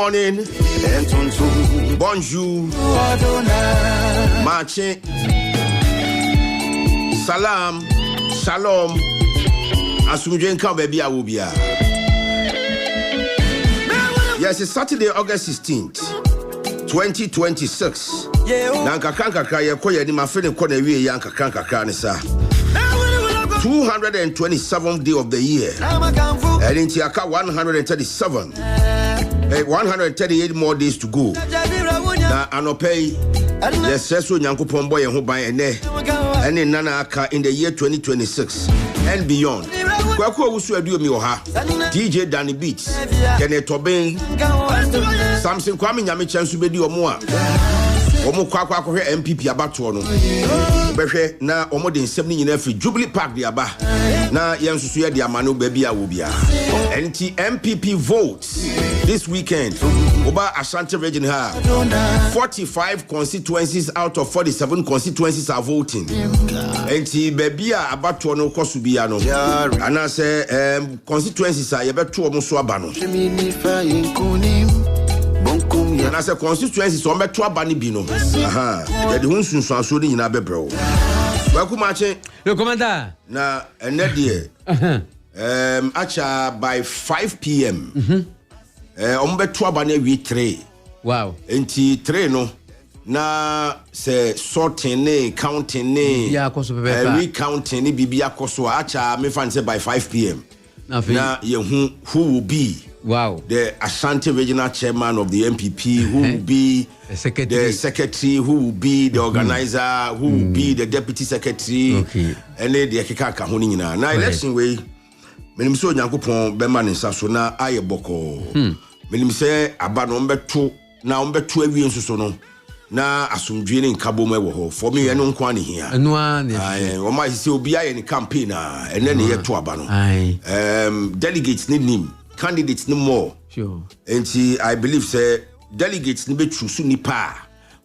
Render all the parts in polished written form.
morning. Bonjour. Marche. Salam. Shalom. Asumjen ka baby awubia. Yes, it's Saturday, August 16th, 2026. Nanka kanka ye koye ni mafene kone wie yanka kanka ni sa. 227th day of the year. And in Tiaka 137. 138 more days to go. Na anopei yes so nyankopon boy ho ban ene. Ene nana aka in the year 2026 and beyond. Kwaku awusu aduo mi oha. DJ Danny Beats, Kenneth Tobin, Samson Kwame Nyame chansu bedi omo a. Omo kwakwa akɔhwɛ MPP abato no. Behwɛ na omo de nsɛm ni nyina fi Jubilee Park de aba. Na yensusu ye de amano ba bia wo bia. NT MPP votes this weekend. Oba Ashanti region ha. 45 constituencies out of 47 constituencies are voting. NT bebia abato no kosu bia no. Ana se constituencies are yebeto omo so aba no. And as a constituency, so I'm to abani bino. Aha, the hunsun so ni nyina bebro. Welcome mache. Le commander. Na enedie. Acha by 5 p.m. Ombeto abani wi 3. Wow. Enti 3 no. Na se sorting ne counting ne. Ya koso bebe. Recounting ne bibia koso acha me fan say by 5 p.m. Na ye who will be. Wow. The Ashanti regional chairman of the MPP, who will be the secretary, who will be the organizer, who will be the deputy secretary, and then the Akika Honi na. Now election way, menim so nyankopon bema ne nsa so na aye boko. Menim se aba no mbeto na mbeto awie nso no na asomdwe ne nkabo mu ewo ho. For me eno nko ani hia. Eno ani. O ma se obi aye ne campaign na ene ne yeto aba no. Delegates ne nim. Candidates no more. Sure. And I believe say delegates ni be choose nipa.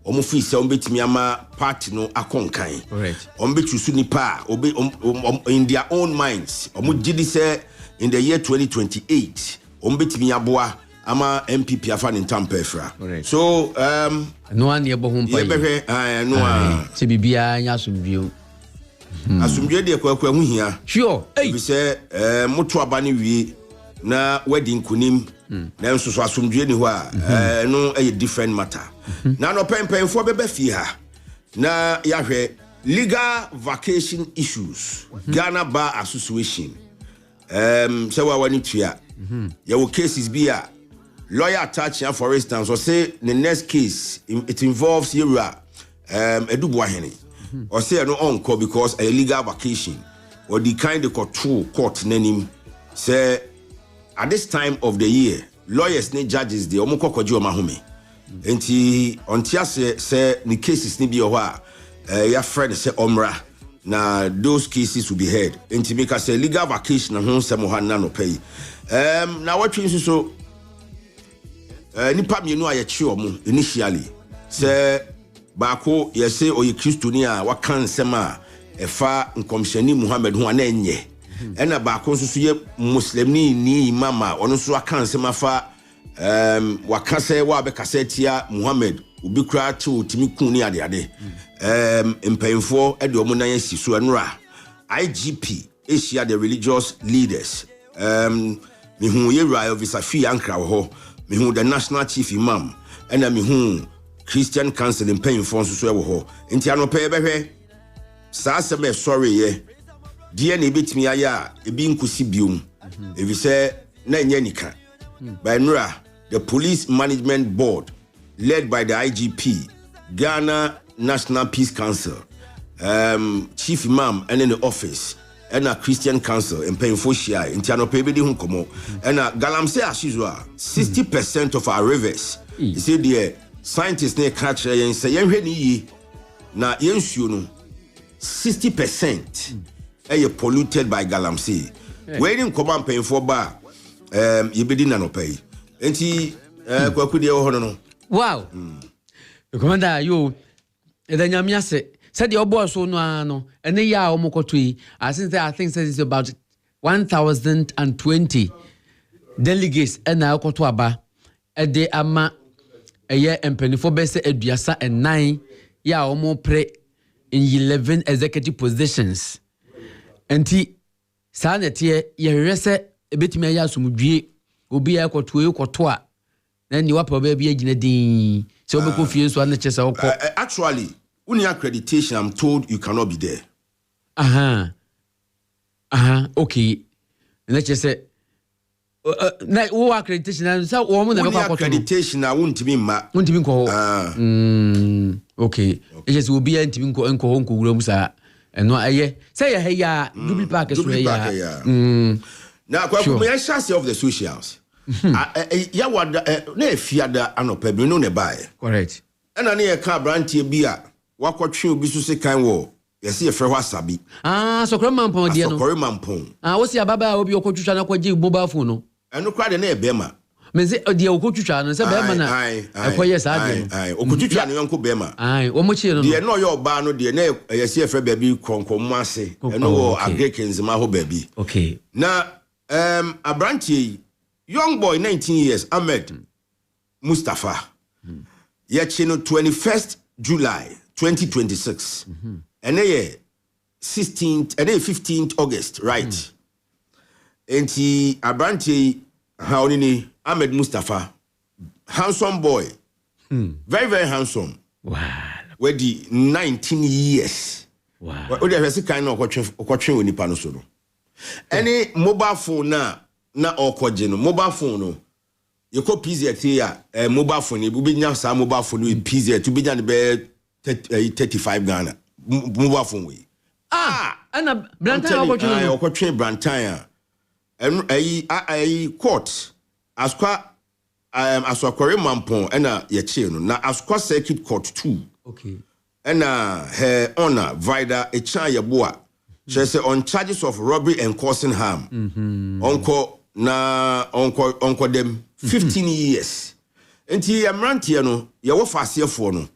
Omo fi say ombetimi ama party no akonkan. Correct. Ombe choose nipa obe in their own minds. Omo gidi say in the year 2028 ombetimi aboa ama MPP afa ne ntampa efra. So no one yebo ho mpa. Yebehwe no a se bibia nya asomdweo. Asomdweo de kwa hu hia. Sure. Bi say moto abane wie na wedding kunim na nso so asomdwe ni ho a no a different matter na no pempenfo bebe fi ha na yahwe legal vacation issues Ghana Bar Association say wa wani tua ya wo cases bi a lawyer attach for instance or say the next case it involves Yura Edubu Ahene or say no onko because a legal vacation or the kind of court nanim say at this time of the year, lawyers ne judges de omokokoji omahome. Enti ontia say the cases ni bi o ha ya friend say omra na those cases will be heard. Enti make us say legal vacation na ho semo ha na no pay. Na what twin so nipa mienu aye chi omo initially say baako ye say oye Christoni a wakan sema efa nkomshani Muhammad ho na enye. Ena ba ko so ye muslim ni imama ono so aka nsema fa waka se wa be kasetia Muhammad obi kura ti otimi kun ni ade empemfo e de omo nan si so enra IGP Asia the religious leaders me hu Yewra of Safi Ankra ho me hu the national chief imam ena me hu Christian council empemfo so e ho enti anope behwe sa se me sorry ye die na ebetimi aya ebi nkusi biom evi say na nya nika by nura the police management board led by the IGP Ghana National Peace Council chief imam and in the office and a Christian council and paying for share in Tiano Pebedi Hunkomo and a Galamse Ashizwa 60% of our rivers you see the scientists near catch and say na yensuno 60% polluted by Galamsey. Waiting command paying for bar you be no pay. Enti kwakudi no. Wow. The commander you then yamiase said your boss so no and ya omokotui since I think says it's about 1,020 delegates and now kotoaba ede ama eye empenifo bese aduasa enan ya omo pre in 11 executive positions. Enti saa netie ye hwese ebetimi ya asomdwie obi ya koto a na ni wapa ba bi agina din so be ko fie so an che sa wokọ. Actually when you accreditation I'm told you cannot be there. Okay. Na che say na wo accreditation na so wo mo na be kwa accreditation na wontimi ma wontimi nko okay yes obi ya ntimi nko wura mu sa eno aye say ya ya double park so ya na kwa kuma ya share of the socials ya wada na efiada anopa bi no ne bae correct ena ne ye ka brantie bi a wakotwe obi so se kan wo yesi efre ho asabi so krema mpon de no so krema mpon wo si ababa obi okotwitwa na kwaji mobile phone no eno kra de na ebema mense de okotwitwa no se bema na ekoye sa de no okotwitwa no yonko bema wo mo chi no de no yo ba no de na yesi efre baby konkom ase eno wo agrekenzima ho baby okay na abrantie young boy 19 years Ahmed Mustafa yachino 21st July 2026 and 16th and 15th August right and he abrantie haonini Ahmed Mustafa handsome boy very very handsome wow with the 19 years wow what the first kind of okotwe oni pa no so no any mobile phone na okoje no mobile phone no you call PZ here mobile phone you be nya sa mobile phone with PZ to be nya be 35 Ghana mobile phone we ana Brantan okotwe Brantan a court asqa asokore mampon na ye che no na asqa circuit court 2 okay na her honor vida a chan yeboa she say on charges of robbery and causing harm onko them 15 years enti amrantie no ye wo faasefo no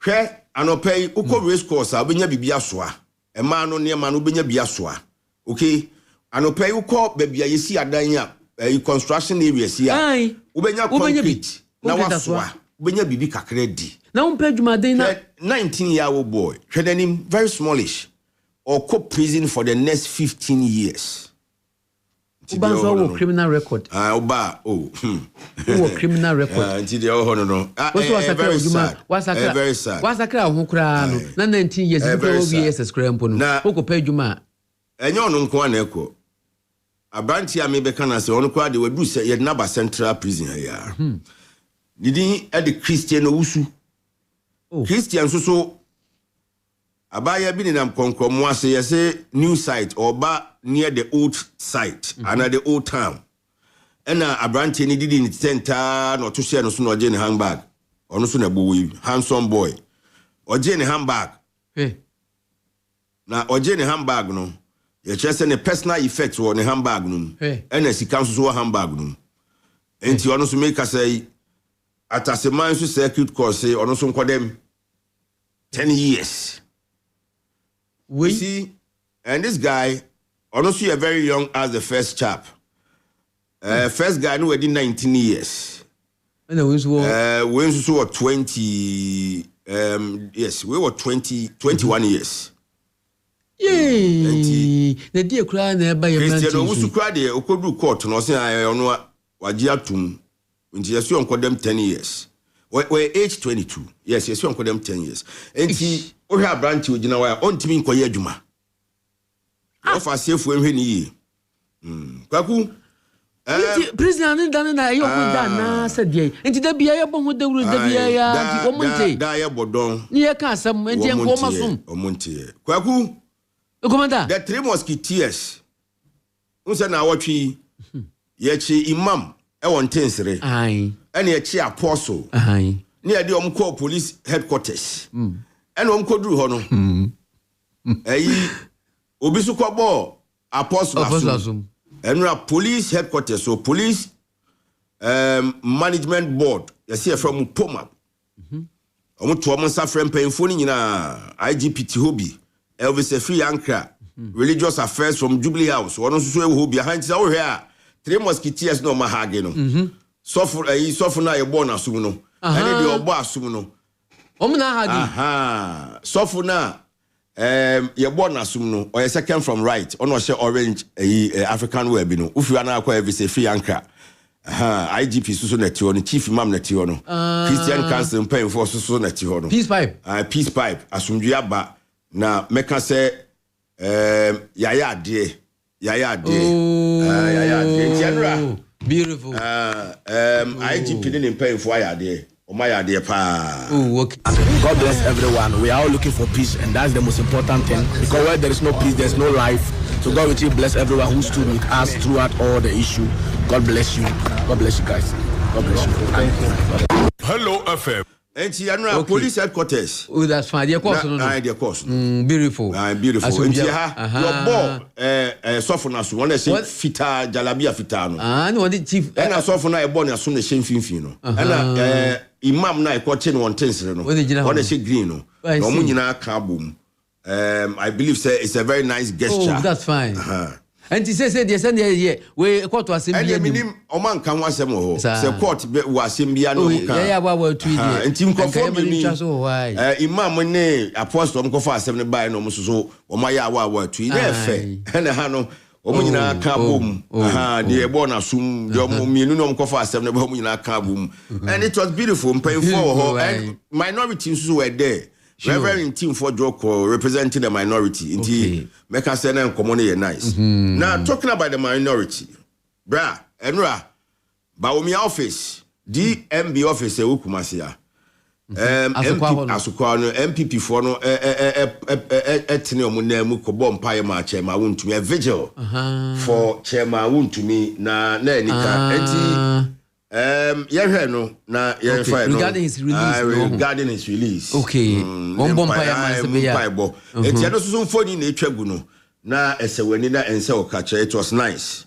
hwe anopai uko race course a obenya bibia soa ema no ne ma no obenya bia soa okay anopai uko babia yesi adan a construction areas here obenya concrete na wasoa obenya bibi kakra di na umpa dwumaden na 19-year-old boy him very smallish or co-prison for the next 15 years. Ubanzo wo criminal record. Oba wo criminal record. Nti de ho no. Very sad. Very sad. Wasakra ho kra no. Na 19 years before we years scrampo no. Oko pa dwuma. Enye ono nko na ekọ. Abranti a me be kana se ono kwa de wadu se ye na ba central prison ya. Didi e de Christian Owusu. Christian so abaya bi ni nam konkromo ase yese new site or ba near the old site and the old town ena abranti ni didi ni center no to share no so no je ni handbag ono so na bowi handsome boy oje ni handbag na oje ni handbag no ye chese ne personal effects wo ni handbag no ena sika so wo handbag no enti ono so make say ataseman so circuit course ono so nkodem 10 years. We see, and this guy, honestly, a very young as the first chap. First guy, no, within 19 years. And we were 20. Yes, we were 21 years. Yay! The dear crying there by your Christian, who to cry there, who do court, no, say, I don't know what Jiatum, when you assume them 10 years. We're age 22. Yes, yes, you call them 10 years. And he, we have branch with Jinawa on Timmy Koyajuma. Of a safe when he Kaku President Dana, you done, said ye, and to the Biabon with the Dia Bodon, near Casam, and Yamasum, or Monte. Kaku, Commander, that 3 musketeers. Who's an hour tree? Yet she imam, I want tensere. Aye. And a chair apostle near the Omco police headquarters. And Omco drew honor. Obisuko bo apostle and police headquarters. So police management board. You see from Poma. To almost suffering painful in IGP Hobby. Elvis free anchor. Religious affairs from Jubilee House. One also who behind our hair. 3 musketeers no mahageno. sofo na ye born asum no ene de obo asum no omna hagi sofo na ye born asum no or second from right ono she orange African way bi no ufi ana akwa every say free anka IGP suso na ti ono chief imam na ti ono Christian council pay for suso na ti ono peace pipe asumdua aba na meka say yaya ade general beautiful IGP didn't pay for yaya oh my idea pa. Okay. God bless everyone. We are all looking for peace, and that's the most important thing, because where there is no peace, there's no life. So God will bless everyone who stood with us throughout all the issue. God bless you. God bless you guys. God bless you. Thank you. Hello FM. And police headquarters. Oh, that's fine. Your course, their course. Beautiful. Beautiful. And your ball, softness, one say fita, jalabia fitano. No, what did chief? And I saw for now a bonus soon the same fin. And Imam na watching one tension. No, what say green. No, munina kaboom. I believe it's a very nice gesture. Oh, that's fine. And he said, yes, and yeah, we court to assembly. And the Oman can was a court was Simbiano. Yeah, what to and Tim Conform. Imam ne apostle Mkofa 7 by no so or my hour to and a hano. Omina kaboom. The born assume the Minum Kofa 7 Omina kaboom. And it was beautiful and painful. And minorities were there. Reverend team for Joko representing the minority. Indeed, make us say them common nice. Now talking about the minority, bra, Enra, Baomi office, DMB office, Ukumasia. MPP for no etnio munemu ko bom paye ma chairman won to me a vigil for chairman won to me na nika enti no na regarding his release regarding his release okay on bonfire man se be ya enti no so phone na etwagu no na esewani na ense o ka it was nice.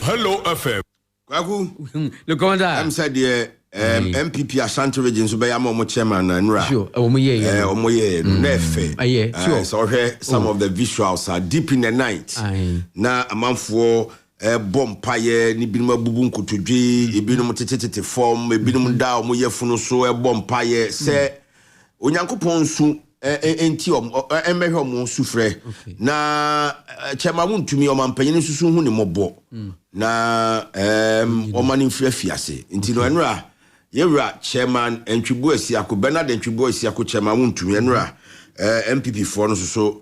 Hello FM. Kwaku, look on that. I'm said the MPP Ashanti region so be am chairman and Nra. Sure. Omoye. Nefe. Sure. So here some of the visuals are deep in the night. Na amanfo bompaye ni binum abubu nkotodwe ebinum tetete form ebinum da omoyefunu so bompaye se onyankopon su enti emehwe omo sufre na chema wuntumi omampanyene susu hu ne mobo na omani mfiafiase enti no enra yewra chairman entwibo asiako Bernard entwibo asiako chema wuntumi enra MPP for no so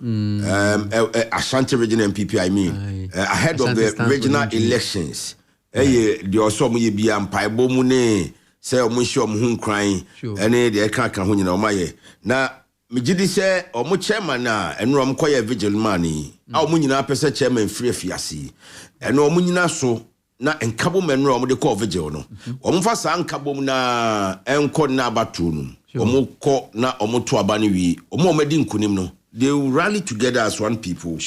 Ashanti regional MPP I mean ahead of the regional elections the also mo ye bia mpaibo mu ne say omo hye omo hu nkran ene de eka ho nyina omo ye na megidi say omo chairman na eno omo koye vigil man ni a omo nyina pese chairman free afiase eno omo nyina so na enkabo menro omo de call vigil no omo fa sa nkabo mu na enko na abatu no omo ko na omo to abani wi omo omedi nkunim no they will rally together as one people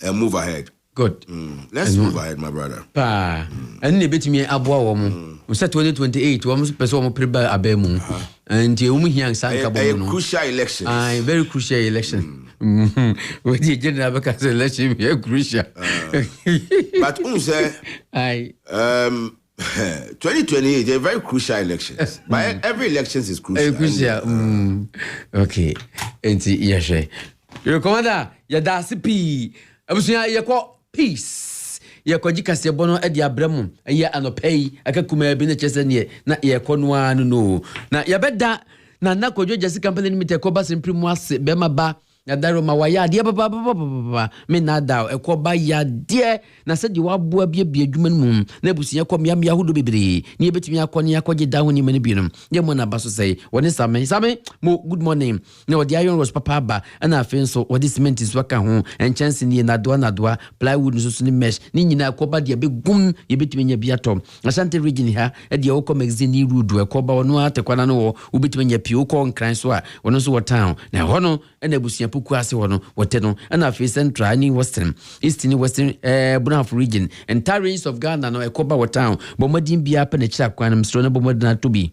and move ahead. Good. Let's move ahead, my brother. And betimi aboa wo mo. We said 2028 we must person mo prepare abemu. And you hear sanka bo no. Crucial election. Very crucial election. With the general because election very crucial. But say 2028 a very crucial elections. But every elections is crucial. Crucial. Okay. And yes. You commander, ya dasipi. Abusuya ye ko peace. Ye ko jikase bono e dia bremu. Ye anopei akakuma bi na chese ne na ye ko no anu no. Na ye beda na kodjo jesi company limited ko ba simprimu ase be ma ba ya daro ma waya de papa me na da e ko ba ya de na se di waboa bia adwuma mu na abusuya ko mia hodo bebre ne ye betumi akone akogye da ho ni mane bi no ye mo na ba so sei woni same mo good morning na odi iron rose papa ba na afen so odi cement is waka ho en chance ni na doa plywood so ni mesh ni nyina ko ba de be gum ye betumi nya bia tom Ashanti region ha e de wo ko magazine ni rudu e ko ba wono atekwana no wo betumi nya pio ko nkran so a wono so wo town na hono na abusuya puku ase wono wote no na afen central ni western east ni western Brunaf region and Tarrants of Ghana no ekoba wo town bomodin bia pa na kira kwan mstro na bomodina to bi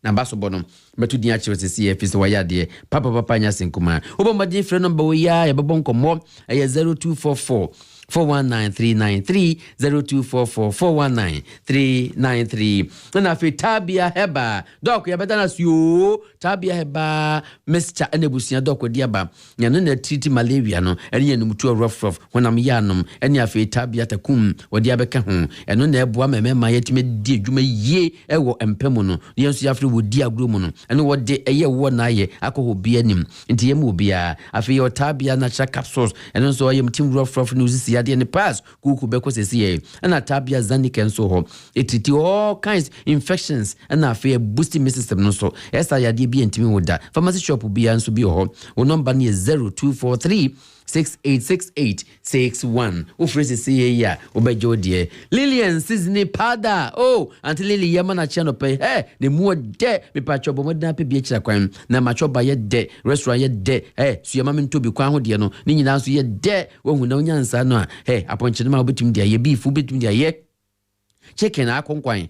na baso bono metu din akire sesi efis wa yade papa nya senkuma obomodin frɛ number wo ya bebon komo 0244 419-393 0244-419-393 na fe tabia heba dok ya bedana sio tabia heba Mr. Enebusia dok diaba nya no na treat malaria no ene nya numtu rough honam ya nom ene afe tabia takum wodi abeka ho eno na eboa memema yetime di adwuma yie ewo empemu no yenso yafre wodi agro mu no ene wode eye wo na ye akoho bia nim nti yemu bia afe yo tabia na cha capsules ene so yem team rough no usisi yade ne pass kuku beko sesi na tabia zanik enso ho etiti all kinds infections na afi boosting immune system no so esa yade bi entimi woda pharmacy shop bi anso bi ho wo number ne 0243 686861 ufresi see ya obejo die Lilian season pada until Lily yamana chano pay the more de me pacho bomodna pe bi kira kwan na macho ba ye de restaurant ye de so yama min to bi kwan ho de no ni nyina so ye de wo hu na onyansa no a aponchene ma obetum de ye beef obetum de ye chicken akonkwan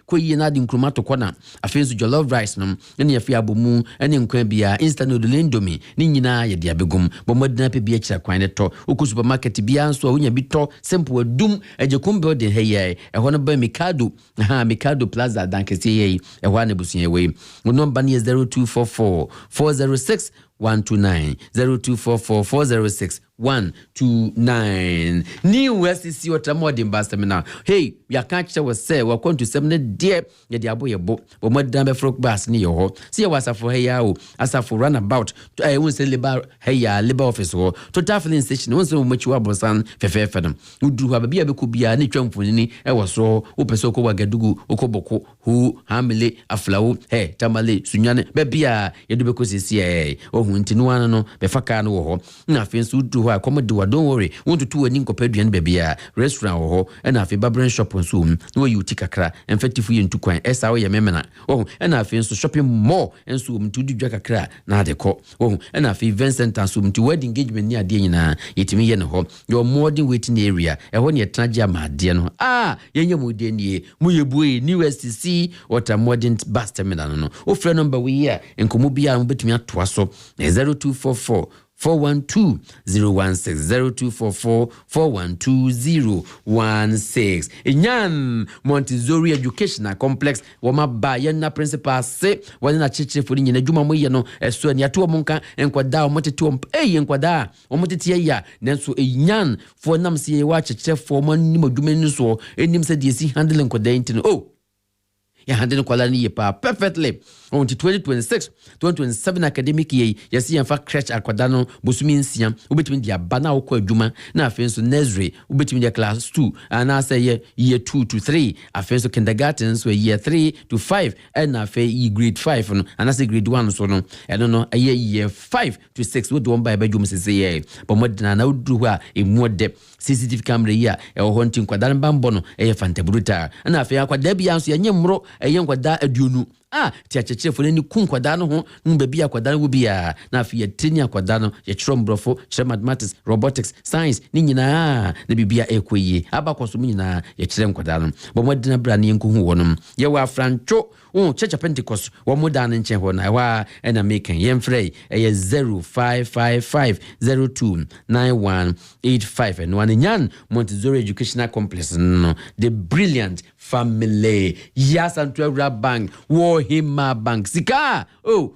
ko yi na di nkruma to kona afenso jollof rice no ene afi abomu ene nkwan bia instant noodle indomie ni nyina ye dia begum bomodina pe bia kira kwan ne to oku supermarket bia nso wonya bi to simple adum ejekum building heye hono ba Mikado Plaza dankesi ye ho na busuye we number ne 0244 406 129 0244 406 129 New SCC Otamodin Bastamina. Hey, we are catch our say we're going to 7 dear ye the aboy bo bomodin be frog bass ni ho see was for hey as for runabout I won't say labor office ho to filling station won't so much wabosan fefefedem udu ha bia be ko bia ni twamfoni e wo so wo pese ko wagadugu okoboko hu hamile aflawo tamale sunyane be bia ye do be ko sisi hunti no anu no be faka no ho na afenso du ho akomodo don't worry want to two ani nkopaduan be bia restaurant ho na afi babren shop nso no you tikakra enfetifu ye ntukwan esa wo ye memena na afenso shopping mall nso mtu dudwa kakra na adeko na afi event center nso mtu wedding engagement ni ade nyina yetimi ye ne ho your modern waiting area ho ne yetraje amade no yenye mu de nie mu yebue New SCC water modern bus terminal no ofre number we here enkomo bia mo betumi atoa so 0244 412 016 0244 412 016 Enyan Montessori Educational Complex woma ba yenna principal se wona na chichire fo nyina dwuma mo ye no eso ne ato mo nka enkwada mo tete enkwada mo tete ya nanso enyan fo nam se ye wa chichire fo mo ni mo dwuma ni so enim se de si handle enkwada intino ya handle kwala ni pa perfectly on 2026-2027 academic year yesi yanfa crèche akwada no bosumi nsia obetimi dia bana okọ adwuma na afenso nursery obetimi dia class 2 ana say year 2 to 3 afenso kindergarten so year 3 to 5 and afi grade 5 no ana say grade 1 so no eno no year 5 to 6 wo do ba badwum sese ye bomodina na udru a emu de CCTV camera ya hontin kwada mbambo no fantabruta ana afi akwada bia so yenye mro nkwada aduonu ti achechefo ni kun kwada no ho baby akwada no bi a na afi ye training akwada no ye chiro mbrofo chiro mathematics robotics science ni nyina na bibia ekoyie abakoso mu nyina ye chire kwada no bo modena bra ne nko hu wonom ye wa francho Church Pentecost wo moda ne nche ho na wa na making yemfrey 0555029185 and one nyan Montessori Educational Complex no the brilliant family Yasantwera Bank wo hima bank sika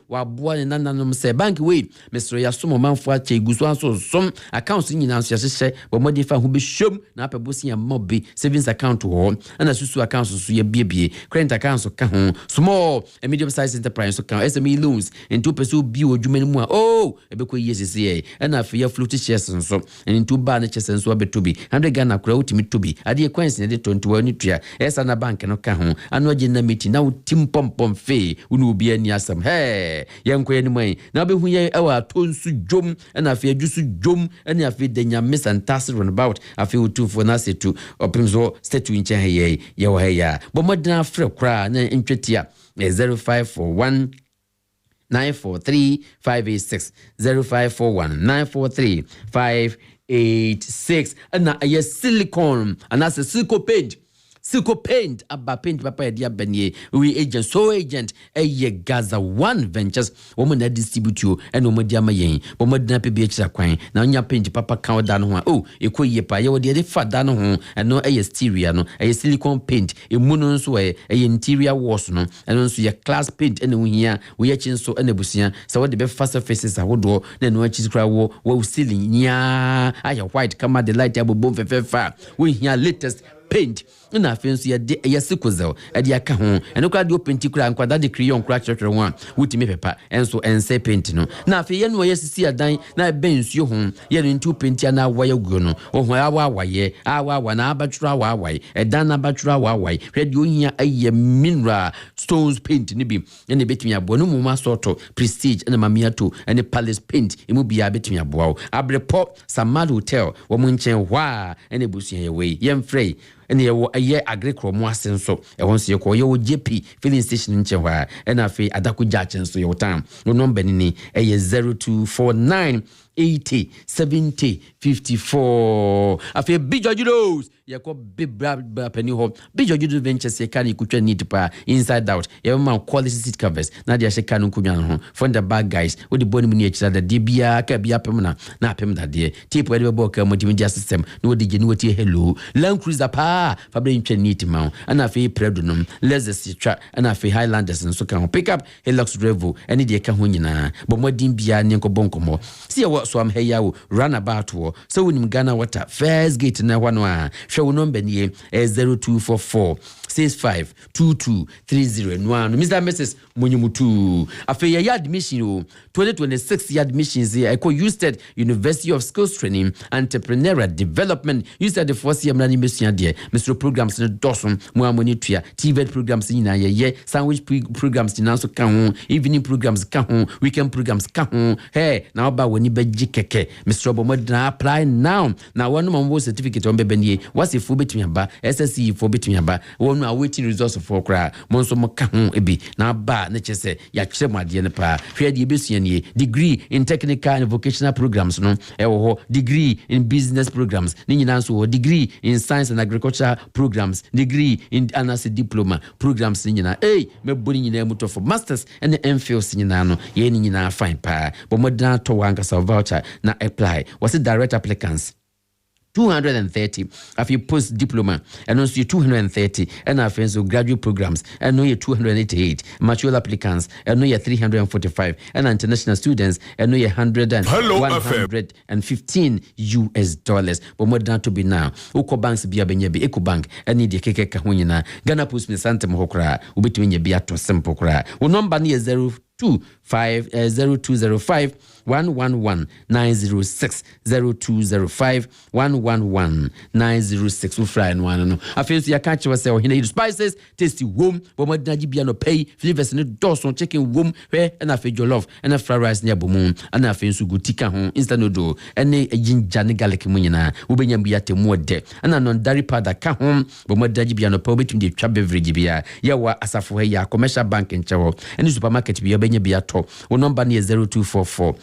wa boa ne nananom se bank we Mr. Yasomo manfo ache iguso anso som account nyina so yahye bo modifa ho be shom na apebosi ya mobi savings account ho na susu account so ye biebie current account so ka ho small and medium size enterprise so ka SME loans into person bi odwuma mu a ebekọ yesese and afi ya float shares so into ba na chese so abetobi 100 Ghana kura utimi tobi ade coins ne de 21 ni tua esa na bank no ka ho ano agye na meeting na utim pompom fe unu obi ani asam yenko ye ni man na be hu ye ewa tonsu dwom na afi adwusu dwom na afi denya miss and task run about afi utu for na setu opimzo statue nche ye wa ya bo modena frɛ kra na ntwetia 0541 943-586 0541-943-586 and a silicone and that's a silco paint aba paint papa ya dia banye we agent so agent Gaza One Ventures woman na distribute you and woman dia mayen woman na pe bi akira kwan na nya paint papa kan da no ho ekoyie pa ye wo de fa da no ho and no exterior no silicone paint emu no nso interior walls no and nso ye class paint and hia we yachi nso and ebusia so what the be fast faces awodo na no achi kra wo ceiling nya aya white kama the light abobom fefa we hia latest paint na afenso ye sikuzel ade aka ho eno kwa de paint kura nkwada de crayon kura church one wutimi pepa enso ense paint no na afi ye no ye sisi adan na bensuo ho ye no ntu paint na waya guo no ohun awa na abatura awaye edan na abatura awaye hwede ohia aye mineral stones paint ni bi ene betimi abo no mu masoto prestige na mamiato ene palace paint emu bia betimi abo abrepo Samad Hotel wo mu nchen hwa ene busuan ye we yemfrey ene ye wo aye agricro mo asenso e won se ye ko ye wo JP filling station nche hwa ena afi adako jachen so ye wo time no number ni eye 0249 80 70 54 afi bijojudos ye ko bibra penny ho bijojudos ventures ye kan ikutwa need pa inside out ye man quality seat covers na dia she kan kunwa ho from the bad guys with the body mu ni ekira da de bia ka bia pem na apem da de tip we be bo ka multimedia system no de genu wati hello Land Cruiser pa fabre ntwa need ma ana afi predunum Lexus tra ana afi Highlanders nso kan pick up Hilux Revo ene de ka ho nyina bo modin bia ne nko bonkomo si ye so am heyawo runabout wo so wonim Ghana water first gate na hwa no a hwe wo number ni 0244 652230 no Mr. Mrs. Monyumutu afi ya admission 2026 ya admissions here Eko Usted University of Skills Training Entrepreneurial Development Usted the first year mrani mesia de Mr. programs no dosun mo amoni tua TVET programs nyina ye sandwich programs nyina so ka ho evening programs ka ho weekend programs ka ho na oba woni beji keke Mr. Bomodna apply now na wonu mambo certificate on bebenie wasi fu betumi aba SSC fu betumi aba wonu awaiting results for kra monso mo ka ho ebi na ba na chese ya kire made ne pa hwe de besuan ye degree in technical and vocational programs no ho degree in business programs ni nyina so degree in science and agriculture programs degree in anase diploma programs ni nyina me boni nyina muto for masters and MPhil nyina no ye ni nyina fine pa bomodna to wankasa voucher na apply was it direct applicants 230 if you post diploma and also 230 and our friends graduate programs and no 288 mature applicants and no 345 and international students and no 115 US dollars but more than to be now uko banks bia benyebi eco bank and the keke ka ho nyina Ghana Post me santem hokra ubetumi nya bia to simple kra wo number ni 0205 111-906 0205 111-906 ufra no ano no afenso ya ka chewa se ohina spices tasty wom bomodina gibia no pay flavors ne dawson chicken wom hwe na fe jollof na fried rice ne abomu na afenso gutika ho instant noodle ene ginger ne garlic munyina wobenya bia temu ode na non dairy powder ka ho bomodina gibia no pay obetum de twa beverage bia yawa asafo ya commercial bank nchewo ene supermarket bia obenya bia to wo number ne 0244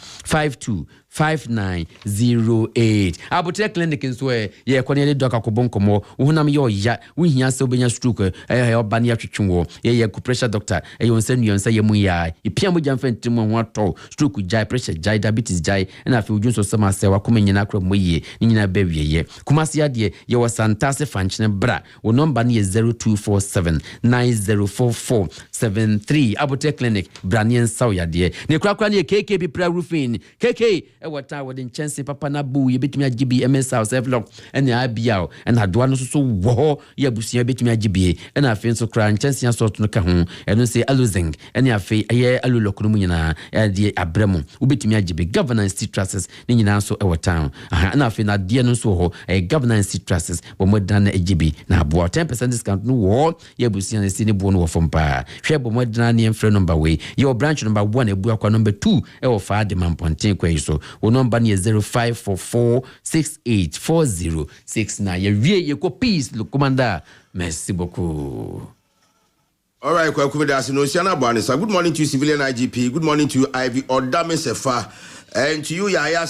525908 abotre clinic nso ye kwane doka kobonkomo uhunam ye oya uhia se obenya stroke oba ne atwetwe ye pressure doctor yonse nuonse ye mu ya ipia mo jamfa ntimo ho ato stroke jai pressure jai diabetes jai na afi ujunso sama se wakoma nyina akra moye ni nyina bawie ye kumasi ade ye wasantase fanchine bra wo number ne 0247 904473 abotre clinic branien sawyade ne krakra ne KKB pra roofing KK wata wodin chance papa na bu ye betumi agibi MS house lock ene abiao ena adoa no so wo ye busia betumi agibi ena afi so kra chance sort no ka ho eno se alozing ene afi ye alulok no nyina de abremu ubetumi agibi governance trusts ne nyina so wata ena afi na de no so ho governance trusts bo modana agibi na aboa 10% discount no wo ye busia ne sini bo no wo fompa hwe bo modana ne mfre number we your branch number 1 ebu akwa number 2 e wo fa de mamponten kwa so wo number ne 0544684069 ye wie ye ko peace lo commander merci beaucoup. All right, good morning to you, civilian IGP. Good morning to you, Ivy Odame Sefa. And to you, Yaya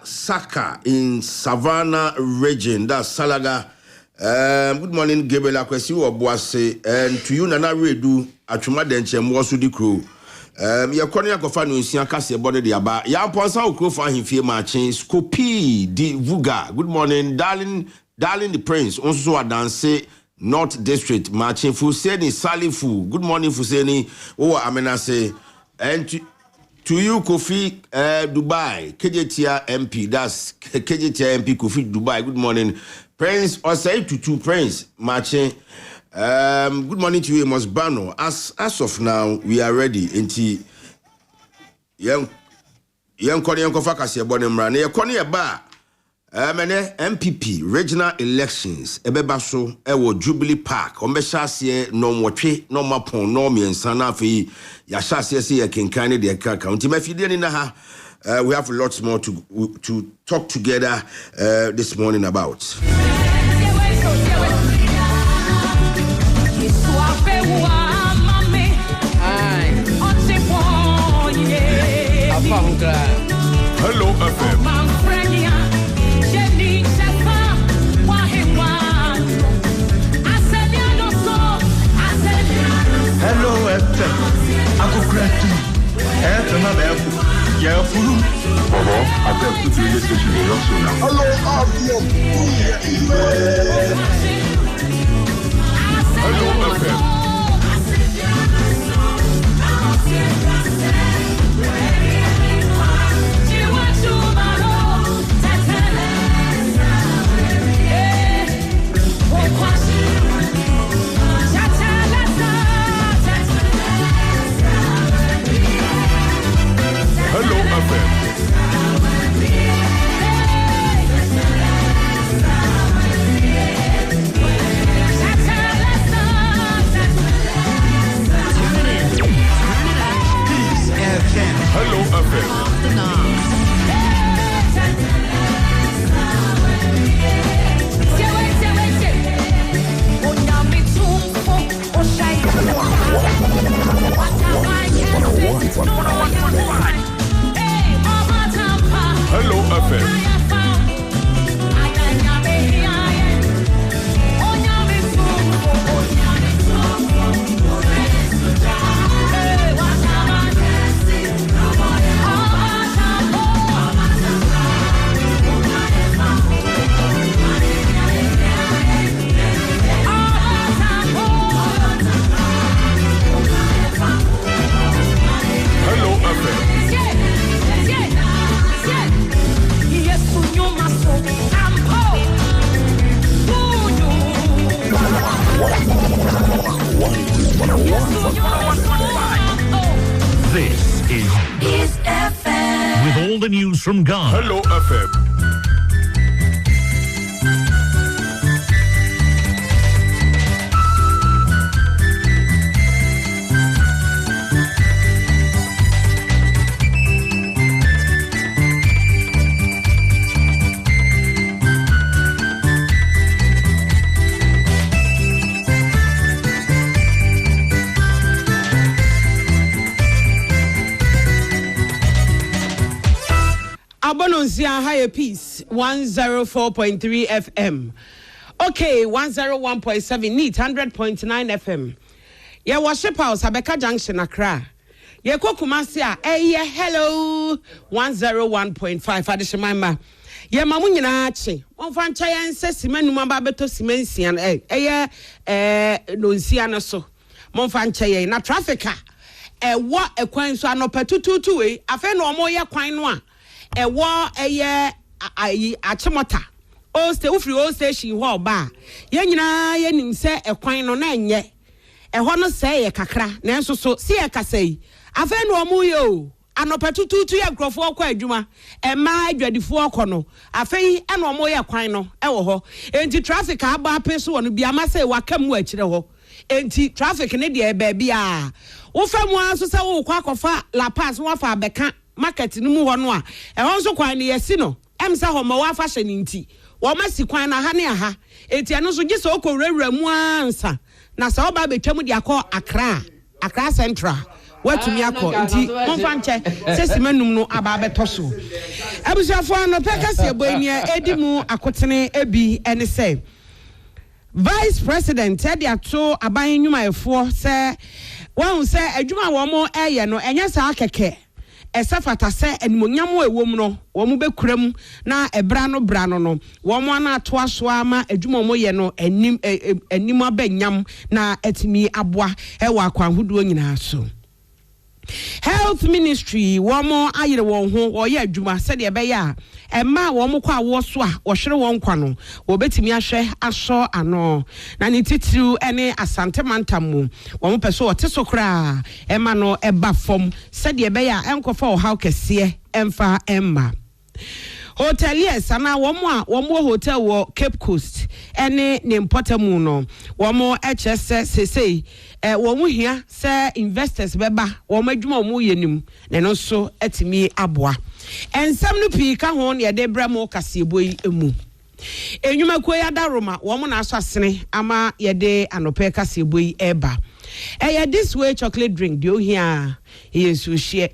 Saka in Savannah region. That's Salaga. Good morning, Gabriel Akwesi Obuase. And to you, Nana Redu, Achuma Denche Mwasudi Crew. Ya kwani ya kofa no nsia kase bode de aba ya mponsa okrofa ahimfie machin Skopi di Vuga. Good morning, darling the prince onso adanse North District machin Fuseni Salifu. Good morning Fuseni o amenase. And to you Kofi Dubai KJTR MP, that's KJTR MP Kofi Dubai. Good morning Prince Osei Tutu Prince machin. Good morning to you, Mosbano. As of now, we are ready. Inti young Korean Kofakasi Bonemra. Ne Korea ba. MPP regional elections. Ebebaso ewo Jubilee Park. Ombeshase no mwotwe no mapon no miensana fi ya shase se ya kinkane de county. Mefide ni na ha. We have lots more to talk together this morning about. Hello FM. Hello FM. Akoko Abon. Hello Abon. Hello FM. Hello FM. with all the news from Ghana. Hello FM. Abononsia higher peace 104.3 FM. Okay, 101.7 neat 100.9 FM. Yeah, worship house Abeka Junction Accra. Yeah, Kokumasia hello 101.5 Adishimama. Yeah, mamunyina achi. Onfa ncha yense simenu mamba beto simensian no nsia so. Monfa ncha ye na traffica. Wa ekwan so anopetututu we afa no omo ye kwan no a ewo achimota o stay ufri o station ho ba ye nyina ye nim se ekwan no na enye eho no se ye kakra na enso so si ye kasai afa no omo ye o anopetututu ye grofo kwa adwuma ema adwadifo okono afa yi e no omo ye kwan no ewo ho enti traffic aba apeso wono bia ma se wakamu akire ho enti traffic ne de eba bia wo famu aso se wo kwa kofa la pass wo fa beka market no mu ho no a ehon so kwan ne yesi no emsa ho ma wa fa hye nti wo ma si kwan na ha ne aha enti eno so gise okowurawura mu ansa na sa oba betwam de akọ Accra Central watumi akọ nti monfa nche sesi manum no aba beto so abusuafo no pekase ebonia edimu akotene ebi ene se Vice President Teddy ato aban nwumayefo se won se adwuma wo mo eye no enya sa akeke esafata se animonyam ewom no wo mo bekuram na ebra no no wo mo na ato aso ama adwuma mo ye no anim abanyam na atimi aboa ewa akwanhodo nyina so Health Ministry womo ayire won ho wo ye adwuma se de be ya emma wo mo kwa wo so a wo hwere won kwa no wo betimi ahwe aso ano na ne titiru ene asante mantamu wo mo peso wo teso kra emma no eba fom se de be ya enkofa wo haw kese emfa emma hoteliers ana womo hotel wo Cape Coast ene ne importamu no womo HSS sesei womo hia se investors beba womo adwuma womo yenim ne no so atimi aboa ensam no pii ka ho ne de bra mo kaseboi emu enwuma ko ya daroma womo na aso asene ama ye de anope kaseboi eba this way chocolate drink dio hia yesu hie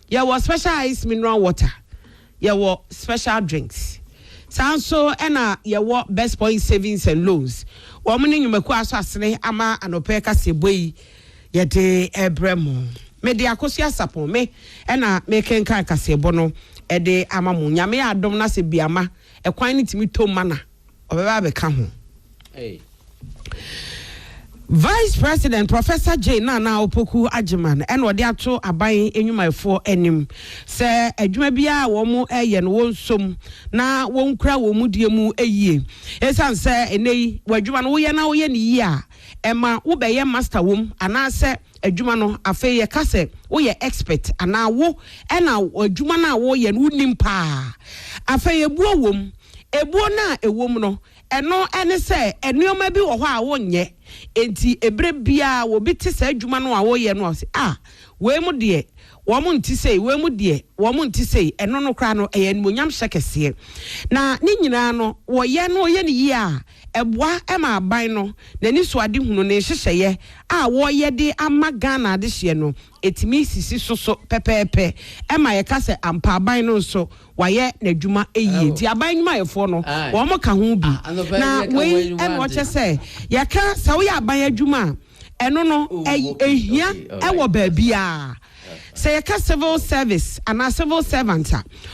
ya was special ice mineral water your special drinks. Sanso ena your best point savings and loans. Woman you make aso asene ama anopeka seboi yede ebremo. Me de akosia sapon me ena me kenka kasebo no ede ama mu nyame adom na se biama ekwan ni timi to mana obeba be ka ho. Hey. Vice President Professor J Nana Opoku Ajiman and wode ato aban enwumayefo enim se adwuma bia wo mo eye no wonsom na wonkura wo mu die mu eyie esan se enei wadwuma no wo ye na wo ye ne yi a ema wo be ye master wom ana se adwuma no afa ye kase wo ye expert ana wo ena adwuma na wo ye no nim pa afa ye buo wom ebuo na ewom no eno ene se enuoma bi wo ho a wo nye enti ebre bia wo bi te sa adwuma no a wo ye no se we mu de wo mu nti sei we mu de wo mu nti sei eno no kra no eyanimonyam hyekese na ni nyina no wo ye no ye ne yi a eboa ema aban no na ni so ade hunu ne hyehye a wo ye de ama Ghana ade hye no etimi sisi so pepepe ema ye ka se ampa aban no so wa ye na adwuma eyi ti aban nwuma yefo no wo mo ka ho bi na we en wo che se ye ka sa wo ye aban adwuma eno no ehia ewo ba bia say a civil service and a civil servant.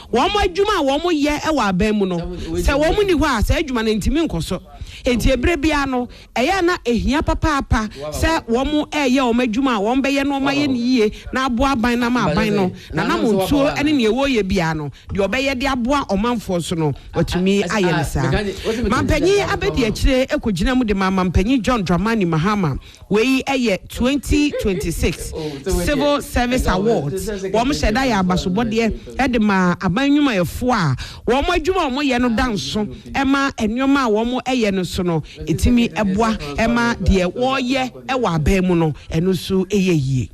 One more juma, one more year, a bemuno. Say woman you are, say Juman intimincoso. Enti ebrebiano, ayana ehia papa, say one more air, yo, majuma, one bay no mayen ye, na boa by nama bino, na namun so any near woye biano. You obey the abua or man for sono, but to me, I am sa. Mampenny, abeti a ekujinamu de Mampenny John Dramani Mahama, way a year 2026 civil service award. awards wɔn hyɛ da yɛ abasobɔdeɛ ɛde ma aban nnwumayɛfoɔ a wɔn adwuma wɔn yɛ no danso ɛma nneɛma a wɔn ɛyɛ no so no etimi ɛboa ɛma deɛ wɔyɛ ɛwɔ aban mu no ɛno so ɛyɛ yie.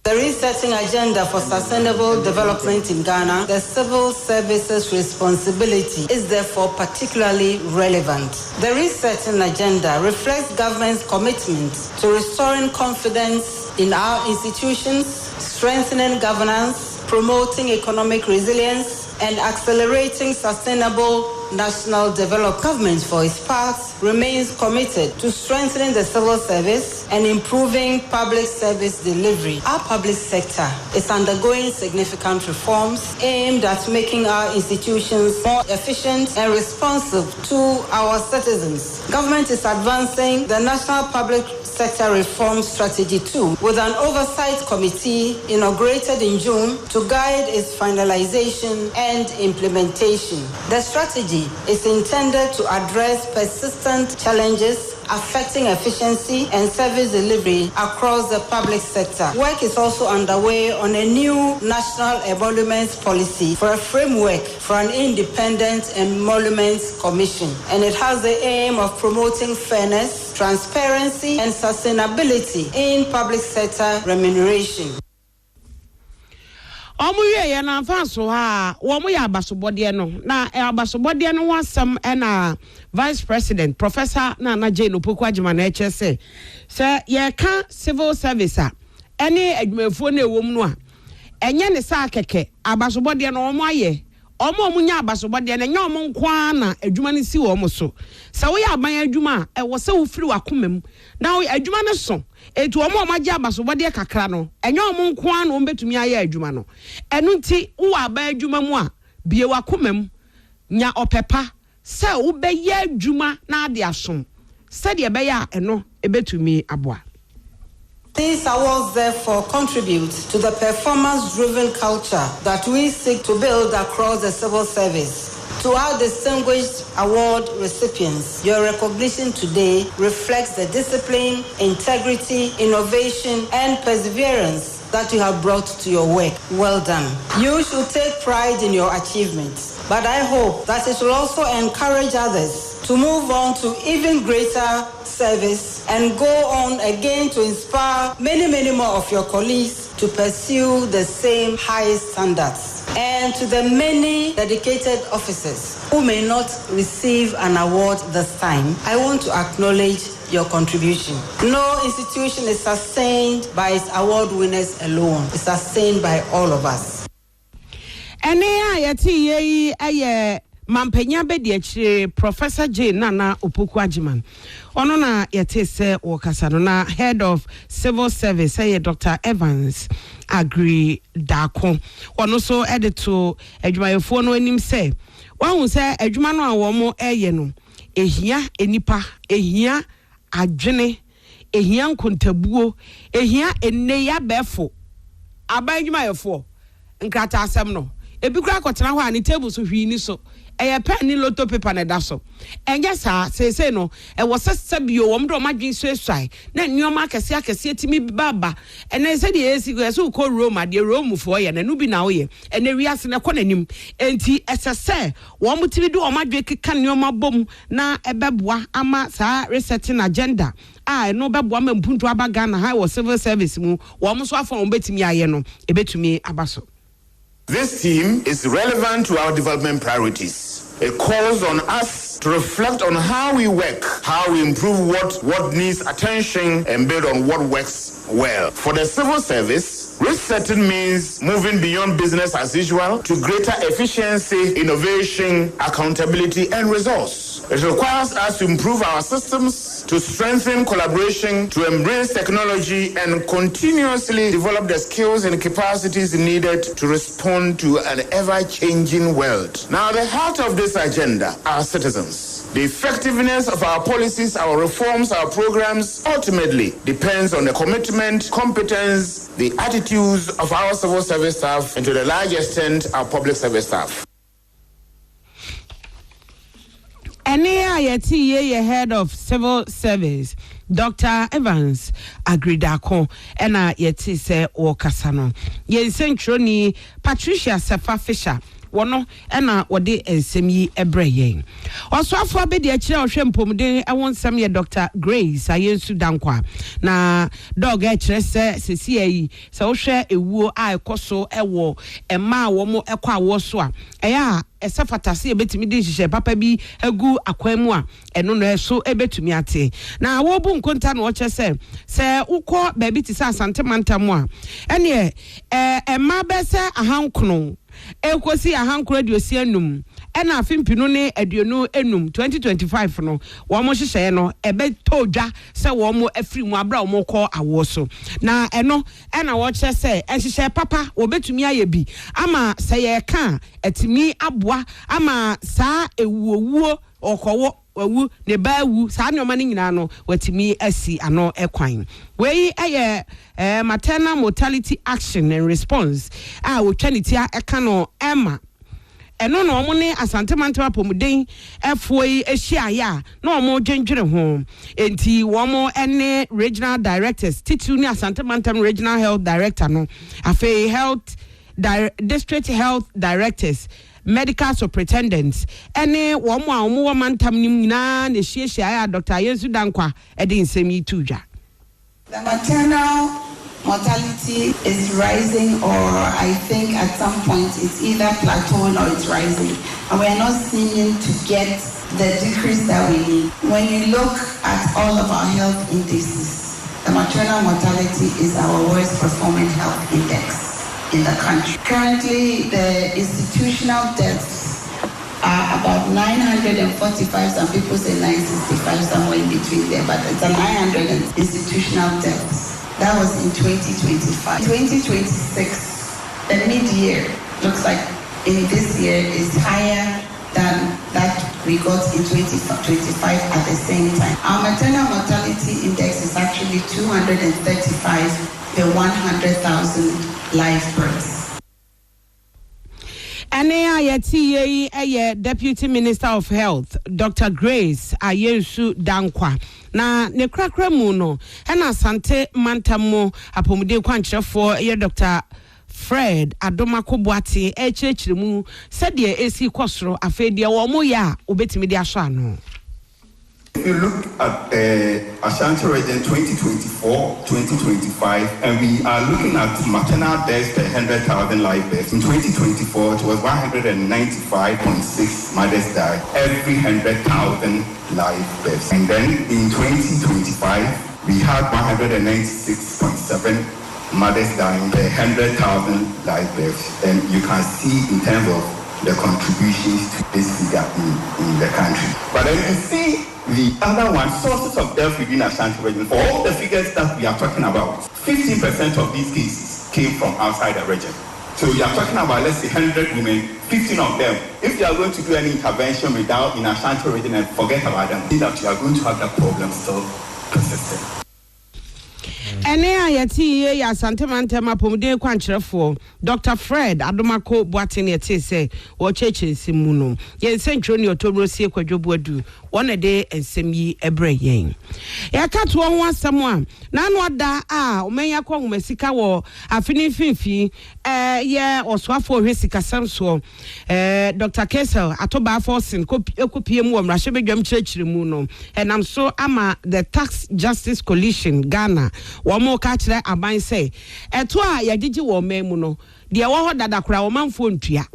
The resetting agenda for sustainable development in Ghana, the civil services responsibility is therefore particularly relevant. The resetting agenda reflects government's commitment to restoring confidence in our institutions, strengthening governance, promoting economic resilience, and accelerating sustainable national development. Government, for its part, remains committed to strengthening the civil service and improving public service delivery. Our public sector is undergoing significant reforms aimed at making our institutions more efficient and responsive to our citizens. Government is advancing the National Public Sector Reform Strategy 2 with an oversight committee inaugurated in June to guide its finalization and implementation. The strategy is intended to address persistent challenges affecting efficiency and service delivery across the public sector. Work is also underway on a new national emoluments policy for a framework for an independent emoluments commission, and it has the aim of promoting fairness, transparency, and sustainability in public sector remuneration. Omuye ya na fanso ha womu ya abasobode no na abasobode no wasam na Vice President Professor Nana Jane Opoku Agyeman na eche se ye ka civil service a ene adwumafuo na ewom no a enye ne sa keke abasobode no omo aye omo nya abasobode na nya omo nkwa na adwuma ne si wo mo so se wo ya aban adwuma e wo se wo firi wakomam na adwuma ne so etu omo magye abasobode kakra no enye omo nkwa na ombetumi aye adwuma no enu nti wo aban adwuma mu a bie wakomam nya opepa se wo be ye adwuma na ade asom se de be ya eno ebetumi aboa. These awards therefore contribute to the performance-driven culture that we seek to build across the civil service. To our distinguished award recipients, your recognition today reflects the discipline, integrity, innovation, and perseverance that you have brought to your work. Well done. You should take pride in your achievements, but I hope that it will also encourage others to move on to even greater service and go on again to inspire many more of your colleagues to pursue the same high standards. And to the many dedicated officers who may not receive an award this time, I want to acknowledge your contribution. No institution is sustained by its award winners alone. It's sustained by all of us. Mampenya bedi Professor J. Nana Opoku Agyeman. Ono na yete se wakasa no na Head of Civil Service Dr. Evans Agri Dako. Ono so edito adwumayefo no anim se wahu se adwuma no a wo mo no ehia enipa ehia adwene ehia nkontabuo ehia enne ya befo aba adwumayefo nkrata asem no ebi kura kotena ho ani table so hwi ni so eye pen ni lotto paper na da so enye sa se no e wo sesebio wo mdo madwen so esai na nneoma akese timi baba ene se de esi go so ko Roma de Rome fo ye na nu bi na wo ye ene wiase na ko nanim enti esese wo mutimi de o madwen keka nneoma bom na ebeboa ama sa resetting agenda no beboa ma mpuntu abaga na ha wo civil service mu wo mo so afon wo betimi aye no ebetumi abaso. This theme is relevant to our development priorities. It calls on us to reflect on how we work, how we improve what needs attention, and build on what works well. For the civil service, resetting means moving beyond business as usual to greater efficiency, innovation, accountability, and resource. It requires us to improve our systems, to strengthen collaboration, to embrace technology, and continuously develop the skills and capacities needed to respond to an ever-changing world. Now, the heart of this agenda are citizens. The effectiveness of our policies, our reforms, our programs ultimately depends on the commitment, competence, the attitudes of our civil service staff, and to the large extent, our public service staff. Ene ayeti ye Head of Civil Service Dr. Evans Agridako ena yeti se o kasano. Yen sentroni Patricia Sefa Fisher wono ena wode ensem yi ebreye. Oswafo abedi akire ohwe mpomden ewonsem ye Dr. Grace ayensu dankwa na dog akire se sesi yi se ohwe ewuo a ekoso ewo ema wo mo ekwa wo so a eya esa fatase ebetimi de hihye papa bi agu akwamu a eno no eso ebetumi ate na wo bu nkonta no oche se ukọ baabi ti sa asante mantamu a ene ema be se ahankono ekosi ahankro aduosi enum ena afimpinu ne aduonu enum 2025 no wo mo hihye no ebe todwa se wo mo afiri mu abra wo mo kọ awo so na eno ena wo che se ehihye papa wo betumi aye bi ama se ye ka etimi aboa ama saa ewuowuo okowo wawu ne bawu saa nyoma ne nyina no watimi asi ano ekwan wei eye maternal mortality action and response a wotwanitia eka no ema eno no omo ne asante mantama pomuden efuoi ehia ya na omo dwendwere ho enti womo ene regional directors titu ne asante mantam regional health director no afi health district health directors medical superintendents ene womo a omo wo mantam nim nyina na hiehyia ya Dr. Yesu Dankwa edi nsem yi tuja. The maternal mortality is rising, or I think at some point it's either plateauing or it's rising, and we are not seeming to get the decrease that we need. When you look at all of our health indices, the maternal mortality is our worst performing health index in the country. Currently, the institutional deaths are about 945. Some people say 965, somewhere in between there, but it's a 900 institutional deaths. That was in 2025. 2026, the mid-year looks like in this year is higher than that we got in 2025 at the same time. Our maternal mortality index is actually 235 per 100,000 live births. Ane ayeti ye Deputy Minister of Health, Dr. Grace Ayensu Dankwa. Na ne krakra mu no, ena sante mantamo apomide kwankyerefo ye Dr. Fred Adomako Boate echechire mu sede esi kosoro afedie wo mo ya obetimi de aso ano. If you look at Ashanti region 2024-2025, and we are looking at maternal deaths per 100,000 live births. In 2024, it was 195.6 mothers died every 100,000 live births. And then in 2025, we had 196.7 mothers dying per 100,000 live births. And you can see in terms of the contributions to this figure in the country. But then you see the other one, sources of death within Ashanti region. For all the figures that we are talking about, 15% of these cases came from outside the region. So we are talking about, let's say, 100 women, 15 of them. If you are going to do any intervention without in Ashanti region and forget about them, think that you are going to have that problem still persistent. Ene ayati ye ya Asante Mantama pomuden kwankyerefo Dr. Fred Adomako Boate ne te se wo cheche nsimu no ye nsentro ne otobro sie kwadwobo adu wona de ensem yi ebre yen ya kato won asem a na no da a omenya kwa ngomasika wo afini finfi ye oswafo hwe sikasam so Dr. Kessel atoba forcing kopie mu wo mrahye bedwam kyerɛkyerɛ mu no enam so ama the Tax Justice Coalition Ghana womo ka kire aban say eto a yagigi wo memu no de wo ho dada kora wo manfo ntua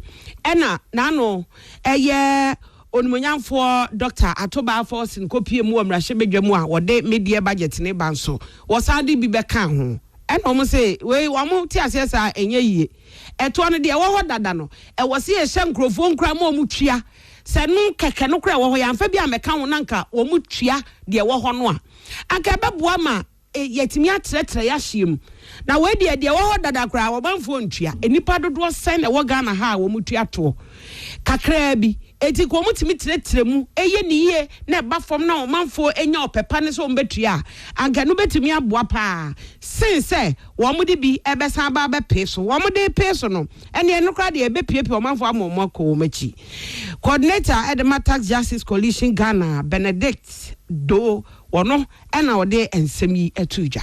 ena na no eye onumonyamfo Dr. Atoba Force nkopie mu omrahye bedwam a wode media budget ne banso wo sade bi beka ho ena omo say we wo ti asesa enye yie eto no de wo ho dada no e wo se ye hye nkrofo nkra ma omu tua se no keke no kra wo ho yamfa bi ameka ho nanka wo mu tua de wo ho no a anka beboa ma yetimi atretre ya hiem na we de wo ho dada kra wo banfo ntua enipa dodo sen na wo Ghana ha wo mutua to kakra bi eti ko mutimi tretre mu eye niye na ba fom na wo manfo enya opepa ne so mbetua anka no betimi aboa pa sense wo mu de bi ebesan ba be peso wo mu de peso no ene eno kra de ebe piepie wo manfo amomma ko machi coordinator Edema Tax Justice Coalition Ghana Benedict Do Ono ena ode ensem yi etuja.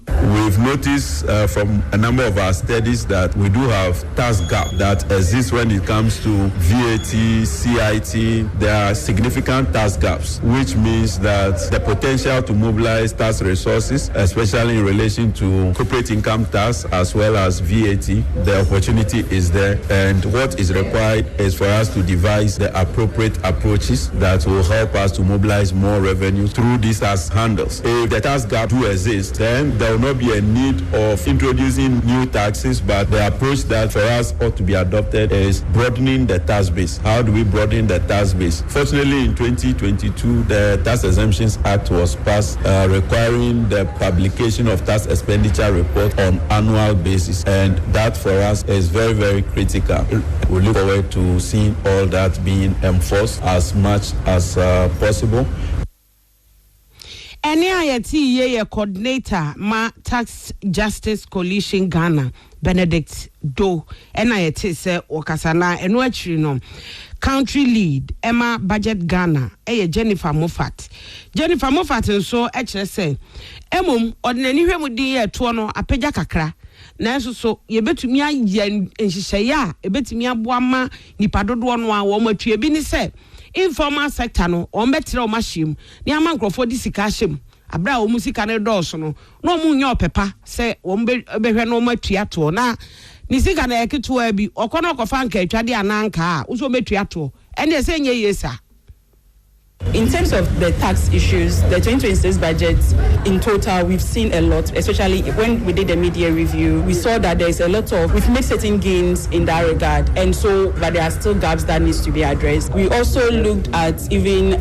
We've noticed from a number of our studies that we do have tax gap that exists when it comes to VAT, CIT. There are significant tax gaps, which means that the potential to mobilize tax resources, especially in relation to corporate income tax as well as VAT, the opportunity is there. And what is required is for us to devise the appropriate approaches that will help us to mobilize more revenue through these tax handles. If the tax gap do exist, then there will not be a need of introducing new taxes, but the approach that for us ought to be adopted is broadening the tax base. How do we broaden the tax base? Fortunately, in 2022, the Tax Exemptions Act was passed, requiring the publication of tax expenditure report on annual basis, and that for us is very, very critical. We look forward to seeing all that being enforced as much as possible. Ene ayeti ye coordinator ma Tax Justice Coalition Ghana Benedict Do ena ayeti se wakasana eno achiri no country lead Emma Budget Ghana Jennifer Moffat nso echere se emom odinani hwemu din ye to no apagya kakra na so yebetumi aye nhihye ya ebetumi aboama nipa dodo no a wo matue bi ni se informal sector no on betre o machine ni ama nkrofo di sika hyem abra o musika ne dɔɔso no no mu nya opepa se wo behwe no matua to na ni sika na eketo abi okono okofa nka atwade ananka a wo so metua to ene se nye yesa. In terms of the tax issues, the 2026 budget in total, we've seen a lot, especially when we did the media review. We saw that there's a lot of, we've made certain gains in that regard, and so, but there are still gaps that needs to be addressed. We also looked at even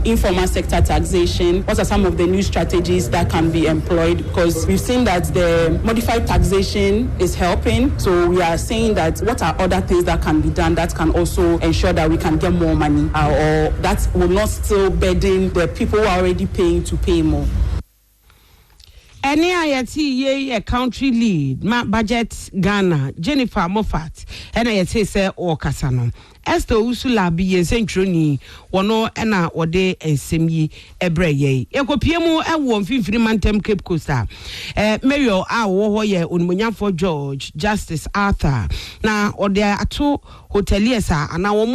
informal sector taxation. What are some of the new strategies that can be employed? Because we've seen that the modified taxation is helping. So we are saying that what are other things that can be done that can also ensure that we can get more money, or that will not still burden the people who are already paying to pay more. Any ayati ye a country lead ma Budget Ghana Jennifer Moffat and ayati se o kasano Esther Usula bi yensentroni wono ena ode ensemi ebre ye ekopiemu ewo mfimfini mantem Cape Coast mayor a wo ye onumunyafo George Justice Arthur na ode ato hoteliers ana wo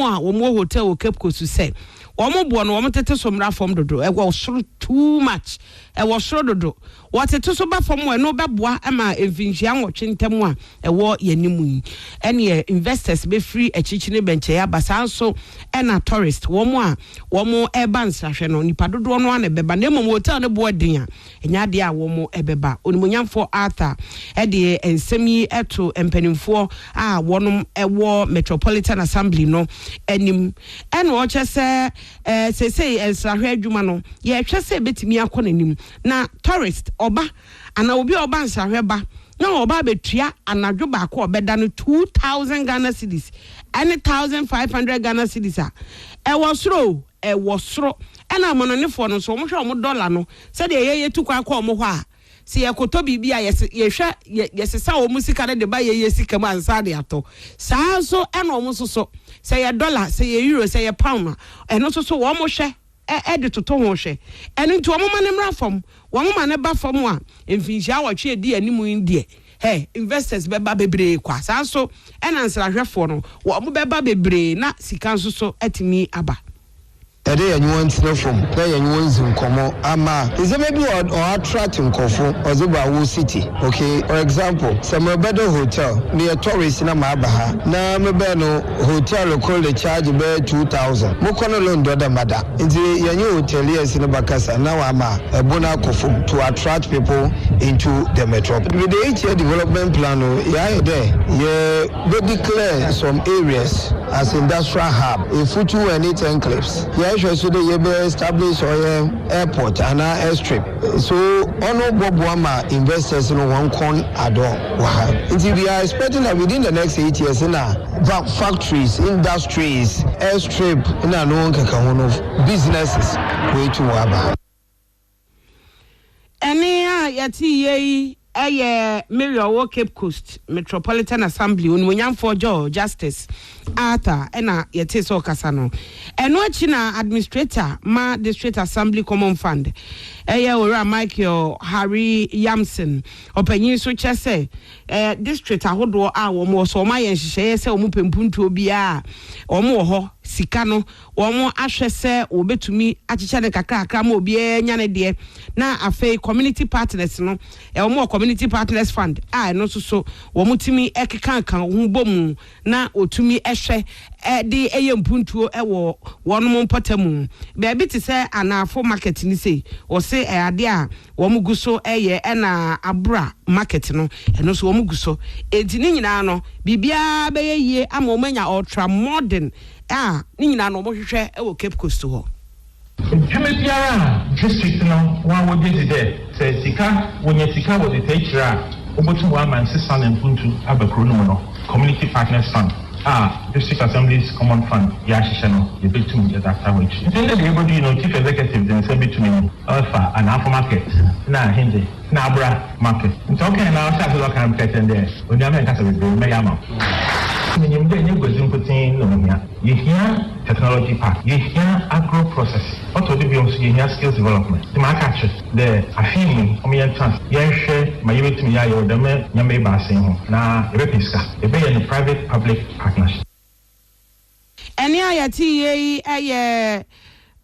hotel Cape Coast se Omo buono omo tete somra fom dodo e wo soro too much e wo soro dodo what tete so ba fom we no beboa ama emfinhia nwotwe ntem a e wo yanimu yi ene investors be free echichine benche ya basanso ena tourist womo eba nsahwe no nipa dodo no ana beba na mom hotel ne bo den a enya de a womo ebeba onimunyamfo Arthur e de ensemi eto empanimfo a wonom ewo Metropolitan Assembly no enim ene wo chese say ensahwe adwuma no ye hwe se betimi akonanim na tourist oba ana obi oba nsahwe ba na oba betua anadwo ba ko obeda no 2000 Ghana cedis and 1500 Ghana cedis e wo soro ena amononefo no so mo hwe omo dollar no se de ye tu kwa ko omo ho a se ye koto bibia ye hwe yesesa omo sika de ba ye sika ma ansa de ato saa so ena omo so say a dollar, say a euro, say a pound, and also so one more share, edit to Tomo share. And into a woman in Raffam, one man about from one, in Finchia, cheer dear Nimu in dear. Hey, investors be baby bre quas, also, and answer a reform, what be baby bre, not si council so at me abba. Ede anyone from there anyone in Komo ama is it maybe or attracting Kofo or Zubawu City. Okay, for example, some better hotel near tourist in Amabaha. Na mebeno hotel call the charge be 2000. Mokono londo da mada. Inti yanyu hoteliers in Bakasa now ama a bona Kofo to attract people into the metropolis. With the 8-year development plan, yeah there, yeah we declare some areas as industrial hub, a futu and 8 enclaves. Yeah, so they establish airport and airstrip. So on Bobuama investors in one corn adore. We are expecting that within the next 8 years in factories, industries, airstrip in a known businesses way to Waba. Enia yati ye Mary Owo Cape Coast Metropolitan Assembly unmunyam for Justice Arthur ena yete so kasa no eno achi na administrator ma district assembly common fund ora Michael Harry Yamson opanyin so chese district ahodo a wo mo so ma yen hye se wo mu pempuntu obi a wo mo ho sika no wo mo ahwe se obetumi achicha ne kakra ma obi enya ne de na afei community partners no wo mo community partners fund no so wo mo timi ekeka kan ho bomu na otumi ehwe de eyempuntuo wo wono mo potamu be bi ti se anafo market ni sei wo se ade a wo mo guso na abra market no eno so wo mo guso enti ni nyina no bibia be ye ama wo manya ultra modern ni nyina no mo hwehwe wo Cape Coast ho Jumetiara district no one wo dey there say sika wonya sika wo dey take obotu wa man 600 puntu abakro no community partners fund district assemblies common fund ya hihye no ye betum ye that way then they able to chief executive then say betum alpha and alpha market na hinde na abra market it's okay now start to look at market and there when you make us be yama you go putting no here technology park you here agro processing what would be also here skills development the market the afini chance share my betum ya yo dem nyame ba sen ho na repiska e be in private public partnership any ayati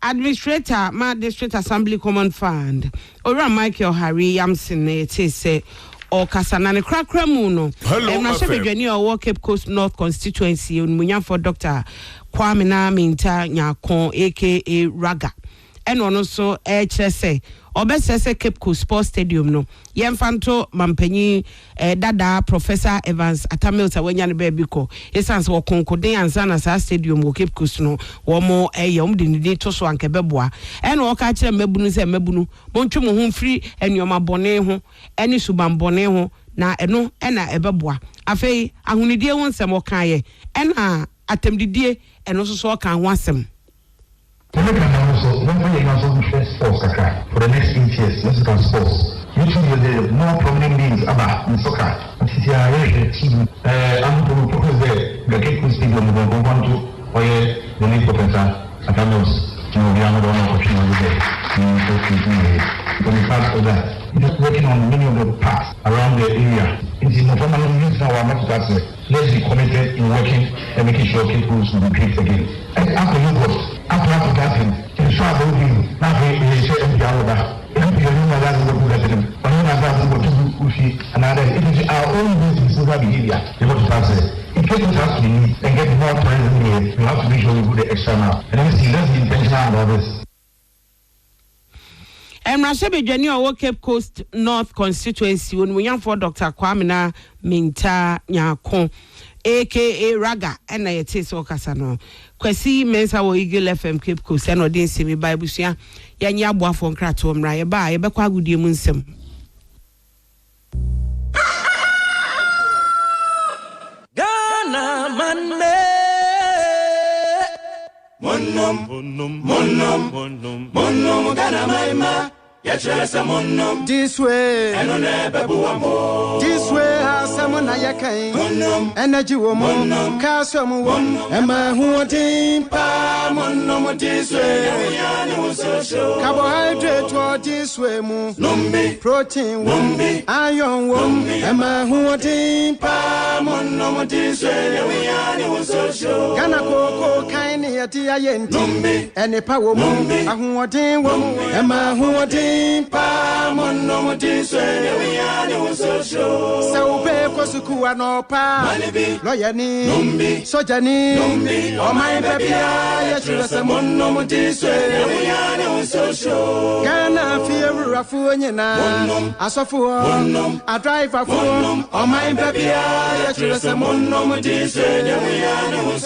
administrator ma district assembly common fund ora Michael Harry Yamson say or Kasanane Krakramu no. Na sebedwani o Cape Coast North constituency unmunya for Dr. Kwame na Minta Nyakon aka Raga. Eno no so say obesese Cape Coast Sports Stadium no. Yemfanto mampanyi dada Professor Evans Atamilta wenya ne baby ko. Essence wo konkode ansa na sa stadium wo Cape Coast no. Wo mo de to so anke beboa. Eno o ka kire mabunu se mabunu. Montwe mo ho mfiri enyoma bone ho, eni suban bone ho na eno ena ebeboa. Afei ahunidie ho nsem o kan ye. Ena atemdidie eno so so kan ho asem. For the next 8 years, let's go sports. Usually there are no problem beings about in soccer. It's a team. I'm going to propose the Cape Coast Stadium we want to the next professor Atanos. We are not opportunity there. When part of that, just working on many of the parks around the area. It's in the formal use our method. Let's be committed in working and making sure Cape Coast will be great again. And after you got after that, ensure that we now we share and dialogue. If you know that we will do that, but not that we will do another. It is our own business behavior. You want to answer. If you have to be and get more time in here, you have to make sure we do the extra now. And then see, let's be intentional about this. Sebedwani o Cape Coast North constituency unmunya for Dr. Kwame na Minta Nyakon aka Raga and yete so kasa no kwasi mensa wo Eagle FM Cape Coast and odin semi bible sua yanya aboafo nkrato mra ye ba ye bekwa agudie mu nsem Ghana manne monnom Ghana maima ya chresa monnom this way eno ne bebuamo this way asamona yakai monnom energy wo monnom calcium wo ema huotin pa monnom this way ya ni wo carbohydrate wo this way mu nombi protein wo iron wo ema huotin pa monnom this way ya ni wo Ghana koko kaini yati ayenti enipa wo mu ahuotin wo ema huotin pa monnom this way ya ni wo so be kosuku anopa lawyer ni soja ni o my baby ya chresa monnom this way ya ni wo Ghana fear afu nyina asofo a driver for o my baby ya chresa monnom this way ya ni wo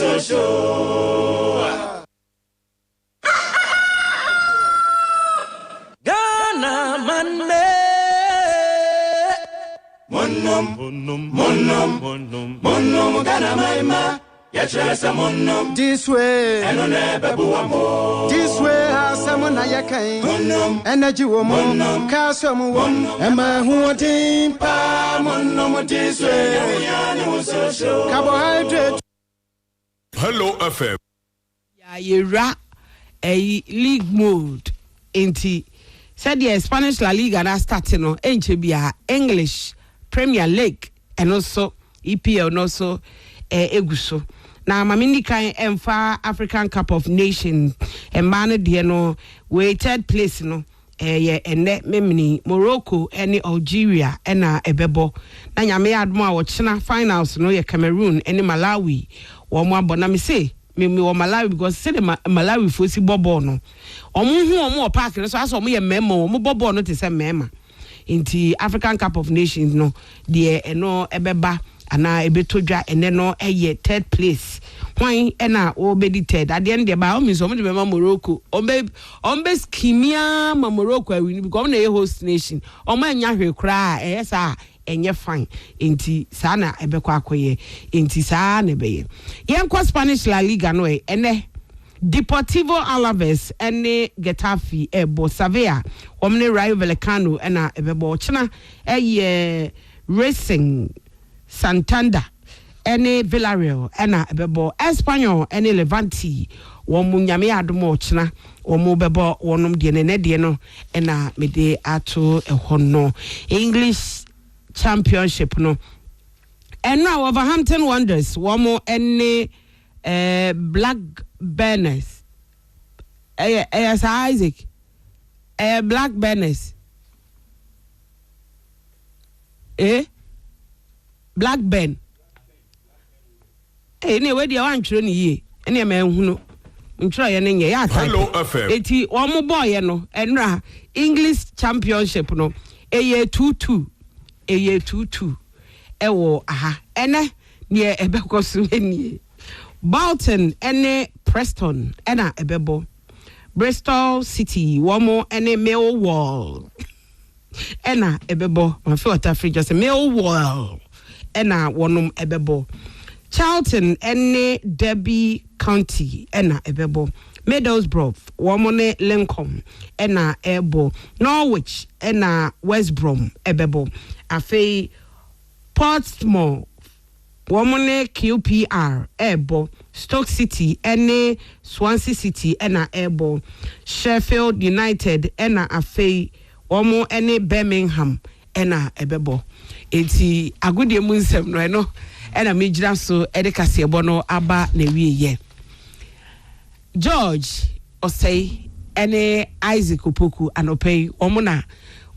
Ghana manne monnom Ghana maima This way, this way, someone I can, energy woman, Castle woman, and my hunting, Pam, this way, carbohydrate. Hello FM. Yera a league mode inti said the Spanish La Liga na starting no enche English Premier League and also EPL and also eguso na mamindi kan emfa African Cup of Nations and man de no we third place no ene memni Morocco any Algeria na ebebo na nyame admo a wo chena finals no ye Cameroon any Malawi wo mo abona me say me Malawi because say the Malawi fosi bobo no omo park so aso omo ye memo omo bobo no te say mema inti African Cup of Nations no de eno ebeba ana ebetodwa ene no eye third place hwan ena obedi third at the end the ba o means omo de Morocco ombe skimia ma Morocco awini because na host nation omo anya hwe kra esa enye fine inti sana ebekwa akoye inti sana beye yenko Spanish La Liga no ene Deportivo Alaves ene Getafe ebo Sevilla omne Rayo Vallecano ena ebebo china Racing Santander ene Villarreal ena ebebo Espanyol ene Levante womu nyame adomo china womu bebo wonom de ne de no ena mede ato ehono English Championship no and now Wolverhampton Wanderers womo ene Black Burners Isaac Black Burners Blackburn anyway they want to ni ene ma ehunu ntro ye ne ya attack Hello FM eti omo boy no enra English Championship no eye 2-2 ewo aha ene ne ebekoso eni Bolton ene Preston ena ebebo Bristol City womo ene Millwall ena ebebo ma fe water free just Millwall ena wonom ebebo Charlton ene Derby County ena ebebo Middlesbrough womo ne Lincoln ena ebo Norwich ena West Brom ebebo afei Portsmouth womo ne QPR ebo Stoke City ene Swansea City ena ebo Sheffield United ena afei womo ene Birmingham ena ebebo eti agudie mu nsem no eno ena mejira so ede kasebo no aba na wiye George Osei ene Isaac Opoku anopei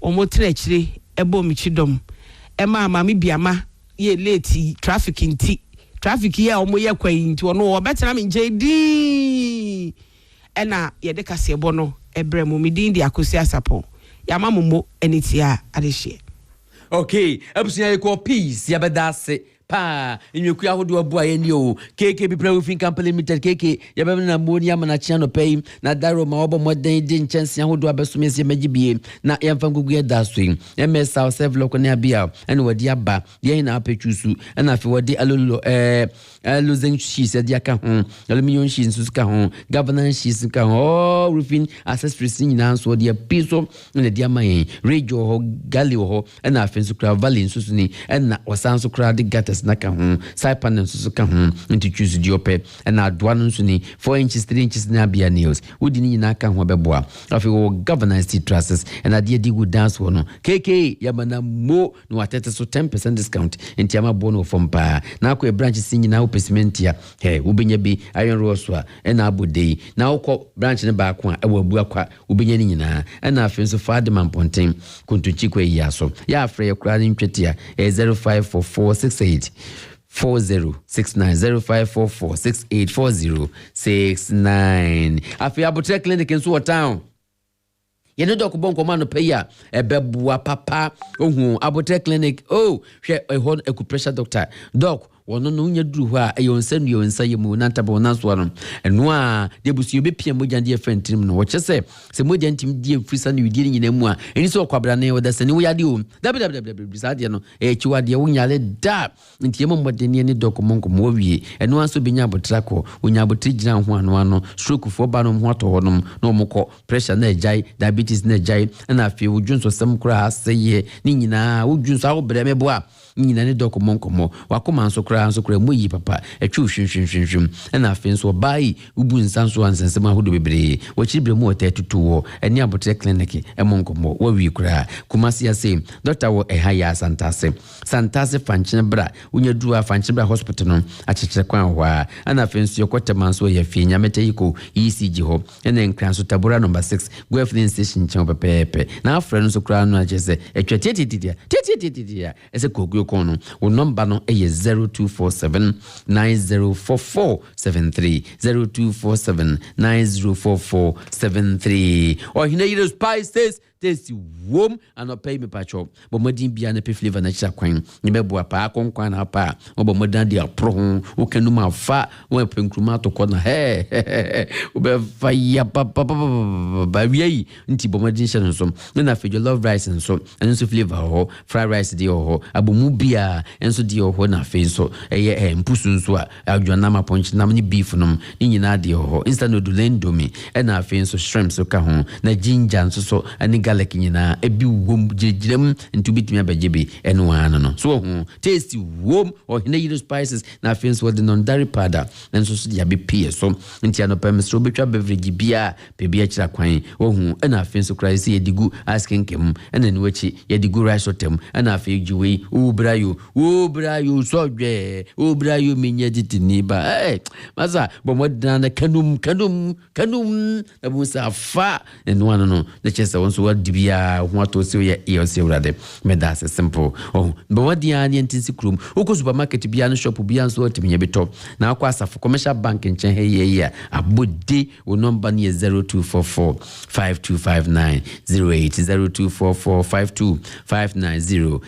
omo trechire ebo michidom ema mami biama ye late traffic ye omo ye kwai nti ono obetena me njedi ena ye de kasebo no ebre mu midin di akosi asapo ya mamumo enitia adehye okay abusunya ko peace ya bedase pa inweku ahodo abu ayeni o keke bi Roofing Company Limited keke ya be na moni ama na chia no pay na daro ma obo moden de nchansi ahodo abesumese magibie na yemfa ngugu ya daso ms south several ko na bia ene wadi aba ye na apechusu na afi wadi alolo losing sheets e dia ka ho aluminium sheets ka ho governance sheets ka ho roofing accessories nyina so dia piso na dia man radio ho gali ho na afi so kra valley nsusu ni na wasanso kra de gatas na ka ho side panel nsusu ka ho nti choose diope na adoa nsu ni 4 inches 3 inches na bia nails udi ni nyina ka ho beboa afi wo governance trusses na dia di good dance ho no kk yabana mo no atete so 10% discount nti ama bono from pa na akọ branch sinyina opesimentia ubenya bi iron roswa na abodei na ukọ branch ne ba ko a ewabu akwa ubenya ni nyina na afi so Fadman Ponten kuntuchikwe yaso ya afre ya kura ni ntwetia 054468 4069 054468 4069 afi Abotre Clinic in Suwa Town yene dok bonko mano peya ebebua papa ohu Abotre Clinic hwe ehon pressure doctor doc wono no nya duru ho a e yonsa nu yonsa yemu na ntaba na so no eno a de busu be pia mogya de fentim no wo kyese se mogya ntim die frisa no widie nyina mu a eni so kwabra na wo da sene wo yade o bisade no e chiwade wo nyale da ntie momodene ne dokomonko mo wie eno aso benya botrako onya botri gina ho ano stroke fo ba no ho to honom no mokọ pressure na ejai diabetes na ejai na afie wodwunso sem kura aseye ni nyina wodwunso awo breme bo a nyina ne dokomonko mo wakoma nso kura moyi papa etwu hwinhwinhwinhwim na afie nso bai ubu nsanso ansensem ahodo bebre wachibre mu otetutu wo eni abotre clinic emonko mo wawi kura kumasi ase doctor wo ehaya santase fanchine bra unya duwa fanchine bra hospital no achechire kwan ho a na afie nso yokotema nso ya fie nyamete yiko ECG ho ene nkran so tabura number 6 go filling station chen pepepe na afre nso kura no achese etwetetitia ese koguo kono wo number no eye 0247 904473 0247 904473 or hina spices tasty warm and pay me pacho but modin bia na pe flavor na chira kwan ni bebo apa akonkwan na apa obo modan dia pro ho o kanu ma fa o penkruma to ko na o be fa ya papa ba wi nti bo modin sha nso na fe love rice nso enso flavor ho fried rice dia ho abomu bia enso dia ho na fe nso eye mpusu nso a adwana ma ponch nam ni beef nom ni nyina dia ho instant noodle na fe nso shrimp so ka ho na ginger nso so ani garlic nyina ebi wom jirem ntu bitimi abagebe eno ano no so tasty wom or hina spices na fins with the non dairy powder nso so dia be pie so nti ano pem so betwa beverage bia bebia kira kwan na fins Christ yedigu asking kem ena ni wachi yedigu rice otem na afi juwe obrayo so dwe obrayo menye ditini ba masa bomodana kanum na busa fa eno ano no na chesa wonso dibia ho to se ye se urade me da se simple but what the ani ntinsi krum oko supermarket bia no shop bia nso otimi beto na akwa asafo commercial bank nchen he abode wo number ni 0244 5259 08 0244 5259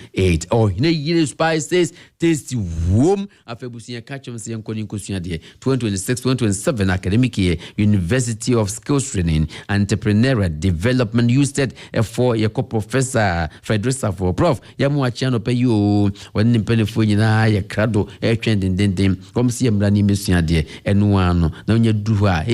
08 hina spices tasty warm afebusia kachom se yankoni nkosua de 2026-2027 academic year University of Skills Training Entrepreneurial Development used for your professor Frederick Safo prof yamu achiano pe yo woni mpelefo nyina ya krado twendendendem komsi emrani mesua de enu ano na onya duhu a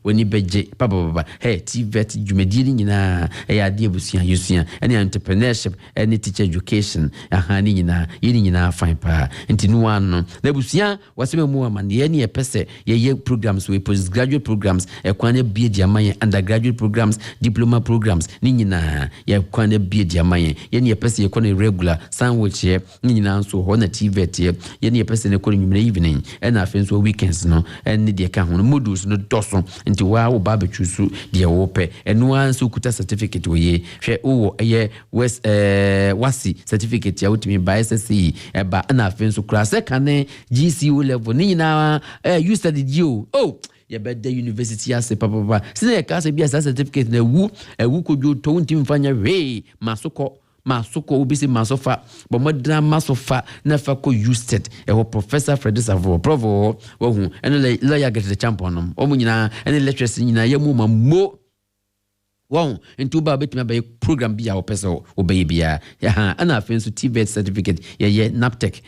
woni beje papa TVET dwumedi nyina ya de busua yusua any entrepreneurship any teacher education ahani nyina yini nyina fine pa ntinu ano na busua waseme mu amane ne epese ye programs we postgraduate programs ekwane bie diamaye undergraduate programs diploma programs ni nyina ya kwane bie diamaye ye ne epese ye kwane regular sandwich ye ni nyina nso ho na TVET ye ne epese ne kwane nwumre evening na afenso weekends no ne de ka ho modules no doso nti wa wo ba bechusu de wo pe eno anso kuta certificate wo ye hwe wo ye west wasi certificate ya utimi by SSC ba na afenso kura se kane GCO level ni nyina you studied you ya bedde university ase papa sine ya kase bia certificate na ewu kodwo to ntim fanya we masoko ubisi masofa bomodra masofa na fa ko used professor Frederick Safo provo wo ene lawyer get the champion omunyina ene lecturers nyina yamu mammo wow into ba betime ba program bia opeso obey bia ana afenso TVET certificate ye naptech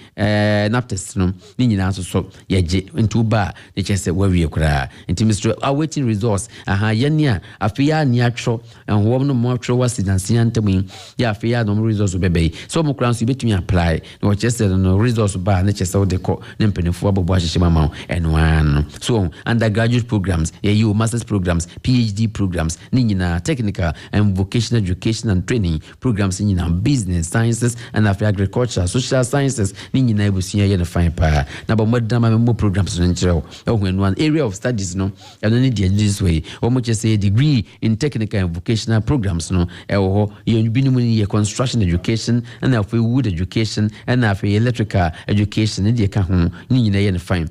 naptest no ni nyina so ye into ba ne chese wawie kura into Mr. awaiting resource ye ne afia ni atro enwo no mo atro wasidansi antemi ya afia no resource obey so mo kura so betime apply no chese no resource ba ne chese wo de ko ne mpenefo abobo ahyehyɛ mama enwan so undergraduate programs ye masters programs PhD programs ni nyina technical and vocational education and training programs in business sciences and agriculture social sciences ni na ebusia ye na fine pa na ba modama member programs no nkyerɛ one area of studies no and need this way o mo say degree in technical and vocational programs no ye binumu ye construction education and wood education and electrical education ni ka ho ni na ye na fine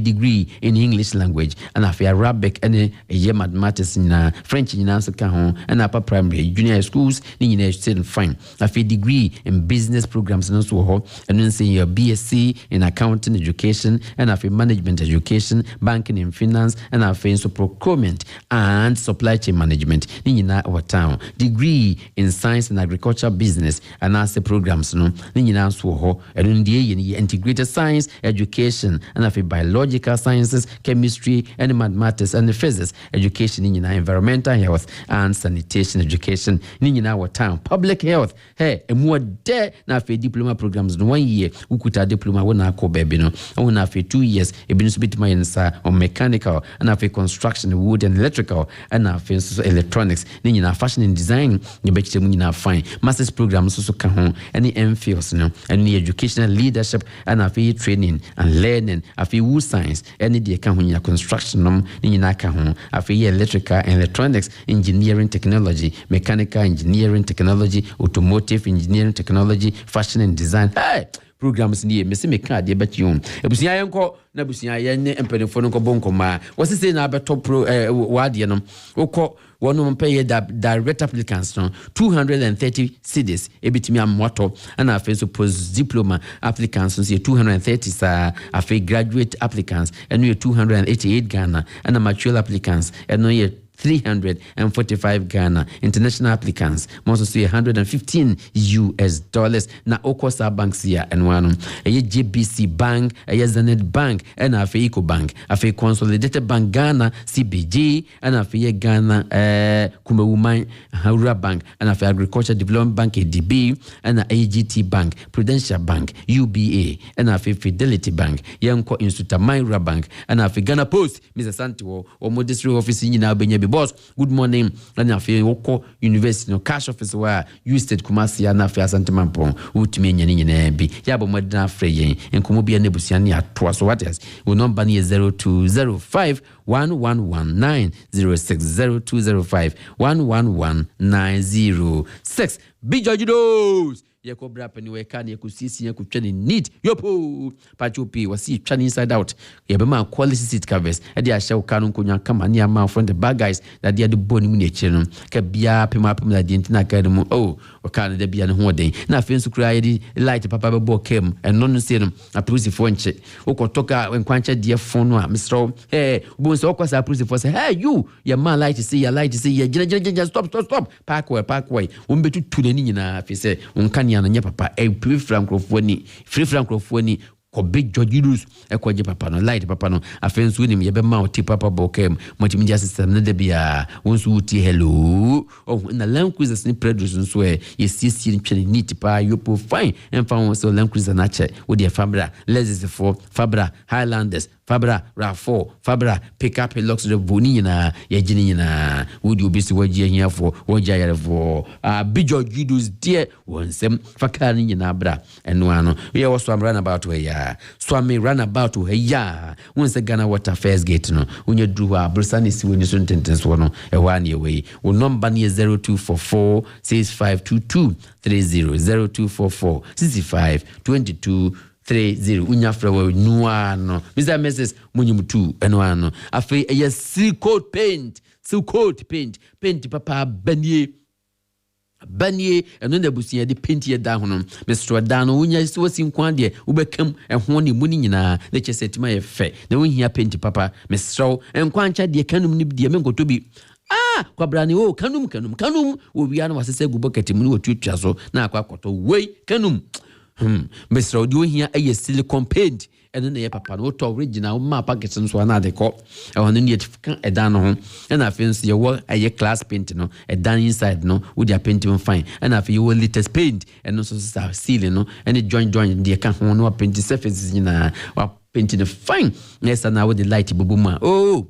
degree in English language and Arabic and ye mathematics na French ni na so ka ho home and upper primary junior schools ni nyina still fine afi degree in business programs no so ho and then say your BSc in accounting education and afi management education banking and finance and afi so procurement and supply chain management ni nyina our town degree in science and agriculture business and as programs no ni nyina so ho and then the integrated science education and afi biological sciences chemistry and mathematics and physics education ni nyina environmental health and sanitation education ni nyina our town public health hey emu de na afi diploma programs no 1 year ukuta diploma wona akọ baby no wona afi 2 years ebinu so bitima yensa on mechanical and afi construction wood and electrical and afi so electronics ni nyina fashion and design ni beche mu nyina fine masters programs so ka ho any MPhils no and educational leadership and afi training and learning afi wood science any de ka ho nyina construction no ni nyina ka ho afi electrical and electronics engineering technology mechanical engineering technology automotive engineering technology fashion and design hey programs ni me se me ka de beti on ebusia yenko na busia yen ne empenefo no ko bonko ma wose na abeto pro wade no ukọ wonu mpeye direct applicants no 230 cedis ebitimi amwato ana afi so post diploma applicants no 230 sa afi graduate applicants eno 288 Ghana ana mature applicants eno 345 Ghana international applicants most say $115 na Okosa banks here and one JBC bank Zenith bank and Eco bank afi consolidated bank Ghana CBG and afi Ghana Kumewuman Haura bank and afi agriculture development bank ADB and AGT bank Prudential bank UBA and afi Fidelity bank Yanko Institute Myra bank and afi Ghana Post Mr. Santiwo or district office nyina benye boss good morning and afi Oko University no cash office where you state Kumasi and afi Asante Mampong utimi nyina bi yabo modena frey enkomo bia nebusia ne atoa so what else we number ne 0205 111906 0205 111906 bijojudos yeko brapa ni weka ni kusisi ya kutwani neat yopo pachopi wasi twani inside out yebema quality seat covers ade ahya ukanu nkonya kama ni ama from the bad guys that they the boni mu ne chiro ka bia pema da dintina ka mu oh wakana da bia ne ho den na afensu kura yedi light papa be bokem eno no se no aprusi fo nche ukotoka enkwancha die fon no a mistro ubon se okwasa aprusi fo se hey you your man light see your light see your gina stop park way umbetu tunani nyina afese unkani na nya papa free frankrofo ni ko big jojidus ekwaje papa no light papa no afensu ni yebe ma oti papa bokem multimedia system na de bia wonsu uti hello na land cruisers ni produce nso yesisi ntwene neat pa yopo fine emfa won so land cruiser na che wo de Fabra Lexus 4 Fabra Highlanders Fabra RAV4 Fabra pickup luxury boni na yegini na wodi obisi waji hiafo waji yarefo bijo jidus die wonsem fakani nyina bra eno ano we was run about we ya swami run about we ya wonse Ghana water first gate no onye duwa brusani si woni so ntentenso no e wane we wo number ne 0244 6522 30 0244 6522 30 unyafra wa nuano Mr. Mrs. Munyumutu enwano afi eye silk coat paint papa banye eno na busia de paint ye da hono Mr. Dano unya so sinkwan de ubekam ehwo ne muni nyina na chesetima ye fe na wonhia paint papa Mr. enkwancha de kanum ni de mengoto bi kwa brani kanum wo bia na wasese gubokati mu ni wotutua so na akwakoto wei kanum Mr. Audio here a silicone paint and then the papa no to original ma package so na de ko e won ni etifika e dan no ho and I feel say you a class paint no e dan inside no with your painting fine and I feel you latest paint and no so ceiling no and join the can ho no paint surfaces na painting fine yes and now with the light bubuma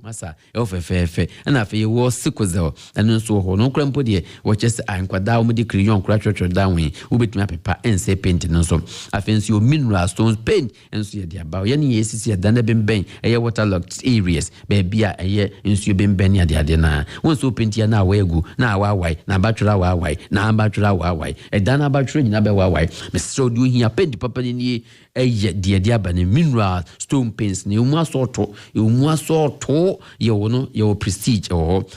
masa e and I feel you was sequel and so ho no krampo de watch just ankwada o de crayon kra down we betumi paper and say painting no so I feel you mineral stones paint and so dey about yani yesisi da na bemben e waterlogged areas baby a e nsu bemben ya de na won so paint ya na awegu na awawai na batwura awawai na batwura awawai e da na batwura nyina be awawai Mr. do here paint papa ni deɛ aba ne mineral stone paints ne mu asorto ye wono ye prestige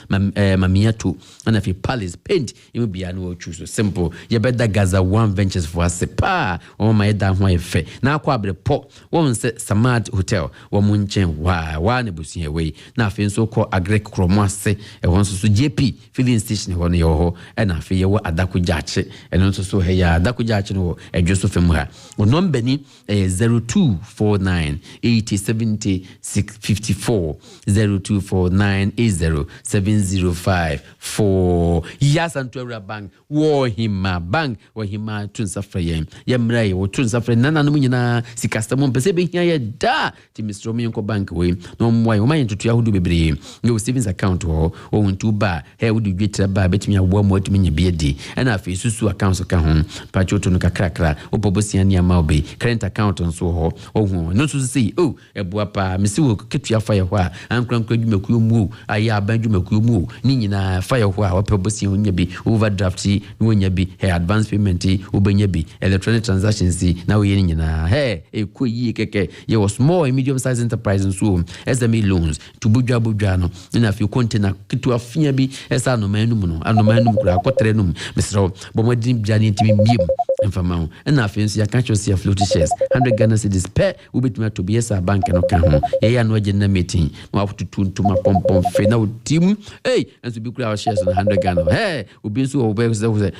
mamiato ana fi palace paint emu bia no choose simple ye beda Gaza One Ventures for us pa o ma yeda ho efe na akwa abrepɔ won se Samad Hotel wo mu nchen wa ne busia we na afi nso kɔ agrek kromo ase won so JP filling station ho ne yo ho na afi ye wo adakugyache eno nso so he ya adakugyache no edwo so fam ha o number ni 0249 8070 654 0249 80705 yes and to bank wo hima bank wo hima tunsafra ye mrai wo tunsafra nana no nyina sikastamo mpese be hia ye da ti Mr. Omienko bank we no mwai o man tutu yahudu bebre no savings account wo wontu ba he wo di dwetra ba betimi awo mo atimi nya biedi na afi susu account ka ho pachoto no kakrakra obobosia ni ama obe current account nso ho ohu no so say oh ebua pa mesi wo ketua fa ye ho a ankrankra dwumakuo mu aya abadwumakuo mu ni nyina fa ye ho a obobosia onya bi overdraft ni onya bi he advance payment obenya bi electronic transactions na wo ye ni nyina he ekoyi keke ye was small and medium size enterprise nso SME loans to budwa no na afi container ketua fia bi esa no manum kura akotre num mesro bomodin bia ni ntimi miem mfama na afi nso ya catch us ya float shares 100 Ghana cedis per ubetuma to be esa bank no ka ho ye ya no agena meeting no afututu ntuma pompom fe na otim enso bi kura shares no 100 Ghana obi nso obe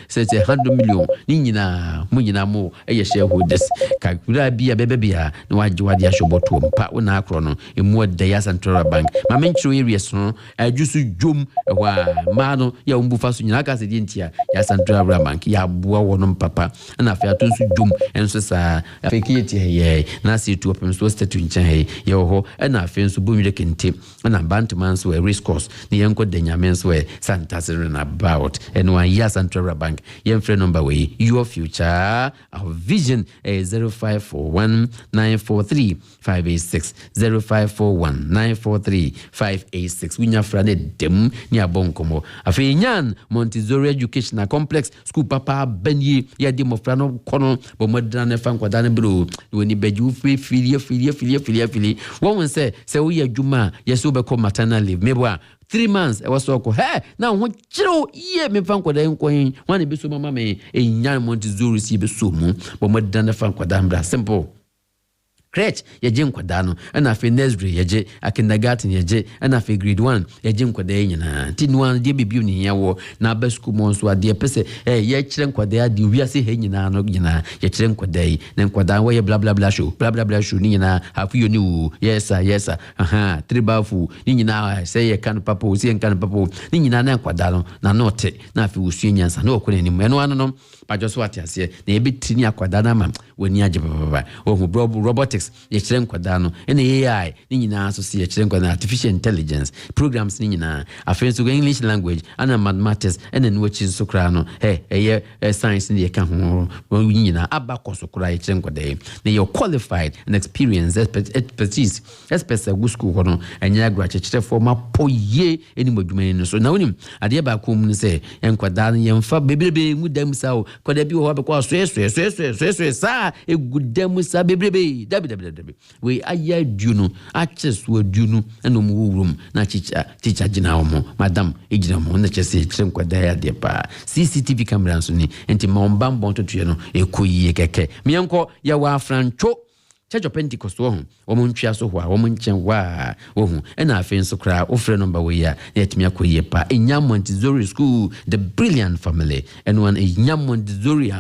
say 100 million ni nyina mo ye shareholders ka kura bia bebe bia na wagye ashoboto mpa wona akro no emu da ya Central Bank ma menchiro areas no ajusu jom wa ma no ya umbufa so nyina ka se die ntia ya Central Bank ya boa wono papa na afia to nso jom enso sa afekiyeti ye na se tu opem so statue nchen he ye ho na afia nso bomire kente na bantman so risk course ni yenko danyame so santasere na about and one ya Central Bank ye free number we your future our vision 0541943586 0541943586 winya frane dem ni abonkomo afi nyan Montessori Educational Complex school papa benye ya di mofra no kono bo modana ne fa nkwada ne bro woni beju filie won se wo ya djuma yeso be ko maternal leave mebwa 3 months e waso ko na ho kiro ye me fa nkwada nkwan wan be so mama me nyan Montessori si be so mu bo modana ne fa nkwada mbra simple crèche yeje nkwada no na fe nursery yeje kindergarten yeje na fe grade 1 yeje nkwada nyina ti no an de bibiu ni yawo na ba school mo so ade pese ye kire nkwada ade wiase he nyina no nyina ye kire nkwada yi na nkwada wo ye bla bla bla show ni nyina hafu yo ni wo yes sir tribafu ni nyina say ye kan papo si kan papo ni nyina na nkwada no na note na fe wosu nyansa na okone ni eno ano no pa joso atiase na ebeti ni akwada na ma woni age baba ohu robotics ye kire nkwada no ene AI ni nyina so se ye kire nkwada artificial intelligence programs ni nyina afenso English language and mathematics ene no chi so kra no science ni ye ka ho nyina abakọ so kra ye kire nkwada na you qualified and experienced expertise go school ho no enya graduate kire for ma poye eni modwuma ni so na wonim ade ba ko mu se nkwada ye mfa bebrebe mu dam sa o kwada bi ho be kwa so sa egudam sa bebrebe dabi we aya duno achesu duno eno mu wurum na chicha gina omo madam ejina mo na chese kire nkwada ya de pa CCTV camera so ni enti momba mbonto tuye no ekoyi keke mienko ya wa francho Church of Pentecost wo ntwa so ho a wo nchen wa wo hu na afen so kra ofre number we ya yetimi akoye pa Enyam Montessori School the brilliant family and one Enyam Montessori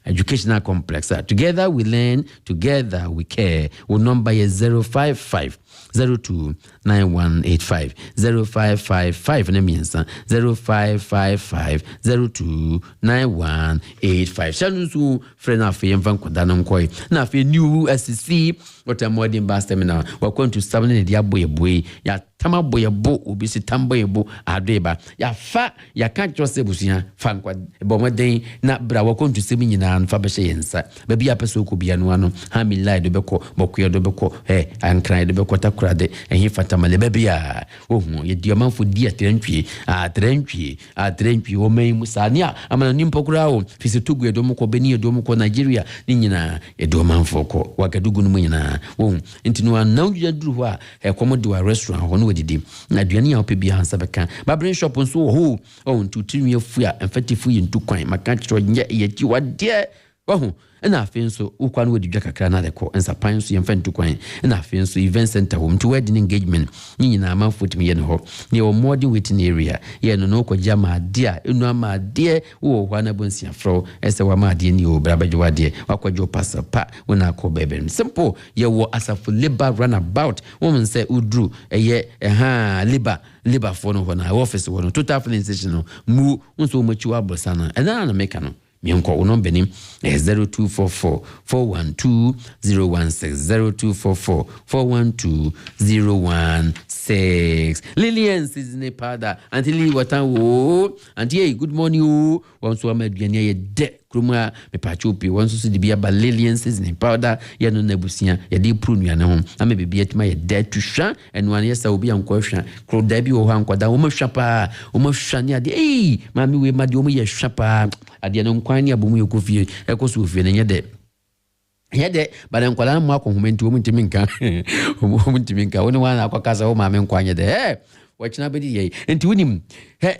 Educational Complex together we learn together we care wo number is 055 029185 0555 na miensa 0555 shanusu friend afi yemfa nkoda no nkoi na afi new SCC what am modern bas terminal we going to start in the aboyeboy ya tama boyebo obi si tamboyebo adeba ya fa ya kan chose busia fa nkwa bomoden na bra we going to semi nyina nfa be hye yensa ba bia pese ko bia no ano ha mi lie do beko bokuye do beko ankran do beko takurade ehi fata tamale bebia ohu ye di amanfo di atrantwie o mai musania amana nimpo kura o fisitugu edom ko beni edom ko Nigeria ni nyina edom amanfo ko wagadugu no nyina ohu ntino anaw duru ho a ekomodo wa restaurant ho no wadidi na aduane a opebi hansa beka babrin shop nso ho o ntutinwe fu a emfatifu yi ntukwan maka chiro nye ye ji wade ohu na afin so ukwa no wadidwa kakra na deko ensapan so yemfa ntukwan na afin so event center home to wedding engagement nyina amanfo timi ye no ho ne o modern waiting area ye no no kwaja ma ade a enu ama ade wo ho na bonsia fro ese wa ma ade ni o brabaje wade wakwajo pasapa wona akọ bebe simple ye wo asafo labor runabout woman say udru eye labor for no na office wo no total filling station no mu nso mo chiwa bosana na meka no Mianko unombe ni 0244 412 016 0244 412 016 Lillian Sizine Pada Antili Watan Auntie good morning o wanso amaduane ye de kroma me pachopi wanso so de bia ba Lillian Sizine Pada ye no nabusia ye de prunuane ho ama bebia tima ye de tuhwa enwane ye sa obi anko hwa kro da bi wo ha ankwada wo mahwa pa wo mahwa ne ade mami we ma de wo ye hwa pa ade no kwani abomu ye kofie ekoso ofie ne ye de bana nkwala mu akohumenti wo mutiminka woni wana akwakasa wo maame nkwanye de wachina bedi ye enti wonim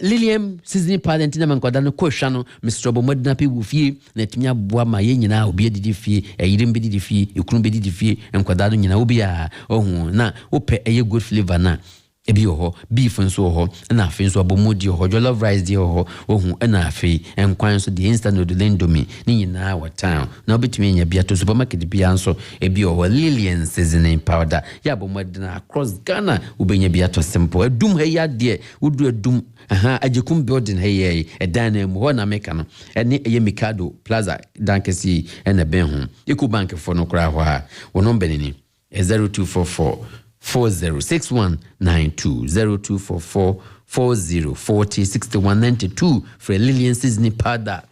Lilium Sizine Pada ntina mankwada no kohwa no Mr. Modna pe wufie na timi aboa ma ye nyina obi edidi fie yirim bedidi fie ekunu bedidi fie nkwada no nyina obi a ohu na ope eye good flavor na ebi ho beef nso ho na afi nso abomodi ho jollof rice di ho ohun na afi enkwan nso di instant noodle indomie ni nyina wa town na obetumi nya bia to supermarket bia nso ebi ho Lillian Sizine Pada ya bomodi na across Ghana ubenya bia to simple adum he ya de udu adum ajekum building he ye edan mu ho na meka no ene ye Mikado Plaza dankesi ene ben ho Eco Bank for no kra ho a wo number ni 0244 406192 0244 40406192 for Lillian Sizine Pada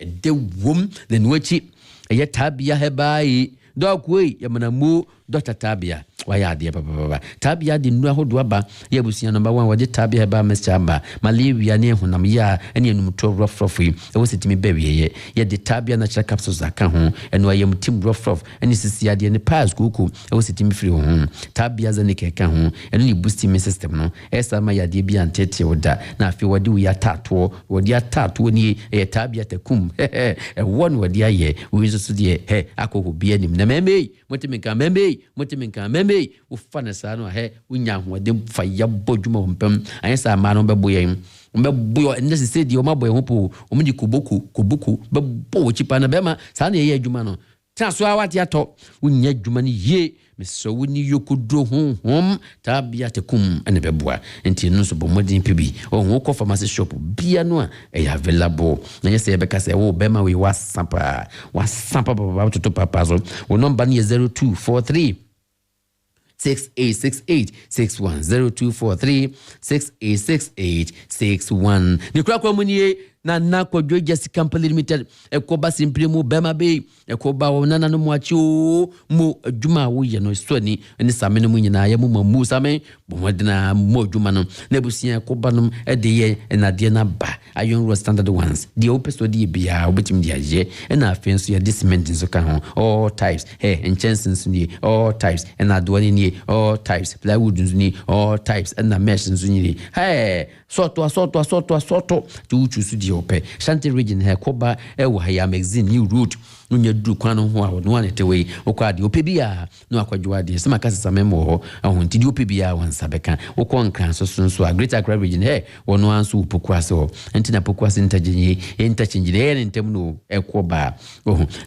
de wom the nwachi ye tabia hebai dog way yamanamu Dr. Tabia waya de papa Tabia de nu ahodo aba ye busia number 1 wode Tabia heba mesamba malaria ne honam ya ene enum to rough e wo setimi bewe ye de Tabia natural capsules aka ho eno ayem tim rough ene sisi ade ne pass kuku e wo setimi free ho Tabia za ne keka ho eno ni boost immune system no esa ma ya de bia antete woda na afi wode wo ya tato wode ya tato ni e Tabia takum e won wode aye wo so de akoko bia nim na meme motiminka meme ufana sano unya hode fa ya bodwuma hompam ayesa ma no beboye mbeboyo ende se di o maboye hopo o mudi kubuku bebo chipa na bema sa na ye adwuma no taso awati ato unya adwuma ni ye meso woni yokudro honhom Tabia tekum ene beboa enti no so bomodin pibi o ho ko pharmacy shop bia no a e available na yesa ye beka se wo bema we wasapa baba to papa so wo number ni 0243 686861 0243 686861 ni kwa munie na kwadwo Jessica Company Limited ekoba simply mu bema be ekoba wona no muachi mu adwuma wo ye no soni ni same no nyina ya mu mamu same bomodina mu adwuma no na busia ekoba no de ye na de na ba ayon ro standard ones de opesto de bia obetim de aje na afenso ya cement nso ka ho all types enchances ni all types na adwani ni all types plywood ni all types na mesh nso ni soto to choose di ope Shanty region koba ewo haya magazine new route nunya duru kwano ho a no wane tewe okwade opebia no akwadwa de sema kasa memo ho ahonti di opebia wansabeka okon so a greater Accra region wono anso pokwase ho entina pokwase ntajenye interchange ntem no ekoba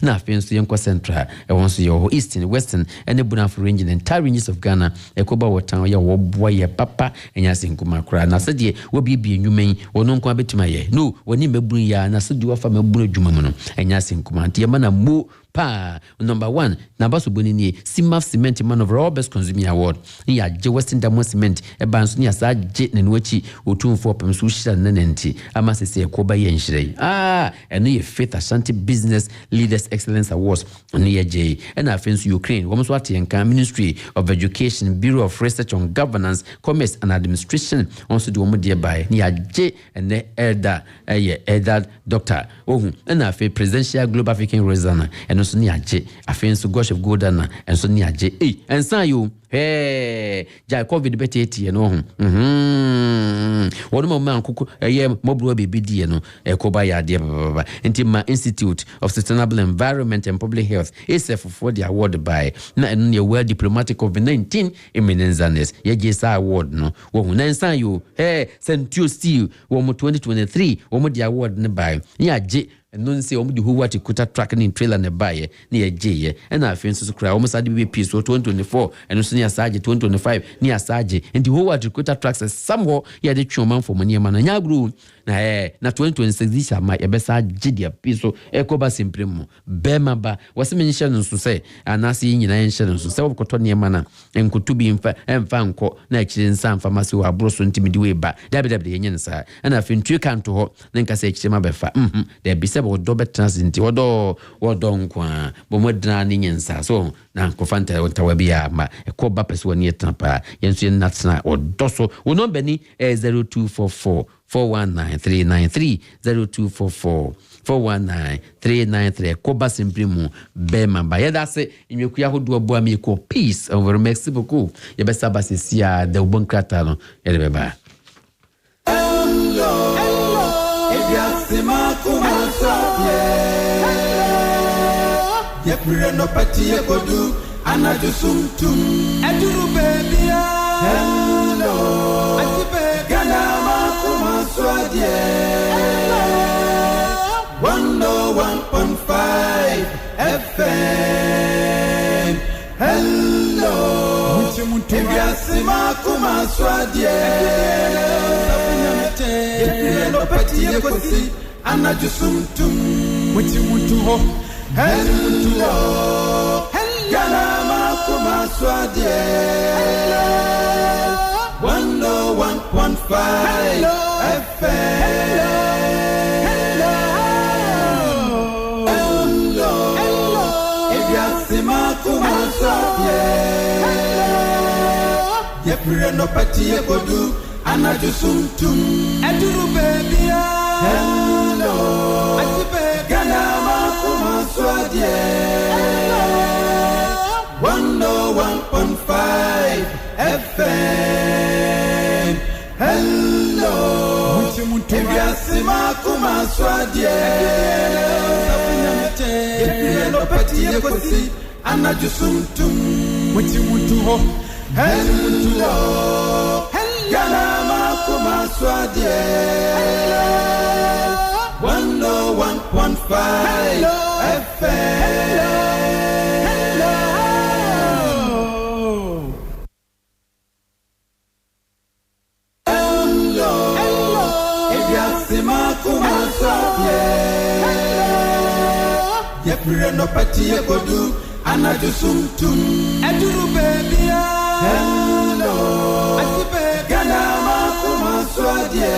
na afenso yenko central wonso yo eastern western ene bunafo range and entire ranges of Ghana ekoba wotan ya wo boy ye papa enyase nkuma kra na sede wo bibie nwumen wono nko abetima ye no woni mebun ya na sede wo fa mebun adwuma mu no enyase nkuma nti ye mana mo pa number 1 Nabaso Bonini Simaf Cement Man of All Best Consuming Award ni agye Western Diamond Cement eba nso ni asa agye ne no achi otumfo pem so hira nananti ama sese ekoba ye nhire eno ye Faith Ashanti Business Leaders Excellence Awards ni ye je na afenso Ukraine wo so ate yanka Ministry of Education Bureau of Research on Governance Commerce and Administration also do omode by ni agye ene elder Dr. Ohun na afi Presidential Global African Rezana eno so ni agye afenso Gosh of Godana enso ni agye ensan yo jai COVID betete ye no wonu ma Akoko mobro baby die no ekoba ya de baba Intima Institute of Sustainable Environment and Public Health SF for the award by na eno ye World Diplomatic COVID-19 Eminenzanes ye jesa award no wo hu nansan yo Sentio Steel wo mo 2023 wo mo the award ne by ya je no nse o mudi huwa tikuta track ni trailer ne baye ni eje na afenso so kra o msadi BP so 2024 eno so ni asaje 2025 ni asaje ndi huwa tikuta tracks somewhere ya de twoma for mani ma na nyagru na 2026 this ama yebesa gidi piso ekoba simpremu bema ba wasimenyesha nso se anasi nyina yenhye nso se okoto ne ma na enkutubi mfa nko na ekire nsa pharmacy wa abroso ntimidi we ba dabe yenye nsa na afentu kanto ho na nkasa ekire ma befa de bise bo do betransinti wodo nkwa bo modna ne nyensa so na nkofanta ntawabia ma ekoba peso ne etapa yenso yenatna odoso wo number ni 0244 419393 0244 419393 koba simprimu bema ba yedase imekuya hodo bo amiko peace over merci beaucoup yebesa basesia de ubonkrata no yebeba hello ebiasema kumasabye yepre no pati yekodu anajusumtum eduru baby hello Gana makuma swadye 101.5 FM hello Ebiasi makuma swadye Ebieno pati yekosi anajusumtum Muchimuntu ho hello Gana makuma swadye 101.5 FM hello Ebiasima kumasabye Yepre no pati yekodu anajusumtum eduru baby hello Gana makumaswadye 101.5 FM hello Ebiasima kumaswadye Ebieno pati yekosi anajusumtum Muchimuntu ho hello Gana makumaswadye 101.5 FM Ebiasima kumasabye Yepre no pati yekodu anajusumtum eduru baby hello Gana makumaswadye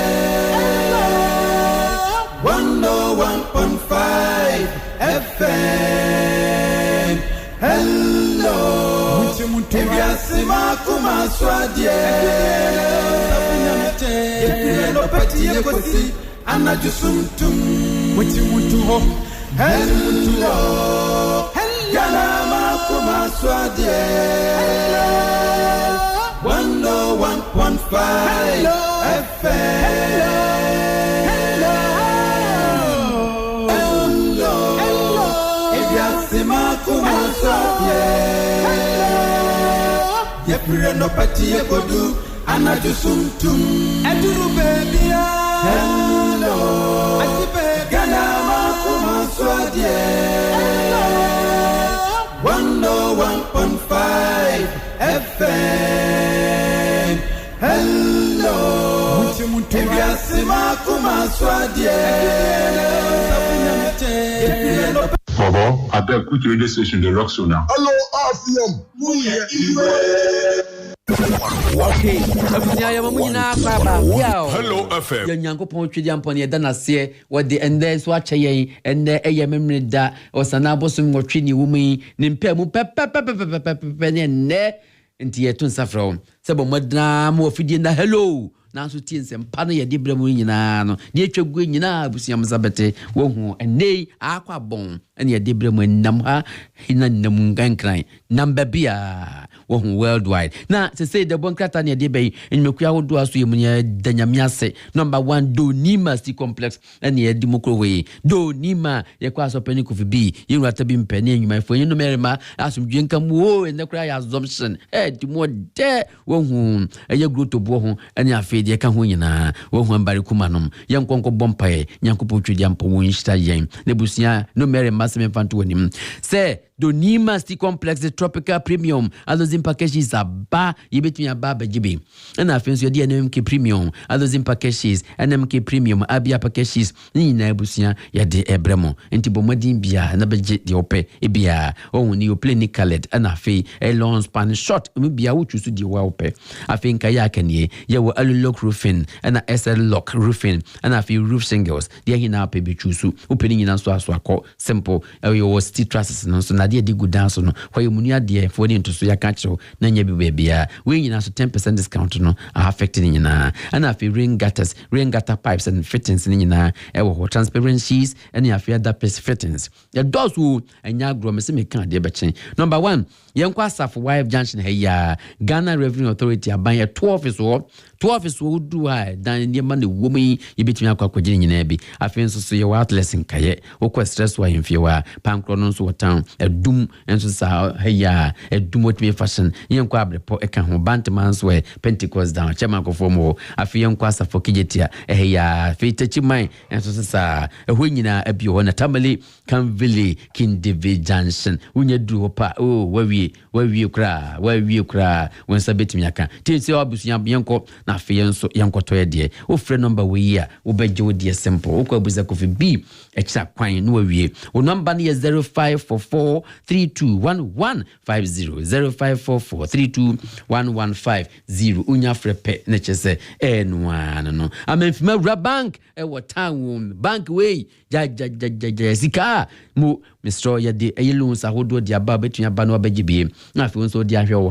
101.5 FM hello Ebiasima kumaswadye Ebieno pati yekosi anajusumtum Muchimuntu ho hello Gana makumaswadye 101.5 FM hello Ebiasima kumaswadye Yepre no pati yekodu anajusumtum eduru baby hello Gana makumaswadye 101.5 FM hello Ebiasima kumaswadye Bobo, I beg put radio station the rock so now. Hello, RCM. Okay, Hello FM. Yankopon twedi ampone da nase wode ende so ache yen ende eye memre da osana bosum wotwe ni wumi ni mpa mu pepepepepepe ne nti yetun safro sebo modna mo ofidie na hello na so tie nsempa no ye de bremu nyina no de atwagu nyina abusiam zabete wo hu ende akwa bon ene ye de bremu nam ha hina nam ngankran number bia wo hu worldwide na se say the bon krata ne de bay enmekua wo do aso ye munya danyamiase number 1 Donima City Complex ene ye di mokrowe Donima ye kwa so pani kofi bi ye rata bi mpani enwuma fo ye no merema asumdwe nkam wo ene kra ya assumption di mo de wo hu eye groto bo hu ene afi de ka ho nyina wo hu ambare kumanom ye nkonko bompae nyankopo twedi ampo wo nshita yen nebusia no merema se mfanto wanim se Donima City Complex the Tropical Premium alozim packages aba yebetumi aba bagibe na afenso de NMK Premium alozim packages NMK Premium abia packages ni na ebusia ya de ebremo enti bomodin bia na beje de ope ebia ohun ni ople ni colored na afi long span short bia wo chusu de wa ope afi nka ya kanie ya wo allock roofing na SL lock roofing na afi roof shingles de hina ape be chusu openi nyina so aso akọ simple yo steel trusses no so na de good dance no why you munia de for the into so ya catch na nya bi bia we nyina so 10% discount no affecting nyina and afi rain gutter pipes and fittings nyina e wo transparencies and ya fi other fittings the doors who anya gro me se me kan de be chen number 1 yenkwa saf wife junction ya Ghana Revenue Authority aban ya 12 is wo do ha dan ne ma ne womi yebetimi akwa nyina bi afi nso so ye outlet nkaye wo kwa stress wa hemfie wa pankro no so town edum enso sa ya edum otimi fashion yenkwa abrepo eka ho bantmans we Pentecost down chema ko fomo afi yenkwa safo kijetia ya fi tachiman enso sa ho nyina abi ho na tamale kanvili kindivi junction unye du pa wawie kra wensa betimi aka tinse obusuya yenko na afi yenso yenko to de o frɛ number we here wo beje wo de simple wo kwa buza kofi b echa kwan no wawie o number ne 0544321150 0544321150 unya frepe ne chese enwana no amemfima ra bank e town bank way ja sika mo mistro ya de loans ahodo de aba betunya ba no abagibie na afi wonso de ahwe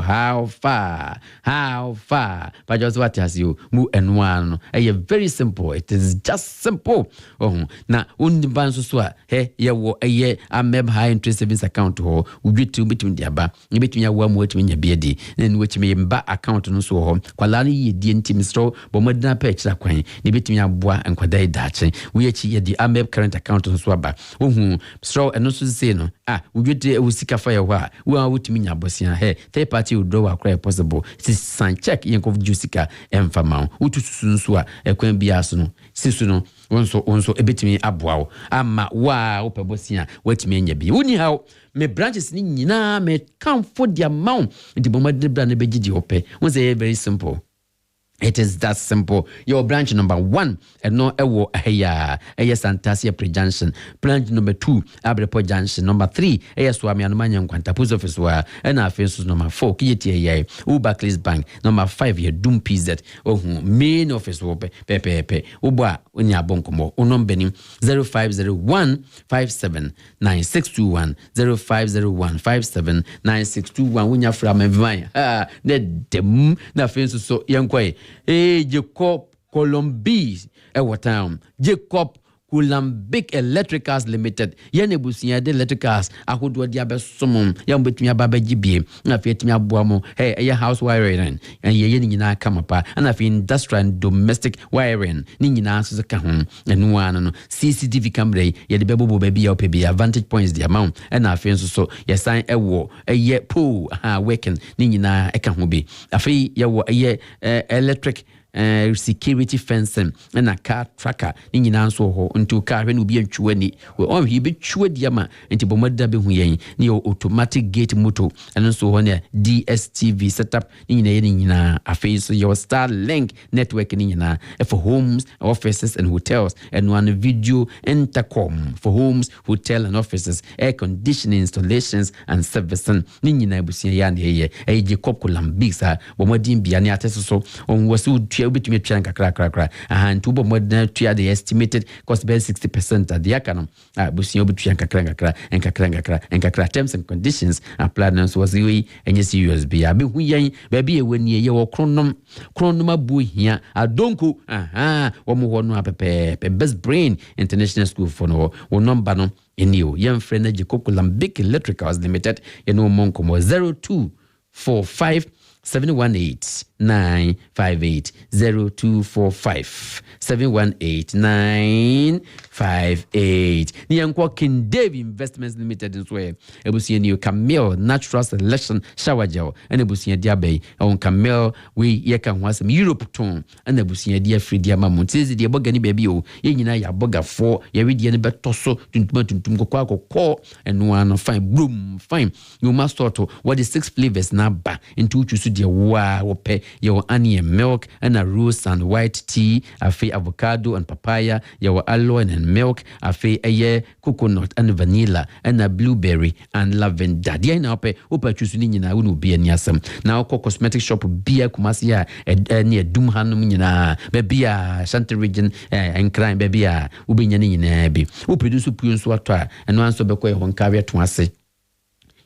how far but just what has you mu enwana no very simple, it is just simple na unban so a ye wo ameb high interest savings account ho udwetu betumi de aba betumi ya wa mu betumi nya biedi na wetumi mba account no so ho kwala ni ye die ntim stro bo modina pa ekira kwan ne betumi aboa enkwada idache we echi ye di ameb current account no so aba stro eno so say no udwete usika fa ye ho a wo wetumi nya bosia third party withdraw akra possible san check yenko jusika emfama utususu nso a ekwan bia so no sisu no wonso ebetimi aboa ama wa opebosia wetimi anya bi woni ha me branches ni nyina me come for the amount ndi bomade bra na begigi ope won say very simple. It is that simple. Your branch number 1 and no ewo Santasia Pre-Junction. Branch number 2 Abrepo Junction. Number 3 Swami Anumanya Nkwanta Post Office wa and our faces number 4 Kijeti Barclays Bank. Number 5 here Doom PZ. Main office wo pepe Uba unya bonkomo unombeni 0501579621 0501579621 unya from event ne dem na faces so yankwa Jacob Colombie town Jacob Kulambic Electricals Limited yenebusia de electricals ahodo dia besomom yambetumi ababa gibie na fietumi aboamo house wiring and ye nyina kamapa na fi industrial and domestic wiring ni nyina so ka ho enu anu no CCTV camera ye de bebobo baby ya opebi advantage points the amount and na fi so ye sign ewo pool working ni nyina eka ho bi afi ye wo electric security fencing and a car tracker in Yanso ho into car when be chweni we on he be chwediama into bomada be huyen near automatic gate motor and also on DSTV setup in a face your Starlink network in for homes, offices and hotels and one video intercom for homes, hotel and offices, air conditioning installations and servicing nina busia yan here a Jacob Colambisa bomodin biani ateso on was between kakra and two modern to the estimated cost by 60% at the economy. Busio between kakra and kakra terms and conditions applied was we and yes USB. I be baby when ye chronoma boy here. I don't go best brain international school for no or number in you young friend Jacob Colambik Electricals Limited monko 0245 718-958 0245-718-958 Niankwa King Dave Investments Limited in Sway Ebusia New Camille Natural Selection Shower Gel and Ebusia Diabe on Camille we yekan was some Europe ton and Ebusia Dia Free Dia Mamontes the Bogani baby o Yenina ya boga 4 Yeridian Betoso Tuntum Ko and one fine bloom fine you must sort what is 6 flavors now ba into dear wow pay your onion milk and a rose and white tea a fe avocado and papaya your aloe and milk a fe a coconut and vanilla and a blueberry and lavender dear now pay upa choose na unu be niasem now cosmetic shop beer kumasia near dumhanum nyina bebia Shanty region and crime bebia ubinya ni na bi upedusu puyo so atwa eno anso bekọ ehon kawia to ase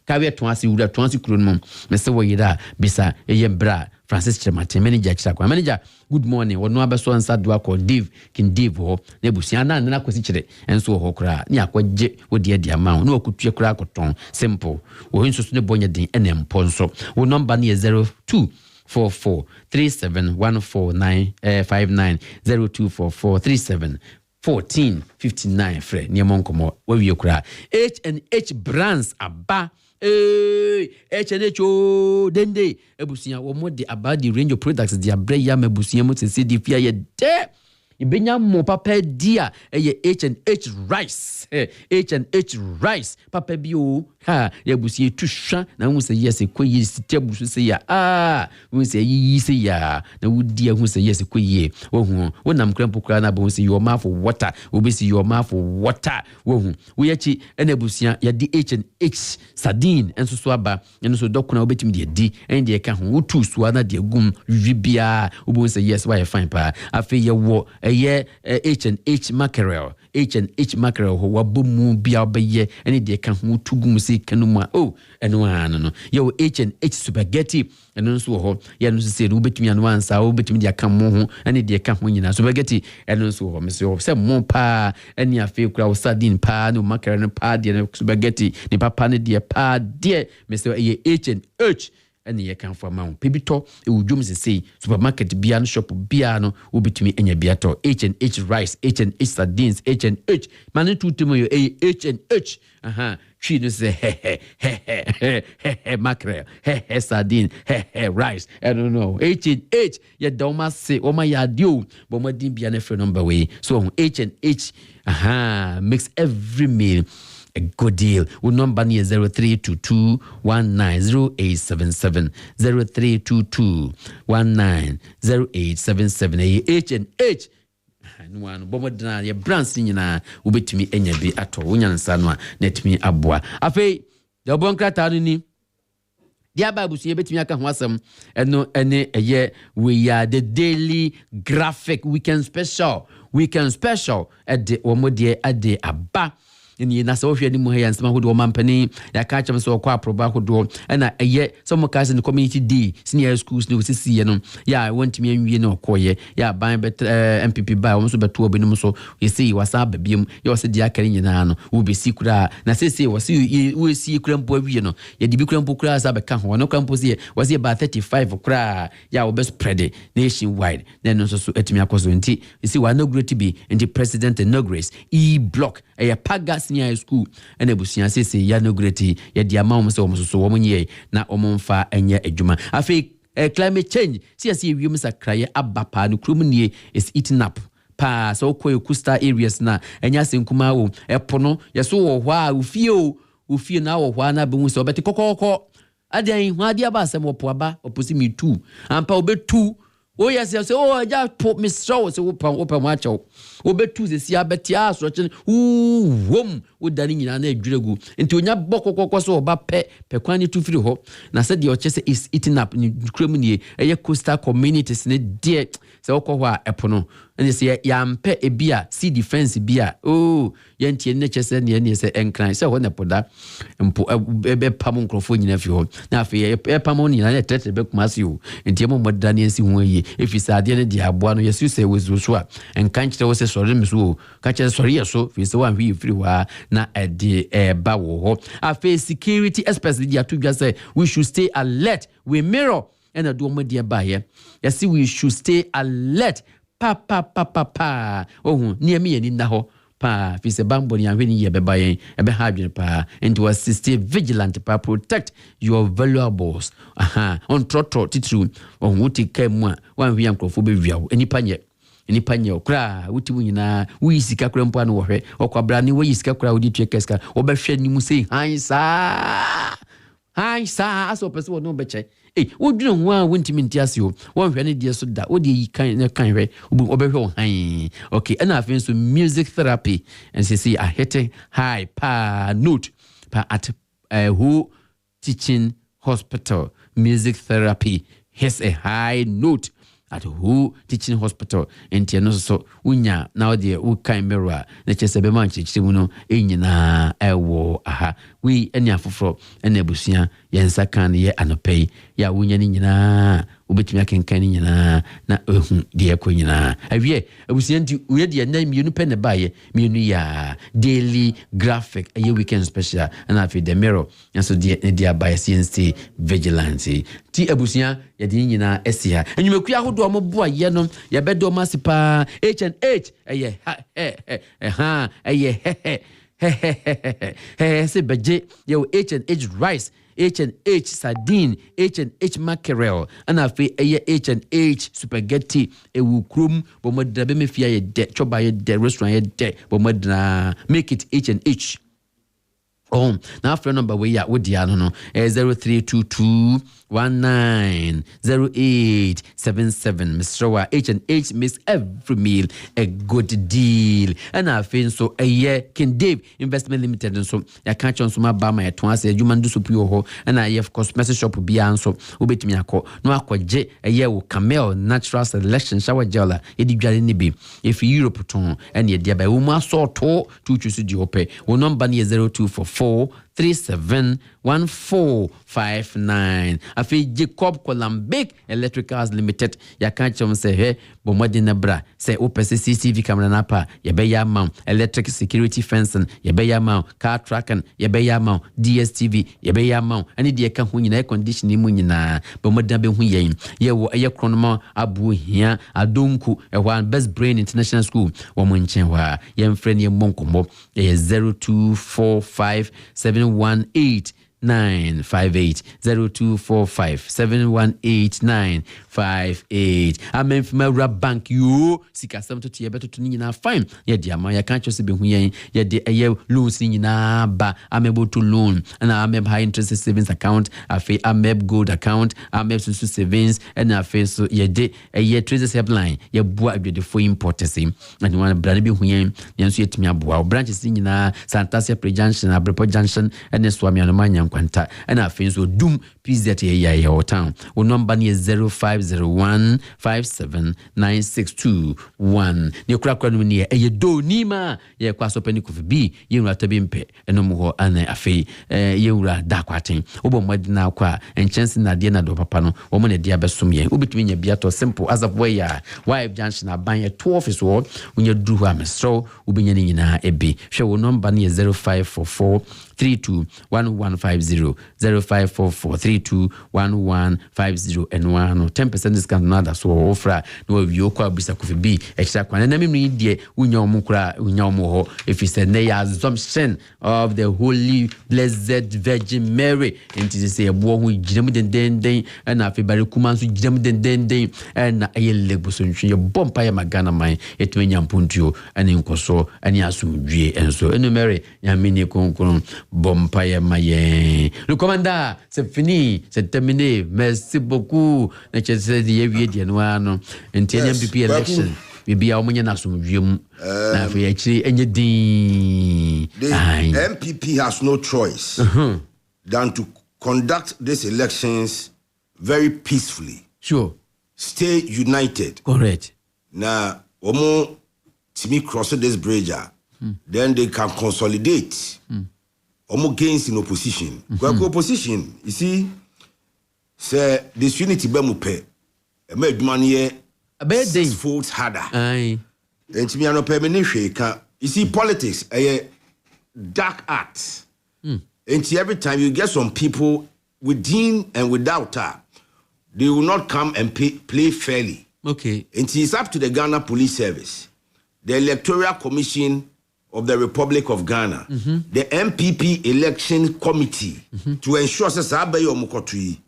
Kawia Twansi Uda Twansi Krunum, Mr. Wayda, Bisa, Bra, Francis Chemate, manager Chakwa. Manager, good morning. Or no abeso and sadwa called Div, King Div ho, Nebusiana, and Naquisitre, and so hokra, Niakwa J, would dear the amount, no could check cracoton, simple, or insus ne bonya din, and ponso, or number near 0244 371459 0244 37 1459 Fred near Moncomo, where you cry H&H brands aba H&H dende ebusia wo mo de about the range of products they are breya mebusia mo se di fia ye de ibenya mo papa dia H&H rice H&H rice papa bi o ha ebusia tuhwa na wo se yes koyi sitebu so se ya wo se yi se ya na wo dia wo se yes koyi wo hu wo nam krampo kra na bo se your mouth for water wo be se your mouth for water wo hu wo yachi na ebusia ya di H&H sardine enso so aba enso so dokuna wo betimi de di en de ka ho wo tu so na de gum wibia wo bo se yes why fine pa afi ye wo H&H mackerel H&H mackerel ho wabomu bia obeye ene de ka ho tugum se kanuma eno no yo H&H spaghetti eno so ho ye no se do betumi anu ansa wo betumi de aka mo ho ene de ka ho nyina spaghetti eno so ho me se mo pa ene afi kura wo sardine pa no mackerel no pa de spaghetti ni papa ne de pa de me se H&H and ye can for mount pibito e wudwum se supermarket bia no shop bia no obetumi enya bia to H&H rice H&H sardines H&H man tutumo yo H&H she no say mackerel sardine rice I don't know H&H ya doma say o ma ya dio but mo din bia na free number way so H&H makes every meal a good deal. Our number is 0322190877 0322190877 H&H one bomodna ye brands nyina ubetumi enya bi ato wonyansa no a netumi aboa afei de bonkrata no ni dia bible so ye betumi aka ho asem eno ene eye we are the daily graphic weekend special at the omodie ade aba ni na so hwe ni mu he nsema hodo mampani ya ka chem so kwa aproba hodo na eye some cars in the community day senior schools ni osisi ye no ya want me anwie na okoye ya ban bet MPP ba wo so beto obenum so you see wasa babiem ya wose dia kare nyina no wo be sikura na sese wose wo si kura mpo awie no ya dibi kura mpo kura sa be ka ho no kura mpo se wose ba 35 kura ya wo be spread nationwide then no so etimi akoso nti you see wa no great be the president inaugurates block a paga senior school and ebusia sese ya no great ya di amount so so wo munye na omomfa enye adwuma afi climate change see we must cry abapa no krum nie is eating up pa so ko coastal areas na enya senkuma wo epono yeso wo hwa ufie na wo hwa na be hu so beti kokoko adan hu ade aba asem wo po aba oposi me tu ampa obetu oh yes ja pop me so opa ma chaw obetu se sia beti aso chen wom wodani nyina na adwiregu enti onya bokokoko so oba pe kwan ni tu firi ho na se de o chese is eating up ni kram ni eye coastal communities ne de se okọ a epono ene se ya mpe ebia sea defense bia yentie ne chese ne se enkran se ho ne poda mpo ebe pam nkrofo nyina fi ho na afi e pam nyina ne tete be kumasi o enti mo modda ne nsi ho yi efisa ade ne di aboa no yesu se wezu so a enkan kire wo se sori me so ka kire sori yeso fi se wan wi firi wa na ede ba wo ho afi security especially dia to just say we should stay alert we mirror and do mo dia ba ye see we should stay alert pa ni emi ni na ho pa fi se bambo ni anhwe ni ye beba yen ebe ha adwene pa and to assist vigilant pa protect your valuables on trotro titru on wuti kemu a wan hwe ankrofo be wiawo enipa nye okra wuti wunyina wi sika kra mpo anu wo hwe okwabra ni wi sika kra wudi twe keska obehwe ni mu sei hansa aso pese wo no beche wodwene ho a wontimi ntiase o wonhwe ne die so da wodi yi kan ne kan hwe obehwe o han okay and afin so music therapy and see a hitting high pa note pa at who teaching hospital music therapy has a high note at who teaching hospital enti no so unya na de u kan mirror na chese be man chichiri mu no enyina ewo aha we eni afoforo ena ebusia yensa kan ye anopei ya unya ni nyina ubetimi akenkan ni nyina na ehu de ekọ nyina awie ebusia nti uye de na mienu pe ne baye mienu ya daily graphic a weekend special and afi the mirror so de abaye CNC vigilance ti ebusia ye de nyina esia enyumeku ahodo mo boa ye no ye bedo masipa H&H eye se beje yo H&H rice H&H sardine H&H mackerel and afi H&H spaghetti ewukrum bo modra be mefia ye de choba ye de restaurant ye de bo modra make it H&H now phone number we ya with ya no 0322190877 Mr. H&H makes every meal a good deal and I feel so a year King Dave Investment Limited and so ya can't chance my ba my twice a human do superior ho and I of course message shop be answer ubet me akọ no akwaje a year will Camel natural selection shower gel e di dware ni bi if Europe ton and ye dia ba wo ma so to choose di hope wo number ni 0244371459 afi Jacob Columbic Electricals Limited ya can't chance say bo modina bra say opese CCTV camera na pa ye be ya ma electric security fencing ye be ya ma car tracking ye be ya ma DSTV ye be ya ma ani de ka ho nyina air conditioning mu nyina bo modina be hu yen ye wo eye kronoma abu hia adonku e wan Best Brain International School wo mo nchen wa ye mfre ne monkombo ye 0245718958 0245718958 amemfima bank yo sika sam to tie beto ni nyina fine ye dia ma ya kan chose be hu yen ye de eye loans ni nyina ba amebo to loan na ameb high interest savings account afi ameb gold account ameb susu savings and afi so ye de eye traders helpline ye bua adwede for importers and one brand be hu yen yenso yetimi aboa branches ni nyina Santasia Pre-Junction Abrepo Junction and Swami Anomanya kwanta and afi so dum PZ ye your town wo number ni 0501579621 ni krakra no ni eye do nima ye kwaso pani kofi bi ye nura tabi mpe enomo ho ana afi ye nura da kwaten obo modina kwa enchansi na de na do papa no wo mo ne dia besom ye obetumi nya bia to simple as of way ya wife junction aban ye to office wo unya duru ha mesro obenya ni nyina ebi hwe wo number ni 0544321150 0544 02321150 and 10% discount na da so offer no wi okwa bisa kofi bi extra kwan na me die unya omukura unya omo if you say na assumption of the Holy Blessed Virgin Mary into say ebo ho girem den na afi bare kuma so girem den na ayele so ntwe ye bompa ya magana man etmenya mpuntuo ane nkoso ane asumdwie enso enu Mary nyamini konkon bompa ya maye le commandant c'est fini c'est terminé merci beaucoup na chese die wie die no ano ntenya MPP election bibia omunye na asumdwie mu na afi akiri enye din the MPP has no choice than to conduct these elections very peacefully. Sure. Stay united. Correct. Now, omo timi cross this bridge, then they can consolidate. Omo gains in opposition. Opposition, you see, say this unity be mu pe. Made money a bad day. 6 folds harder. Aye. And to me, I no permanent. You see, politics a dark art. And every time you get some people within and without her, they will not come and play fairly. Okay. And it's up to the Ghana Police Service, the Electoral Commission of the Republic of Ghana, the MPP Election Committee, to ensure that Sabayo Mukotui,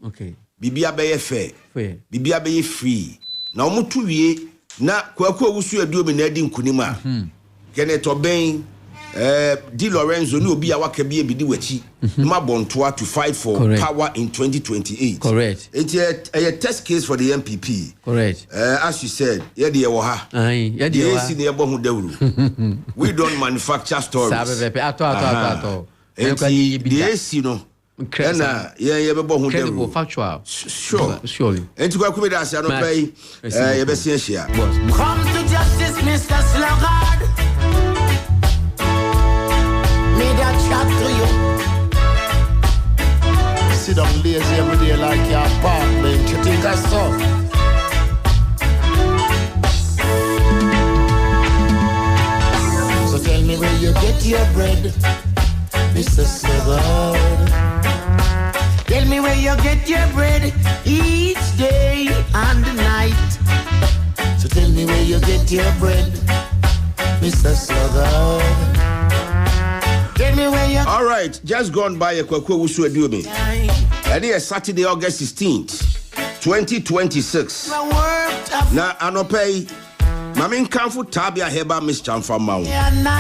Bibia Baye fair, Bibia Baye free. Now, Mutuye, na Kwako Usu Dominating Kunima, Kenneth Obain. Di Lorenzo no obi a wakabi ebidi wachi ma bontoa to fight for power in 2028. Correct. It's a test case for the MPP. Correct. As you said, yedi e wo ha. Yedi e wo ha. We don't manufacture stories. Sabe ato. The AC no. Credible factual. Sure. Surely. Enti kwa kumeda ase no pay ye be se hia. Come to justice, Mr. Sluggard. Chat to you. Sit down lazy every day like your apartment. You think that's so? So tell me where you get your bread, Mr. Sluggard. Tell me where you get your bread each day and night. So tell me where you get your bread, Mr. Sluggard. All right, just gone by a Kwako Usu Ediomi. And it's Saturday, August 16th, 2026. Now, Anopay, Mamin Kamfu Tabia Heba Miss Chamfa Mount.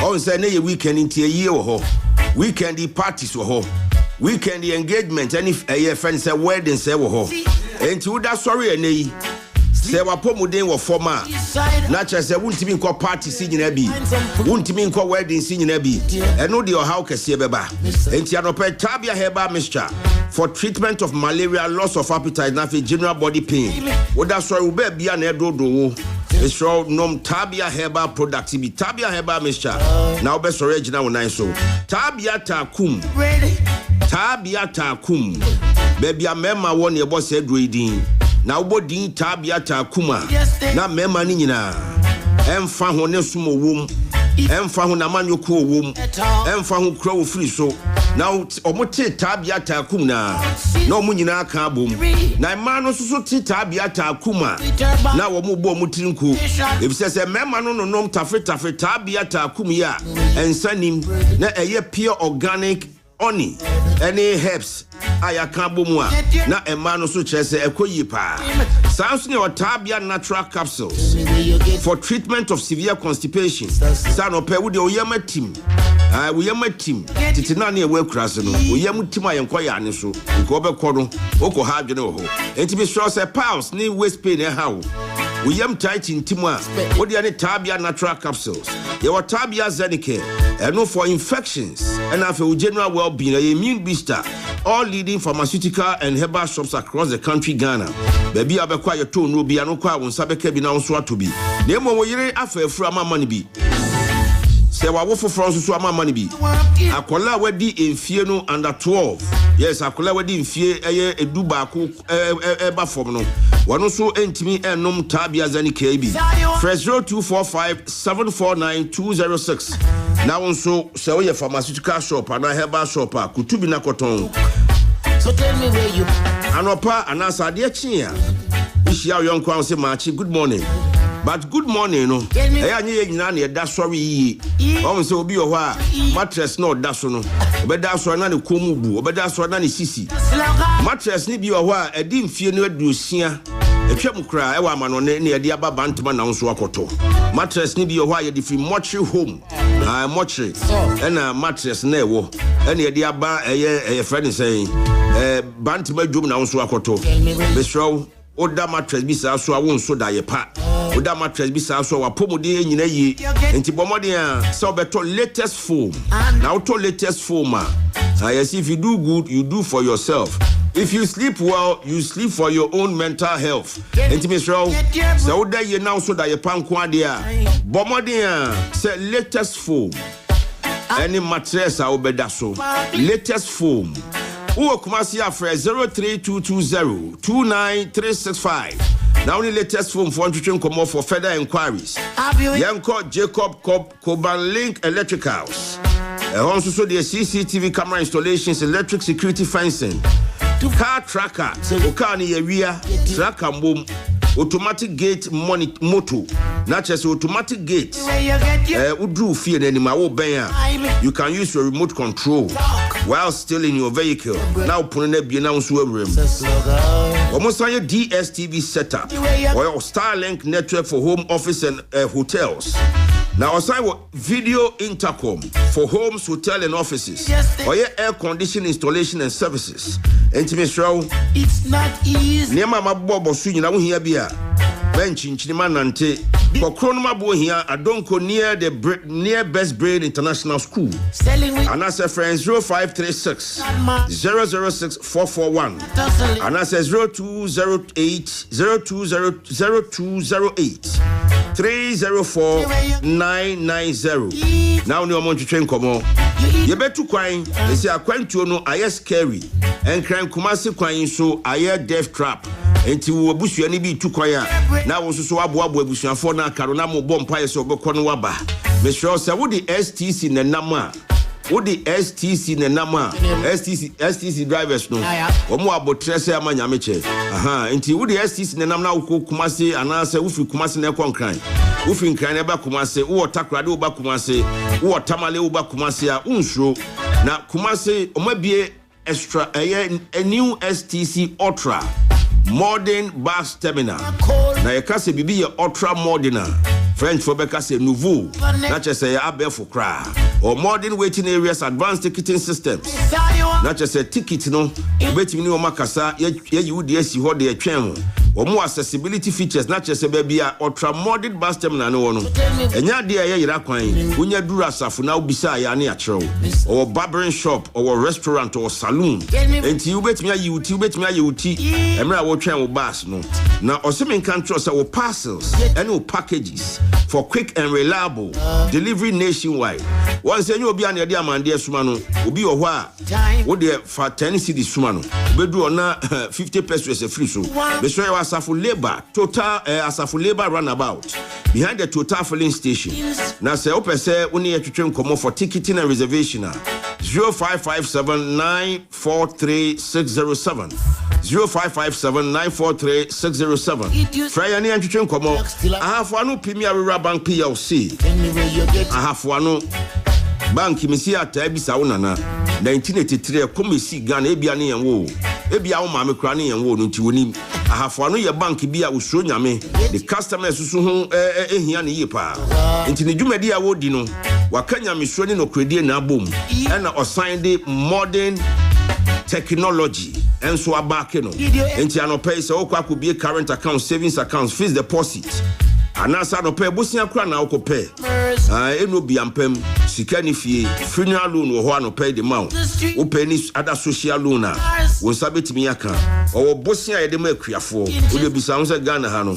On Sunday, weekend into a year or ho. Weekend parties or ho. Weekend engagement, and if a friend say wedding, say ho. And to that sorry, and say wapomuden wo forma na chese wuntimi nko party sinyina bi wuntimi nko wedding sinyina bi eno de how kese beba enti anope Tabia Herbal Mixture for treatment of malaria, loss of appetite, na general body pain. Oda sorry ube bia na edodo wo it's all nom Tabia Herbal products bi Tabia Herbal Mixture na ube sorry original one so Tabia takum baby amema won ye boss edredin na ubodin Tabia takuma na mema ni nyina emfa ho ne sumo wom emfa ho na manyoko wom emfa ho kra wo free so na omote Tabia takum na omo nyina aka bom na ma no so te Tabia takuma na wo mo bo mutirinku ebise se mema no nom tafe Tabia takum ya ensanim na eye pure organic honey any herbs ayaka bomwa na ema no so chese ekoyi pa sanso ne Tabia natural capsules for treatment of severe constipation sano pe wo de oyama tim titina na ewe kurase no oyam tim ayenkoya ane so ko obekọ no oko ha adwene ho enti be sure say pals ni waist pain e ha wo oyam tight intim a wo de ne Tabia natural capsules your Tabia Zenicare and for infections and for general well-being, immune booster, all leading pharmaceutical and herbal shops across the country, Ghana. Baby, I be quiet tone no be no kwa won sabeke bi na won to be. Nemo wo yire afefura ma money bi. Se wa wo foforo so ama money bi. Akola wadi enfie no under 12. Yes, akola wadi enfie eye edu ba ko eba form no. Wano so entimi enom Tabia Zenicare bi. Fresh 0245749206. Now so say we pharmaceutical shop and herbal shop kutubi na koton. So tell me where you Anopa anasa de chia. Ishia yonko an say machi good morning. But good morning no. Eya nye nyina na da sorry yi. O say obi o ho a mattress no da so no. Obeda so na ne komu bu, obeda so na ne sisi. Mattress ni bi o ho a edi mfie no aduosia. Etwam kra e wa amano ne ye de aba bantama na nso akoto. Mattress ni bi o ho a ye de fi mortuary home. Mortuary. Na mattress na ewo. Na ye de aba eye friend say bantama dwom na nso akoto. Besro oda mattress bi sa so a won so da ye pa. Oda mattress bi sa so wa pomode nyina yi. Enti bomode a so beto latest foam. Now to latest foam. Yes, if you do good, you do for yourself. If you sleep well, you sleep for your own mental health. Enti Mr. So oda ye now so da ye pa nko ade a. Bomode a say latest foam. Any mattress a obeda so. Latest foam. Uo kumasi afre 03220-29365. Now only latest phone for entering come for further inquiries. Yanko Jacob Coban Link Electricals. Also the CCTV camera installations, electric security fencing, car tracker, Okani area, tracker boom, automatic gate motor, not just automatic gate. Udru fear anymore. You can use your remote control while still in your vehicle. Now putting a be announced room. Almost on your DSTV setup or your Starlink network for home office and hotels. Now assign video intercom for homes, hotel and offices or your air conditioning installation and services. Intimate it's not easy. Near my bobo soon I will hear beer. Bench in Chinimanante. For Cronoma Boy here, I don't go near the Best Brain International School. And I say friends 0536 006 441. And I say 0208 0208 304 990. Now no want to train come on. You better quine. They say I quine to no I scary and crime Kumasi quine so I death trap. Enti wo busu ani bi tu kwan a na wo so aboabo abusuafo na karona mo bom pae so obekọ no waba me sure say wo di STC na nam a wo di STC na nam a STC drivers no wo mo abotrese amanya meche enti wo di STC na nam na wo Kumasi anase wo fi Kumasi na ekonkran wo fi nkran na ba Kumasi wo takrade wo ba Kumasi wo tamale wo ba Kumasi a unsuro na Kumasi omabie extra a new STC Ultra modern bus terminal. Na yekase bibi ye ultra modern. French for bekase nouveau. Na chese abe for kra. Or modern waiting areas, advanced ticketing systems. Na chese ticket no. Ubeti mini omakasa ye yudi esi ho de etwen. Or more accessibility features. Na chese baby a ultra modern bus terminal no no. Enya de ye yira kwan. Unya dura safu na ubisa ya ani achro. Or barbering shop or restaurant or saloon. Enti ubeti mi ayuti. Emra wo twen wo bus no. Na osemi kan trust our parcels and our packages for quick and reliable delivery nationwide. Once you obi an yede amande suma no, obi o ho a wo de for 10 cedis suma no. Bedu ona 50 pesos a free so. Be sure you asafu labor total asafu labor runabout behind the total filling station. Na say opese oni etwetwe nkomo for ticketing and reservation 0557943607 0557943607. Try any entwetwe nkomo. Ahafo Premier Rural Bank PLC. Ahafo bank misi atabisa wonana 1983 komesi Ghana ebia ne yenwo ebia wo maame kra ne yenwo no nti wonim ahafo ano ye bank bia usuro nyame the customers susu ho ehia ne yepa nti ne dwumadi a wodi no wakanya misuro ne no credit na abom na osign the modern technology and so abake no nti anopai se okwa akobie current account savings account fixed deposit anasa no pay bosia kra na okope eno biampem sika ni fie funeral loan wo ho anope de ma wo pay ni other social loan a wo sabetimi aka wo bosia ye de ma akuafo wo de bisa ho se Ghana ha no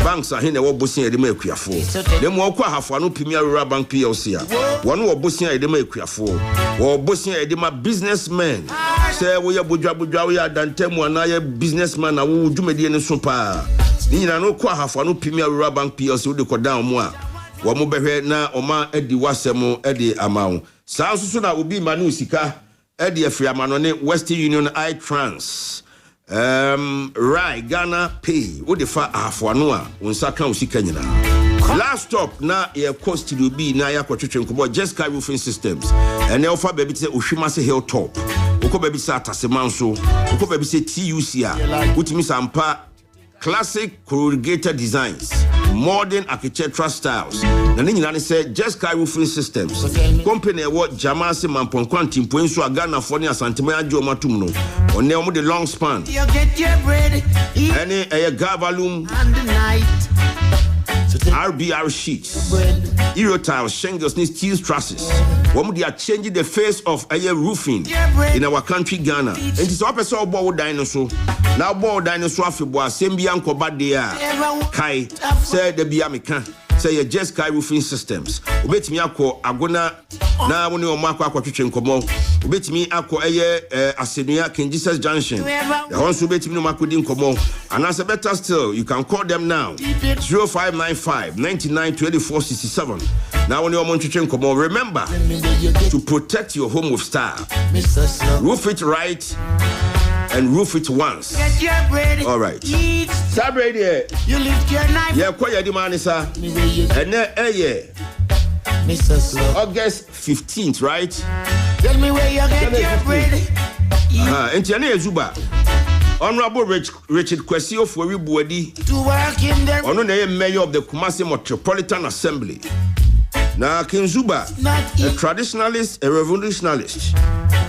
banks ahe na wo bosia ye de ma akuafo dem wo kwa hafo no Premier Rural Bank PLC a wo wo bosia ye de ma akuafo wo bosia ye de ma businessmen say wo ye bodwa wo ya dantemu ana ye businessman na wo dwumadi ne so pa ni na no kwa hafo no Premier Rural Bank PLC wo de kodan mo a wo mo behwe na oma edi wasemo edi amawo saa nso na obi ma no sika Eddie Friamanone, Western Union iTrans. Right, Ghana Pay. What the fa afuanua unsaka usika nyina. Last stop na ya cost to be na ya kwachuche nkobo just Sky Roofing Systems. And offer baby say Ushimase Hilltop. Uko baby say Atasemanso. Uko baby say TUC. Utimi sampa classic corrugated designs, modern architectural styles. Na nyina say just Sky Roofing Systems. Company what Jamase Mamponkwanti Mpoenso Agana Foni Asantema Ajo Matum no. One omo the long span. You get your bread. Any a Gavalum And the night. RBR sheets, Euro tiles, shingles, steel trusses. One they are changing the face of a roofing in our country, Ghana. And it's up as all ball dinosaur. Now ball dinosaur Fiboa, Sembian Kobadia, Kai, said the Biamica, say just Sky Roofing Systems. Ubet me ako agona na woni o mako akwatwetwe nkomo. Ubet me ako Asenia King Jesus Junction. The ones ubet me no mako di nkomo. And as a better still, you can call them now. 0595 99 24 67. Now when you're on nkomo, remember to protect your home with style. Roof it right and roof it once. All right. Sabrina, you lift your knife. Yeah, quite the man, sir. And then, August 15th, right? Tell me where you get your bread. And Tiana Zuba. Honorable Richard Kwesio for Ribuadi. To work in the Honorable Mayor of the Kumasi Metropolitan Assembly. Now, King Zuba, a traditionalist, a revolutionist.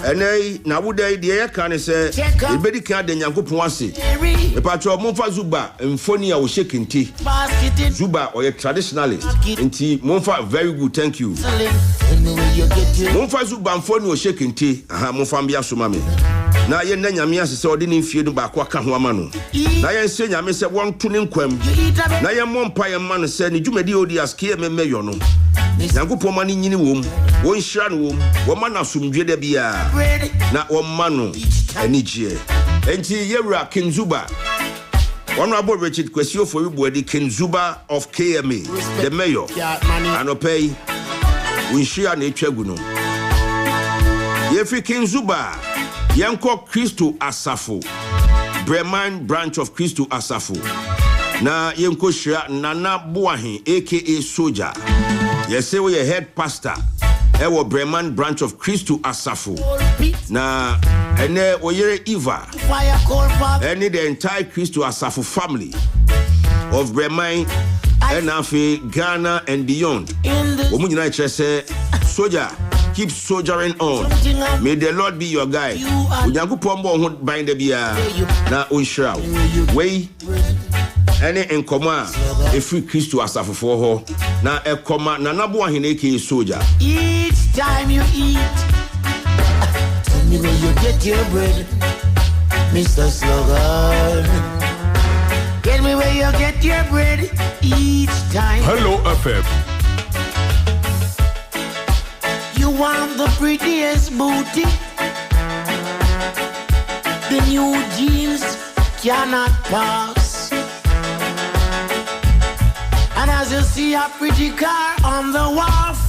And na wuda the air can say, the baby can't then yanko puansi. The patro Monfa Zuba, and Fonia was shaking tea. Zuba or a traditionalist. And tea, Monfa, very good, thank you. Monfa Zuba and Fonia was shaking tea. Aha, Monfambia Sumami. Na yen Yamia saw didn't fear back Wakamano. Na yen say Yammy said one tuning quem. Na yen Mompire man said, you may do the askia me mayono. Yanko Pomani in womb, one shan womb, woman of some Jedebia. Na omano enije enti yewra King Zuba Honorable Richard Kwesio for Ribuadi King Zuba of KMA the mayor anopay winshia na etwagu no yefi King Zuba yanko Christo Asafo Breman branch of Christo Asafo na yanko shia Nana Boahin aka Soldier yese we head pastor Ewo Breman branch of Christo Asafo. Na ene oyere Eva. Ene the entire Christo Asafo family of Breman and Afi, Ghana and beyond. Omu nyina say soldier, keep soldiering on. May the Lord be your guide. Unyankopon bo ho bind the bia na onhira. Wey ene enkoma efi Christo Asafo for ho na ekoma na nabo ahene ke soldier. Each time you eat, tell me where you get your bread, Mr. Slugger. Tell me where you get your bread each time. Hello FM. You want the prettiest booty? The new jeans cannot pass. And as you see a pretty car on the wharf,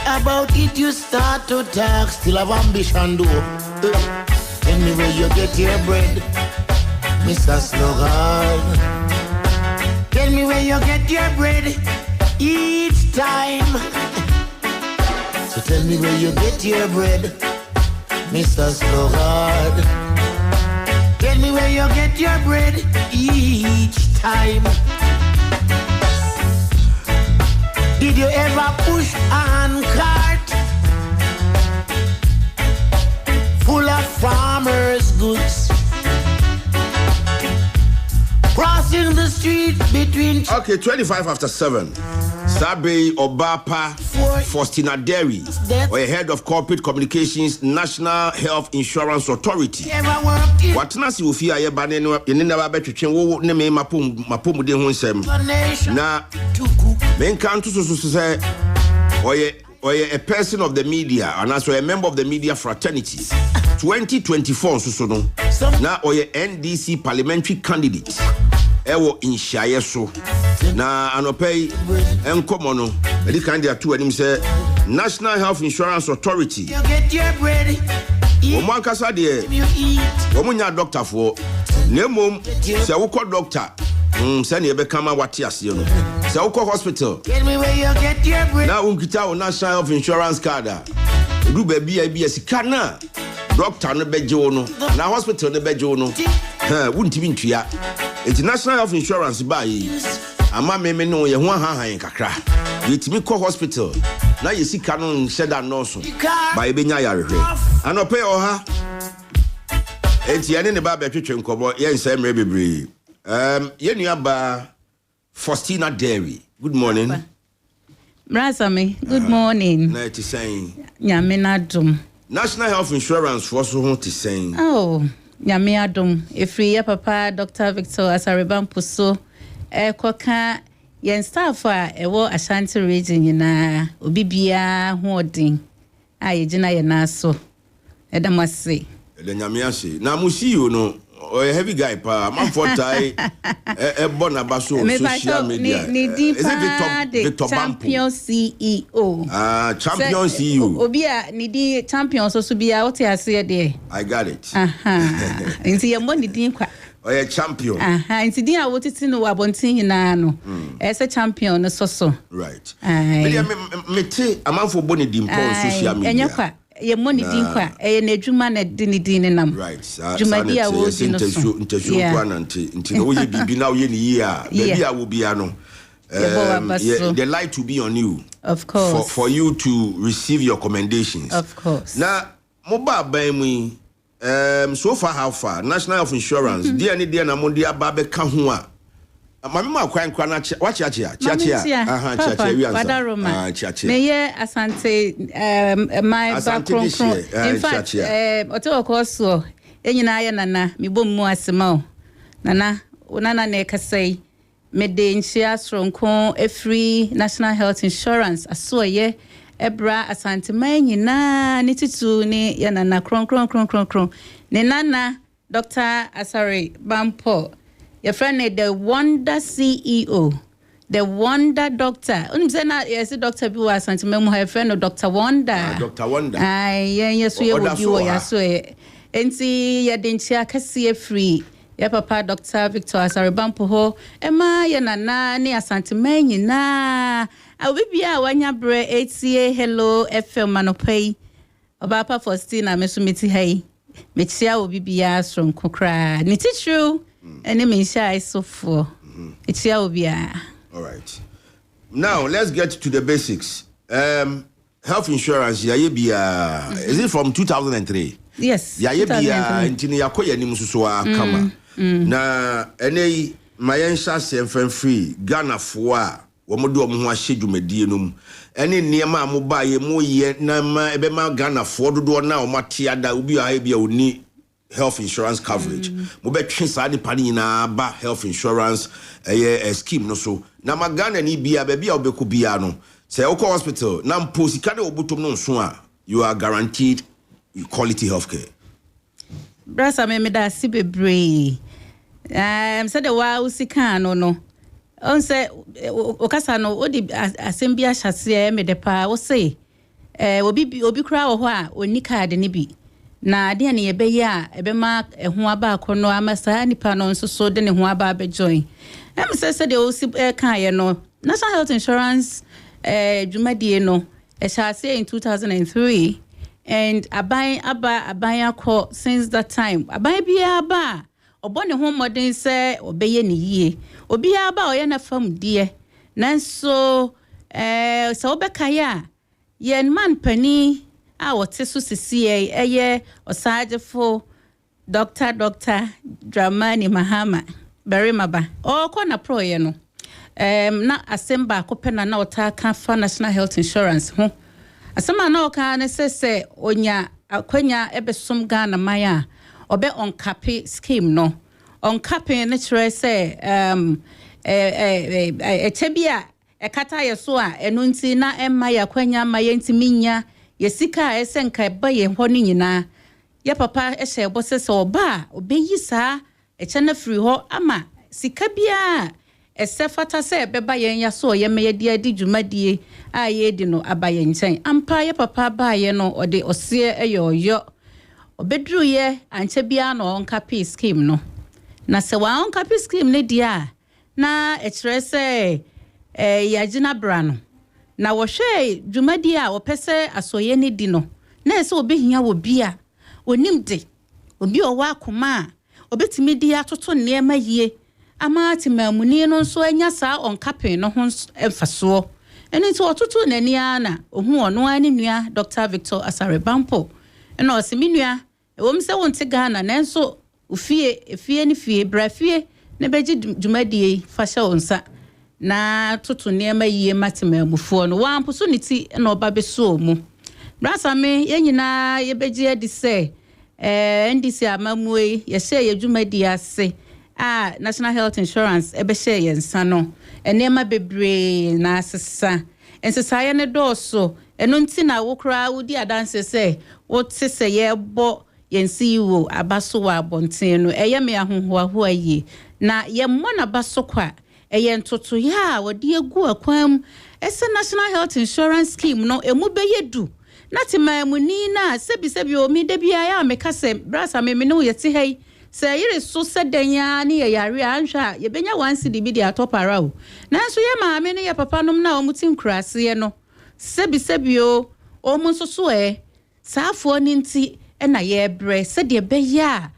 about it you start to talk. Still have ambition do. Tell me where you get your bread, Mr. Slugger. Tell me where you get your bread each time. So tell me where you get your bread, Mr. Slugger. Tell me where you get your bread each time. Did you ever push a hand cart full of farmers' goods, crossing the street between... Okay, 25 after 7. Sabe Obapa Faustina Derry, or head of corporate communications, National Health Insurance Authority. What Nasi will fear a banana in the Babetchen will name Mapum de Hunsem. Na men can't say, or a person of the media, and also a member of the media fraternity. 2024, so now, or a NDC parliamentary candidate. Ewo inshaye so na anopay enkomo no edi kan dia to anim say National Health Insurance Authority. You get your bread. Woman kasa de woman nya doctor for nemom se wo ko doctor se ne be kama wate ase no se wo ko hospital Tell me where you get your bread. na unkita o National Health Insurance card do ba bi sika na doctor no beje wo no na hospital no beje wo no wuntimi ntua International Health Insurance ba yi ama me no ye ho ahahan kakra yetimi ko hospital na ye sika no nhyeda no so ba ye benya yarehwe anope oha enti ene ne ba betwetwe nkobo ye nsa mre bebre ye nua ba Faustina Dairy. Good morning. Brasami, good morning. Na ti saying Nyame nadum. National Health Insurance for so ho ti saying Oh, nyame adum. Efri ya papa Dr. Victor Asaribampo so koka yen staff a ewo Ashanti region nyina obi bia ho odin aye gina ye na so edamase the nyame ase na musi no a heavy guy pa man for tai bona baso social media is it Victor champion CEO champion CEO obi a nidi champion so bia what ase de I got it nti ye mo nidi kwa a champion nti din a wotiti no abontin hina no ese champion no so right me te amanfo boni di on social media enya kwa ye money din kwa na adwuma na din nam right dwumadi a wo di no so ntesu kwa na nti no ye bibi na ye ni yi a baby a wo bia no the light to be on you of course for you to receive your commendations of course na mobile ban mu so far how far National Health Insurance dia na mo dia ba be ka ho a mami ma kwan na chia chia wi ansa chia me ye asante my background in fact oto koso enyina ye nana me bom mu asema nana na kasai me de nchia sronko every National Health Insurance aso ye ebra asante manyina ni titu ni ya nana kron ne nana Dr. Asari Bampo your friend the Wonder CEO the Wonder Doctor unimse na yes Dr. Biwa asante memu her friend Dr. Wonder Dr. Wonder yes we will be wo yaso enti ya denchia kase free ya papa Dr. Victor Asari Bampo ho ema ya nana ni asante manyina awibia wanya bre HCA Hello FM manopai obapa Faustina mesumiti hai mechia obibia from kokra ni true ene mensha isofo mechia obia. All right, now let's get to the basics. Health insurance ya bia is it from 2003? Yes, ya bia ntini yakoya ni mususo kama na ene mayensha semfen free Ghana fo a womodo mo ho ahye dwumadie no ene niema mo ba ye mo ye na ma ebe ma Ghana fo dodo na o matia da obi a bia oni health insurance coverage mo be twe sa de pani na ba health insurance scheme no so na ma Ghana ni bia ba bia obeko bia no say oko hospital na mposika de obutom no so a you are guaranteed quality healthcare. Brasa me da sibebre said the wa usika no on say okasa no odi asembia hyase me de pa wo say obi kura wo ho a oni card ni bi na de ne ye be ya ebe ma ho aba akono amasa nipa no nso so de ne ho aba be join say de o si kan ye no National Health Insurance dwumadie no hyase in 2003 and aban akọ since that time aban bia aba obone ho modern say obeye ne yie obi aba oye na fam die nanso so obekaya ye man pani a wote so sisiye eye osagefo Dr. Dramani Mahama Berimaba okọ na pro ye no na asemba akopena na otaka fa National Health Insurance ho asema na oka na sese onya akwanya ebesom Ghana maya obe on cape scheme no on cape na chere say etebia ekata yeso a enu nti na emma ya kwanya maye nti minya yesika esenka ba ye ho ni nyina ya papa ehye bose se oba obeyi sa eche na free ho ama sika bia esefata se beba yen ya so ye me ye di dwumadie a ye di no abaye nchen ampa ye papa ba ye no ode ose eyoyo obedru ye anche bia no onka peace scheme no na se wa onka peace scheme ne dia na ekire se ya gina bra no na wo hwe dwumadie a opese asoye ne di no na se obehia wo bia onimde obi owa akoma obetimi di atoto nneema yie ama timamuni no nso anya saa onkapen no ho emfaso eni nti ototo nani ana ohu ono ani nua Dr. Victor Asarebampo ena oseminua ewom se wonte Ghana na nso efie ni fie brafie ne beji dwumadie fasha onsa na toto nneema yie matimamufo no wamposo niti na oba beso mu brasa me yenyina ye beji edi se NDC amamwe ye share ye dwumadie ase National Health Insurance ebe share yensa no enema bebre na asesa ensesa ne doso eno nti na wokra wudi adanse se wote se ye bo yensi wo abaso wa bonten no eye me ahohoaho aye na ye mmona baso kwa eye ntoto ya wodi egu akwam ese National Health Insurance scheme no emu beyedu natima emuni na sebi omi de bia ya meka se brasa me no yeti hei se yire so sedanya ne yare anhwa ye benya wansi di bi di atopara o nanso ye maame ne ye papa nom na omutin krase no sebi o mu so saafo ni nti na ye bre se de be ya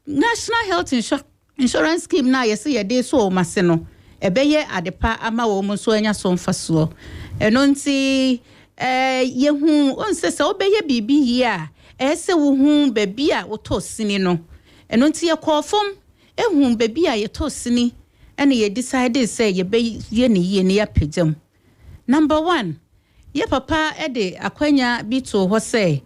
National Health Insurance scheme na ye se ye de so o mase no ebeye adepa ama wo mu so anya so mfaso eno nti yehu onse se obeye bibi hia ese wo hu baby a woto sini no eno nti ye kofom ehu baby a ye to sini ene ye decide say ye be ye ne ya pejam. Number 1 ye papa ede akwanya bi to ho say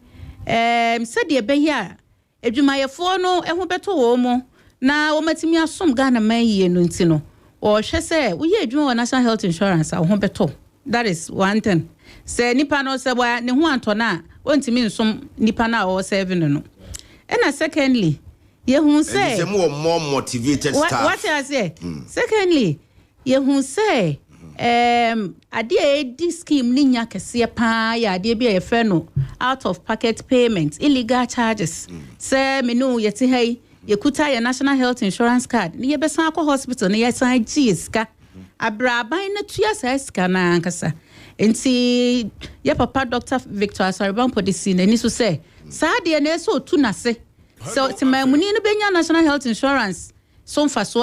se de be ya edwumayefo no ehu beto wo mo na wo matimi asom Ghana man ye no nti no o hwe say wo ye edwuma National Health Insurance a ho beto. That is one thing. Se nipa no se boya ne ho antona ontimi nsom nipa na o 7 no. And secondly, you say more motivated staff. What I say? Secondly, you say ade scheme ni nya kese pa ya ade bia ye fe no out of pocket payments, illegal charges. Say me no yeti hey ye kuta your National Health Insurance card ni ye besan akọ hospital ni ye san giska abraban na tuya sa ska na ankasa. Enti ye papa Dr. Victor Asarebampo de sine ni so say sa de na so tu na se so timamuni no benya National Health Insurance so mfaso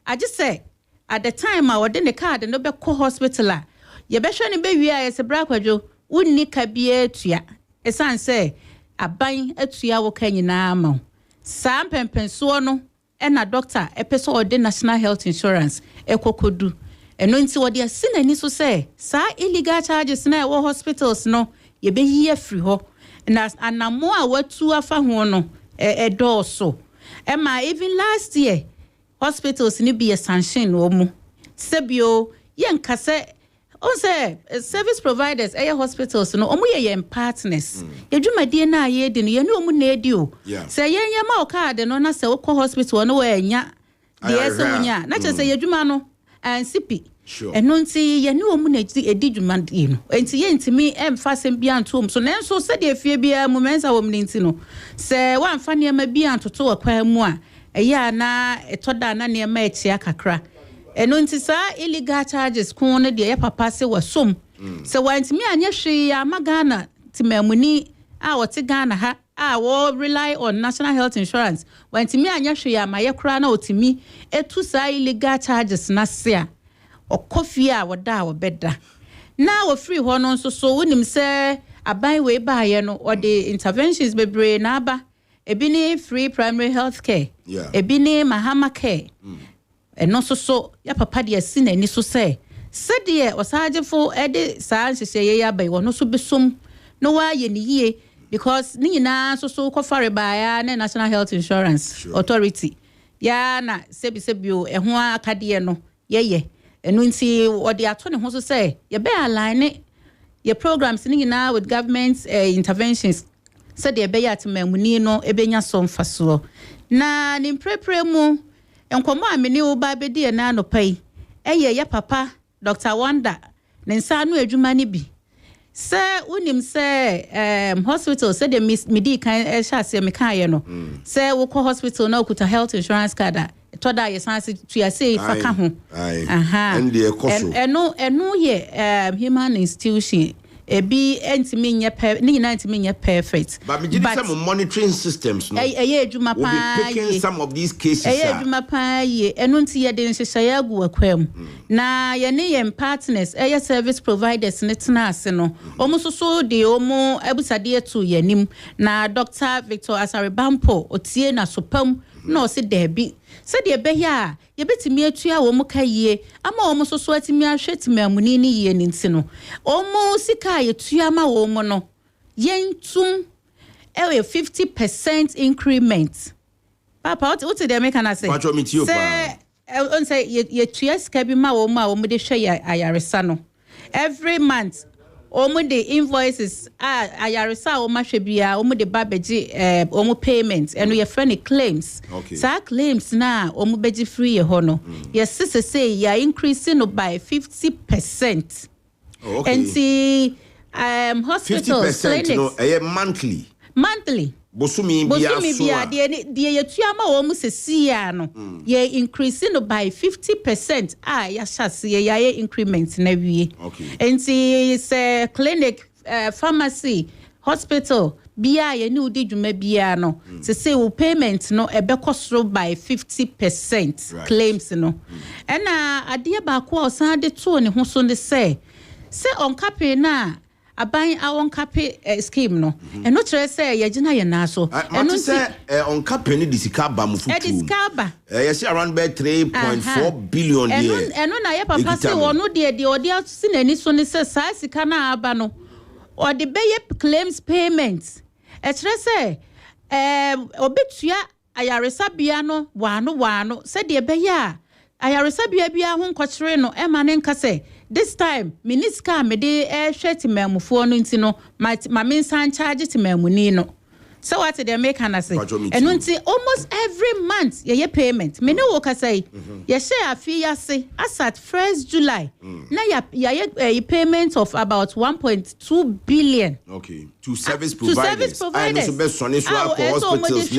I just say at the time I wode ne card no be ko hospital a ye be hwe ne be wi a ye se bra kwadwo wonni ka bia atua esan say aban atua wo ka nyina ma sa mpempenso no e na doctor epeso ode National Health Insurance ekokodu eno nti wode asinani so say sa illegal charges na wo hospitals no ye be hie free ho na anamo a watu afa ho no edoso ema even last year hospitals ni be sanction wo mu sebio ye nkase on say service providers hospitals no omu ye partners edwumadie na ye di no ye no omu na edi o say ye ma o card no na say wo hospital no we nya de ese munya na che say edwuma no ansipi eno nti ye ne omu na edi dwumadie no enti ye ntimi emfa sem bia ntom so na nso se de fie bia mu mensa wo mni nti no se wa mfa ne ma bia ntoto akwa mu a eya na etoda na ne ma etia kakra eno nti sa illegal charges ko ne de ye papa se wasom se wa ntimi anya hwe ya magana timamuni a wote Ghana ha a wo rely on National Health Insurance wa ntimi anya hwe ya maye kra na otimi etu sa illegal charges na se a okofia woda wobeda na wo free ho no so wonim se aban we ba ye no or the interventions bebre na aba ebi ni free primary health care ebi ni mahama care eno so ya papa de asina ni so se de osagefo ede saa hyehyeye ya bai wono so besom no wa ye ni yie because ni nyina so kofare ba ya na National Health Insurance Authority ya na sebio eho akade no ye eno nti odi ato ne ho so say ye be align ye programs ni nyina with government interventions said ye be yat mamuni no ebenya so mfaso na ni mprepre mu enkomo amene wo ba be de na no pai ya papa Dr. Wanda ne nsa no adwuma ne bi sɛ unim sɛ hospital sɛ de medi kan ɛhyɛ me kan ye no sɛ wo kɔ hospital na okuta health insurance card a toda ye san se tuase fa ka ho aha ɛno ye human institution ebi entimi nye ni nyina entimi nye perfect but me give some monitoring systems no adwuma pa we'll be picking some of these cases adwuma pa ye ɛno nti ye de nhyehyɛ agu akwam na ye ne ye partners service providers ne tena ase no omo soso de omo abusade to yanim na Dr. Victor Asaribampo otie na sopam na o se debi se de behia ye betimi atua wo mu kayie ama wo mu soso atimi ahwetimi amuni ni ye nti no omo sika ye tua ma wo mu no yentum 50% increment papa what de make na say say on say ye tua sika bi ma wo mu a wo mu de hwe ayaresa no every month omo the invoices ayaresa o ma hwe bia omo de babeji omo payment and we friendly claims sa claims na omo beji free ye ho no yes say ya increasing by 50%. And see hospitals 50% clinics monthly Bosumi bia de ye tuama wo mu sesia no ye increasing by 50% ya hyase ye increment na wie enti say clinic pharmacy hospital bia ye ni udi dwuma bia no say wo payment no ebekosoro by 50% claims no ena ade ba ko osan de to ne ho so ne say on cape na aban awon cape scheme no eno kire say ye gina ye na so eno say on cape ni disika ba mu futu disika yes around by 3.4 billion here eno na ye papa say wono de odi atusi na ni so ne say sa sika na aba no or the beye claims payments e kire say obetua ayaresa bia no wano say de beye a ayaresa bia ho nkokire no e ma ne nka say this time miniska me de hweti mamufo no nti no ma mensan charge ti mamuni no so what they make an say and until almost every month ye payment me no work say ye share afi yase as at 1st July na ya payment of about 1.2 billion to service providers and so best son is hospitals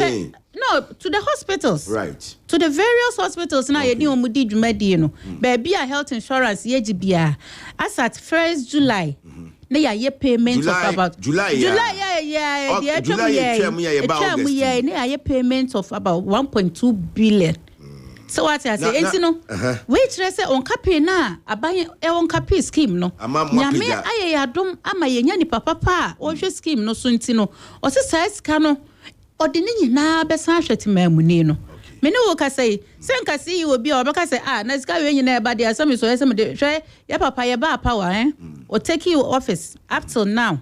no to the hospitals right to the various hospitals na ye di omudi dwumadi no baby a health insurance ye gibia as at 1st July na ye payment of about July na ye payment of about 1.2 billion so what I say enti no which say on cape na aban on cape scheme no nyame aye adom ama ye nya ni papa o hwe scheme no so enti no o se size ka no odini nyina be san hwete mamuni no me ne wo ka say senka see obi a obeka say na sika we nyina e ba de asem so yesem de hwe ya papa ye ba power o take you office up till now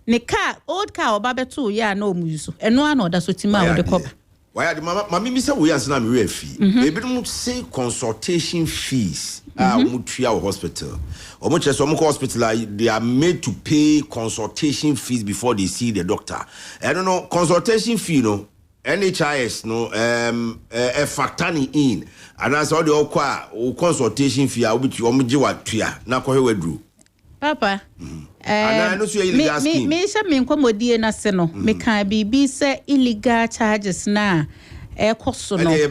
ne car old car oba beto ya na omuso eno ana oda so tima wo de koba why the mama me say we answer na me fee ebi no say consultation fees mutua hospital or much as hospital they are made to pay consultation fees before they see the doctor. I don't know consultation fee no NHIS no factoring in and that's all the consultation fee I will be tua na ko hedru papa me sha me nkomodie na se no me kan bibi se illegal charges na ekoso no ye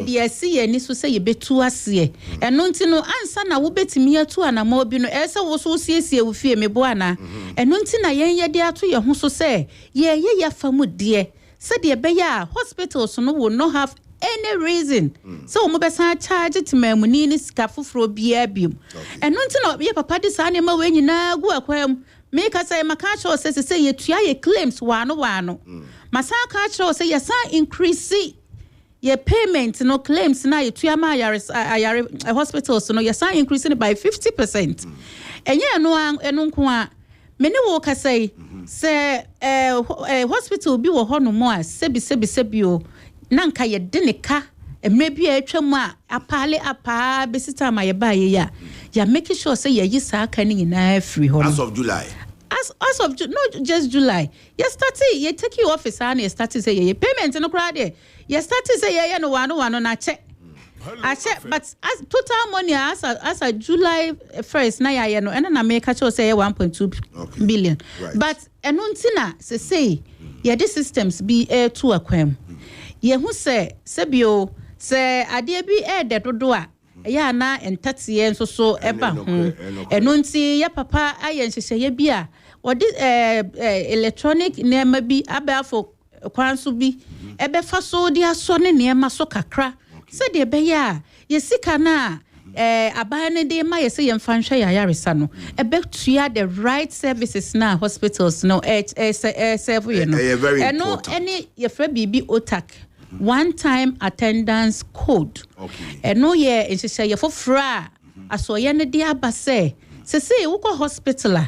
de asi ye ni so se ye betu ase eno nti no ansa na wo betimi atu anama obi no ese wo so siesie wo fie me bo ana eno nti na yen ye de ato ye ho so se ye famu de se de be ya hospitals no will not have any reason so mo be san charge ti mamuni ni sika foforo bia biom eno nti na ye papa de sa ne ma we nyina gu akwam me ka say maka cho se ye tua ye claims wano masaka cho say ye san increase ye payment no claims na ye tua ma ayare hospitals no ye san increasing by 50%. Enye eno nko a me ne wo ka say hospital bi wo ho no mo a sebi o nanka ye de ne ka emre bi a atwam a apale apa besita ma ye ba ye ya make sure say ye yi sa aka ni na free ho as of July as of not just July you start you take your office and you start say ye payment no kra de you start say ye no wano na che but as total money as a July 1st na ya no ena na make cho say 1.2 billion. Right. But enuntina say yeah the systems be to akwam. Ye hu say sebio say ade bi de dodo a ya na entatie nso so eba ho. Enunti ya papa ayen hyehyeye bi a odi electronic nema bi abafo kwanso bi ebe fa so dia so ne nema so kakra. Said the beya, Yesika na abane de ma yesi yemfansha ya yaresa no ebetua the right services na hospitals no serve you know and no any yefra bibi otak one time attendance code and no ye nhihye yefofra asoye ne de abase say woko hospital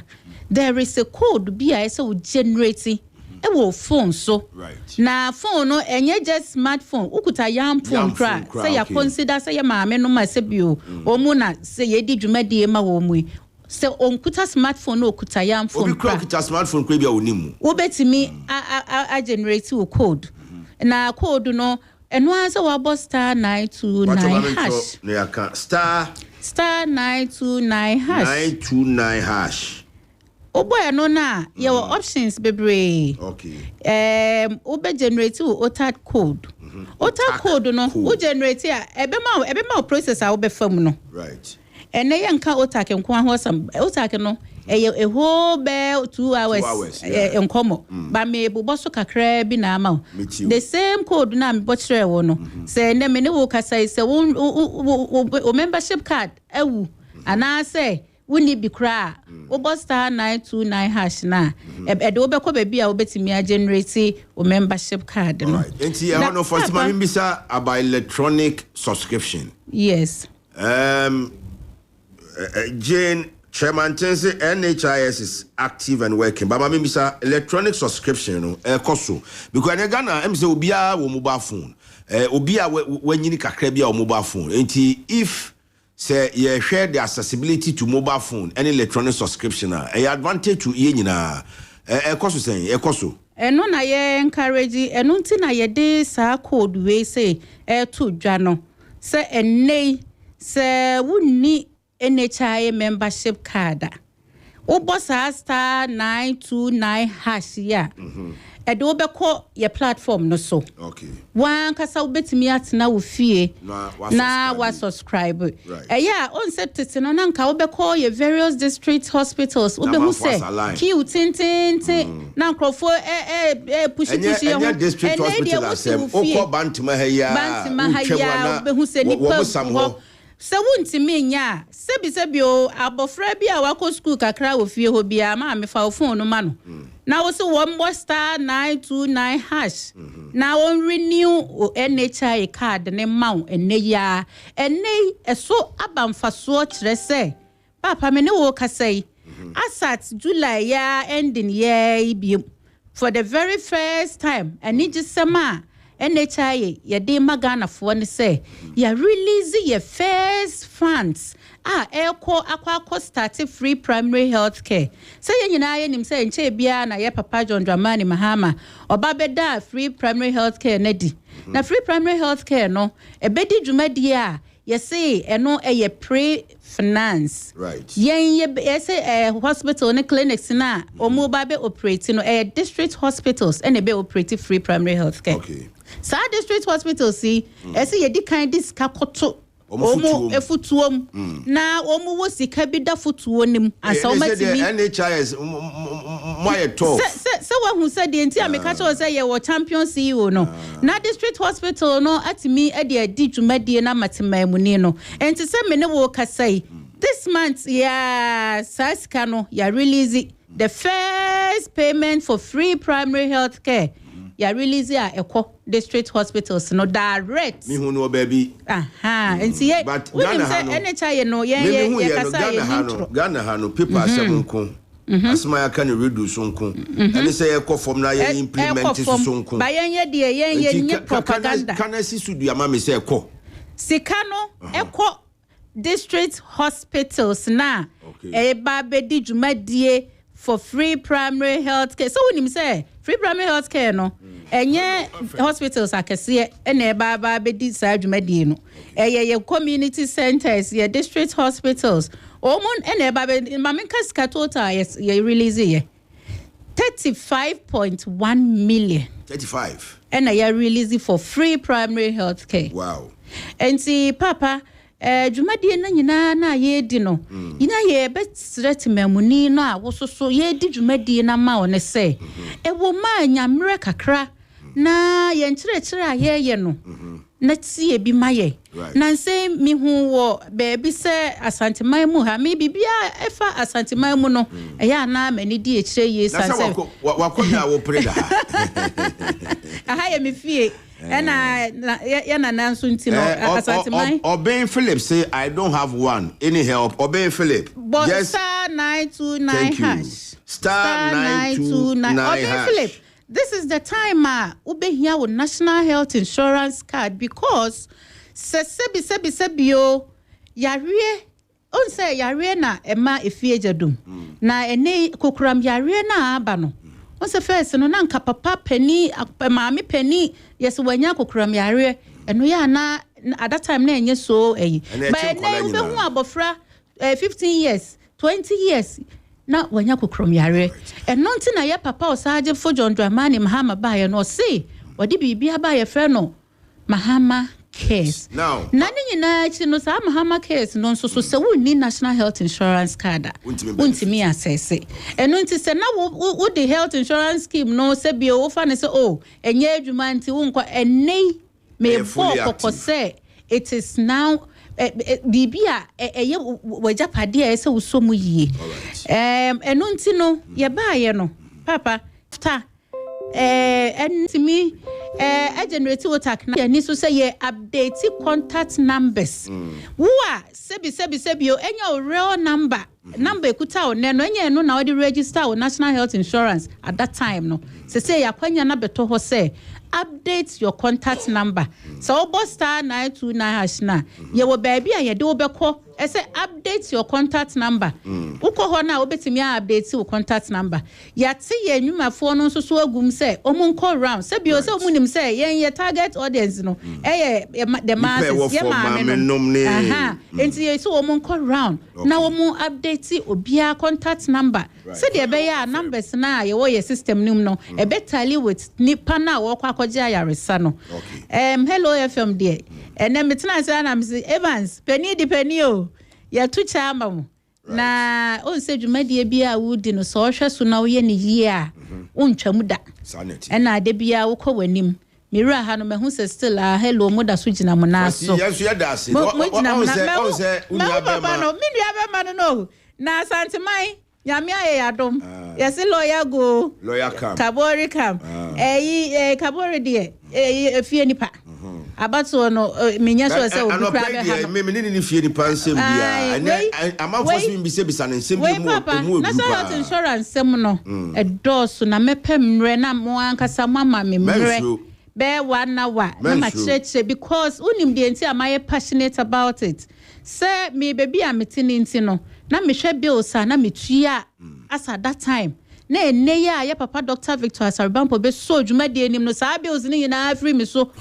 there is a code bi a say generate ewo phone so right na phone no enye just smartphone ukuta yam phone cra say ya consider say ya maame no ma se bio omu na say ye di dwumadi ma wo mu say onkuta smartphone no ukuta yam phone cra ukuta smartphone cra bia onimu wo betimi a generate wo code na code no eno answer wa boss star 929 hash no ya kan star 929 hash 929 hash Oboy no na your options bebre. Okay. Obe generate OTAD code. OTAD code no o generate a ebe ma processor obe fam no. Right. And they nka OTAD nko ho sam OTAD no a whole bell 2 hours enkomo ba me bo so kakra bi na ama. The same code na me botre wo no. Say na me ne wo kasa say wo membership card ewu ana say wuni bi kra obo star 929 hash na e do be ko be bia obetimi a generate o membership card no right enti e hono for timami bisa about electronic subscription. Yes. Jane Chairman Tense NHIS is active and working but mami bisa electronic subscription no koso because in Ghana em say obia wo mobile phone obia wanyini kakra bia o mobile phone enti if say you share the accessibility to mobile phone and electronic subscription a advantage to ye nyina ekoso sen ekoso eno na ye encourage eno nti na ye de sa code we say to dwa no say enei say wuni NHI membership card obo sa star 929 hash ya edo obekọ your platform no so okay wan kasa obetimi atena wo fie na wa subscribe yeah on set no na nka obekọ your various district hospitals obehu say queue tin na nkrofo push your district hospital asem okọ bantima ha ya obehu say nipa se wuntimi nya sebi o abofra bi a wako school kakra wo fie ho bia ma me fa phone no ma no na wo se wo star 929 hash na won renew o NHI card ne maw enne ya enne eso abamfaso kire se papa me ne wo kasai asat July ya ending year bi for the very first time ani gisema NHI ya de magana fo ne say ya release your first funds akwa start free primary health care say ya nyina ye nim say nche bia na ye papa John Dramani Mahama oba beda free primary health care na di na free primary health care no ebedi dwumadi a ye say eno ye pre finance right ye say hospital ne clinics na omo ba be operate no district hospitals and be operate free primary health care okay sa district hospital see ese ye di kind this kakoto omo efutuom na omo wo sika bi da futuo nim ansa o matimi NHIS moye talk se wa hu se de enti ameka cho se ye wo champion CEO no na district hospital no atimi e de adi dwumadie na matemamuni no enti se me ne wo kasai this month ya saska no ya release the first payment for free primary health care ya release a eko district hospitals no direct me hu no baby enti ye we say NHI no ye kasa ye Ghana ha no paper semunko asma ya kan reduce sonko and say eko form na ye implement sonko ba ye de ye nye propaganda kan si studio ama me say eko sika no eko district hospitals na e ba be di dwumadie for free primary health care so when him say free primary health care no enye hospitals akese ene ba bedi sa adwumadi no ye community centers ye district hospitals omon ene ba mamenka ska total ye release ye 35.1 million 35 and I release for free primary health care. Wow. And see papa dwumadi na nyina na ye di no ina ye betrete mamuni no a wo so ye di dwumadi na ma one se e wo ma nyamre kakra na ye nkyerɛkyerɛ a ye no na tie bi ma ye na nse mi hu wo beebi se asanteman mu ha mi bibia efa asanteman mu no ya na mani di ekyire ye sanse wakonya wo preda aha ye mi fie na nanso ntino asanteman Obey Philip say I don't have one any help Obey Philip yes star 929 hash star 929 Obey Philip. This is the time ube here with National Health Insurance card because sebio yare on say yare na ema efie jadum na ene kokuram yare na aba no on say first no na nka papa pani maami pani yes wanya kokuram yare eno ya na at that time na enye so but ene ube hu abofra 15 years 20 years na wanya kokrom yare eno nti na ye papa osaje fo John Dramani Mahama ba ye no see odi bibia ba ye fe no Mahama case now na nyina chi no sa Mahama case no so se wonni National Health Insurance card untimi access eno nti se na wo the health insurance scheme no se bi o fa ne se enye adwuma nti wo nkwa ene me for kokose it is now bibia eye wajapade ese usomu yie eno nti no ye ba ye no papa after entimi generate otak na ni so say ye update contact numbers wo a sebi o enya real number ekuta o ne no enya no na we register o National Health Insurance at that time no say yakwanya na beto ho say update your contact number so obo star 929 hash na ye wo baby a ye de obekọ say update your contact number uko ho na obetimi update your contact number yate ye nwumafo no so agum say omunko round say bi o say omunim say ye target audience no the masses ye ma no aha enti ye so omunko round na omu update obia contact number say the be ya numbers na ye wo ye system nim no e betally with nipa na wo kwakoje ayaresa no hello FM there and then metena say na me Evans penny o ya tu chama mu na on se dwumadi bia wudi no so hwe so na wo ye ne yie a untwamu da na de bia wo kɔ wanim mira ha no me hu se still hello mu da so gina mu na so yes you da se o se unya be ma no mi nua be ma no na santemai nyame aye yadom yes lawyer go lawyer come kabori come kabori de efie nipa abato no menya so se obi kra be ha me ni fie nipa nsem bia amafo so bi se bisa ne nsem bi mu National Health Insurance sem no edoso na mepem mre na mo ankasa mama me mre be wana wa na ma church because unim de enti am I passionate about it say me baby am tinti no na me hwe bills na me tua as at that time na ene ya papa Dr. Victor Asaribampo be so dwumadi enim no sa bills ni na free me so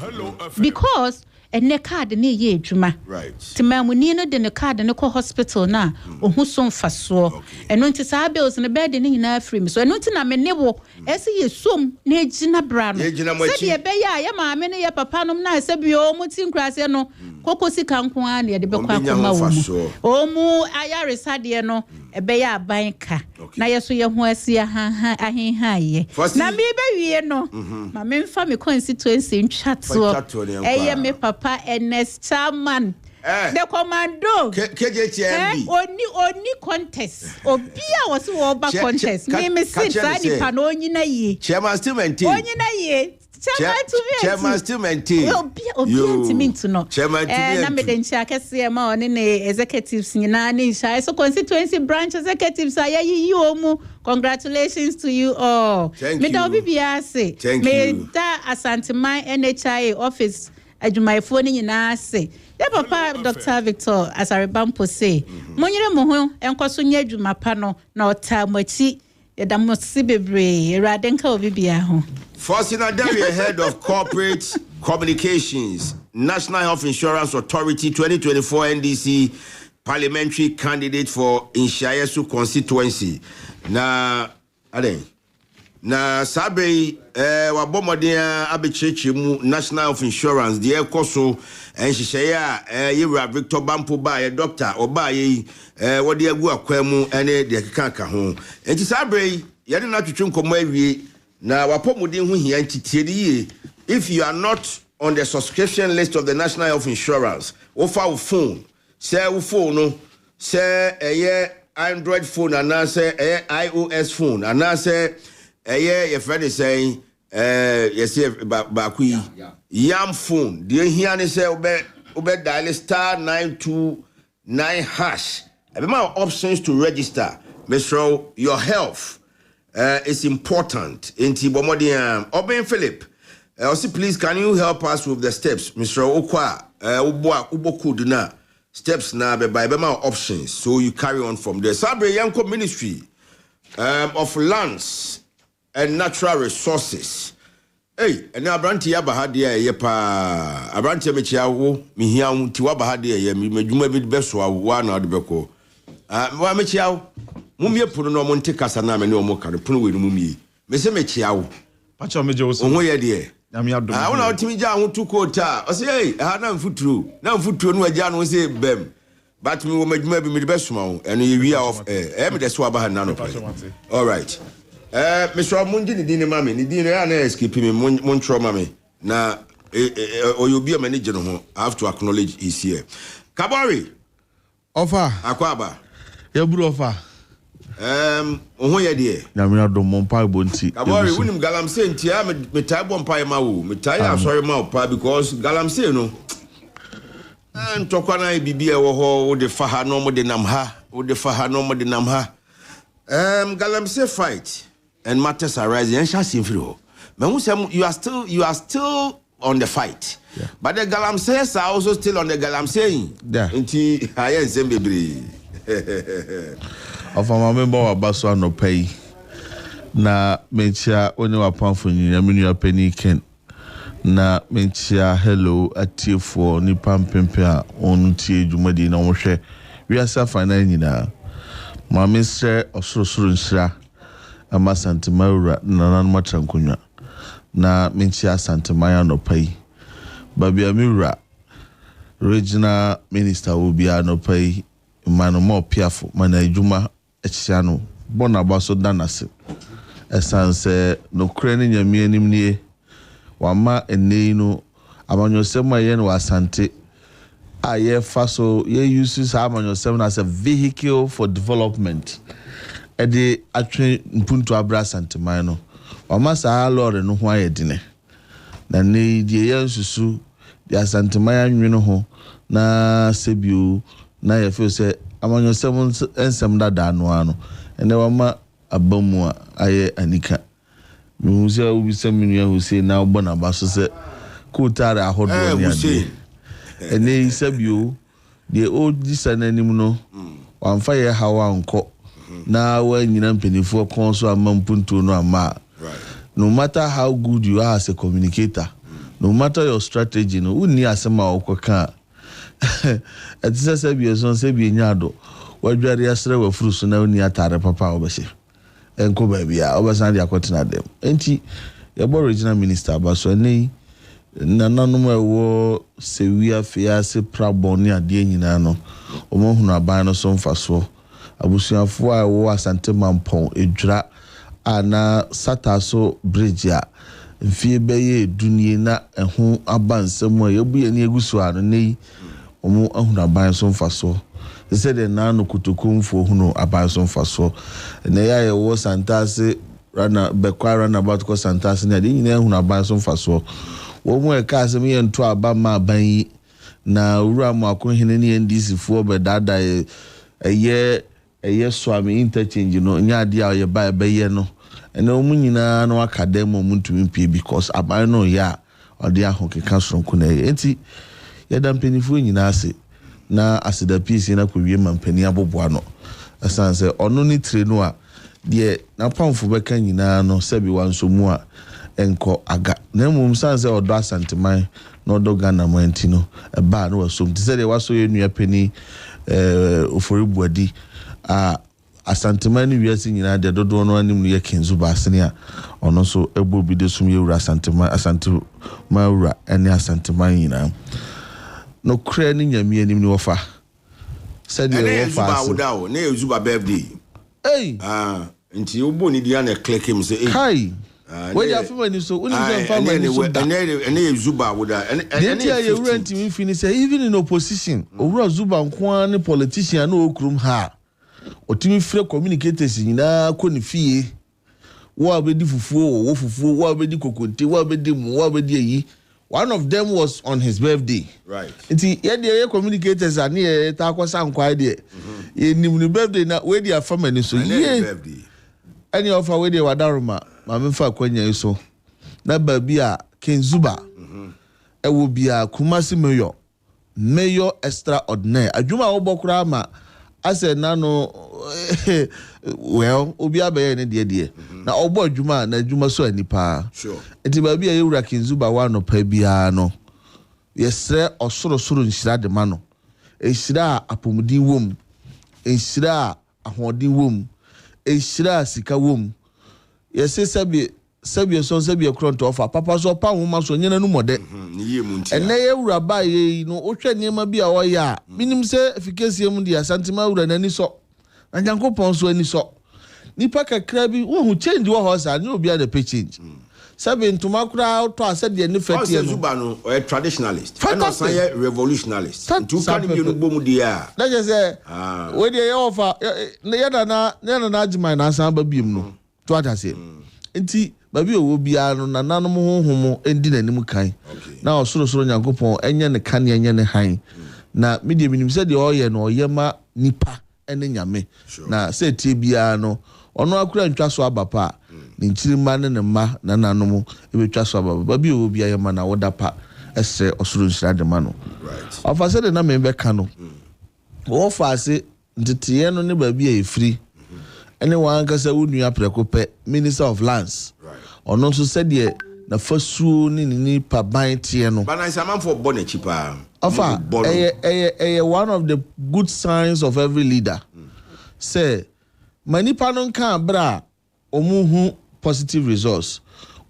because ene card na ye adwuma right timamuni no de ne card ne ko hospital na ohu so mfaso eno nti sa bills ne be de ni na free me so eno nti na me nebo ese ye som na ejina bra no se de be ya maame ne ye papa no na se bi o mu tin krase no kokosi kanko a ne de be kwa akoma wo mu o mu ayaresa de no ebe ya abanka na yeso ye ho asia ahenha ye na me be wie no ma me mfa me constituency ntwato eye me papa Ernest Chairman the commando KJTMB oni contest obia was wo ba contest me sit sani pa no nyina yi chairman still maintain onyina yi chairman still maintain obia ntimi no na me den chia kese ma oni ne executives nyina ni sha so constituency branch executives ayi omu congratulations to you all me da obi bia se me da asanteman NHIA office adwumayefo ni nyina se ya papa Dr. Victor Asaribampo say monyere mo ho enkoso nya adwuma pa no na otamachi yɛda mo se bebree Awurade nka obi bia ho. Faustina Daria, head of corporate communications, National Health Insurance Authority 2024 NDC parliamentary candidate for Inshayesu constituency. Na sabe wabomoden abecheche mu National Health Insurance de ekoso enhyehyeye yewura Victor Bampo ba ye doctor oba ye wode agu akwam ene de keka ho. Enti sabe ye na twetwe nkomo awie na wapomuden ho hia ntitieri. If you are not on the subscription list of the National Health Insurance, offer phone, say phone no, say Android phone and now say iOS phone and now say your friend is saying yes bakui yam phone. Do you hear say obe dial *929#. Have more options to register. Mr. Your health is important. Inti bomodian Oben Philip. Also, please, can you help us with the steps, Mr. Okwa? Uboku duna steps na by bema options. So you carry on from there. Sabre Yanko Ministry of Lands and Natural Resources. Hey, and now Abranti Abahadia yepa Abranti Mechiawo, Mihiam Tiwabahadia, Mejuma bit beswa one out the beko. Mechiao, Mumia Puno Monte Casanam and no more can put with Mumi. Mese Mechiao. Pacho Mejos, Omoya dear. I want to meet Jan to quota. I say, hey, I had no foot through. No foot through, no Jan will say, Bem. But we will make maybe the best one, and we are off air. The swab had none of it. All right. Mr. Mundi, the dinner mammy, the dinner and escaping me, Montro mammy. Now, or you'll be a manager. I have to acknowledge he's here. Kabari. Offer. Akwaba. Your bro offer. Ohoya dear. Namina do Mompai Bonti. Kabari, wouldn't Galamse and Tia, me tie Bompire Mau, me tie, sorry, Mau, because Galamse, no. And Tokana Bibi, or the Faha no more than Namha, or the Faha no more than Namha. Galamse fight and matters arise and shall see through. You are still on the fight. Yeah. But the Galamses are also still on the Galamse. Yeah. Until I am Zembri. Of my member of Basso no pay. Na mentia only wa pamphlet you penny ken. Na mentia hello at for ni pampempa on tea jumadi na moshe. We are suffering na. My mister of Surusra, a ma Santa Maura, Nanan Machancunya. Na mentia Santa Maya no pay. Babia Mura, regional minister will be no pay. Mano more piafo, mana juma echiano, bona baso danase. Esanse no kreni nyamie nimnie. Wama eneino, amanyo sema yen wa asante. Aye faso ye uses amanyo sema as a vehicle for development. Ede atwe mpuntu abra asante maino. Wama sa lore no ho ayedine. Na ne die yen susu di asante maya nwino ho na sebiu na ye feel say amanyo seven ensem dada no ano ene wama abamu aye anika mi hu ubi seminu ya hu say na obo na baso say kutare ahodo ni ade ene isabio the old disananim no wamfa ye hawa nko na wa nyina mpenifo kon so amampuntu no ama no matter how good you are as a communicator, no matter your strategy no uni asema okoka etisa sebi son sebi nyado wadware asre wa frusu na uni atare papa obese enko ba bia obasan dia kwetena dem enti yebo regional minister abaso nei nananum ewo sewia fia se praboni ade nyina no omohunu aban no so mfaso abusuafo a wo asante mampon edwura ana sataso bridge a mfie beye dunie na eho abansem a yebu ye ne egusu ano nei omo ahunu aban so mfaso se de na no kutukumfo hunu aban so mfaso na ya ye wo santase rana bekwa rana about ko santase na de nyina ahunu aban so mfaso wo mu e ka asem ye nto aba ma aban yi na ura mu akohene ne NDC fo be dada eye swami interchange no nya dia ye ba be ye no ene omu nyina no academy omuntumi pie because aban no ya ode ahokeka soronko na ye enti ye da mpenifo nyina ase na asida peace na ko wie mampani aboboa no asan se ono ni tire no a de na pamfo beka nyina no sebi wansomu a enko aga na mum sanse odo asanteman na odo Ghana mantino eba na wasom ti se de waso ye nua pani oforibuadi asanteman ni wiase nyina de dodo no anim no ye kenzu baasene a ono so ebo bi de sum ye wura asanteman wura ene asanteman nyina no kra ni nyame anim ni wofa said you wofa so na Yuzuba birthday nti obo ni dia na click him say kai we ya fama ni so uni so fama ni so ene Yuzuba woda ene ya rent we finish even in opposition owura Zuba nko an politician na okrum ha otimi free communicators nyina ko ni fie wo abedi fufuo wo fufuo wo abedi kokonte wo abedi mu wo abedi yi. One of them was on his birthday. Right. Nti ye communicators are near ta kwasa nkwa de. Ye nim birthday na we dia family so ye. Birthday. Any of we dia wadaruma ma memfa kwanya so. Na ba bia Kenzuba. E wo bia Kumasi mayor extraordinaire. Adwuma obokura ma ase na no well obi abaye ne de na obo adwuma na adwuma so anipa sure enti ba bia yewura Kenzuba wa no pa bia no yesre osoro nhyira de ma no enhyira apomudin wom enhyira ahodin wom enhyira sika wom yese sabi kronto ofa papa so pa homa so nyena no mode ene yewura ba ye no otwa niema bia wo ya minim se efikesie mu dia santima wura nani so anyankopon so ani so nipa kakra bi wo hu change wo hosa ni obi a the change sabi ntuma kura to asede ni fete no Zuba no a traditionalist and also a revolutionalist two can be no bomu dia that just say we dey offer na ajima na san ba biem no to atase nti babi owo bia no nananom honhom endi nanim kan na osoro nyankopon enye ne kan enye ne han na media minim se de oye no oyema nipa ene nyame na se tie bia no ono akura ntwa so abapa ne nchirima ne ne ma na nanom ebetwa so ababa babi owo bia yema na woda pa ese osoro nshira de ma no right ofa se de na me be ka no wo fa se ntetiye no ne babi e free anyone can say unua prekope Minister of Lands ono so said ye na fasuo ni pa ban tie no but I am for bonnet chipa ofa one of the good signs of every leader say manipa no kan bra omuhu positive results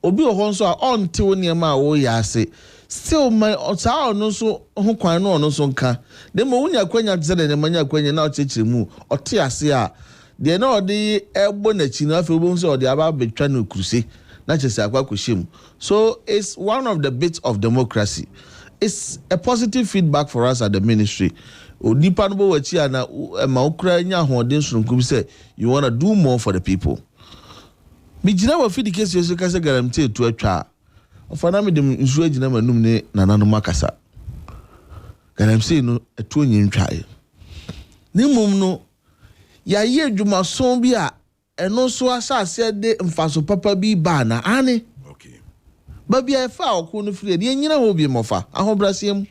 obi ohon so on te woniema wo ya ase still my osa ono so ho kwan no ono so nka de mo unya kwanya tsede ne manya kwanya na ochechiremu ote ase a de na odi egbo na chi na afi obo so odi aba betwa na kuruse na chese akwa koshim so it's one of the bits of democracy. It's a positive feedback for us at the ministry. Onipa no bo wachi ana ma okra nya hoden sunkum say you want to do more for the people. Mi gina wa feed case you ka say guarantee to atwa ofana me dem nsu agina manum ne nanano makasa guarantee no etu onye ntwae ne mum no ya ye adwuma son bi a eno so asase de mfaso papa bi ba na ane okay babi efa okwo no free de nyina ho bi mofa ahobrasiem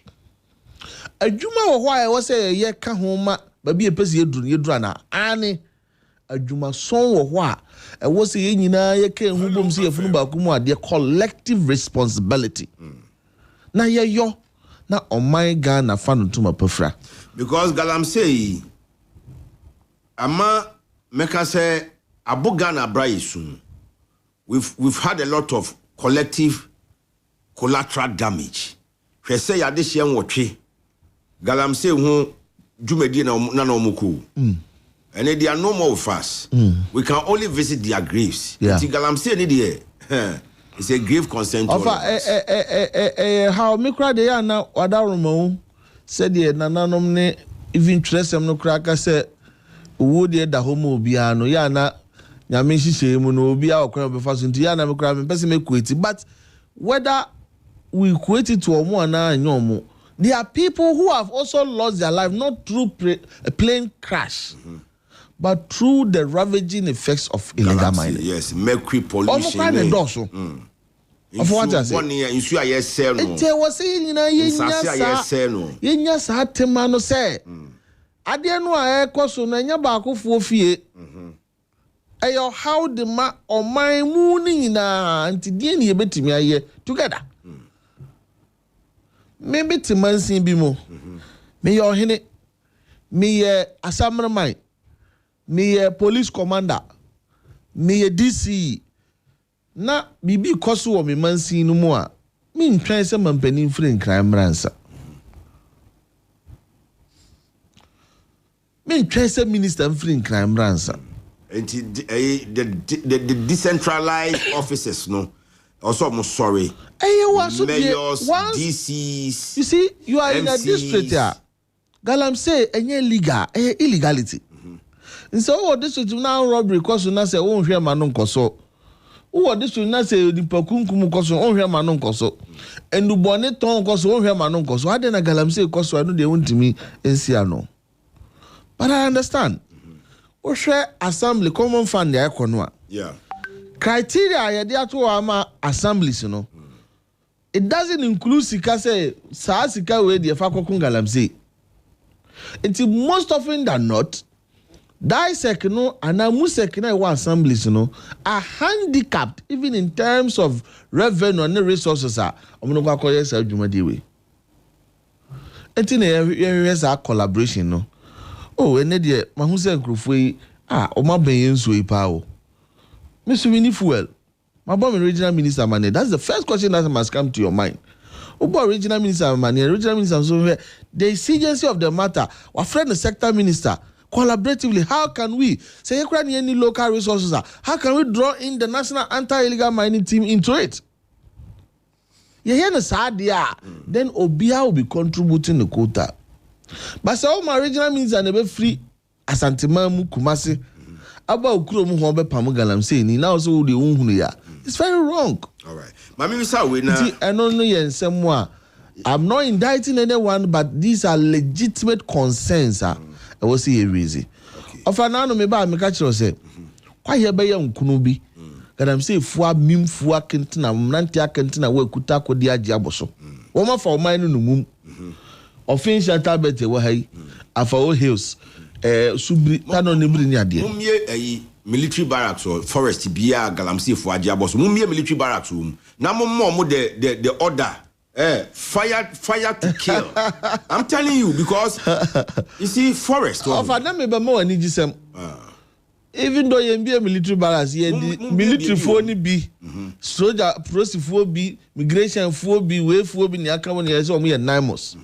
adwuma wo ho a wo say ye ka ho ma babi epese yeduru na ane adwuma son wo ho a wo say ye nyina ye ka hu bom se yefunu ba ku mu ade collective responsibility na ye yo na oman Ghana fa no tuma pafra because galam say ama meka say abo Ghana braisun we've had a lot of collective collateral damage hwe say ya de hye nwotwe galam say hu dwumadi na na omuku and they are no more with us. We can only visit their graves. Yeah. Galam say ni there. It's a grave consent. How me cry de ya na wadarumo said the nananom ne even tresem no kraka say wo de da homo bia no ya na nyame hihye mu no bia okra be faso nti ya na me kra me pese me kueti but whether we equate it to omo na anyomo there are people who have also lost their life not through a plane crash but through the ravaging effects of illegal mining. Yes, mercury pollution. Of what I say? Insu aye sell no. It was saying yenya sa tema no say. Ade no a ekoso na nya ba akofo fie. Ayo how the ma or my mooning na anti dear ye betimi aye together. Maybe to man sin bimo. Me your hene. Me a samurai mine. Me a police commander. Me a DC. Na bibi kosu o me man sin no more. Me ntwan se man panin free crime ransa. Me ntwan se minister free crime ransa. And the decentralized offices, no. Also, I'm sorry. Mayors, DCs. You see, you are MCs. In a district here. Galam say, any legal, illegality. And so, what district now robbery cause you not say, oh, here manon koso. What district not say, the Pakunkum koso, oh, here manon koso. And the bonnet ton koso, oh, here manon koso. I didn't Galam say koso, I know they want to me in Siano. But I understand. Share assembly common fund the economy. Yeah. Criteria ya to ama assemblies, you know. It doesn't include sika say sika we the fakokun galamse. It's most often than not that second and amusek na assemblies, you know, are handicapped even in terms of revenue and resources. Omo go akoye sa adwuma di we. Enti na yes a collaboration, no. Oh, and then mahu say nkrofo o ma ben yenso yi pa o. Me so we need fuel. My bomb regional minister man. That's the first question that must come to your mind. Obo regional minister man, regional minister so the exigency of the matter. Our friend the sector minister collaboratively, how can we say any local resources? How can we draw in the national anti-illegal mining team into it? You hear the sad then Obia will be contributing the quota. But so my regional minister never free Asantimamu Kumasi. About Ukuro Hobe Pamugalam saying now so the Unhunia. It's very wrong. All right. Mammy we now. I don't know in some way. I'm not indicting anyone, but these are legitimate concerns. I will see a reason. Of an anno, maybe I'm a catcher say, why you buy young Kunubi? That I'm saying, Fua Mim Fua Kentina, Nantia Kentina, where Kutako dia Diaboso. Woman for mine in the moon. Offensive tablet, why Afao Hills, Subri, Tano Nibrinia dear. Military barracks or forest bia galamsey for Diabos. Mumia military barracks room. Now more the order. Fire to kill. I'm telling you because you see forest. Of a number more need some. Even though you be a military barracks, military phone be soldier process for be migration for be way for be Niaka years or me and Nimos.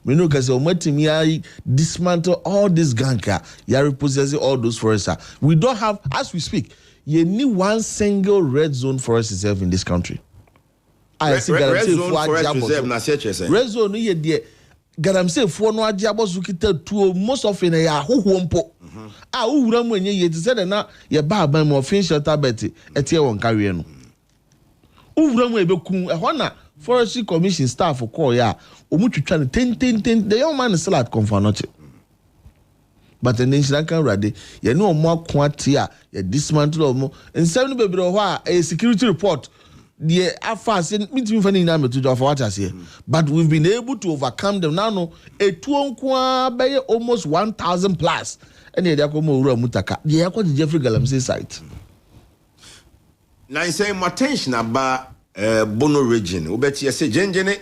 We know because you dismantle all this ganka, you are repossessing all those forests. We don't have, as we speak, you need one single red zone forest reserve in this country. Red zone forest reserve na red zone ye de garamse fo no agiabos kita tuo most often ya hohompo a wura mu enye ye tse na ye ba aban mu official tabet etie won kawe no wura mu ebekun ehọ na forestry commission staff call ya omutwitwa no ten the young man is still at Konfanoche. But the nation can ready ye no mo akoatia ye dismantle omo nsem no bebre ho a security report. The affairs meeting funny number to what I say, but we've been able to overcome them now. No, a 2 by almost 1,000 plus, and they are come over Mutaka. The airport Jeffrey Galamsey site. Now I say my attention about Bono region. Ubeti say Jenjene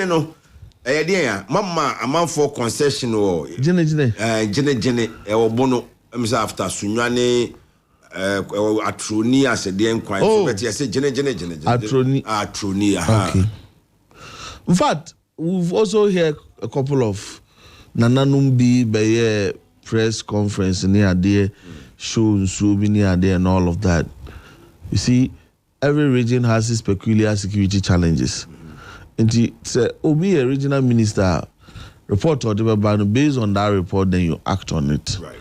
no. Idea, Mama, a man for concession or Jene or Bono. After Sunyane. Atroni as a DM quite but yes, Atroni. Okay. In fact, we've also heard a couple of Nananumbi by press conference near there, shows near there, and all of that. You see, every region has its peculiar security challenges. And say, be a regional minister report or based on that report, then you act on it. Right.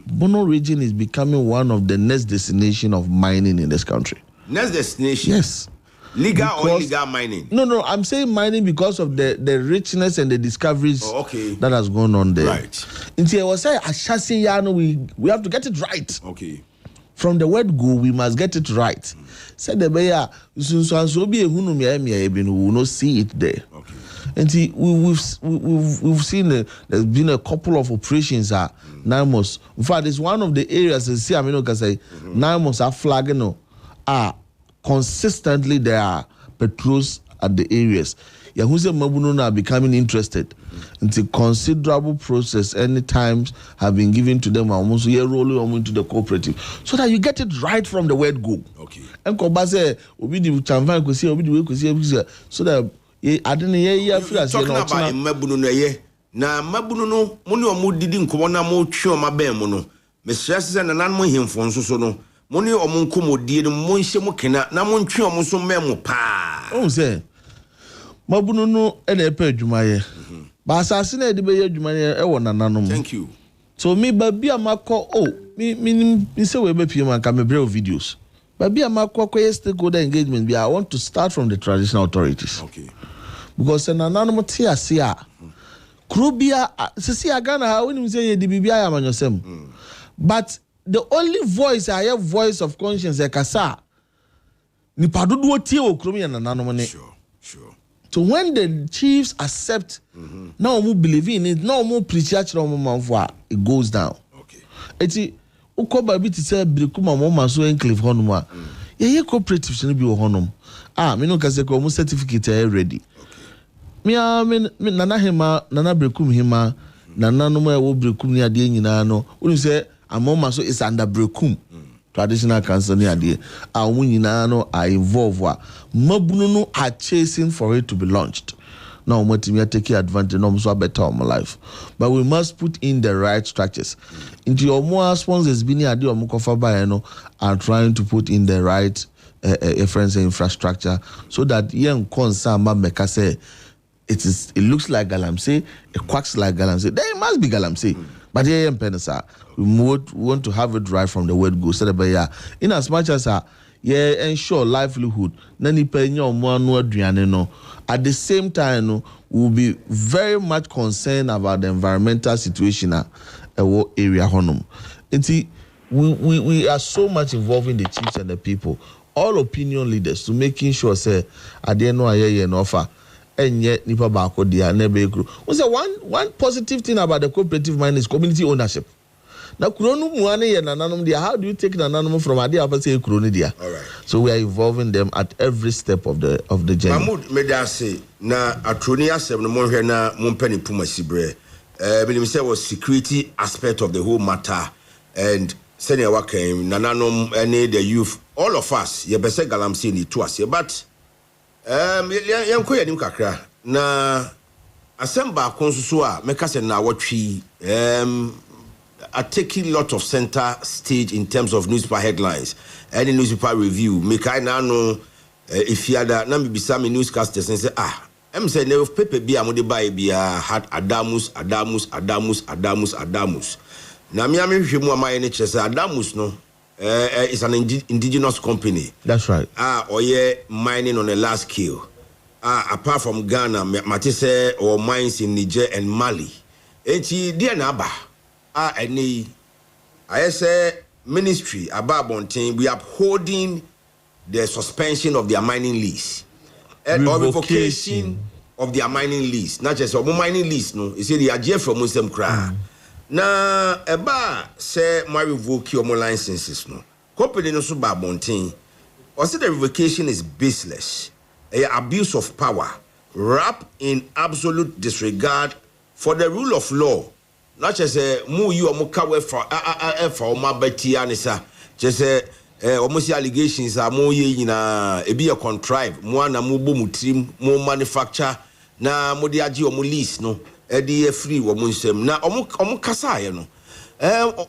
Bono region is becoming one of the next destination of mining in this country. Next destination? Yes. Legal or illegal mining? No, I'm saying mining because of the richness and the discoveries that has gone on there. Right. Until I was saying, we have to get it right. Okay. From the word go, we must get it right. Said the bear, we will not see it there. Okay. And see, we've seen there's been a couple of operations at 9 months. In fact, it's one of the areas in Siamino can say 9 months are flagging consistently there are patrols at the areas. Yahuse Mabununa are becoming interested. It's a considerable process. Any times have been given to them almost rolling into the cooperative, so that you get it right from the word go. Okay. And Kobase obi di chamvan ko see obi di we ko see so that I didn't hear feel as talking about Mabunu no ye na Mabunu no mo ne omo didi nkomo na mo twe o maben mo no me stress se na nan mo hemfo nso so no mo ne omo nkomodie no mo nhye mo kena na mo ntwe omo so memo pa. Oh say Mabunu no e na epa adwuma ye. Ba asase na de be ye adwuma ye e wo nananom. Thank you. So me baby amako me say we be pm and can me bring videos. Baby amako ko stakeholder engagement I want to start from the traditional authorities. Okay. Because an anonymous tia sia Krubia sisi agana ha when you say the bibia ya manyosem. But the only voice I have voice of conscience ekasa ni padudu tie o krumi ya nananum. Sure. So when the chiefs accept, now we believe in it, now we preach it goes down. Okay. Eti ukoba biti se brikuma mama so enclave honuma. Ye cooperatives ni bi wo honum. Me no kase ko mu certificate ready. Me nana hema nana brekum hema nana no ma wo brekum ni ade nyina no. Unu say amoma so is under brekum. Traditional council ni ade awu nyina no are involved mabunu no are chasing for it to be launched. Now we are taking advantage of so better of my life, but we must put in the right structures. Into your more sponsors being ade omukofa ba no are trying to put in the right infrastructure so that young concern ma meka say it looks like galamsey, it quacks like galamsey. There must be galamsey. But here in Penasa, we want to have it right from the word go. So that in as much as ensure livelihood, at the same time, we'll be very much concerned about the environmental situation at our area. We are so much involving the chiefs and the people, all opinion leaders, to making sure say at the end of an offer. And yet, nipa bako dia nebe kru. One positive thing about the cooperative mind is community ownership. Now, kronu muane ya nananum dia. How do you take nananum from adia apa say kronu dia? All right. So we are involving them at every step of the journey. Mahmoud meda say na atroni asem no monhwe na mompani puma sibre. Me say was security aspect of the whole matter, and senior wakem nananum any the youth, all of us. Ye be say galamsey ni to us, but. Yanko ya nim kakra na asemba konsuso a meka se na watwi are taking lot of center stage in terms of newspaper headlines and newspaper review make I now know if you ada na me bisa me newscasters say em say ne paper bia mo de buy bia had adamus na me hwehwe mu amaye ne chese adamus no it's an indigenous company. That's right. Or mining on a large scale. Apart from Ghana, Matisse or mines in Niger and Mali. Dear Naba, I say ministry about Bontin, we are upholding the suspension of their mining lease. Or revocation of their mining lease. Not just a mining lease, no. You see, the idea from Muslim cry. Na eba say my revoke your licenses no company no so ba bontin or say the revocation is baseless, a abuse of power wrapped in absolute disregard for the rule of law. Not just mu you omuka we for ma betia nisa just almost allegations are more ye na e be a contrive mo na mo bo mutrim mo manufacture na mo de agi omo lease no edi free wo munsem na omo kasa ye no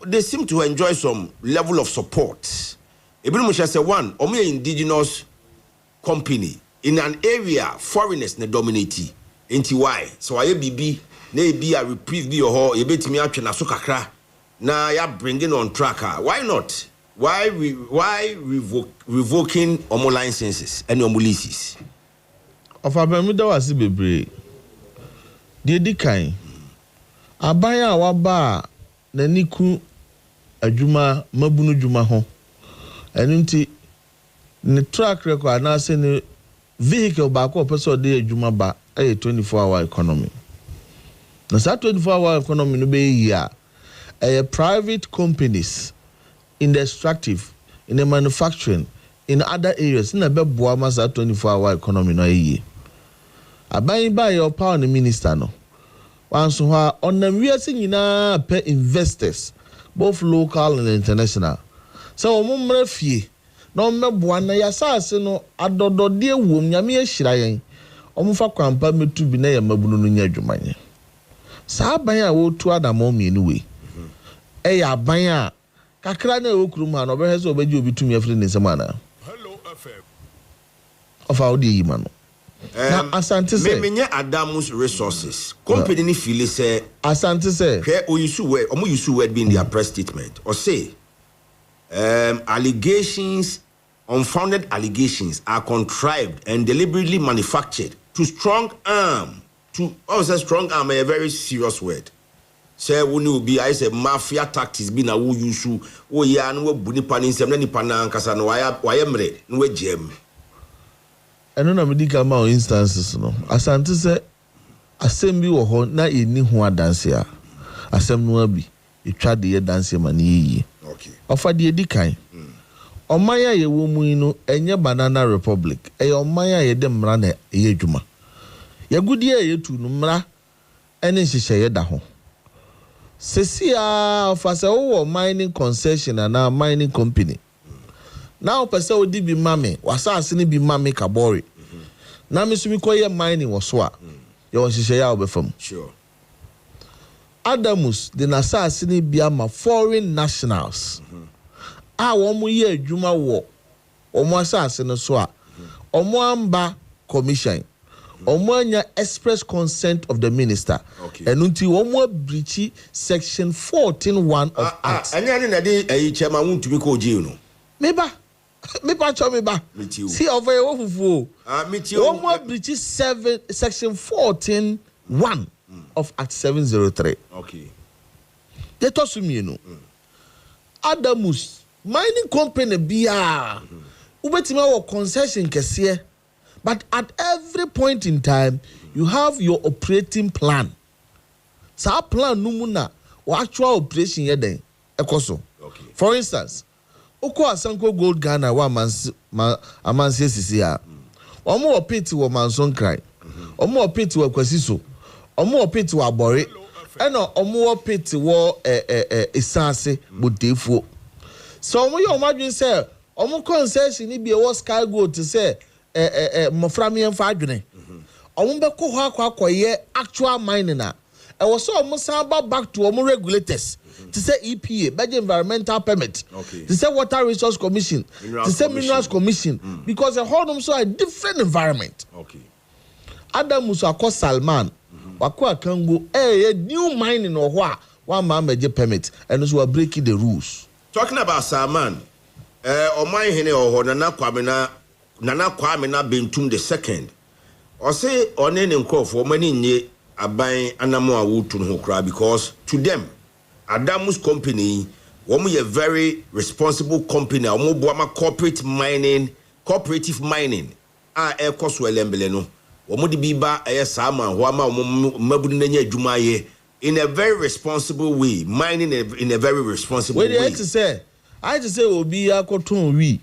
they seem to enjoy some level of support. Ebinu mo say one omo indigenous company in an area foreigners na dominate enti why so aye bibi na e be a reprieve bi ho ye betimi atwe na so kakra na ya bringing on track why not why revoking omo licenses and omo leases of abamida wasi bebre Dedi kan abaya waba na niku adwuma mabunu dwuma ho enunti ne track record na se ne vehicle back up person dey adwuma ba a 24-hour economy. Na that 24-hour economy no be here. Private companies in the extractive, in the manufacturing, in other areas, in the Buamas 24-hour economy no ye. Abayin ba your power the minister no. Once on the we are seeing na pay investors, both local and international. So omumre fie na omebua na yasase no adodo de wom nyame ahira yen. Omufa kwampa metu bi na yamabunu no nya adwumanye. Sa aban a wo tu adamo mienu we. Ya aban a kakra na wo kurum ha no be heso obeji obi tumi afri ne semana. Hello FM. Of our di man. Na asante say me menye Adamus Resources. Company ni feel say asante say ke omu use word be in their press statement or say allegations, unfounded allegations are contrived and deliberately manufactured to strong arm a very serious word. Say when you be I say mafia tactics be na wo use wo ya no buni pani nsem na nipa na nkasa no waya mre no wagem. Eno na medical ma instances no. Asante say asem bi wo ho na eni ho adanse a. Asem no abi etwa de danse ma na yi. Okay. Ofa de dikan. Omaya ye wo mu no enye Banana Republic. Omaya ye de mra na ye adwuma. Ye gudie ye tu no mra ene nhihye ye da ho. Sesia ofasa wo mining concession and mining company. Now pese odi bi mame, wasase ni bi mame kabori. Na me so mi koye mining wo so a. Ye won nhihye ya obefam. Sure. Adamus the nasase ni bi ama foreign nationals. Womu ye adwuma wo. Omo asase no so a. Omo amba commission. Omoanya express consent of the minister. Okay. Enunti omo breach section 14(1) of act. Any na dey chairman won to be ko jail no. Meba cho meba. See over wo fufu. Omo breach section 14(1) of act 703. Okay. They toss me no. Adamus mining company bia. Ubetima wo concession kese. But at every point in time, you have your operating plan. Sa plan numuna or actual operation yeden ekoso. Okay. For instance, Oko Asanko Gold Ghana wa amanse sisi a. Omo opeti wo Manson Cry. Omo opeti wo Kwasiso. Omo opeti wo Abore. Eno omo opeti wo Isase Bodefuo. So omo yo madwin say omo concession ni bi e wo Sky Gold to say moframi en fa adwene omo be ko ho akoye actual mining na e was so omo samba back to omo regulators to say EPA budget environmental permit to say water resource commission to say minerals commission because the whole so a different environment. Okay. Adamus akọ Salman wako akango new mining or one man meje permit and so we are breaking the rules. Talking about Salman omai hene oho Nana Kwame na Bentum the second. Or say on any nkofo many nye aban anamo awutu no kra because to them Adamus company womu ye very responsible company omo boama cooperative mining ekoso elembele no womu di biba sama ho ama mabudu nanya adwuma ye in a very responsible way, mining in a very responsible way. I just say obi akoton wi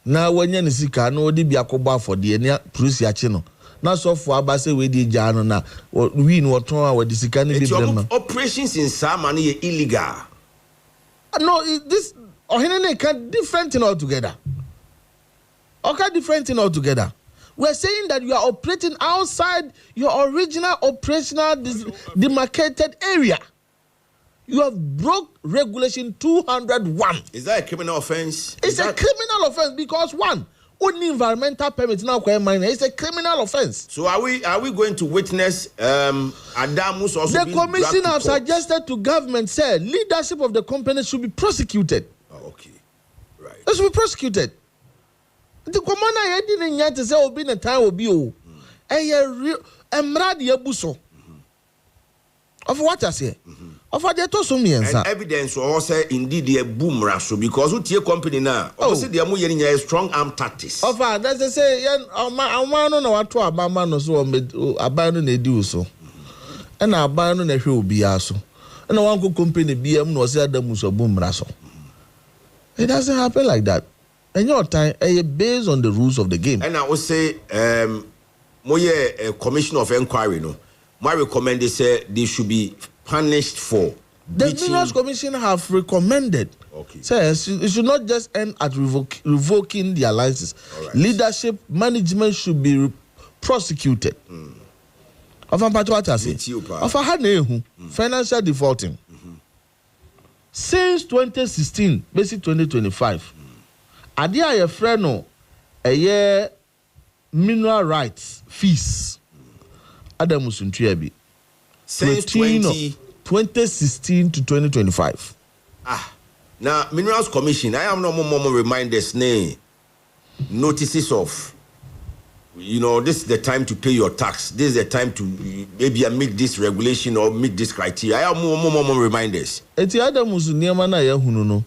na wanya nisika na odi bi akoba for de ne trusi achi no na so for abase we di ja no na wi no oton a we di sika ne bi brema operations in Sama ne illegal. No, this ohenene can different thing altogether. Okay, different thing altogether. We're saying that you are operating outside your original operational demarcated area. You have broke regulation 201. Is that a criminal offense? It's a criminal offense because one, only environmental permits now require minor. It's a criminal offense. So are we going to witness Adamus also? The commission have suggested to government say leadership of the company should be prosecuted. Oh, okay, right. They should be prosecuted. The commander I didn't yet say will be in a time will be a real emrad yabuso. Of what I say. Ofa de to so miensa. And evidence or say indeed the boom raso because who tie company na say they am yen strong arm tactics. Ofa that's say yen oma no na wato abama no so aban no na edi so. E na aban no na hwe obi aso. E na wan company BM no say adamu so boom raso. It doesn't happen like that. And your time based on the rules of the game. And I would say moye commission of inquiry no. My recommend they say they should be punished for. The Minerals Commission have recommended. Okay. Says it should not just end at revoking their licenses. Right. Leadership, management should be prosecuted. Of financial defaulting. Since 2016, basic 2025, Adia your friend no a year mineral rights fees. Adam Musuntuebi. Since 2016 to 2025. Now Minerals Commission, I am no more reminders name notices of this is the time to pay your tax. This is the time to maybe meet this regulation or meet this criteria. I have more reminders. It's Adam Musunyama na ya hunu no.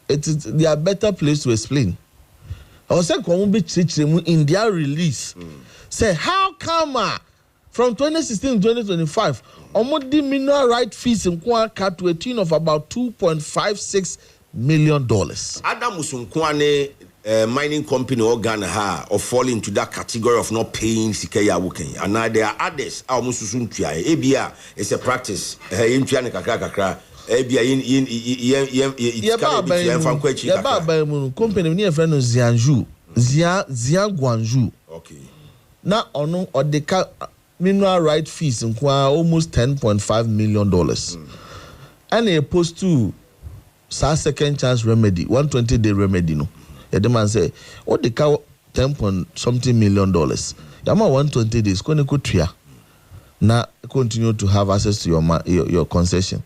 It is they are better place to explain. I was saying in their release. Say how come from 2016 to 2025, the mineral right fees in Kwan cut to a tune of about $2.56 million. Adam Musunkwane mining company or Ghana or fall into that category of not paying Sikaya Wuken. And now there are others. ABA is a practice. Company near friend Zianju. Guanju. Okay. Now on or the mineral right fees in almost $10.5 million. And they opposed to second chance remedy, 120-day remedy. No, the man say, what the cow $10.something million. Yama 120 days, going to go tria. Now continue to have access to your concession.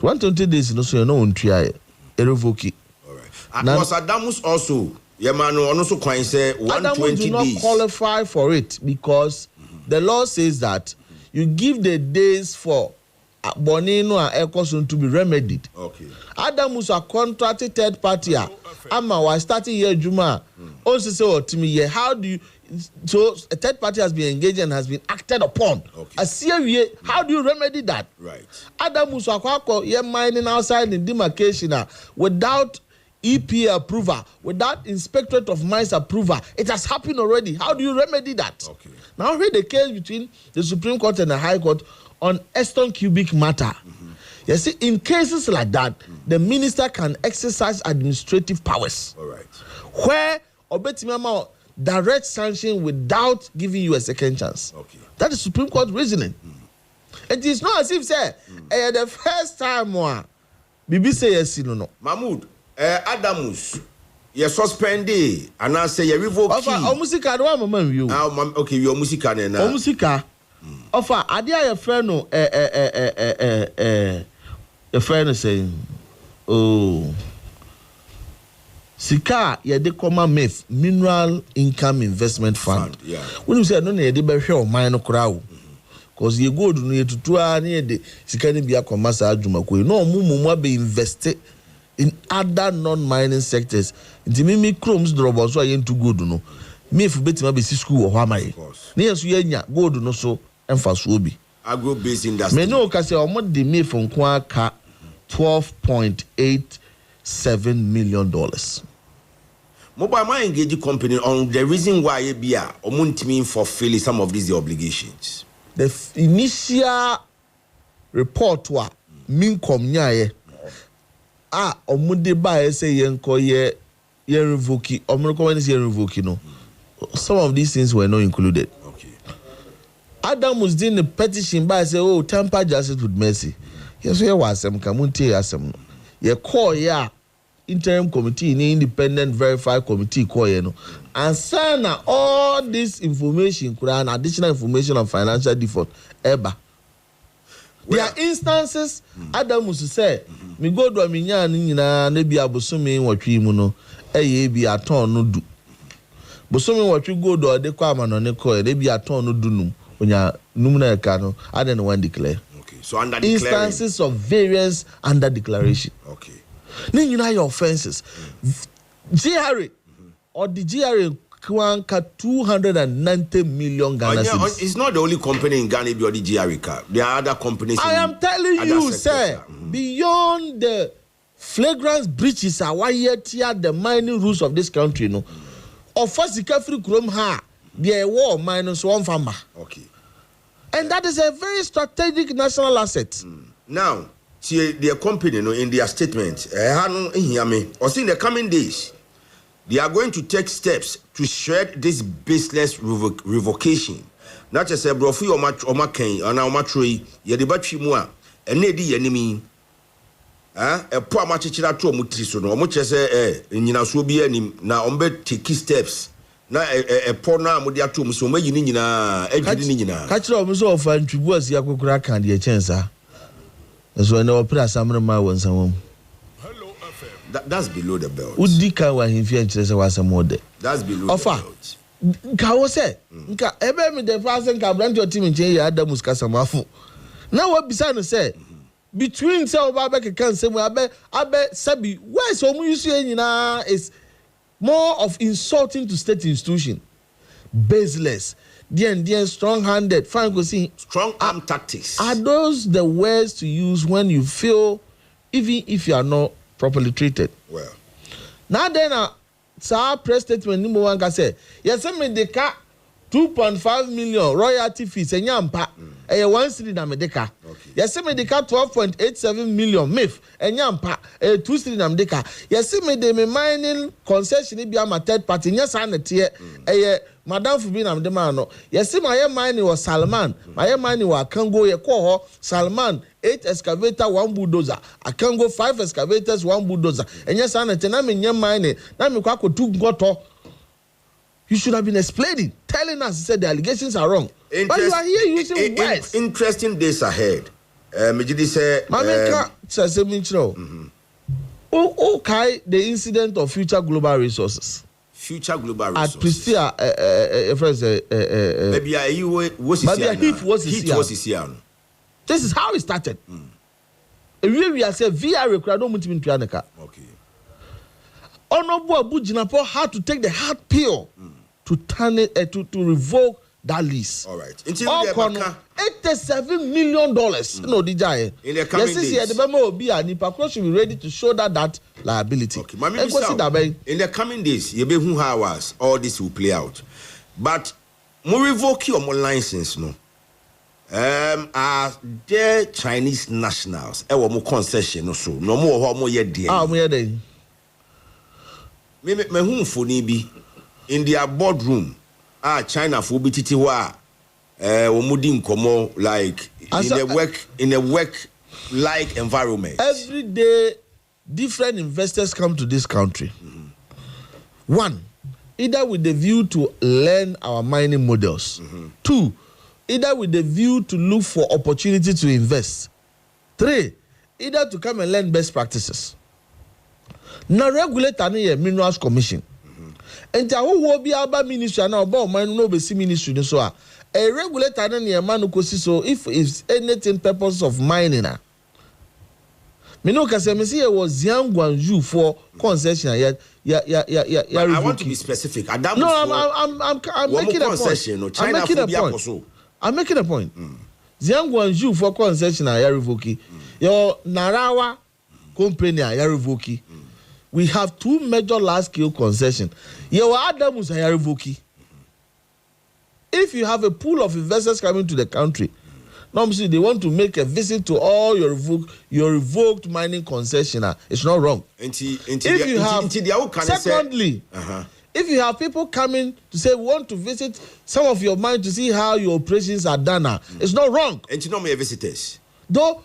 120 days, so you know on tria, revoke it. All right. And was Adamus also? Yamano also can say 120 days. Adamus do not qualify for it because the law says that you give the days for Bonino and Ecosun to be remedied. Okay. Adamus are contracted third party. Ama was starting here Juma. Also say to me, how do you? So a third party has been engaged and has been acted upon. Okay. How do you remedy that? Right. Adamus are mining outside in demarcation without EPA approval, without Inspectorate of Mines approval. It has happened already. How do you remedy that? Okay. Now read the case between the Supreme Court and the High Court on Eston cubic matter. You see, in cases like that, the minister can exercise administrative powers. All right. Where Obetimama direct sanction without giving you a second chance. Okay. That is Supreme Court reasoning. It is not as if say the first time Bibi say yes, no. Mahmoud, Adamus, you suspended and I say you revoke. Musika do mama you. Okay, your musika na. Musika. Offer adia your friend no your friend saying Sika ye de koma MEF Mineral Income Investment Fund. Yeah. When you say no na ye de be hwe o man no kra wo. Cause ye go do no ye tutua na ye de sika ni bia koma sa adwuma ko no mu be invest in other non-mining sectors. Nti mimi chromes drobo so ye ntu gold no. MEF betima be si school wo ho amaye. Na ye so ye nya gold no so emfa so obi. Agro based industry. Me no ka say omo de MEF nko aka $12.87 million. Mobile my engaging company on the reason why you be omuntimi fulfill some of these obligations. The initial report wa minkom nyaye omude ba say yenko ye revoke omroko when say revoke no. Some of these things were not included. Okay. Adam was doing the petition by say temper justice with mercy. Yes, we was some kamunti asem. Ye call ya interim committee in independent verified committee call you know. And sign all this information could an additional information on financial default ever. There are instances Adam was say me go do aminya nyina na bia bosome watwi mu no eye bi aton no du. Bosome watwi go do de kwa ma no ne ko e bia aton no du num onya num na ka no ade no one declare. Okay. So under instances of variance under declaration. Okay. Then you know your offenses. GRA or the GRA kwanka 290 million Ghana cedis. It's not the only company in Ghana or the GRA car. There are other companies. I am telling you, sir, beyond the flagrant breaches are why yet the mining rules of this country, no. Of first, the free chrome ha, there war minus one farmer. Okay. And that is a very strategic national asset. Now, see their company, no, in their statement, or in the coming days, they are going to take steps to shred this baseless revocation. Not just a brofu or macain or now matroi, ye the battery moi, and nedi enemy. A poor machichira to mutriso, or much as in Yinasubi and now umbe take steps. Na a poor now mudiatum, so may you need catch up so of and was Yakura candy a chance. As when our press summer my one some. That's below the belt. Udika wa himfianche was a mode. That's below the belt. Nka say, nka ebe me the person ka brand your team nche ya Adamus Kasamafu. Now what beside say between say Obabeke can say we abe sabi where so mu use nyina is more of insulting to state institution. Baseless. The strong-handed. Strong arm tactics. Are those the words to use when you feel, even if you are not properly treated? Well. Now then, sir, press statement number one can say, yes, I mean the car 2.5 million royalty fees and yampa. A 1 city na medeka. Yes, I mean the car 12.87 million MIF and yampa. A 2 city na medeka. Yes, I mean the mining concession be a third party. Yes, I know. Madam Fubina Mdemano. Yes, my mining was Salman. My mining was Akango Yekoho. Salman 8 excavator 1 bulldozer. Akango 5 excavators 1 bulldozer. And yes, I know. Mining. Now me kwako 2 goto. You should have been explaining, telling us said the allegations are wrong. But you are here using words. Interesting days ahead. Mejidi say Mameka Saseminchro. Okay, the incident of Future Global Resources. Future Global Resources. At Pristia, friends, maybe you was this is how it started. We are saying VR required no much in Pianica. Okay. Honorable Abu Jinapo had to take the hard pill to turn it to revoke that lease. All right. $87 million. No, DJ. In the coming days. The should be ready to shoulder that liability. Okay. In the coming days, you be who hours all this will play out. But more revoke your more license, no. Are there Chinese nationals? More concession or so. No more yet there. Me who for be in their boardroom. China for be titiwa. Omudin komo like in a work like environment. Every day, different investors come to this country. One, either with the view to learn our mining models. Two, either with the view to look for opportunity to invest. Three, either to come and learn best practices. Now regulator ni Minerals Commission. And who will be about ministry now about mine no be ministry so a regulator ni man ko so if anything purpose of mining na. Me no ka say me see was Jiang Guangzhou for concession I want to be specific. I'm making a point. I'm making a point. Jiang Guangzhou for concession ya revoke. Your Narawa company ya revoke. We have 2 major large-scale concessions. Your Adamus are revoking. If you have a pool of investors coming to the country, normally they want to make a visit to all your revoked mining concession. It's not wrong. Secondly, if you have people coming to say we want to visit some of your mines to see how your operations are done, it's not wrong. And you know me visitors. Though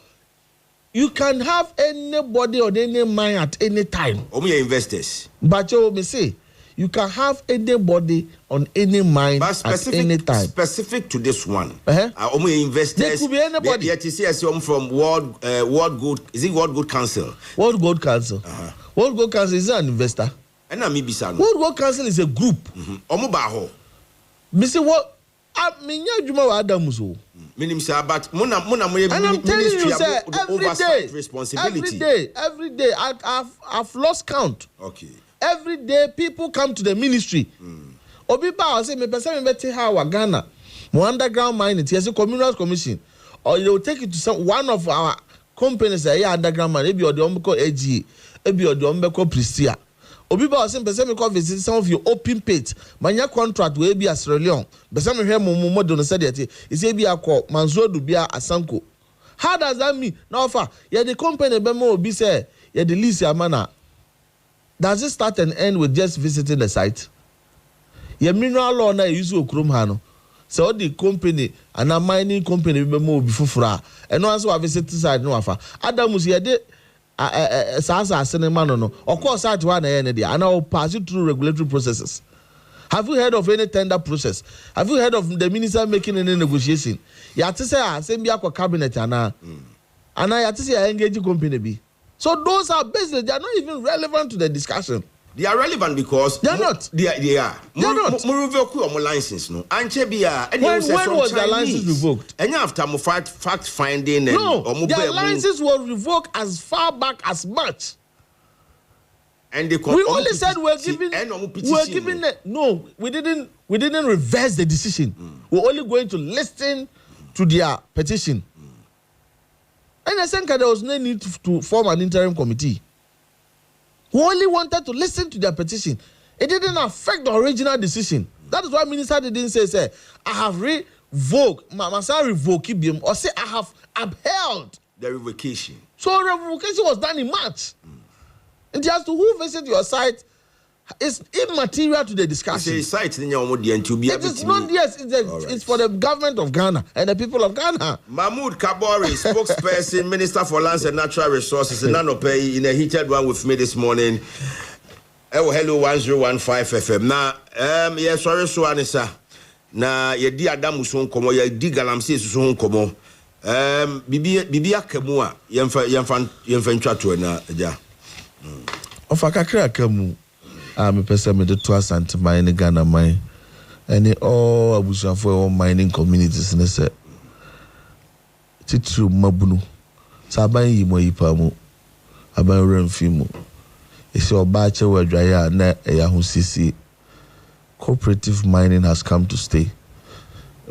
you can have anybody on any mine at any time. Only investors. But you may say you can have anybody on any mine at any time. Specific to this one. Only investors. There could be anybody. Yet you see as from World Gold. Is it World Gold Council? World Gold Council. World Gold Council is an investor. And I'm World Gold Council is a group. Omubaho. Me say what? I mean, you Adamuso. Minim say but muna and I'm telling you, sir, responsibility. Every day, I've lost count. Okay. Every day, people come to the ministry. Obiba say me person me beti how Ghana, mo underground mining. Here's a communal commission, or they will take it to one of our companies that are underground mining. Maybe or the Ombeko AG, maybe or the Ombeko Pristia. Obiba say person me come visit some of your open pit. Manya contract will be a Sierra Leone. Person me hear mo don't say that. It's a be a call Manzo Dubia Asanko. How does that mean? Now, yeah, the company bemo be say yeah the lease ya mana. Does it start and end with just visiting the site? Yeah, mineral law na use okrum hano. So the company and a mining company bemo before fra. And no answer visit the site no afa. Adamus yeah de sasa cinema no. Of course, site one and I'll pass you through regulatory processes. Have you heard of any tender process? Have you heard of the minister making any negotiation? You to say same be a cabinet and I to say engage company be. So those are basically they are not even relevant to the discussion. They are relevant because they are not. They are. They are not. Mo revoke your license no. Anche bia. When was the license revoked? And after mo fact finding and their license was revoked as far back as March. And we only said we're giving no, we didn't reverse the decision. We're only going to listen to their petition. And I think there was no need to form an interim committee. We only wanted to listen to their petition. It didn't affect the original decision. That is why Minister didn't say, I have revoked, Masa revoke him, or say I have upheld the revocation. So revocation was done in March. And just to who visit your site is immaterial to the discussion. It's a site, it is not, yes, it's for the government of Ghana and the people of Ghana. Mahmoud Kabori, spokesperson, Minister for Lands and Natural Resources, in Nanope, in a heated one with me this morning. HELLO101.5FM. Now, yes, sorry, so Anissa. Now, ye di Adamu son komo, ye di Galamsi son komo. Bibia Kemua, Yemfan Chatu na ja. Ofakakra Kemu. I'm a person with the trust and mining Ghana mine. And all abusian for all mining communities in the set. Titru Mabunu. Sabai mo ipamu. Aban Renfimu. It's your bacha where dryer na Yahoo CC. Cooperative mining has come to stay.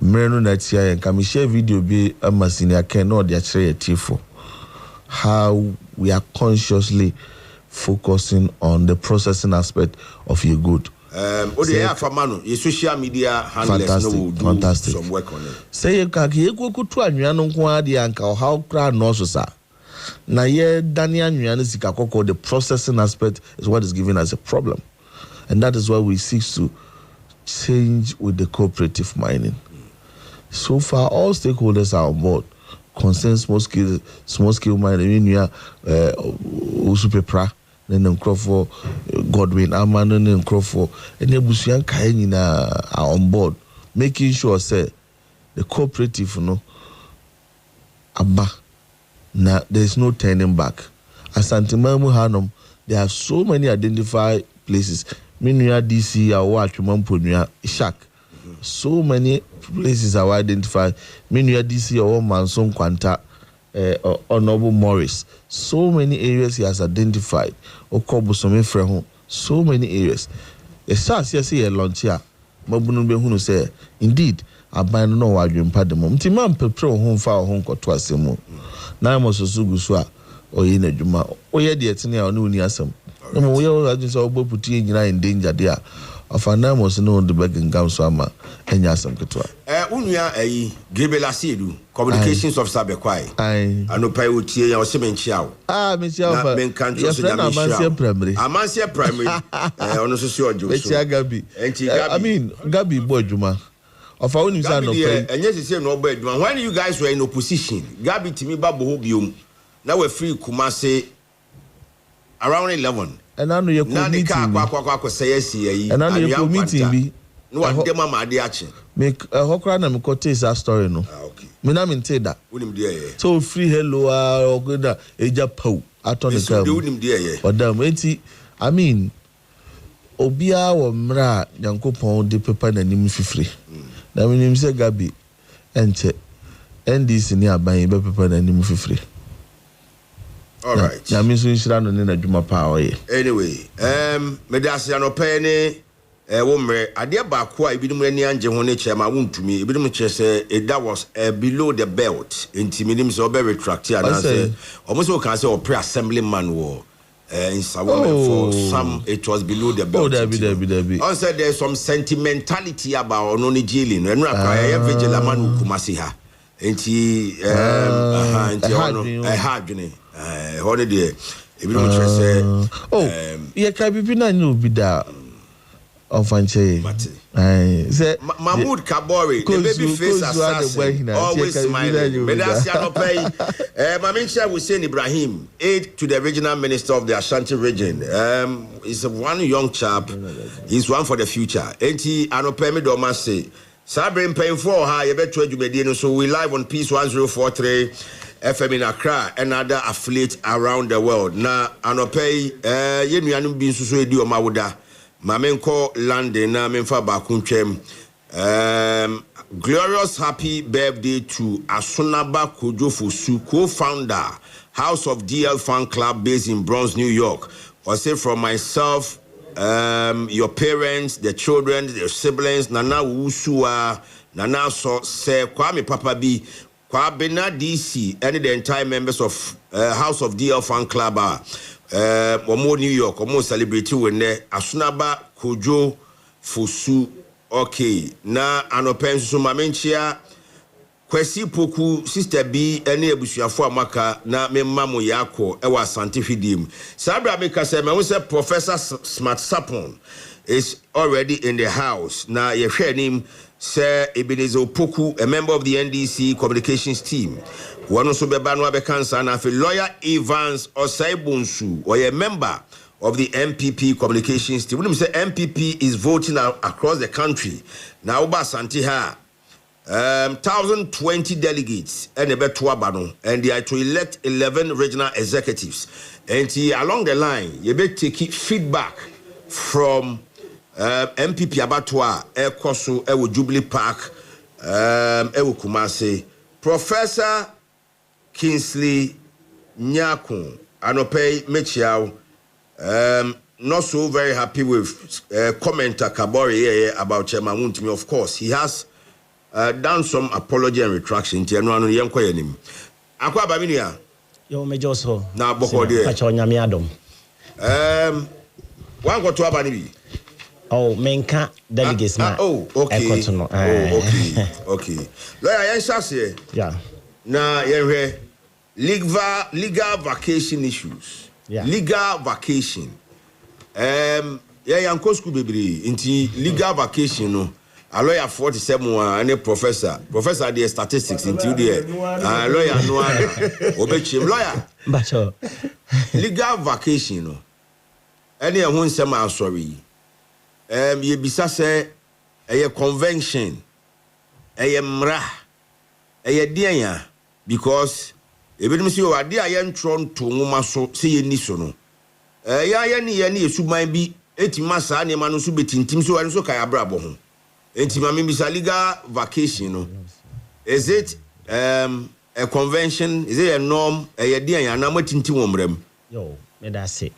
Mereno Natia and can share video be a masinia cannot actually for how we are consciously focusing on the processing aspect of your good. Your social media handlers will do some work on it. Say you can go to a Nyano Kwadianka or how crowd knows, sir. Na ye Daniel Nyanisika, the processing aspect is what is giving us a problem. And that is why we seek to change with the cooperative mining. So far, all stakeholders are on board. Concern small scale mining, Usupepra, then Crawford, Godwin, Amman, and Crawford, and Nebusian Kainina are on board, making sure, say, the cooperative, Abba, now there is no turning back. Asante Mamu Hanum, there are so many identified places. Minya DC, Awat, Mampunya, Ishak. So many places are identified. Minya DC, or Manson Quanta, Honorable Morris. So many areas he has identified. Okobo Somefreho. So many areas. A SARS, yes, a launch here. Mabunu Behunu say, indeed, I bind no argument padamum. Timam Pepro home far home got twice more. Namos Suguswa, or Yena Juma, or Yetinia or Nuniasam. No, we all just all put in danger there. Of an was known the begging Gamsama and Yasam Katua. Unia a Gibela Sidu, communications of Sabequai. I know Pay with Tia or Semen Chow. Ah, Miss Yalva, men can't just Amansia Primary. Amansia Primary, honestly, Gabi. I mean, Gabi Bojuma. Of our own son, and yes, it's no bed. When you guys were in opposition, Gabi to me, Babu Hobium, now we're free Kumase around 11. And I know you're meeting. And I know you're meeting me. No, I'm the mama diache. Make a hokran and Cotes a story. No, okay. Minamin say that. So free hello or good a japo at on the ground. Or damn, I mean, Obia or Mra, Yanko Pond, the paper and him free. Now, when him say Gabi, and NDC ni aban be pepe na nim fifire. All right. Na me so nshira no ne na dwuma pa oye. Anyway, me da se anope ne wo mre ade ba ko a ibidum ani anje ho ne chema wontumi ibidum che se that was below the belt intimidim so be retract and say almost we can say or pre-assemblyman war in Sawomen for some it was below the belt. I said there's some sentimentality about only jailing and I vigilante man Kumasi ha enti hardware holiday ibidum che se ye ka bibi na no bi da Ofanche. Say Mahmoud Kabori, the baby face assassin, always smiling. Medasi Anope. Maminsha Hussein Ibrahim, aide to the regional minister of the Ashanti region. He's one young chap. He's one for the future. Enti Anope Midoma say, Sabrin paying for her, you better you so we live on Peace 1043 FM in Accra and other affiliates around the world. Na Anope, Yenu bin susu edi o mawuda. Mamenko London na memfa bakuntwem glorious happy birthday to Asunaba Kojofosu, co-founder House of DL Fan Club based in Bronx, New York. I say from myself, your parents, the children, their siblings, Nana Usua, Nana So say Kwame Papa B, Kwabena DC, and the entire members of House of DL Fan Club are Omo New York, Omo celebrity when there Asunaba Kojo Fosu. Okay, na anopen so mamenchia kwesi poku sister B ene abusuafo amaka na memamo yako ewa Asante Hwidim. Sabra meka se me say Professor Smart Sapon is already in the house. Na ye hwe nim Sir Ebenezer Opoku, a member of the NDC communications team. One also beba no abekansa na fe lawyer Evans Osaibunsu, or a member of the MPP communications team. When we say MPP is voting across the country, now Oba Santiha, 1,020 delegates and they are to elect 11 regional executives. And along the line, you better take feedback from MPP Abattoir, Ekosu, Ewo Jubilee Park, Ewo Kumasi, Professor Kingsley Nyakun, Anope Mechiao. Not so very happy with commenter Kabori about Chairman Wuntimi. Of course, he has done some apology and retraction. Akwa Baminia. Yo major so. Na boko de. Pacho nyame adom. One go to Abanibi. Oh, menka delegates man. Oh, okay. Okay. Lawyer Yenshase. Yeah. Na yenwe legal vacation issues. Yeah. Legal vacation. Yanko school baby. Inti legal vacation no. A lawyer 47 and a professor. Professor the statistics into there. Lawyer no obechim lawyer. Bacho. Legal vacation no. Any one sema sorry. Ye bisa se a convention. A mra. A dianya because ebedum si o ade aye ntron to nwoma so se ye ni so no ya ni esuban bi etima saa ne ma no so betintim so wan so kai abrabo ho etima me bisa legal vacation no. Is it a convention, is it a norm ye de an na matintim womram yo me da se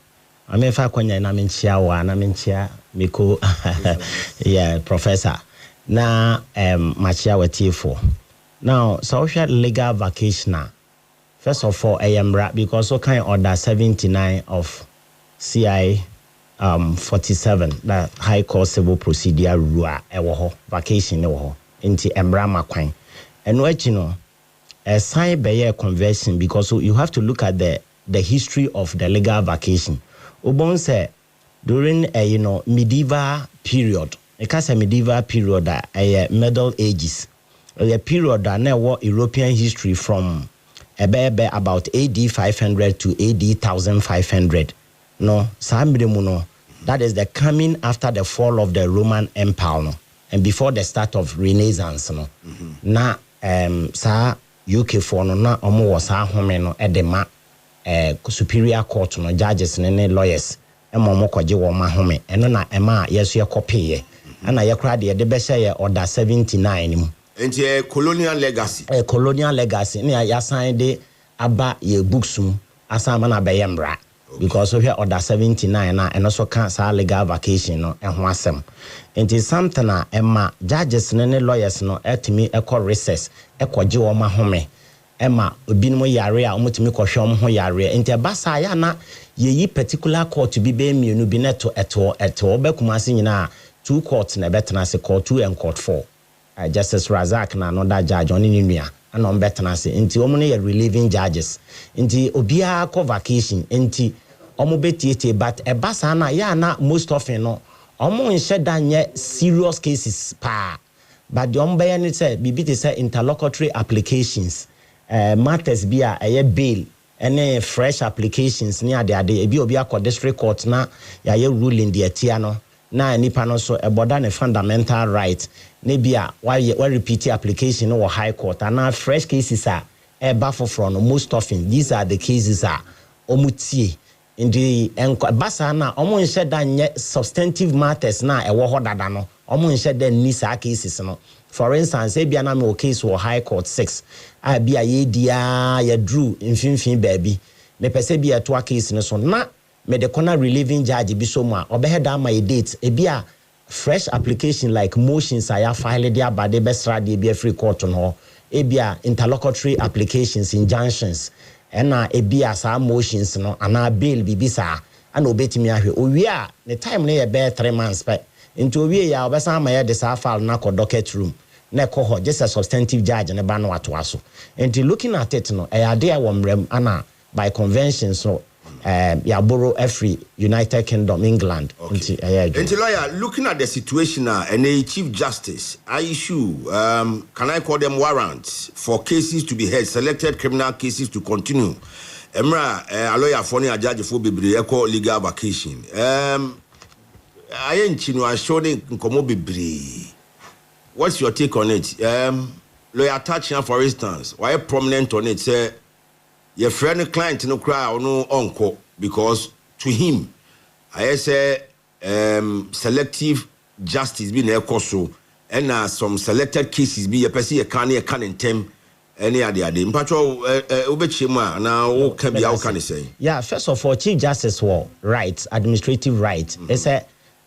ame fa kwanya na menchia wa na menchia meko yeah professor na machia watifo now social legal vacation. First of all, I am right because so kind order 79 of CI 47 that High Court Civil Procedure rule vacation into Embra Makwan. And what you know, a sign by a conversion because so you have to look at the history of the legal vacation. Ubon said during a medieval period, a medieval period that a Middle Ages, a period that now European history from about AD 500 to AD 1500. No, that is the coming after the fall of the Roman Empire, no, and before the start of Renaissance. No, na sa UK for no na omo was home no edema superior court no judges ne lawyers emo kwaje wo ma home eno na ema yeso ye copy ye ana ye kra de be sha ye order 79 mu Enti colonial legacy. Colonial legacy. Ne ya sign de aba ye booksum asama na beyembra. Because of here order 79 na and also cancel legal vacation no and asem. Enti something na emma judges ne lawyers no etimi ekọ recess ekọ je wo ma home. Emma obinimo yare a omotimi kọ hwe ho yare. Enti basa ya na ye particular court bi be mienu bi neto eto bekumase nyina 2 courts na betena se court 2 and court 4. Justice Razak na another judge on nua and on bettenase nti omo ne relieving judges nti obia ko vacation nti omo betiete but ebasa na ya na most often no omo nhye danye serious cases pa but the ombe ne say bibi te say interlocutory applications matters bia bail ene fresh applications ni ade ebi obi akọ district court na ya ruling the etia no na nipa no so eboda ne fundamental right ne bia why repeat application no high court and fresh cases are eba for no most often these are the cases are omutie in the basa na omo nhye da substantive matters na ewo hodada no omo nhye da ni sa cases no for instance e bia na me case wo high court 6 a bia ye dia ya drew infinfin baby me pese bia to case no so na me the corner relieving judge bi so ma obeheda my date e bia fresh application like motions I filed there by the best radio be free court no e bia interlocutory applications injunctions and e bia sa motions no ana bail bi bisa ana obetimi ahwe owie a the time na be 3 months pe into owie ya obesa ma ye de sa file na ko docket room na ko ho just a substantive judge ne ba no ato aso and looking at it no e ade a womrem ana by convention so borrow every United Kingdom, England. Okay. And lawyer, looking at the situation now, and a Chief Justice, I issue, can I call them warrants for cases to be heard, selected criminal cases to continue? Emra, a lawyer for a judge for Bibliaco legal vacation. I ain't showing Bibri. What's your take on it? Lawyer touching, for instance, why prominent on it, say, your friend client no cry or no uncle because to him I say selective justice be na ekoso and some selected cases be a person can in term any other day mpacho obechima na o can be how can you say yeah first of all Chief Justice war rights administrative rights say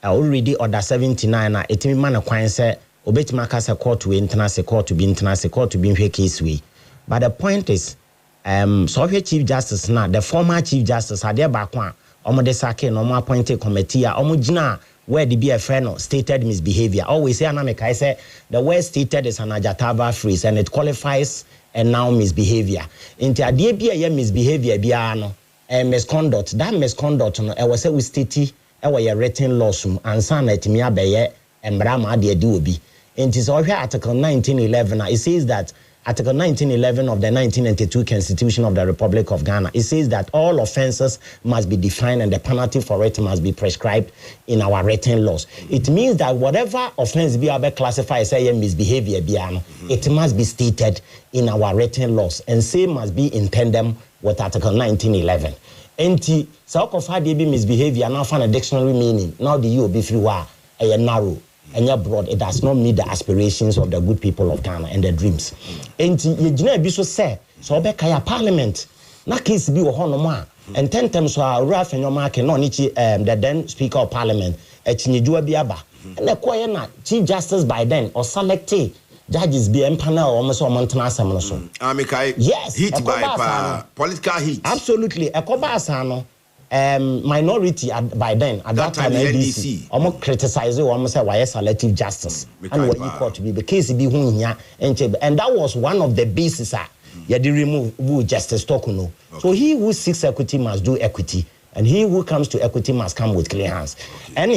already order 79 na etimi man kwan say obetima ka say court we international court to be international court to be in case we but the point is so Chief Justice na the former Chief Justice ade ba kwa omo de sake no omo appointed committee a omo gina where the be a friend no stated misbehavior always say anameka I say the word stated is an adjective phrase and it qualifies a noun misbehavior into ade bi a misbehavior bia no misconduct that misconduct no e was say we state e we written laws ansa na etimi abeye embra ma ade di obi into so article 1911 it says that Article 1911 of the 1992 Constitution of the Republic of Ghana, it says that all offenses must be defined and the penalty for it must be prescribed in our written laws. It means that whatever offense be classified as a misbehavior, it must be stated in our written laws and same must be in tandem with Article 1911. And so if be misbehavior, now find a dictionary meaning. Now the you be free a narrow. And you're broad, it does not meet the aspirations of the good people of Ghana and their dreams. And you be so say, so Bekaya Parliament, na case be a and 10 times so Ralph and your market, no the then Speaker of Parliament, Chinijua Biaba. And the choir Chief Justice by then or selected judges be empanel almost on Montana Samoso. Yes, hit by political heat. Absolutely, a Kobasano. Minority by then at that time NDC almost criticized almost say why selective justice and what you call to be the case be here and that was one of the bases you remove justice tokuno so he who seeks equity must do equity and he who comes to equity must come with clean hands and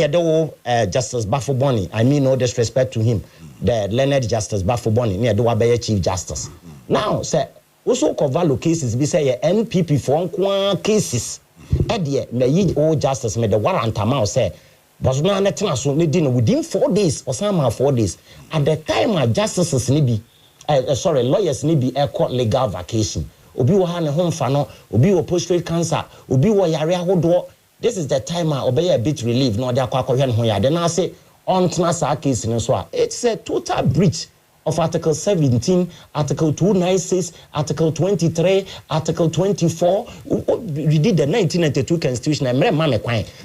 Justice Bafoboni I mean no disrespect to him the learned Justice Bafoboni near the Chief Justice now say also cover cases be say NPP for cases Edia, may ye all justice made the warrant amount say, but no within 4 days or somehow 4 days. At the time, justices need lawyers need be a court legal vacation. Obi wa hane home fano, obi wa prostate cancer, obi wa yare ahodo. This is the time I obey a bit relief. No, they are quite then I say on Tnasa case in Swa. It's a total breach of Article 17, Article 296, Article 23, Article 24. We did the 1992 Constitution.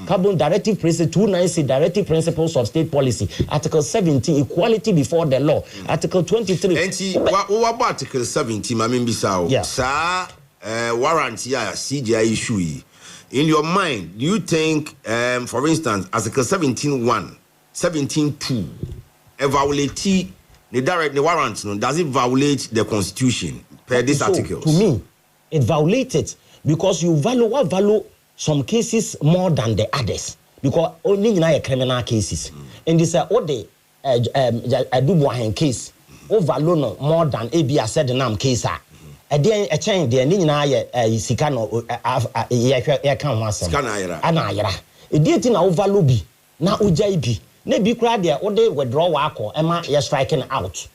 Carbon Directive Principle 296, Directive Principles of State Policy. Article 17, Equality before the law. Article 23. What about Article 17? I mean, sir, warrant CGI issue. In your mind, do you think, for instance, Article 17.1, 17.2, violate the direct the warrant? Does it violate the Constitution per this article? To me, it violates it because you value some cases more than the others because only in criminal cases. And this all the Dubois case, value no more than ABI said the name case. Then a chain the Nina Sicano Anayra. A deity now value be now UJB. Nebi crowd there all day withdraw wako Emma you're striking out.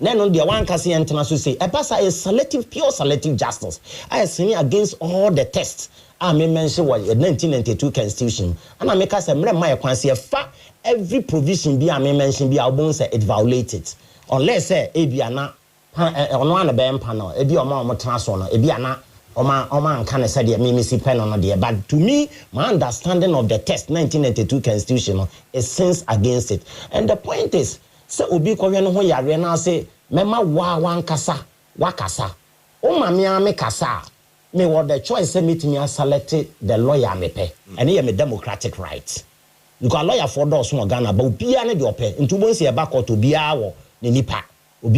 Then on the one Cassie and Tanasu say a passer is selective, pure selective justice. I seen against all the tests. I may mention what 1992 Constitution. And I make us a my fa every provision be I may mention be our bones it violated. Unless say Abiana on one band panel, a be a more transformer, a biana, Oman can say the mimisi pen on the but to me, my understanding of the test 1992 Constitution is since against it. And the point is, so Obi Korean who ya rena say, Mema wa kasa, wakasa. O mamia me kasa. Me what the choice say meet me select the lawyer me pay. And he am a democratic right. You got lawyer for those who Ghana, but Bia ne pay. Into one say back or to Bia or Nipa. So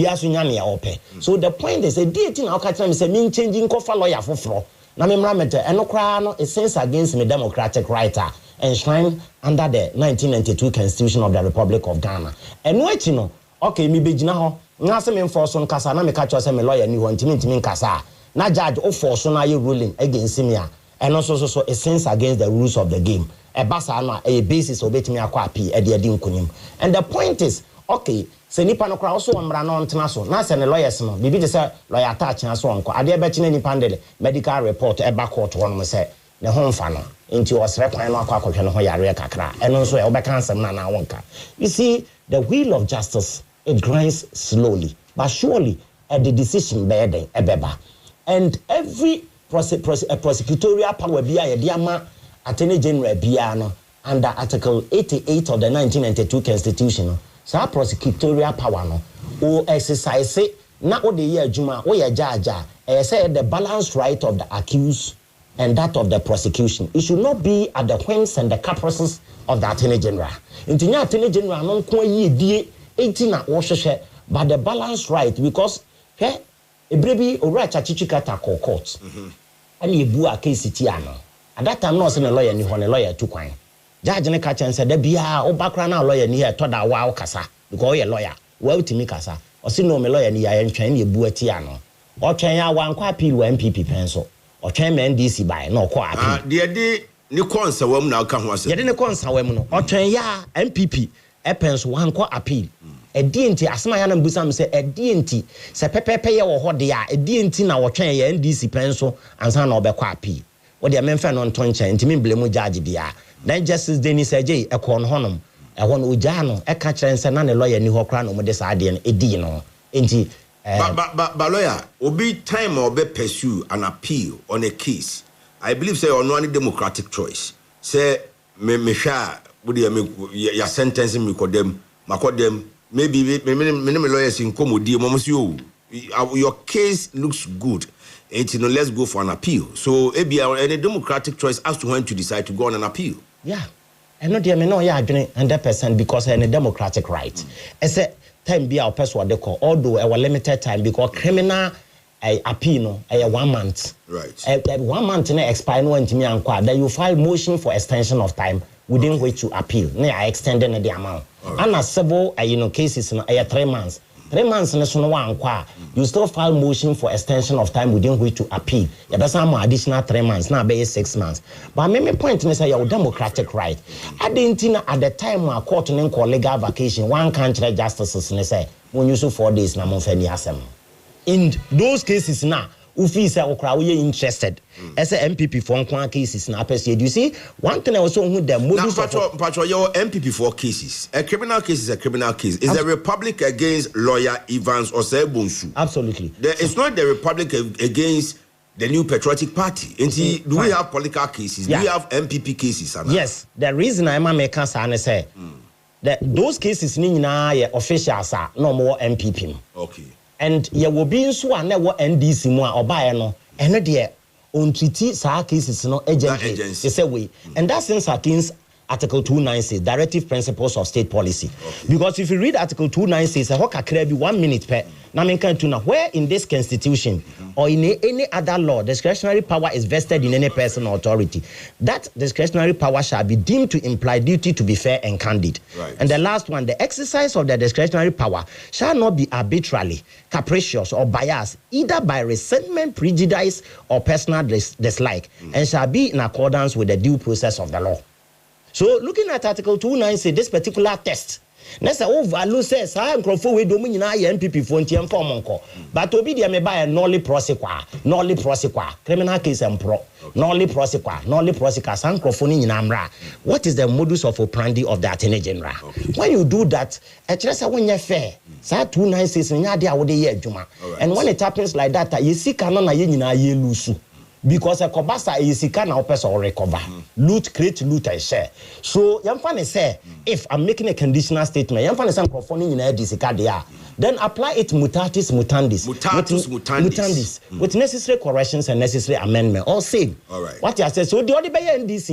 the point is, a deity now catch me say, mean changing coffee lawyer for fraud. Na me mramete, and no crown is sense against me democratic right enshrined under the 1992 Constitution of the Republic of Ghana. And what you know, okay, me be now, na se me force on kasa, na me catch us me lawyer ni want me kasa. Na judge of force on you ruling against me, and also so a sense against the rules of the game. A basa a basis of it me akwa pi e de nkunim. And the point is, okay. Se nipa no kra also amra no ntena so na se ne lawyers no bibi de se lawyer attach na so onko ade be chine nipa ndele medical report e ba court won mo se ne ho mfa no nti osre kwan no akwa akohwe no ho yare kakra eno so e obeka ansem na wonka. You see, the wheel of justice, it grinds slowly but surely at the decision be den ebeba, and every prosecutorial power bia ye diama attorney general bia no under article 88 of the 1992 Constitution. So prosecutorial power no o exercise na o de ye adwuma o ye jaja say the balanced right of the accused and that of the prosecution. It should not be at the whims and the caprices of the attorney general. Intinya attorney general no ko ye die 18 na wo hwehwe but the balanced right because ebrebi owura chachichikata court and ye bu a case ti ano at that time no say the lawyer ni ho ne lawyer tu kwan. Judge ne catch and said, there be a background lawyer near Toda Wow Casa, because you're a lawyer, well to me Casa, or see no lawyer near and train your buetiano, or train ya one quite appeal MPP pencil, or train DC by no quite. Dear day, no concern woman now come was yet in a concern woman, or train ya MPP, a pencil one quite appeal. A DNT, as my Anna Busam said, a DNT, say Pepe or what they are, a DNT now or train ya NDC pencil and son of a quapi. What the men fan on Toncha and Timmy Blemo Judge dia. Then Justice Dennis Ajay, a corn honum, a one Ujano, a catcher and Sanan, a lawyer, New Hokran, or this idea, and a dino. But lawyer, be time or be pursue an appeal on a case. I believe say on one democratic choice. Say me share would you sentencing me them maybe many lawyers in Komodi Momosio. Your case looks good. And let's go for an appeal. So any democratic choice has to when to decide to go on an appeal. Yeah. And no dear me no yeah 100% because any democratic right. I said time be our person what they call although our limited time because criminal appeal no 1 month. Right. 1 month na expire no ntimi anko then you file motion for extension of time within which you appeal. Na I extended the amount. And as civil cases no 3 months. 3 months you still file motion for extension of time within which to appeal. You better some additional 3 months. Now be 6 months. But my point is say your democratic right. At the time when court in legal vacation, one country justices say when you 4 days na monfeni asem. In those cases now, ufi say okra we interested as a MPP for one cases na person. You see one thing I also who the modus of your MPP for cases. A criminal case is a criminal case. Is the Republic against lawyer Evans or Sebunsu? Absolutely. It's not the Republic against the New Patriotic Party. And do we have political cases? Do we have MPP cases? Anna? Yes. The reason I'm making say that those cases ni na officials are no more MPP. Okay. And ye will be so and never NDC mo obaye no eno de on treaty sa cases no agency say way and that since against Article 296 Directive Principles of State Policy. Okay. Because if you read Article 296 I can be 1 minute per na men kan to na where in this constitution or in any other law discretionary power is vested in any person or authority, that discretionary power shall be deemed to imply duty to be fair and candid. Right. And the last one, the exercise of the discretionary power shall not be arbitrarily, capricious or biased either by resentment, prejudice or personal dislike and shall be in accordance with the due process of the law. So looking at Article 290, this particular test, let's say value says I microphone we do mean MPP for NTM form onko. But obi dia me buy nolly prosequa, criminal case and pro, nolly prosequa, san microphone in amra. What is the modus of operandi of the Attorney General? Okay. When you do that, when you're fair, sa 296 nya dia wo de ye adwuma. And when it happens like that, you see canon na ye nyina ye lusu. Because a kobasa is na person or recover. Loot, create, loot, I share. So, Yamfane say, if I'm making a conditional statement, Yamfane say, microphone in a disika then apply it mutatis mutandis. With necessary corrections and necessary amendment. All same. All right. What you say, so the other bay in this,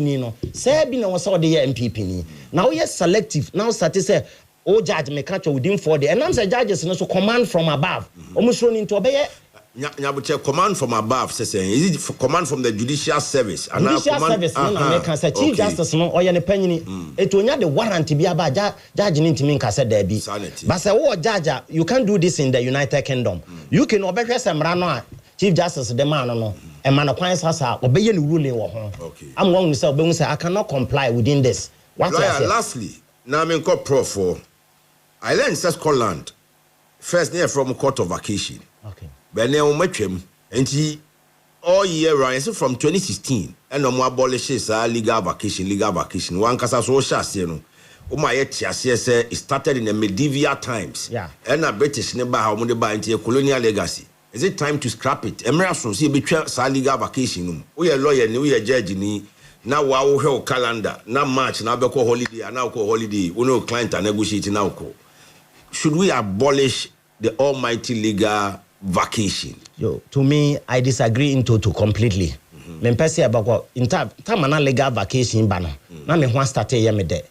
say, be no so the MPP. Now, yes, selective. Now, say, oh, judge may catch within 4 days. And I'm saying, judges, no so command from above. Almost run into a Nyabuche command from above, is it command from the judicial service? Judicial service, no, say Chief Justice no, or any penny. It will not the warrant to be about judge in to me, said there be. But say, oh, judge, you can't do this in the United Kingdom. You can obey some rano, Chief Justice, the man, no, and man acquires us, obey any ruling. Okay. I'm going to say, I cannot comply within this. What lastly, now I'm in court pro for I learned Scotland first near from court of vacation. Okay. But now matchem and all year round from 2016 and no more abolishes legal vacation. One casa so shall my it started in the medieval times. Yeah. And a British never how money buy into a colonial legacy. Is it time to scrap it? Emerson see between legal vacation. We are lawyer, we are judge ni. Now wow hell calendar. Now March, now beko holiday, and now call holiday. We know client are negotiating now. Should we abolish the almighty legal vacation? To me, I disagree into completely. Mempesi about in time na legal vacation bana. Na me wan start here me there.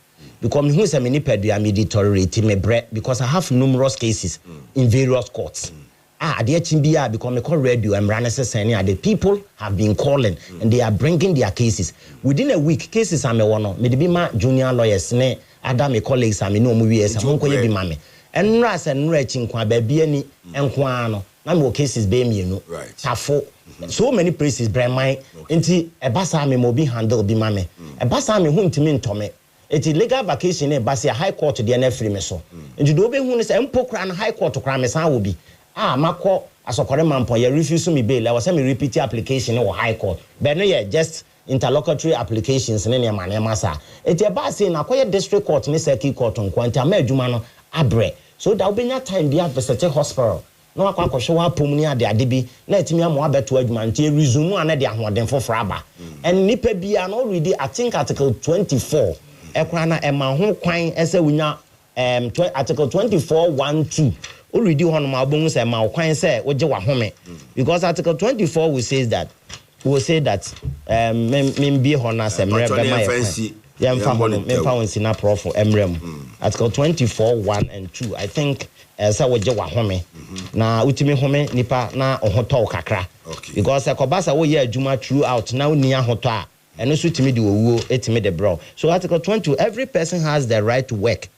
Because me who say me ni pedua me deteriorate me bre because I have numerous cases in various courts. The HBA because me call radio and necessarily the people have been calling and they are bringing their cases. Within a week, cases are me one. Me be my junior lawyers ne other me colleagues are me no mu yes am ko ye bi mame. And ras and reaching kwa baby any enkwa no. Na more cases be me no. Right. Tafo. So many places bremai enti ebasa me mo bi handle bi mame. Ebasa me hu ntimi ntome. Eti legal vacation e basi high court de na free me so. Enti do be hu ne se empokra na high court kra me san wo bi. Mako asokore mampo ye refuse me bail. I was me repeat application or high court. But no yeah just interlocutory applications ne ma na masa. Eti ebasa na koye district court ne circuit court nko enti ama adwuma no abre. So that will be time be at visit hospital. No akwa show apom ade bi na etimi amo abeto adwuma nti resume ana de ahoden foforo aba and nipa bia no already I think article 24 ekra na ema ho kwan ese wunya article 24:1-2 already hono ma obon say ma kwan say oje wa home because article 24 will say that membi hona se mrebe my memfa won sina prof emrem article 24:1 and 2 I think say woje wa home na utimi home nipa na ohoto kakra because ekobasa wo ye adwuma throughout na oni ahoto a eno so timi de owuo etimi de bro. So article 22 every person has the right to work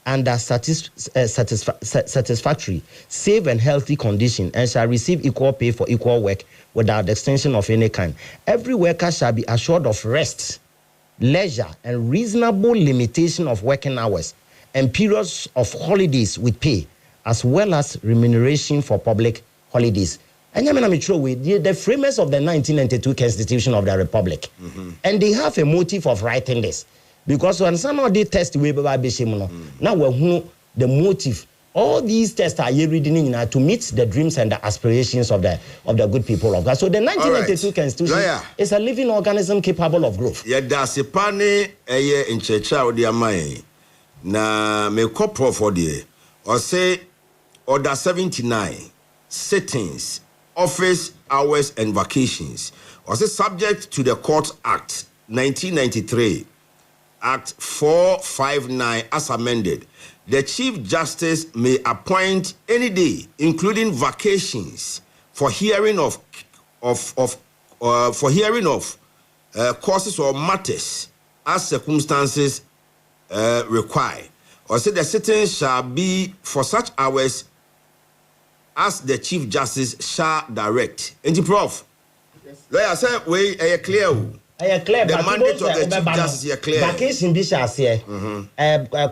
under satisfactory, safe and healthy condition and shall receive equal pay for equal work without extension of any kind. Every worker shall be assured of rest, leisure and reasonable limitation of working hours and periods of holidays with pay, as well as remuneration for public holidays. And the framers of the 1992 Constitution of the Republic, and they have a motive of writing this. Because when someone did test way by now we the motive. All these tests are reading to meet the dreams and the aspirations of the good people of God. So the 1992 Constitution is a living organism capable of growth. Yeah, that's a pane in Checha or the Amai. Na me copro for the or say order 79 sittings, office hours and vacations. Or say subject to the Court Act 1993, Act 459 as amended. The Chief Justice may appoint any day, including vacations, for hearing of causes or matters as circumstances require. Or say the sittings shall be for such hours as the Chief Justice shall direct. And the Prof, lawyer said we are clear. The mandate of the Chief Justice is clear. Vacation be shall say,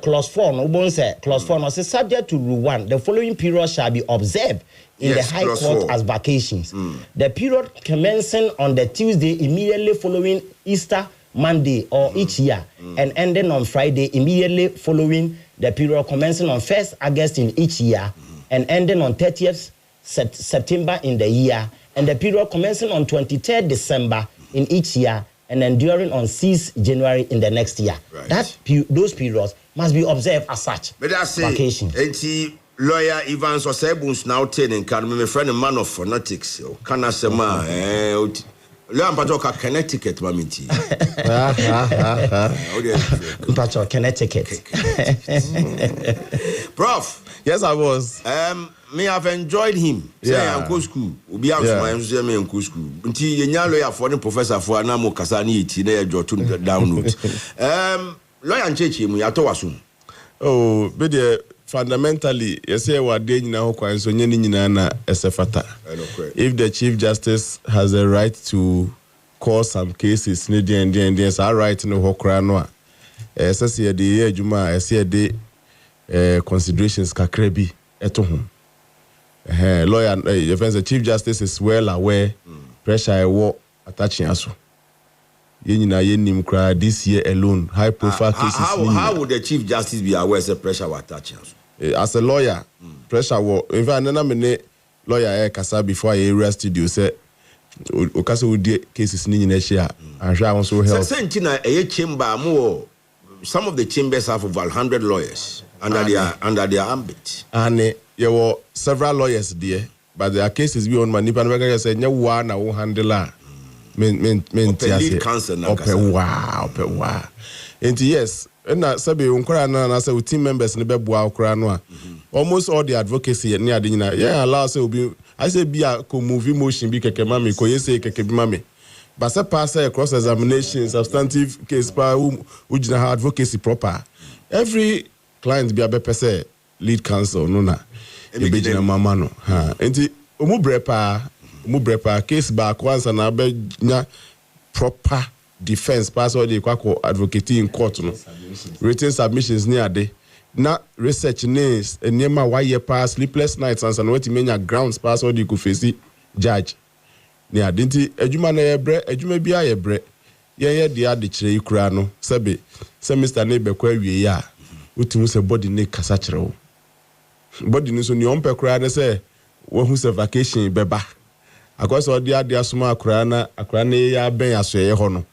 clause 4, no one say, clause 4, no say, subject to rule 1, the following period shall be observed in the High Court as vacations. The period commencing on the Tuesday immediately following Easter Monday or each year, and ending on Friday immediately following the period commencing on 1st August in each year, and ending on 30th September in the year, and the period commencing on 23rd December in each year, and enduring on 6th January in the next year. Right. Those periods must be observed as such. But I say, lawyer Evans or Sebun's now telling my friend a man of phonetics. Can I say, learn Patoka Connecticut, Mamiti. Patoka Connecticut. Prof. Yes, I was. Me have enjoyed him. Say Uncle School. Ubi out my me Uncle School. Until you lawyer for the professor for Anamo Kasani Tina Jotun download. Lawyer and Chechi, we are to assume. Oh, but fundamentally, you say what day now quite so nyina esefata. If the Chief Justice has a right to call some cases, there's a right no hokra no. Say the juma, say the considerations kakrebi eto home. Lawyer, the Chief Justice is well aware pressure I war attaching us. This year alone, high profile cases. How would the Chief Justice be aware of pressure attaching us? As a lawyer, pressure war. In fact, I lawyer kasa before I area studio said, "Okasa would cases in Indonesia." And I also help. Some of the chambers have over 100 lawyers under their ambit. And there were several lawyers there, but there are cases we on my nipa and said, "No one will handle." Lead counsel now. Wow. And yes, and I said, "Unkora team members in the Bebuah Ukranoa." Almost all the advocacy near the allow say be. I say be a movie motion be kekemami ko yese kekebimami. But se pass cross examination substantive case pa ujina advocacy proper. Every client be a pese lead counsel no na. Ebejina mama no. Ha. Enti umubrepa case back once and abenya proper defense pass all the kwako advocate in court no. Written submissions near day. Na research names enema why pass sleepless nights and what menya grounds pass all the could face judge. Ni adinti ejuma na yebre ejuma bia yebre ye de ade kire ikura no sebe semester na bekwa wie ya utimu se body ne kasa kire wo body ni so ni on pekura na se wo hu se vacation beba akwaso ode ade asoma akura na ya ben aso ye ho no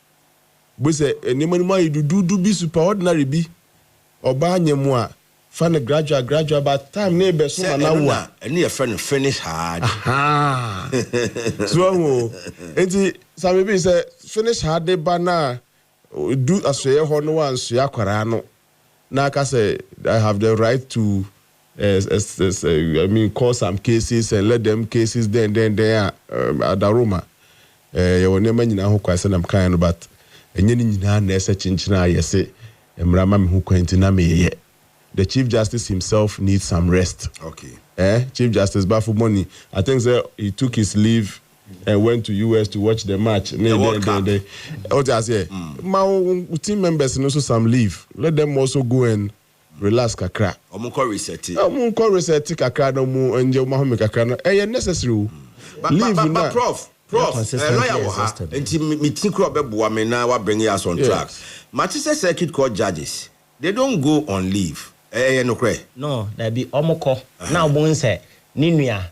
bo se enimanimu ayidudu bi super ordinary bi oba anyemu a fan gradual but time na be so na wa any your friend finish hard. So enti sabe say finish hard dey ba na do asoye ho no wan so akwara no na ka say I have the right to call some cases and let them cases then adaroma you will never nyina ho kwase na mkan no but enye ni nyina na ese chinchina yese emrama me ho kwenti na me ye. The Chief Justice himself needs some rest. Okay. Chief Justice Bafu Money, I think he took his leave and went to US to watch the match. My team members also some leave. Let them also go and relax kakra. Omunko reset. Kakra no mu enje mahome kakra no. Necessary. But Prof, lawyer was until me think about woman now what bring us on track. Manchester Circuit Court judges, they don't go on leave. No, there be omoko. Now one say Ninuya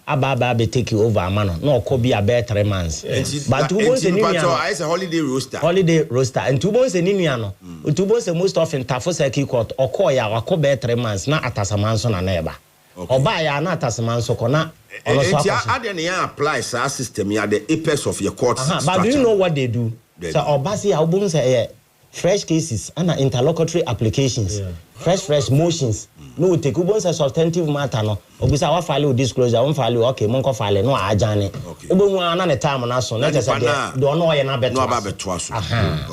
Ababa be take you over amano. No, could be a better 3 months. But two bones in Ninuya is a holiday roster. And two bones in Ninuya. Two bones most often Tafo Circuit Court or Koya or Kobe 3 months, not at Asamanson and neighbor. Or buy a not Asamanso Kona. I didn't apply our system. You are the apex of your court. But do you know what they do? So Obasi Album say fresh cases and interlocutory applications, fresh motions. No, take ubon say substantive matter no. Obisa wa file disclosure, one file okay, monko file no ajane. Ubon na na time na so. Na say do no ye na beto. No ba beto so.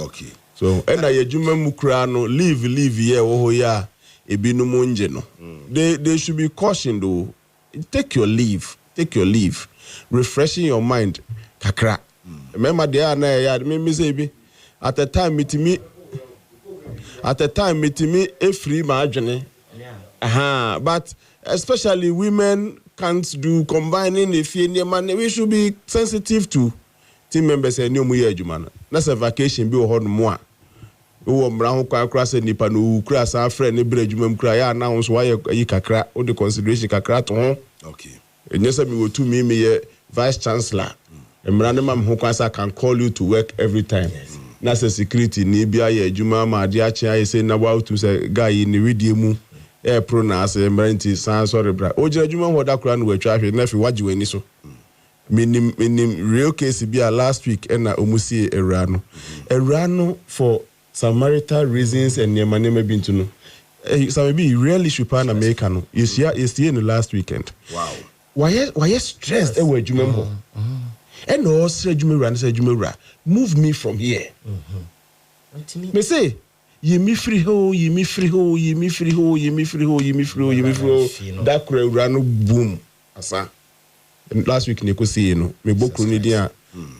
Okay. So and na yedwuma mu kra no leave here wo ya ebinu monje no. They should be cautioned though. Take your leave. Refreshing your mind. Kakra. Remember there na ya me say bi at the time meeting me a free margin. But especially women can't do combining if you man. We should be sensitive to team members and new year jumana. That's a vacation be on more. Oh, brown cross and nipa no cross our friend Nebra Jumum cry announce why you kakra or the consideration kakra to home. Okay. And yes, I will to me vice chancellor. And Brandam Hokasa can call you to work every time. That's a security. Nibia ye Juma ma diachi I say na wa to say guy in the video air pronounce emergency sans or bra. Oja Juma hoda kran we traffic na fi waji weni so. Minim real case be last week and na omusi Erano for some marital reasons and near maneme bintu no. So maybe really should pan American. Is here in the last weekend. Wow. Why stressed ewe Jumembo? And no say Jumera, move me from here. Me say, ye me free ho. That crowd ran boom. Asa. Last week Nico see me boku ni dia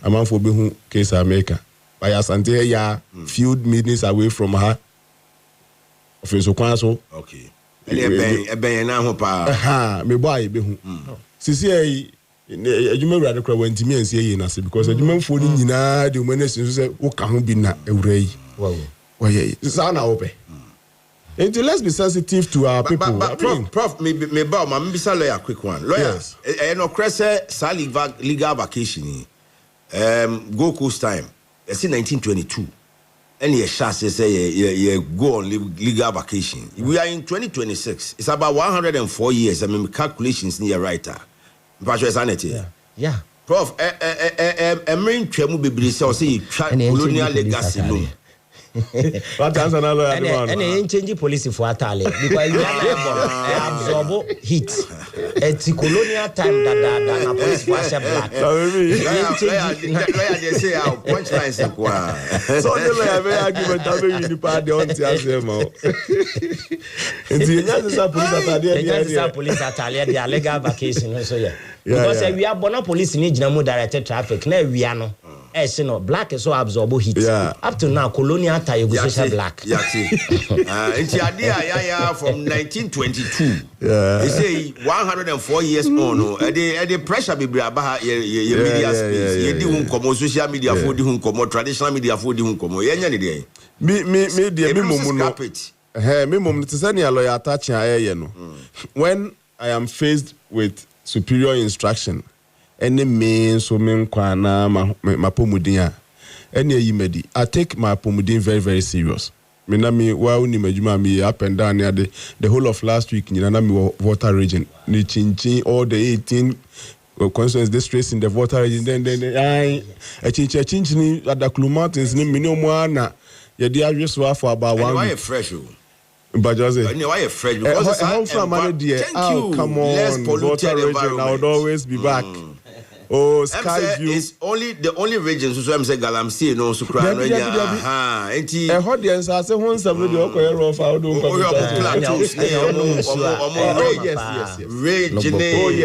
a man for behu case America. By Asante ya few minutes away from her. Office Okwanso. Okay. Ebe na ho pa. Me boy behu. Sisi Jumera de crowd went to me and say na because Jumem for ni nyina de women say wo ka ho bi na ewura yi. Wow. Sana ope. And let's be sensitive to our people. But Prof, me bow, my mbisa lawyer quick one. Lawyers, no cresse legal vacation. Goku's time. It's in 1922. And your chassis say you go on legal vacation. We are in 2026. It's about 104 years. I mean calculations near writer. Yeah. Prof, main tremu be say colonial legacy no. What answer na lawyer demand? And change policy for atale because you absorb heat. It's colonial time that na police wash black. Lawyer they say our punchline say kwa. So the lawyer very argument have you part the on tiase mo. Nti police atale the legal vacation so yeah. Because we are born police ni gina mo directed traffic na we are no. No, black is so absorb heat. Yeah. Up to now, colonial tie you go social black. Yeah, it's the idea from 1922. Yeah. They say 104 years on. The pressure be about your media space. You do come social media for the come traditional media for the come. When I am faced with superior instruction. Any means so men kwana ma pomudin any yimedi I take my pomudin very very serious. Me na me wa uni majuma me up and down near the whole of last week ni na me water region ni chinchin all the 18 constituency districts in the water region then I chinchin at the Klu Mountains ni minimum na ye dey adwese for about 1 week. Why fresh o? But just why a friend because come on, water region I would always be back. Oh, Sky View. It's the only region so I'm saying Galamsey no so cry no ya. Enti e audience I say won some the okoye rough out do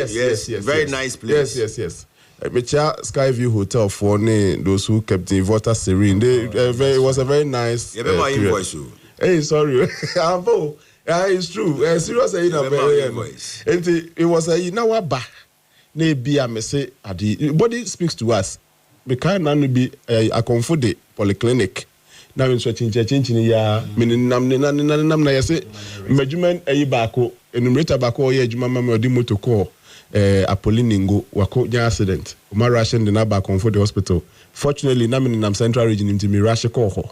yes. Very nice place. Yes. Mecha Sky View Hotel for those who kept the water serene. It was a very nice. Hey, sorry. It's true. Serious it was a na be a me say ade body speaks to us. Me kan na no be a comfort polyclinic. Na me so chinchin ya me nam na yese madwuman ayi baako enumerator baako ye adwuma ma me odi motor call Apolliningo wako nya accident. Uma rushing the na comfort hospital. Fortunately na me nam central region into me rush call ho.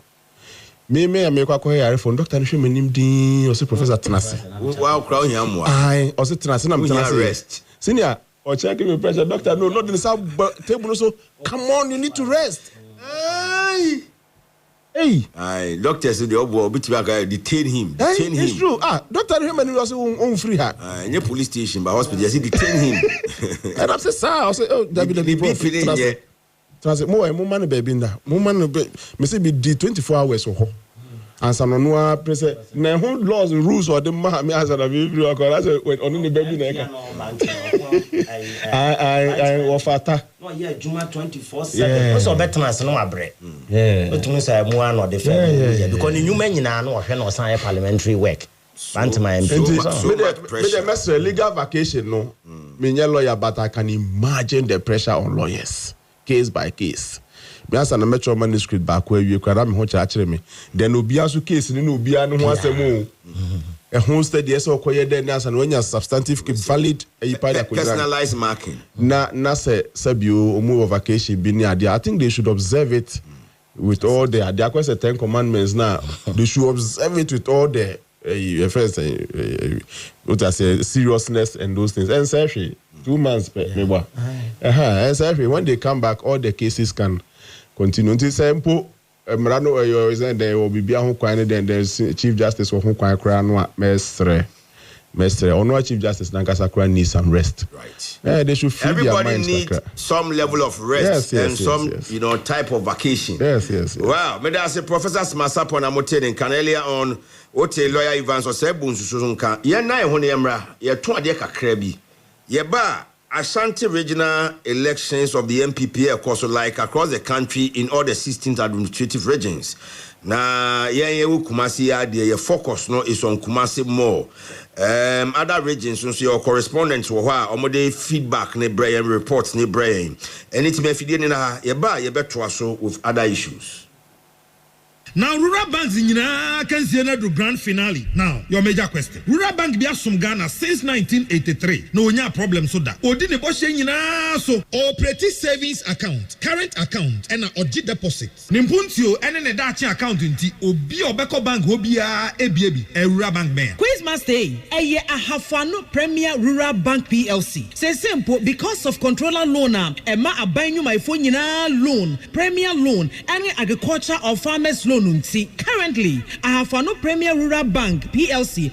Me kwa kwa yare phone doctor nhwe manim din o se professor Tenase. Wow crowd here mo. Ai o se Tenase na me Tenase. Senior or check me pressure doctor no not in the table so come on you need to rest. Ai. Hey. Aye, doctor said the obo bit detain him. Detain him. It's true. Doctor him and also on free her. In the police station by hospital, you see detain him. And I said, sir, I say, oh, that be the Transit more man baby in that. Woman me say be the 24 hours or and some no press na who laws and rules or the man me as a baby I when on the baby na I offer no yeah juma 24/7 so better na no abre but me say mo an or the family because the human nyina no hwe no san parliamentary work Bantam me the mess legal vacation no me lawyer but I can imagine the pressure on lawyers case by case. Me asa na metro manuscript back where you kwara me ho cha me then obi aso case ni na obi anu ho asem o ho study eso koye den asa na wanya substantive valid personalized marking na say sabio omu vacation bi ni ade I think they should observe it with all the ade kwese 10 commandments now they should observe it with all the first what I say seriousness and those things and say 2 months maybe and say when they come back all the cases can continue until sample Mrano is there will be a kwan then there's Chief Justice or kwan kra no mestre or no Chief Justice Nankasa kra needs some rest. Right. They should feel everybody needs some level of rest and some you know type of vacation. Yes. Wow, me da say Professor Smasapo na moten kan earlier on Ote lawyer Evans or Sebun Susun kan ye na ho ne emra ye to ade kakra bi ye ba Ashanti regional elections of the MPP also like across the country in all the 16 administrative regions. Na ye Kumasi your focus no is on Kumasi more. Other regions so your correspondents were omode feedback ne brain reports ne brain. Anything me fidie na ye ba ye beto so with other issues. Now, Rural Banks in can see another grand finale. Now, your major question. Rural Bank be some Ghana since 1983. No, no problem so that. Odine Boshe so operating savings account, current account, and oji deposit. Nimpuntio and an dachi account in Obi Obeko Bank Obia a Rural Bank man. Quiz must stay. A Ahafano Premier Rural Bank PLC. Say simple because of controller loan Emma abanyu my phone loan, premier loan, and agriculture or farmers loan. Currently, I have no Premier Rural Bank PLC.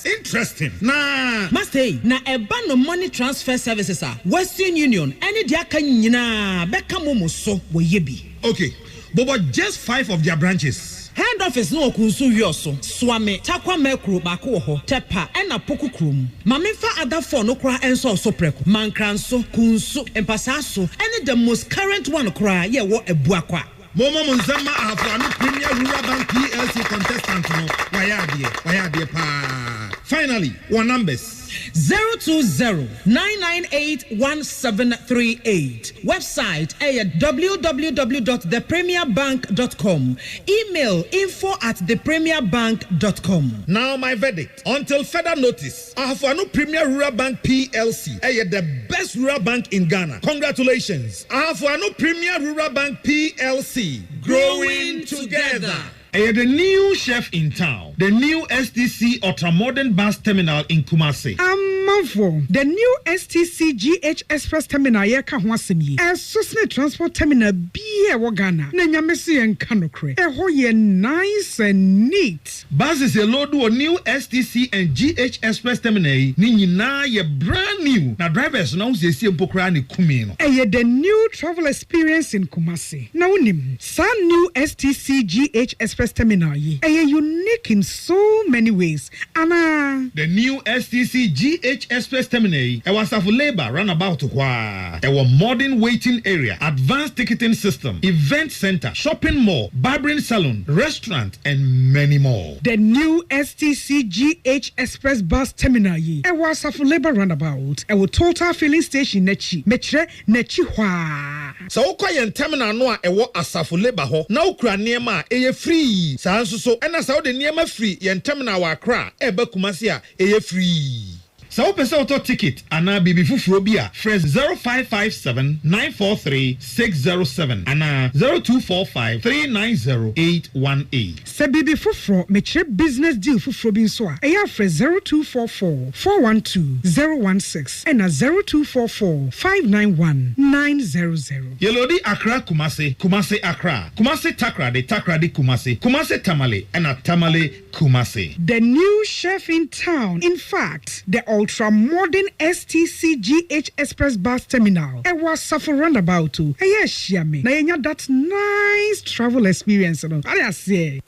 Interesting. Nah, must say na a ban of money transfer services are Western Union. Any diakanyina bekamomo so yebi. Okay, but just 5 of their branches. Head office no kunsu yoso swame takwa mekro bako ho tepa ena poku krum mamefa other phone no kra enso so preko mankranso kunsu empasaso any the most current one kra ye wo ebuakwa Momo Munzama Afano Premier Rural Bank PLC contestant no wayade pa. Finally, one numbers 020-998-1738. Website www.thepremierbank.com. Email info@thepremierbank.com. Now my verdict. Until further notice, Afano Premier Rural Bank PLC the best rural bank in Ghana. Congratulations. Afano Premier Rural Bank PLC. Growing together. The new chef in town, the new STC ultra-modern bus terminal in Kumasi. Manfo, the new STC GH Express terminal yeka hwasemi. Susne transport terminal biye Ghana. Na nyamesi en kanokre. Ye nice and neat. Buses a load to a new STC and GH Express terminal. Ni nyina ye brand new. Na drivers now se si empokra ni kumino. The new travel experience in Kumasi. Na unim, sa new STC GH Express terminal ye unique in so many ways. Anna the new STC GH GH Express Terminal, a was of labor runabout to a modern waiting area, advanced ticketing system, event center, shopping mall, barbering salon, restaurant, and many more. The new STC GH Express Bus Terminal, a was of labor runabout, a total filling station nechi, metre nechi hwa. So quiet terminal no a wo asafo labor ho, na ukra niema eye free. So and as how the niema free yen terminal wa kra ebe kumasi a eye free. So pese auto ticket ana bibi fufuro bia fresh 0557 943 607 ana 0245 390 818. Se bibi fufuro metre business deal fufuro bin so a eya fresh 0244 412 016 ana 0244 591 900. Yelodi Accra Kumasi, Kumasi Accra, Kumasi Takra de Kumasi, Kumasi Tamale ana Tamale Kumasi. The new chef in town, in fact, the ultra-modern STC GH Express Bus Terminal. It was suffer roundabout too. Yes, Shami. Now you that nice travel experience. I say.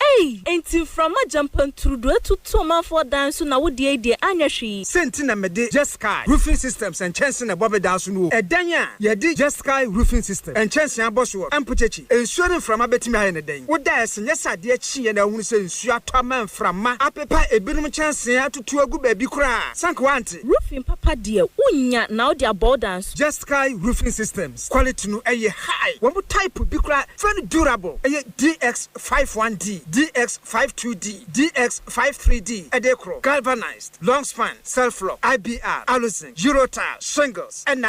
Hey, ain't you from a jump and through to 2 months for dance na wo de de anyashi. Sentina me de Just Sky Roofing Systems and Chance na Bobby dance no. Edanya ye de Just Sky Roofing System and Chance aboswo ampuchechi. Ensuring from abetimi ha na den. Wo da esenya sade achi ye na hunu se ensu atoma mframa apepa ebinum chance atutu agu ba bi kura. Sankwante roofing papa de unya na wo de abundance. Just Sky Roofing Systems quality no eye high. Wo type bi kura very durable. DX51D, DX52D, DX53D, Edecro, galvanized, long span, self-lock, IBR, alusin, Eurotile, shingles, and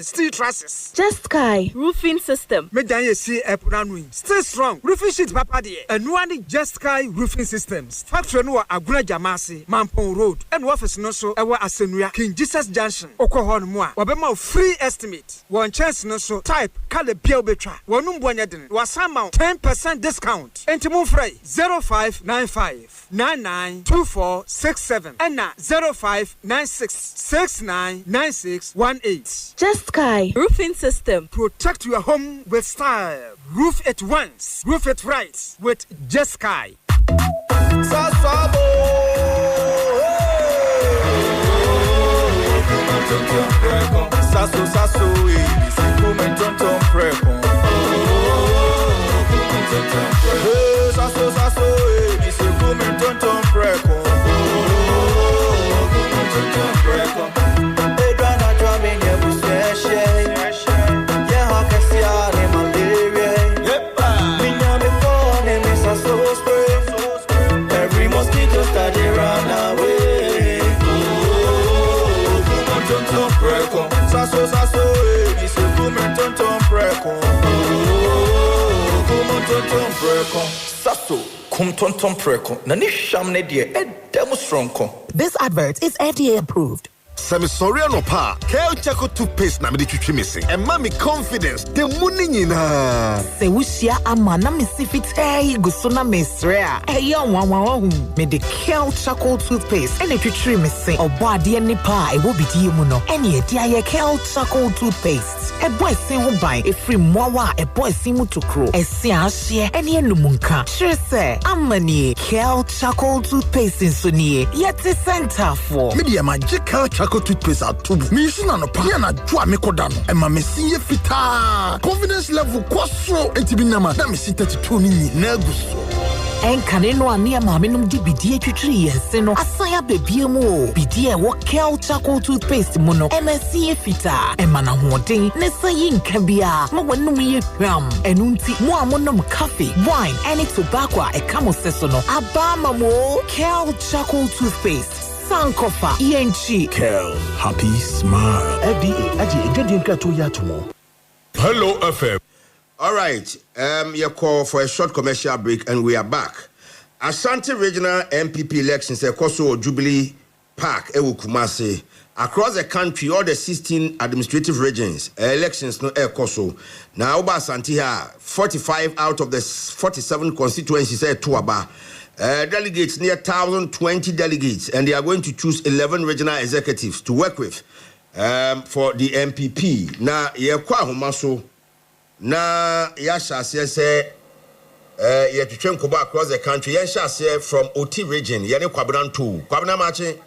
steel trusses. Just Sky Roofing System. Medanye see Epranwin. Still strong. Roofing sheet papa de. And one Just Sky Roofing Systems. Factory no Aguna Jamasi, Mampong Road, and office no so ewa Asenua, King Jesus Junction, Okohon Moa. Wabema free estimate. One chance no so type Kale Bielbetra. Wanum Bwanyaden. Wasama 10% discount. Entimu Frey 0595 992467 and 0596 699618. Just Sky Roofing System. Protect your home with style. Roof it once, roof it right with Just Sky. Every mosquito start to run away. This advert is FDA approved. Semisoriano pa, Kale Chaco toothpaste na midi chuchi missing. And mommy confidence, the money in her. Se wushia amana misifite gusuna mesrea. Eya wawahu. Me de Kale Chaco toothpaste. Ene chuchi missing. Obadi eni pa e wobiti muno. Eni eti aye Kale Chaco toothpaste. E boy sin ho ban e free mwawa e boy sin mu to crow. E si ahye eni enumunka. Sure say amani Kale Chaco toothpaste insuniye. Yeti center for. Media magic Kale Charcoal toothpaste atubu. Me use na no pa. Ya na dwa me koda no. E ma me sinye fita. Confidence level kwaso. Enti bi na ma da me si 32 ni na guso. Enkane no ane maame nom di bidie twitwiri yense no asaya bebie mu o bidie wo kel charcoal toothpaste mu no MSC efita emana hoden ne sayi nka bia ma wonum ye hwam enunti mo amonom coffee wine and tobacco e kamo seso no abama mo kel charcoal toothpaste sankofa enchi Kel happy smile FDA aji ejodi nka to ya tomo. Hello FM. All right, you call for a short commercial break and we are back. Ashanti Regional MPP elections Ekoso Jubilee Park Kumasi. Across the country, all the 16 administrative regions, elections no Ekoso. Now Oba Ashanti here, 45 out of the 47 constituencies Tuaba. Delegates near 1,020 delegates, and they are going to choose 11 regional executives to work with for the MPP. Now, Humaso. Na yasha say ye to train Koba across the country. Yasha say from Oti region. Yene Kwabran 2. Kwabna marching.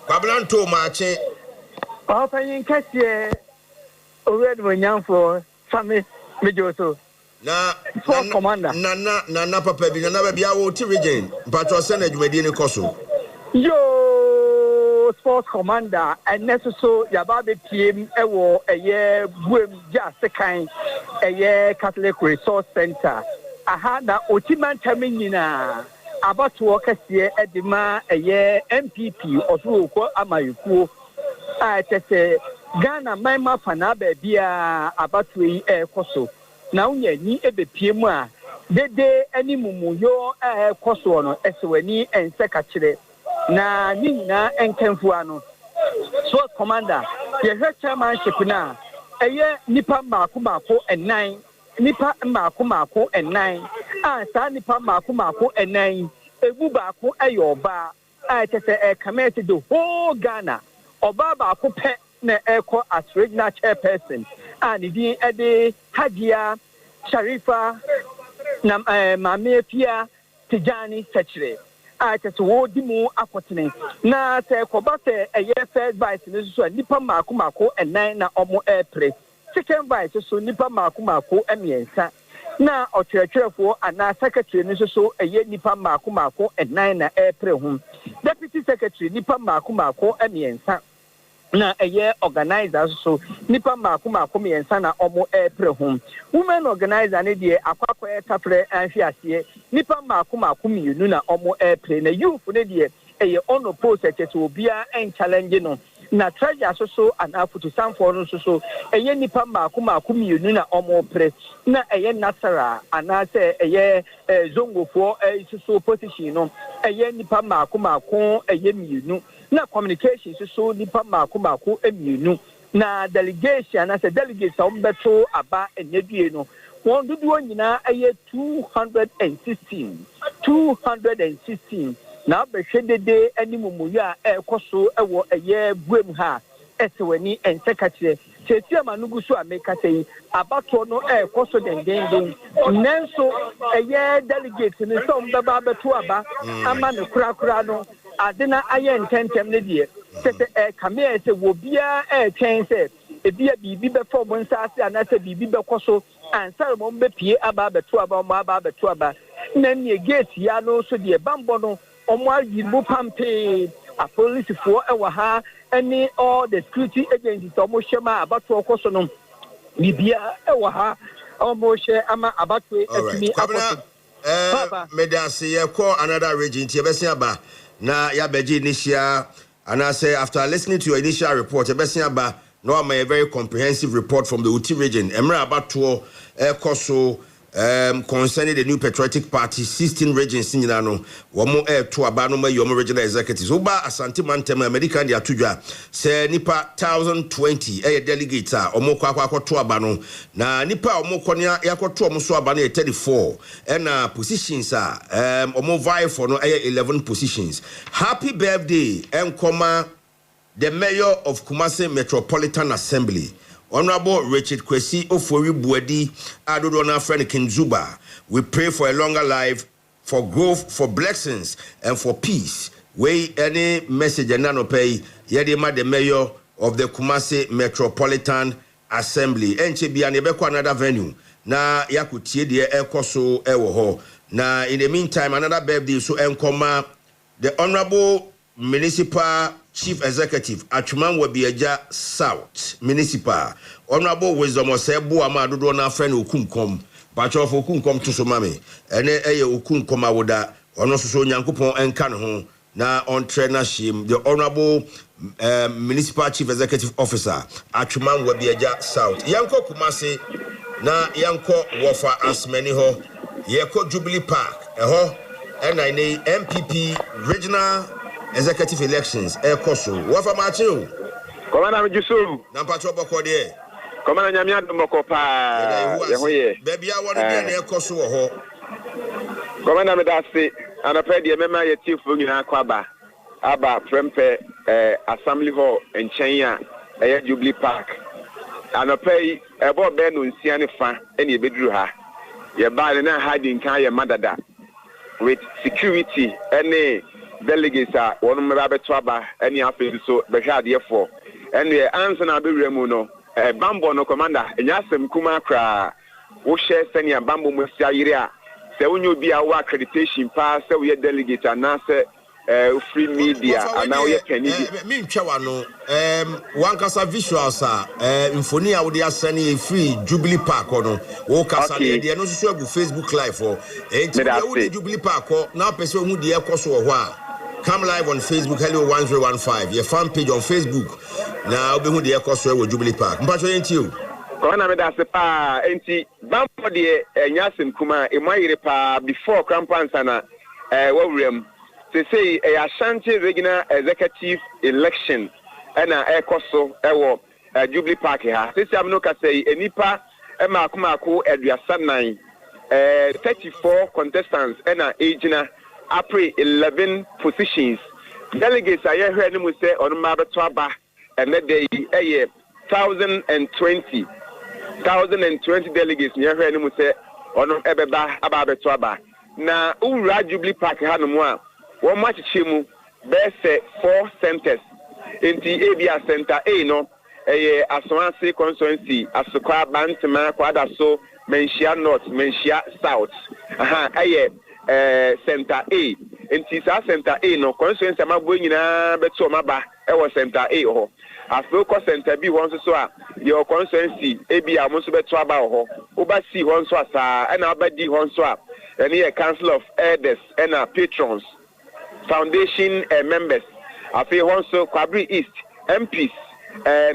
Kwabran 2 marching. Papa yin kase already when for family mejoso. Na commander. Na papa bi na ba Oti region. Patro send adwumadi ne koso. Yo sports commander and necessary yababe team ewo eye buem ja sekan eye Catholic Resource Center aha na otiman nyina abatowo kase edima eye MPP osuoko amayukuo a tese Ghana maima fana ba bia abatowo yi ekoso na unya ni ebepie mu a dede animumu yo ekoso no esewani ense kachire na nina enkenfu ano so commander ye hwe chairmanship na eye nipa mako enan nipa mako enan a sa nipa mako enan egu baako ayoba a tese committee the whole Ghana oba baako pe na eko as regional chairperson and the ede Hadia Sharifa na Mame Pia Tijani Sechre I just would mu apotene na se koba se eye first vice ne so nipa mako and 9 na omo airpre second vice so nipa mako emiensa na otwetwefo ana secretary ne so eye nipa mako and 9 na airpre hum deputy secretary nipa mako emiensa na eye organizer so nipa mako miensa na omo airpre hum women organizer ne de akwakwa tafre anhwiase nipa mako mienu na omo airpre na youth ne de eye ono post echeto obia en challenge no na treasure so ana futu sanfo no so eye nipa mako mienu na omo pre na eye nasara ana se eye zongofo so position no eye nipa mako eye mienu na communication so nipa mako emienu na delegation as a delegate ombeto aba enedue no won dudu nyina eye 216 na behwedede animumuyu a ekoso ewo eye buem ha esewani ensekatire chetia manugu so ameka sei abato no ekoso dendenden nenso eye delegate ni so mbeba beto aba ama ne kura no adena aye ntentem ne die tete kamea se wo bia chen se ebia bibi be form nsase anase bibi be koso ansare mo mbe pie aba beto aba mo aba beto aba na ne gate ya no so die bambo no omo ayibu pampe a police for ewa ha any all the security agencies omo shema abato koso no bibia ewa ha omo she ama abato etimi akoso medase ye call another region tie besia ba na ya beji initial and I say after listening to your initial report besia ba no am a very comprehensive report from the Uti region emra abato koso concerning the new patriotic party 16 regions in no womo to abano ma yomo regional executives oba asante mantem american dia tudwa say nipa 1020 delegates a omo kwakwa to abano na nipa omo konia yakoto omo so abano 34 and positions a omo vie for no 11 positions. Happy birthday enkoma the mayor of Kumasi Metropolitan Assembly, Honorable Richard Kwesi Ofori Buedi Adodona friend Kinzuba. We pray for a longer life, for growth, for blessings, and for peace. we any message and nano pay yedima the mayor of the Kumasi Metropolitan Assembly enche bia ne beko another venue na yakutie de ekoso ewo ho na in the meantime another birthday so enkoma the honorable municipal chief executive Atwuman Wabiaja South municipal honorable wisdom osebo amadodo na friend okunkom bacho of okunkom to so mame ene eye okunkom awoda ono so nyankopon enka ne ho na on trainer shim the honorable municipal chief executive officer Atwuman Wabiaja South yanko Kumasi na yanko wofa asmeni ho yeko Jubilee Park eho and I need MPP regional executive elections ekoso wofa machu Komanda Mjusu na pacho boko de Komanda Nyamia domoko pa yehoye baby I want to be ekoso ho Komanda medase anapɛ de mema yetifo nyina kwaba aba prempe assembly hall enchen a Jubilee Park anapɛ ebo be no nsia ne fa ene ebeduru ha ye ba na hiding kan ye madada with security any delegates are one member to aba any after so be hwa de for ene answer na be wura mu no bambo no commander enyasem kuma kra wo share senior bambo mu sia yire a se wonyo bi a wo accreditation pa se we delegate na se free media and now you can me ntwa no one kasa visuals infoni a wo de asane free Jubilee Park no wo kasa de no so agu Facebook live for wo de Jubilee Park now person hu de ekoso ho a come live on Facebook HELLO101.5FM your fan page on Facebook na obi hu de ekoso wo Jubilee Park mpacho yenti o Kona me da se pa enti bampo de nyasem kuma e moyire pa before crampansa na wawrem to say a Ashanti regional executive election and a ekoso ewo Jubilee Park ha sisi amno ka say enipa maako eduasa 9 34 contestants and agina apre 11 positions delegates aye hwe ni mu say onuma beto aba and day 1020 delegates nye hwe ni mu say onu ebeba aba beto aba na ura Jubilee Park ha no mu a one match chimu bese 4 centers inti ebia center A no Aswansi constituency Asokwa Bantama Kwada so Menshia North Menshia South center A inti sa center A no constituency amabo nyina beto maba ewo center A ho Afoko center B won so a your constituency ebia mo so beto aba ho oba C won so asa na obadi won so a ene council of elders and patrons foundation members afi also Kwabri East MPs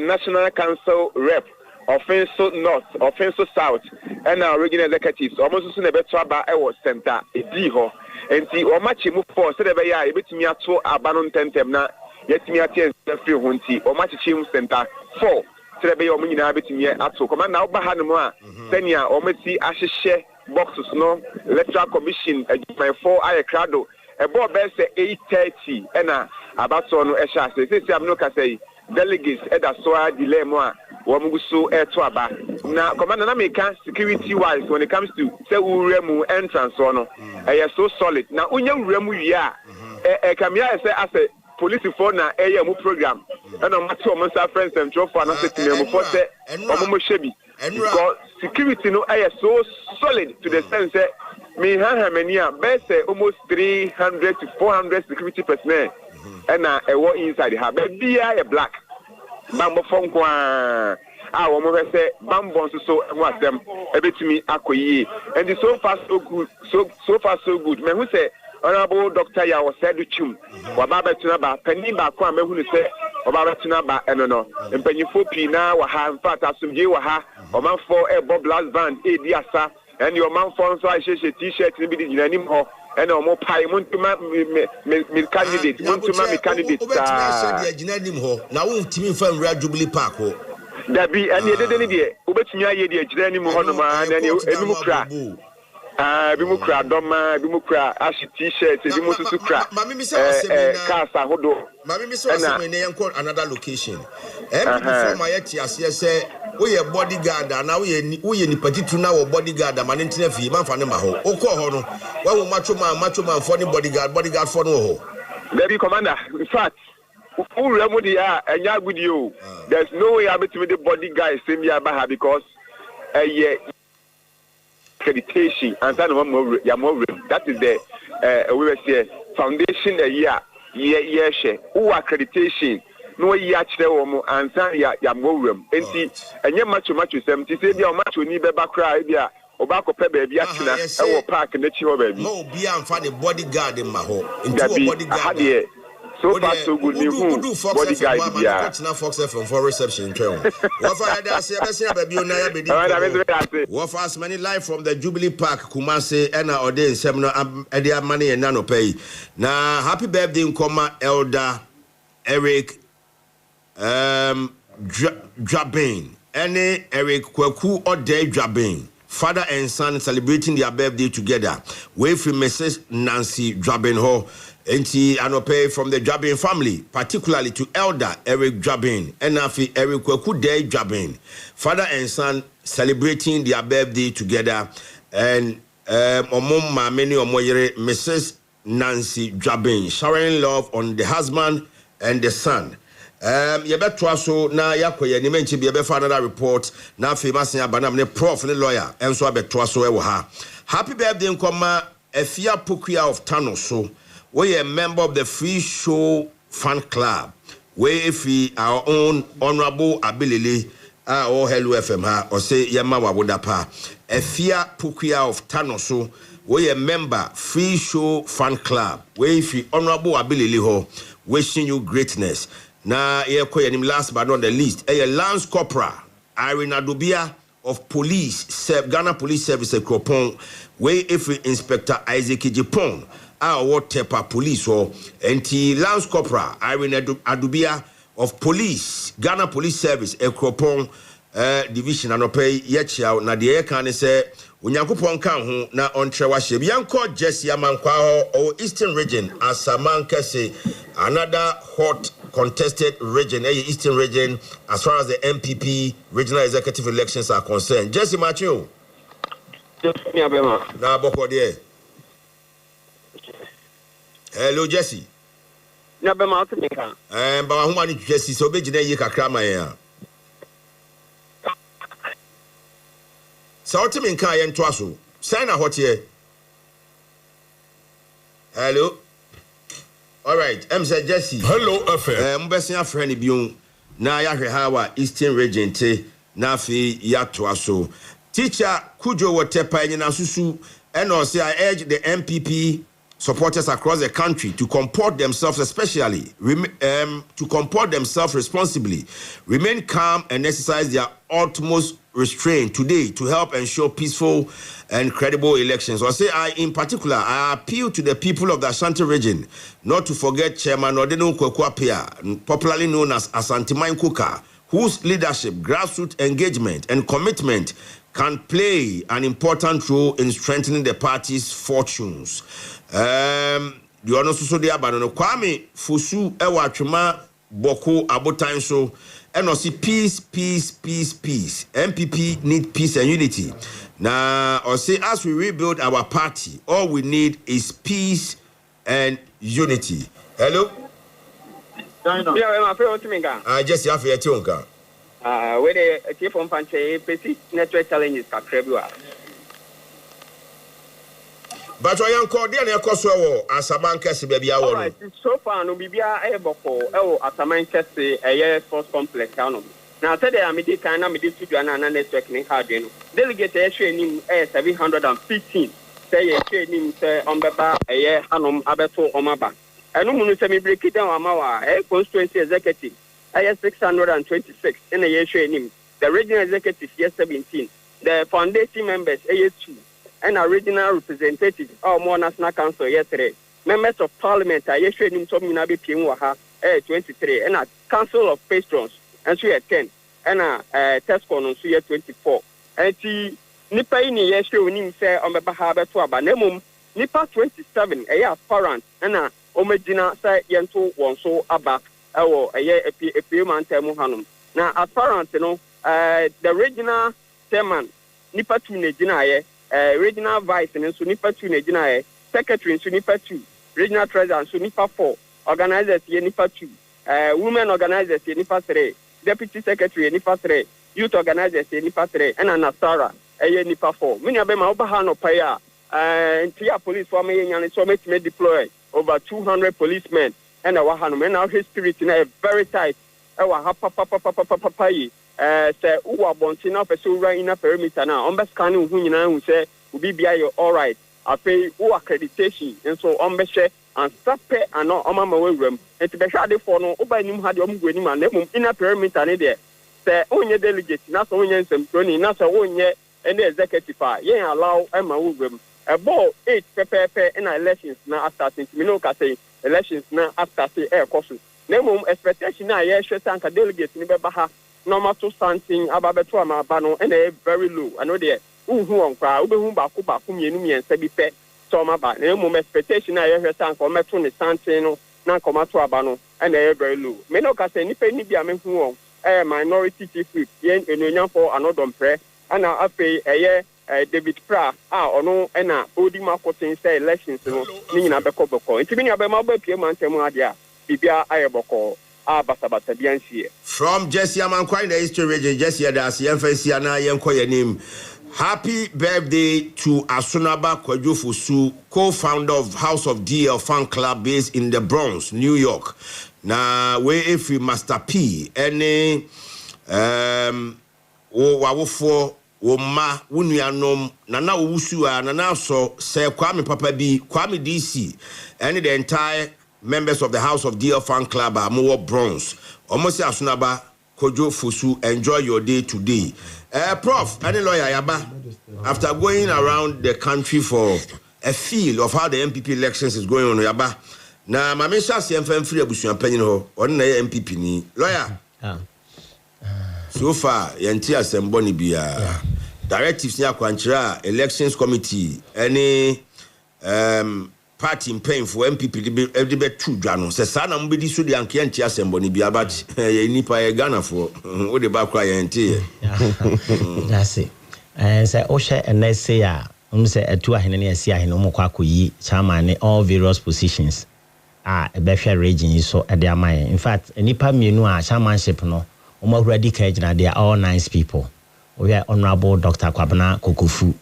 National Council Rep Offenso North Offenso South and our regional executives almost soon beto aba e was center edi ho enti o match mu for se de be ya ebetimi ato abanon tentem na yetimi atie free ho nti o match mu center 4 se de be ya o nyina betimi ato koma na oba ha no mu a senia o meti ahihye boxes no electoral commission my 4 ayakrado ebo be say 8:30 ena abato no ehya se am no ka say delegates eda so a delay mo a wo muguso eto aba na commander na meka security wise when it comes to say uremu entrance no so solid na unya uremu wi a kamia say as a police for na mu program and on matter o sa friends and tro for na say tinemu for say omo shebi because security no so solid to the sense that me mania best almost 300 to 400 security personnel and war inside the hub be a black bambo phone kwa wo mo say bambo so wasem ebetimi akoyi and so far so good so good me who say honorable Dr. Yawo said chum wa baba tuna ba pani ba kwa me hu ni say obaba tuna ba eno no empanyifo pi na wa ha in fact asumje wa ha o man for a bob last band di asa and your man for so I t-shirt ni bi di nanim ho and o mo pai montuma me candidate montuma me candidate obetuna se di nanim ho na wo ntimi fa nwura Jubilee Park ho dabi and ye de de obetuna ye di nanim ho no ma na enum kra bimukra doma bimukra ashi t-shirt bimususu kra kasa hodo mami mi so asem ne yanko another location before my yet ase say we ye bodyguard na we ye nipatitu na wo bodyguard ma ne ntena fi manfa ne ma ho okọ ho no wa wo macho man for ne bodyguard for no ho Baby commander, in fact, who remedy and ya with you? There's no way I'll be to the body guy same year by because accreditation and that is the we were say foundation a year share who accreditation no year chre and san ya mowrem enti enye match 70 say bia match oni be bakra bia obako pe baby atena e wo park na chi ho baby no bia amfa the bodyguard in ma ho enti bodyguard so far so good ni who bodyguard bia na Fox FM for reception twelve what for that say baby ona ya bedi what for as many live from the Jubilee Park Kumasi and ode nsem no e dey amane e na no pay na happy birthday nkoma elder Eric Drabin any Eric Kwaku Ode Drabin father and son celebrating their birthday together way from Mrs. Nancy Drabin ho enti anope from the Drabin family particularly to elder Eric Drabin and afi Eric Kwaku De Drabin father and son celebrating their birthday together and omom many omoyere Mrs. Nancy Drabin showering love on the husband and the son. Yebetwa so na yakoye ni menchi bi yebefa another report na famous abanam ne prof ne lawyer enso abetwa so ewo ha. Happy birthday nkoma Efia Pokua of Tano so we a member of the Free Show Fan Club we fi our own honorable Abilili or Hello FM ha or say yema waboda pa Efia Pokua of Tano so we a member Free Show Fan Club we fi honorable Abilili ho wishing you greatness. Na yekoye nim last but not the least Lance Corporal Irene Adubia of Police Ghana Police Service Kropon we if Inspector Isaac Jipon our Tepa Police or enti Lance Corporal Irene Adubia of Police Ghana Police Service Kropon division anope yechia na de kan say Onyankopon kan ho na ontrewa hye bianko Jesse amankwa ho Eastern Region Asamanka say another hot contested region, Eastern region, as far as the MPP regional executive elections are concerned. Jesse Macho. Na boko de. Hello Jesse. Na be ma otimika. Ba ho mani Jesse so be gina yi kakra ma ya. So otimika ye nto aso. Sign na hot here. Hello. All right, Mr. Jesse. Hello, FM. Mbesi afrani biun na yahwe hawa Eastern Region te na fi yato aso. Teacher Kujo Wotepa nyina susu and also I urge the MPP supporters across the country to comport themselves especially to comport themselves responsibly, remain calm and exercise their utmost restraint today to help ensure peaceful and credible elections. I say in particular, I appeal to the people of the Ashanti region not to forget Chairman Odeno Kwekwapia, popularly known as Asanteman Kuka, whose leadership, grassroots engagement and commitment can play an important role in strengthening the party's fortunes. The honor so de abano Kwame Fusu ewa Atwema Boko Abotan so and also peace. MPP need peace and unity. Now, or say as we rebuild our party, all we need is peace and unity. Hello? Yeah, my friend Otiminga. Just have your tongue. Where the chief from Panche, PC network challenges Kakrebua. But I am called the Kosovo as a man case baby. All right, so far, no Bibia Eboko, as a man case a year sports complex. Now, today I'm a kind of Midisuana network in Hardin. Delegate a training 715. Say a training on Baba a year Hanum Abeto Omaba. And no semi break it down Amawa, a constituency executive. I 626 in a year training. The regional executive year 17. The foundation members AS2. And a regional representative or more national council yesterday. Members of parliament are yesterday in Tominabi Pimuaha 23 and a council of patrons and so 10 and a test on so 24. And the Nipa in yesterday when him say on the Bahaba to Abanemum Nipa 27 a year parent and a Omegina say Yento one so about a year a few months Muhanum. Now as parents, you know, the regional chairman Nipa 2 Nejina regional vice and so Nipa 2 Nejina secretary and so Nipa 2 regional treasurer and so Nipa 4 organizers ye nipa 2, women organizers ye nipa 3, deputy secretary ye nipa 3, youth organizers ye nipa 3, and Nasara ye nipa 4. Many of them are bahano paya. Intia police for me and so much may deploy over 200 policemen and our Hanum and our history is very tight. Our papa say who are bonting up a so right in a perimeter now. On best can who say will be all right. I pay who accreditation and so on beshe and stop and not on my room. And to be sure they for no over him had your winning man in a perimeter there. Say only delegates, not only some running, not only and the executive yeah allow Emma room. About 8 pepe in elections now after since we know say elections now after say air course. No expectation now yeah sure tank delegates in Baha normal to something about beto amabano and they very low. I know there who on crowd who back and sebi pe so my ba no expectation now yeah tank or metro ni something na come to abano and they very low. Me no ka say ni pe ni bia me hu on minority chief whip yen enyonya for another prayer and now after David Pra ono ena odi makotin say elections no ni na bekoboko ntimi ni abema obapie mantem adia bibia ayeboko basabasa biansie from Jesse Amankwai the history region Jesse das yemfensia na yenko yenim. Happy birthday to Asunaba Kwajofusu, co-founder of House of DL fan club based in the Bronx, New York. Na we if Master P any wawofo Woma wunuanom nana owusu a nana so say Kwame Papa B Kwame DC and the entire members of the House of DL fan club are more Bronze almost Asunaba Kojo Fusu enjoy your day today. Prof any lawyer yaba after going around the country for a feel of how the MPP elections is going on yaba na mamesha CMFM free abusuan panyin ho on na MPP ni lawyer so far yanti asemboni bia directives ni akwanchira elections committee any party in pain for MPP every bet two dwano se sa na mbedi so de anke yanti asemboni bia but ye nipa ye Ghana for wo de ba kwa yanti that's it say o share and say ya say atu ahene ne asi ahene mo kwa koyi chairman ne all various positions e be hwe region so e de amaye in fact nipa mienu a chairmanship no already they are all nice people. We are Honorable Dr. Kwabena Kokofu.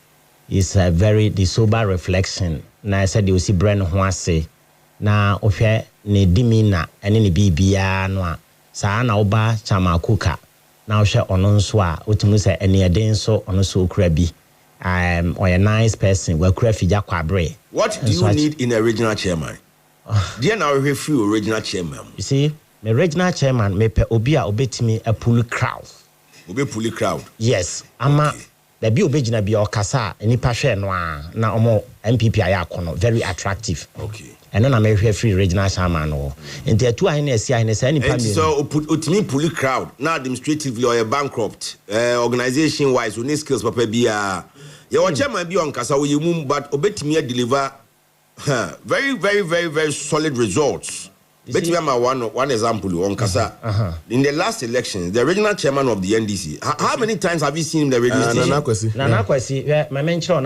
It's a very the sober reflection. Na I said you see Bren Hwase. Na ofye ne dimina ene ne bibia no a saa na oba chama kuka. Na ohwe ono nso a otumu se ene eden so ono so okra bi. Or a nice person we kra fija kwabre. What do you need in a regional chairman? Dear now we few original chairman. You see my regional chairman me pe obi a obetimi a pull crowd. Obe pull crowd. Yes, ama the bi obegina bi okasa enipa hwe no a na omo MPP aya akono very attractive. Okay. And then I may have free regional chairman no. Into two hines here hines any person. So utimi pull crowd. Now administratively or a bankrupt organization wise we need skills papa bia. Your chairman bi on kasa we mum but obetimi deliver very solid results. But one example on Kasa. In the last election, the regional chairman of the NDC. How many times have you seen him the radio station?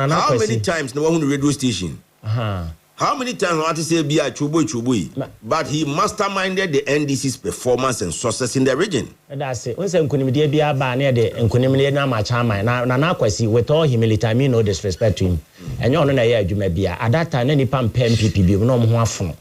How many times no one radio station? How many times want to say be a chubui? But he masterminded the NDC's performance and success in the region. That's it. When say Nkunimidi be aba near the Nkunimidi na machama na kwesi with all humility I mean no disrespect to him. And you know na ye adwuma bia. At that time any pam MPP bi no mo ho afo.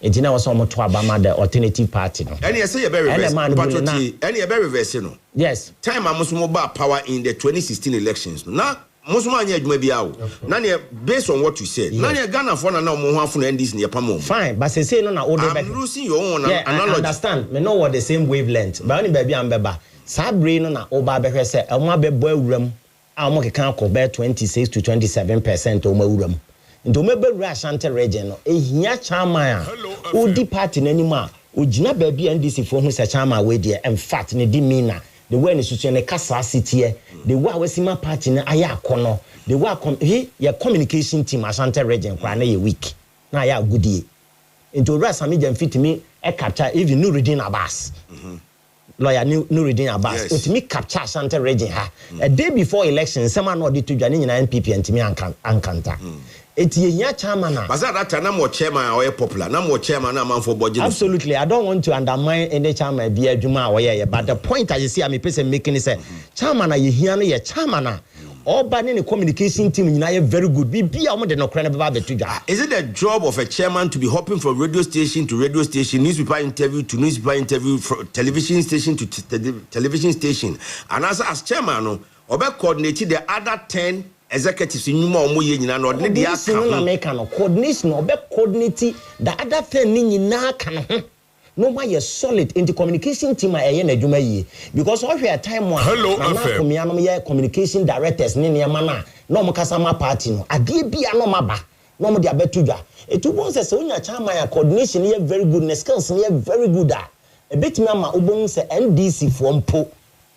Ejina was almost to Obama the alternative party no. And you say you very reverse. And you very reverse no. Yes. Time amusumo power in the 2016 elections. Now Musuma nya adwuma bia wo. Na ne based on what you said. Na ne Ghana for na mo ho afo na NDC ne pam. Fine, but say no na order back. I'm losing your own analogy. I understand. Me know what the same wavelength. But only baby am beba. Sabre no na oba behwe say e mo abebo awuram. A mo keka akọ 26 to 27% o ma awuram. Nto mebewura Ashanti region no ehia chairman a odi party nanima ogina baabi NDC fo hu se chairman we de in fact ne di mina the way ne susu ne kasa city the way wasima party ne aya akono the way your communication team Ashanti region kwa na ye weak na aya goodie nto ura sami jam fit me e capture even no reading abas lawyer Nuruddin Abbas utimi capture Ashanti region ha a day before election someone no dey to dwane nyina NPP antimi ankanta eti ehia chairman na basa that na mo chairman or popular na mo chairman na man for budget. Absolutely, I don't want to undermine any chairman be adwuma a but the point I see am person making is chairman na yehia no ye chairman na Oba ne communication team nyina very good. Be am de no kra na baba betuja. Is it the job of a chairman to be hopping from radio station to radio station, newspaper interview to newspaper interview, television station to television station? And as chairman no, oba coordinate the other 10 executives in nyuma omo ye nyina no de dia kan. Coordination oba coordinate the other 10 ni nyina kan ho. No why you solid in the communication team na adwuma yi because all your time one Hello FM communication directors ni na no kasama party no ade bia no maba no mo de abetudwa etubon se onya chairman coordination ye very good na skills ye very good e betimi ama obon se NDC for mpo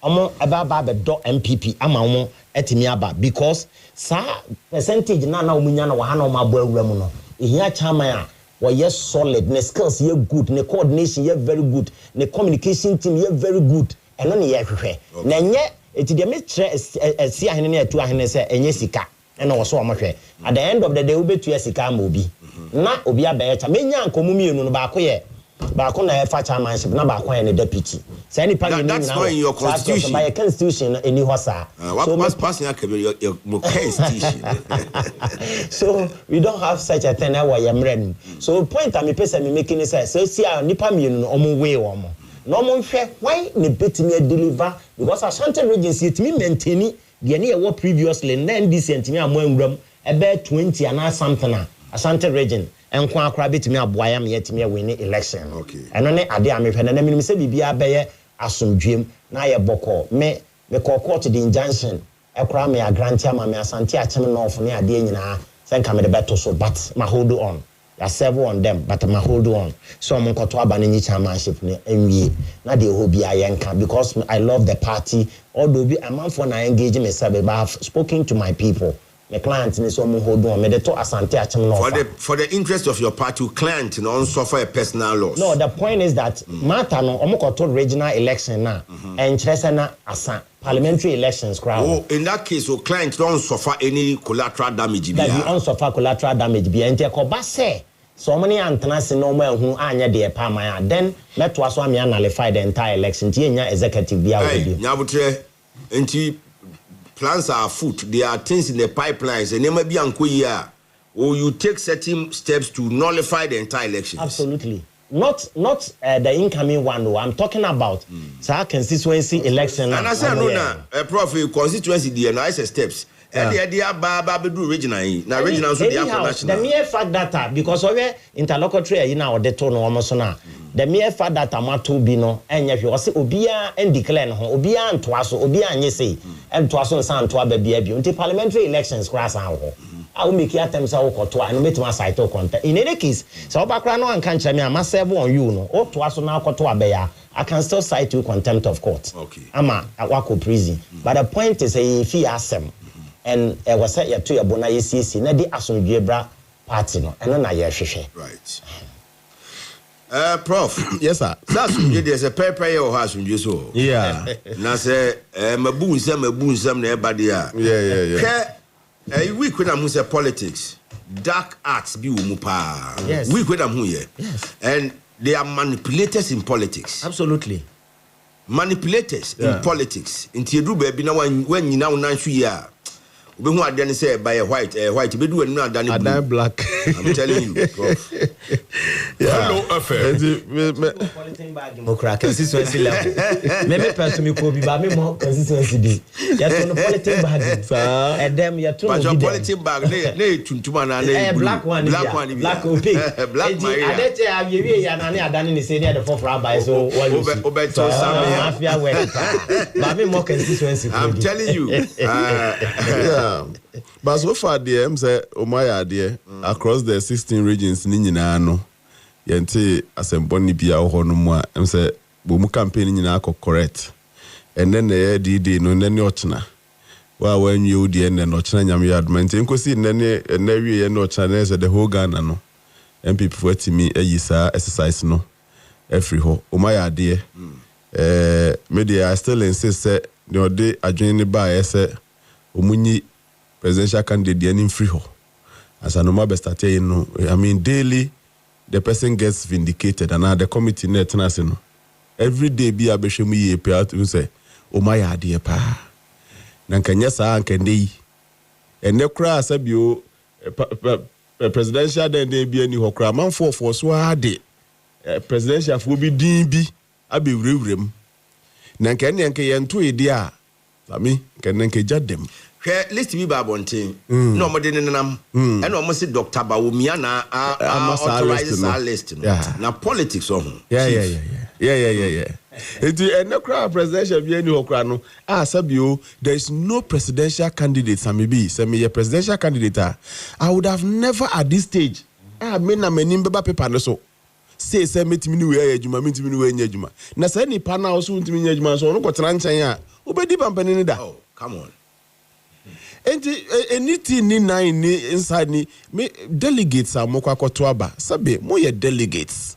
omo aba be do MPP ama omo etimi aba because sa percentage na omunya na wa ha na omo abo awura mu no ehia chairman yes solid, ne skills ye good, ne coordination ye very good, ne communication team ye very good. And only ye hwe. Na nye eti de me tre si ahene na atu ahene se enye sika. And also amahwe. At the end of the day ubetu ye sika ma obi. Na obi abecha menya nkomu mienu no ba ko ye. Ba ko na e fa chairmanship na ba ko ye ne deputy. Say any party na. That's not in your constitution. By constitution any hosa. What passing your constitution. So we don't have such a thing where you're running. So point I'm making is so see nipa mienu no omo way omo. No mo hwe why ne betimi deliver because Ashanti region it me maintain the ne e previously na NDC antimi amo anwuram ebe 20 and something Ashanti region enko akra betimi aboa me yetimi win election. Okay. Eno ne ade amehwe na minim se bibia beye asomdwem na ye boko me court the injunction ekra me agrantia ma me Asante achim no of ne ade nyina senka me de beto so but ma hold on ya serve on them but ma hold on so mo nkoto aba ne chairmanship ne enwie na de hobi ayenka because I love the party although be a man for na engage me sabe but I have spoken to my people. The client is so hold on. Me to Asante achim no for the interest of your party, client no suffer a personal loss. No, the point is that matter no omokoto regional election na entrese na asa parliamentary elections crowd. Oh, in that case, so client don't suffer any collateral damage. That you don't suffer collateral damage. Be ente ko ba say so many antennas no more who anya de pa maya. Then let to aso me nullify the entire election. Tie nya executive bia we do. Nyabutre enti plans are afoot. There are things in the pipelines. And never be ankoya. Or you take certain steps to nullify the entire election. Absolutely. Not the incoming one. No. I'm talking about constituency election. And I say no na prof constituency the nice steps. And the idea ba do regional. Now regional so the national. The mere fact that because of interlocutory na or the tone almost na. The mere fact that amato bi no enye hwe o se obia en declare no ho obia ntoaso obia anye sei ntoaso nsan ntoa ba bia bi until parliamentary elections cross ho I will make attempts to koto and meet my site to contact in any case so bakra no anka nche me ama serve on you no o toaso na koto abeya I can still cite you contempt of court. Okay. Ama wako prison. But the point is if he asem and e was say to your bona yesi na di asomdwe bra party no eno na ye hwehwe. Right. Prof. Yes, sir. That's there's a paper or has so. Yeah. Na say mabu nsam na everybody a. Yeah. We could am say politics. Dark arts bi wo mu pa. Yes. We could am here. Yes. And they are manipulators in politics. Absolutely. Manipulators in politics. Inti edu ba bi na when nyina wo nanhwe ya. We who are then say by a white, we do another black. I'm telling you, Prof. Hello FM. Politics bag democrat consistency level. Maybe person me ko bi ba me more consistency bi. Ya to no politics bag. Sir. And them ya to no. But your politics bag na tuntuma na na black one. Black opaque. Black Maria. Adete ayewe ya na ne adane ne say near the fourth rabbi so what you see. Obeto Samia. Mafia work. Ba me more consistency. I'm telling you. But so far the say Omaya there across the 16 regions ni nyina no yente asemboni bia ho no mu a say bomu campaign nyina akọ correct and then the DD no nne ochina wa when you the nne ochina nyam yadment enkosi nne wie ye no ochina say the whole Ghana no MPP for timi ayi saa exercise no every ho Omaya there Media I still insist that the day adjoining by say Omuni presidential candidate in free ho. As a normal best at I mean daily the person gets vindicated and now the committee net national. Every day be a beshemu ye pay out to say, "Oh my idea pa." Nankanya sa ankende. And the cry said you presidential then they be any hokra man for so hard. Presidential will be DB. Abi rewrem. Nankanya nke yentu idea. Sami kenenke jadem. List be babontin. No more than nam. And almost say Dr. Bawumiana authorizes our list. Now politics on. Yeah. And no crowd presidential be any hokrano. Sabio, there is no presidential candidate. Send me a presidential candidate. I would have never at this stage. I mean, I'm an imbeba paper so. Say meet me anywhere, Juma, meet me anywhere, Juma. Na say any partner also to me, Juma, so no go tranchanya. Obedi pampani da. Oh, come on. Anything ni inside ni me delegates are mokwa kotwaba sabe mo ye delegates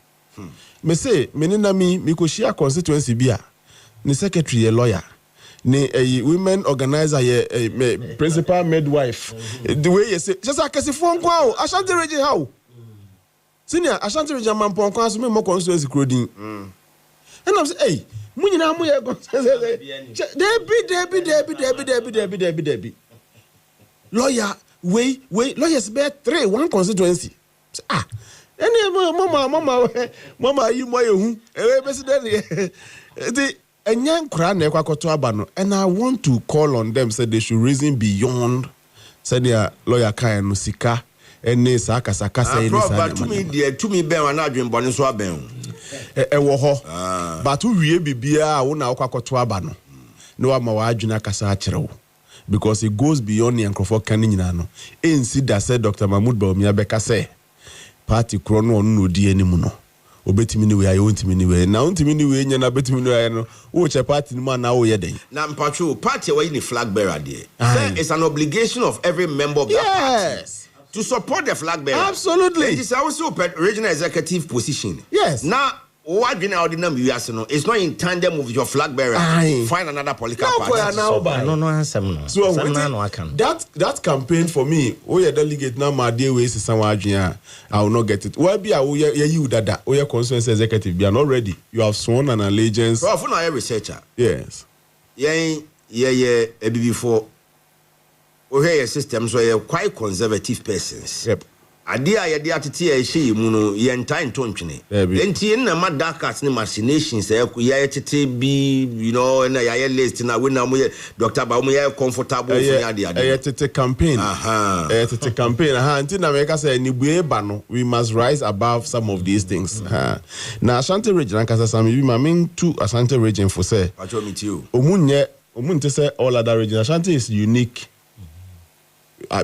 me say me nina mi ko share constituency bia ni secretary a lawyer ni women organizer ye principal midwife the way you say just akesi fon kwa o Ashanti region how senior Ashanti region man pon kwa so me mo constituency crodin and I'm say hey munyina mo ye Debbie lawyer, lawyers bear 3, 1 constituency. Any mama, you my own. The young crown and I want to call on them, said they should reason beyond, said their lawyer kind Sika, and ne saka say, but to me, bear an adrian boniswa ben. But who really be a one Akoko no amawajuna kasa because it goes beyond the Ankofo Kaninano. Ainsi that said Dr. Mahmoud Bawumia Beka say, party chrono no di anymore. Obetimini we are untimini we. Now untimini we na betimini we. Which a party man now we are day. Now Mpachu party we in flag bearer day. It's an obligation of every member of that party to support the flag bearer. Absolutely. It is also regional executive position. Yes. Now. What you know, it's not in tandem with your flag bearer. Find another political party. So that campaign for me, we delegate now. My dear ways is someone I will not get it. Why be you that your constituency executive be not ready? You have sworn an allegiance. Well, for a researcher. Yes. Yeah. Before. Okay, systems where you're quite conservative persons. Yep. Adia ya dia tete she mu ye ntan tontwene enti na madakas ne machinations ya tete bi na ya list na we na mu Dr. Ba mu ya comfortable for ya dia tete campaign tete campaign enti na make say ni bue ba no we must rise above some of these things na Ashanti region kasa sam bi ma mean to Ashanti region for say pacho meet you omunte say all other regions Ashanti is unique.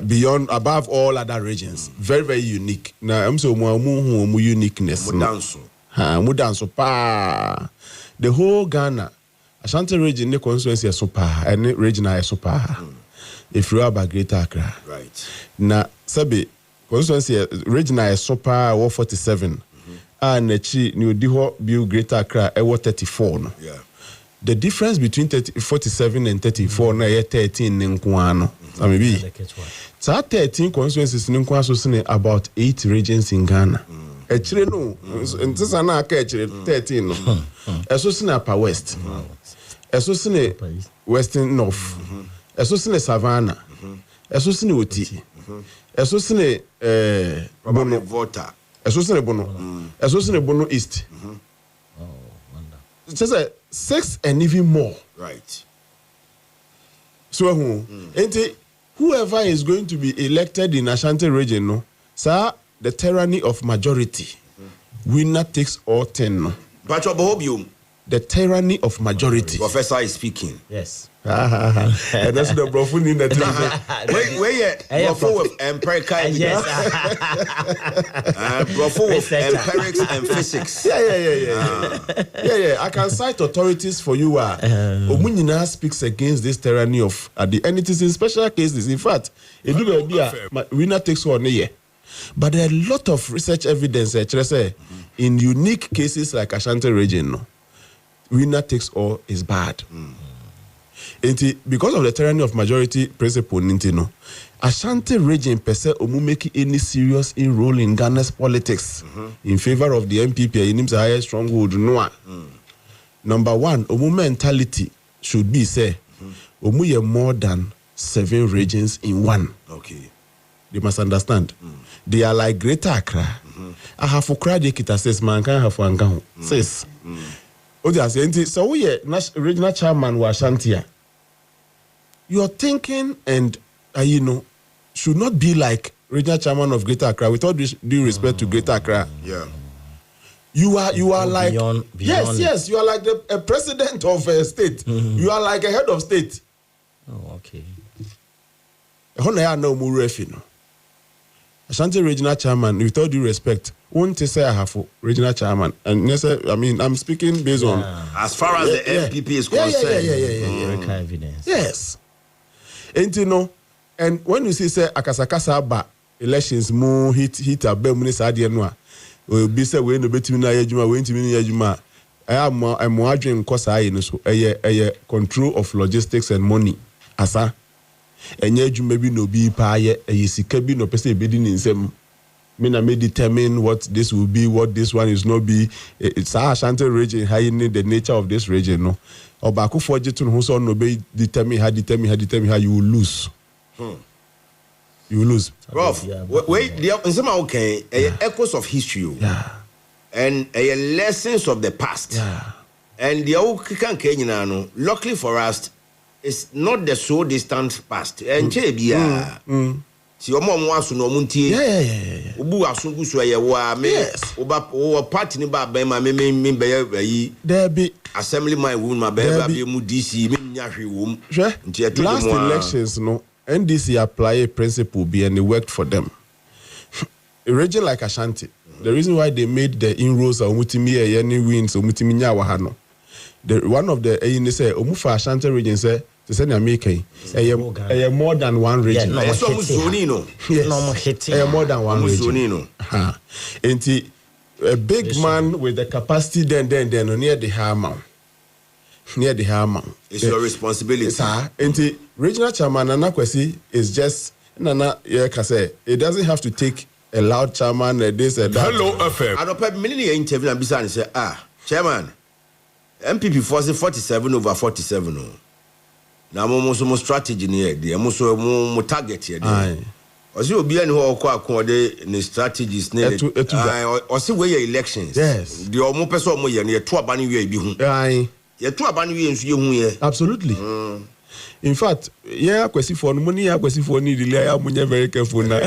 Beyond, above all other regions, very, very unique. Now, I'm so more uniqueness. Mudanso pa. The whole Ghana, Ashanti region, the constituency is super, and the region is super. If you are about Greater Accra, right? Now, Sabi constituency region is super. 47, and the New Diho Bill Greater Accra 34. Yeah. The difference between 47 and 34 na 13 nkwano. Maybe. So 13 constituencies nkwano about 8 regions in Ghana. Actually no. Ntisa na aka actually 13 no. Eso sine Upper West. Eso sine Western North. Eso sine Savannah. Eso sine Oti. Eso sine Bono Volta. Eso sine Bono. Eso sine Bono East. Just 6 and even more. Right. So whoever is going to be elected in Ashanti region, no, sir, the tyranny of majority. Winner takes all 10. No. But the tyranny of majority. Professor is speaking. Yes. And that's the brofun in the where brofo with empirical evidence. Brofo with empirics and physics. Yeah. I can cite authorities for you. Omunina speaks against this tyranny of and it is in special cases. In fact, it do the idea winner takes one year. But there are a lot of research evidence in unique cases like Ashanti region. No. winner takes all is bad. Because of the tyranny of majority principle, Ashanti region per se omu make any serious enroll in Ghana's politics in favor of the MPP. In him's highest stronghold, no. Number one, omu mentality should be say omu ye more than 7 regions in one. Okay. They must understand. They are like Greater Accra. I have for credit kita says man can have one gang says. So we regional chairman wa Ashanti. Your thinking and should not be like regional chairman of Greater Accra. With all due respect to Greater Accra. Yeah. You are like beyond. Yes, you are like a president of a state. You are like a head of state. Oh, okay. Ashanti regional chairman, with all due respect, won't say I have regional chairman. And I'm speaking based on as far as the MPP is concerned. Yeah. Evidence. Yes. And when you say akasakasa ba elections mo hit a bemuni sadie no a obi say we no betimi na yadwuma we ntimi na yadwuma am adwen kosa ayi no so eye control of logistics and money asa enye adwuma bi no bi pa aye sika bi no pese ebedi ni nsem me na me determine what this will be, what this one is not be. It's Ashanti region hiding the nature of this region no Obako for jetun who so no be determine how you will lose. You will lose. Prof, wait, in some okay, echoes of history. Yeah. And lessons of the past. Yeah. And the Okikan Kenyan, luckily for us, it's not the so distant past. And Chebia. Si omo asu no muntie. Yeah. Obu asungu so ye wa me. Oba o party ni ba ben ma me be yi. There be assemblyman woman ma be mu DC me nya hwe wom. Last elections no NDC apply a principle be and it worked for them. A region like Ashanti, the reason why they made the inroads or mutimi any wins or mutimi nya wa ha no. One of the say omufa Ashanti region say to send America, more than one region. More than one region. A big man with the capacity then near the hammer. It's your responsibility. And regional chairman Anakwesi is just it doesn't have to take a loud chairman this and that. Hello FM. I don't pay many interview and beside say chairman MPP force 47 over 47. Na mo strategy ni e mo target e de o se obi ani ho akọ de ne strategies ne o se we elections yes de o mo pese o mo ye ne to aba ne we bi hu ye to aba ne we nsu ye hu ye absolutely in fact Kwesi for no money Kwesi for ni really I am very careful now.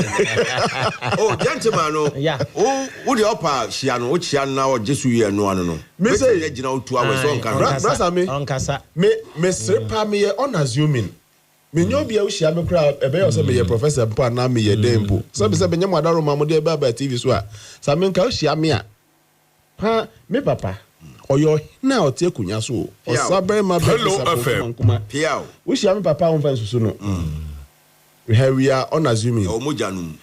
Oh gentleman no wo de opa hia no o chia na o jesu ye no no me say ye gina o 2 hours on kan brasa me sepa me unassuming me nyo bia wo hia me kra ebe yo say me ye professor mpo na me ye dempo so be say be nyam adaro ma mo de ba TV so a sa me nka wo hia me a pa me papa oyo na o tie kunya so o sabre ma be piao we share me papa on fence so no we are unassuming o mojanum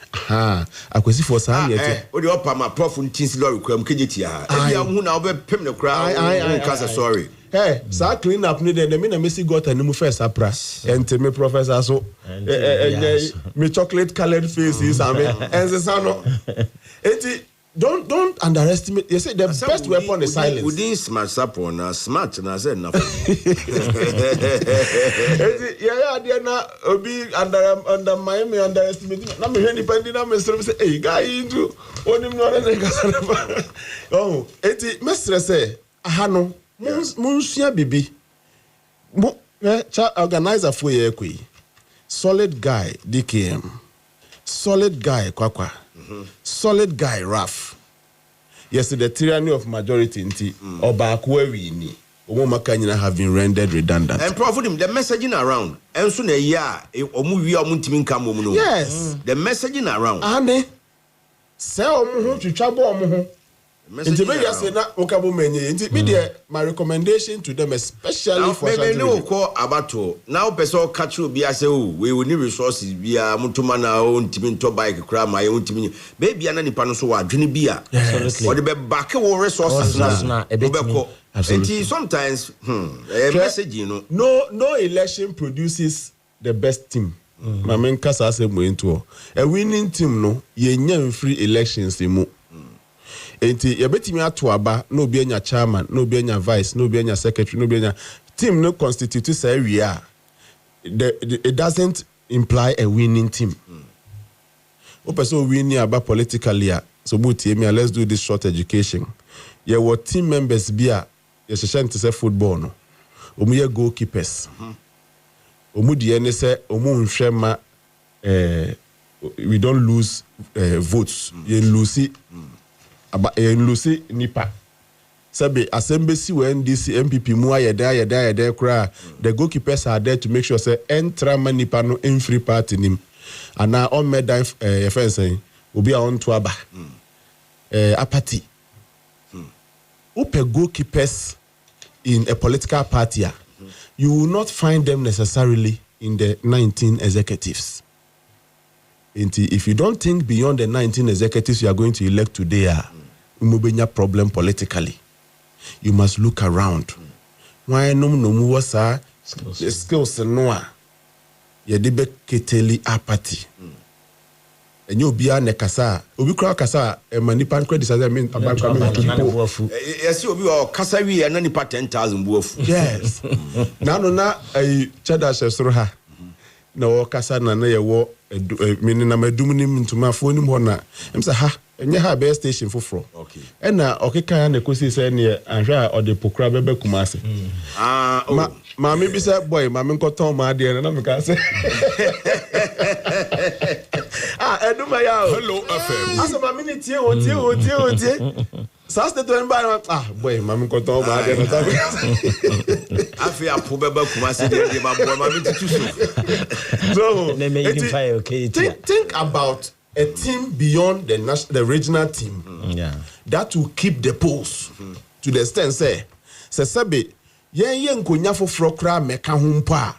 Akwesi for san yet o de opa ma prof ntinsi lorry kwam kejeti ha e bia hu na o be pem ne kra o kasa sorry sa clean up ni dem me na me see got animu first apra ente me professor so me chocolate colored faces and me ense sano enti don't underestimate. You say the best weapon is silence. We didn't smart up on smart, and I said nothing. Yeah, na obi under Miami underestimating. Na me independent na me say, hey, guy into onim no na kasa. Oh, eti mestre say, aha no, munsua bibi. Mo organizer for ye kwi. Solid guy DKM. Solid guy Kwakwa. Solid guy Raf. Yes, the tyranny of majority inti Obako we ni. Omo have been rendered redundant. And Prof, the messaging around. And soon a year, omu wi omuntimin kam omu. Yes. The messaging around. Ane. Se omu ho twitwa bo omu ho. Into maybe I say na okabo menye. Into me my recommendation to them, especially now, for maybe no call abato. Now person catch you be say we will need resources via mutuma na own team to bike cry my own team. Baby ana nipa no so wa dwene bia. Or the back resources na obeko. And sometimes message you know. No election produces the best team. Mamen kasa say mo into. A winning team no ye nya free elections mu. Enti yebetimi ato aba no be anya chairman, no be anya vice, no be anya secretary, no be anya team no constitute say we are. It doesn't imply a winning team. Opeso winning aba politically so buti me let's do this short education. Ye what team members bia ye sheshan to say football no. Omu ye goalkeepers. Omu die ne say omu nhwe ma we don't lose votes. Ye lose Lucy Nipa. Sabe assembly when this MPP mu ayeda kra the goalkeepers are there to make sure say entra manipa no in free party nim. And now on me dan offense obi a on to aba. Apathy. Upe goalkeepers in a political party, you will not find them necessarily in the 19 executives. If you don't think beyond the 19 executives you are going to elect today, umubenya problem politically. You must look around. Why no wasa the skills noa yedibe keteli apathy. And you be a nekasa. Obi kra kasa manipan credit as I mean about yes, you be kasa wi and nipa 10,000 buofu. Yes. Na no na chada shesroha. Na kasa na ye wo mini na madum nim ntuma fo nim ho na em say ha enye ha best station foforo. Okay. E na okeka na kosi say ne anhwa ode pokra bebe kumase. Ma me bi say boy ma me nkoton ma de na me ka say eduma ya Hello FM. Asa ma me tie o Sasta to emba boy ma me nkoton ma de na ta afi apo bebe kumase de ba boy ma me titu so think about a team beyond the regional team that will keep the polls to the extent say sabe yen nkonya foforo kra meka ho mpo a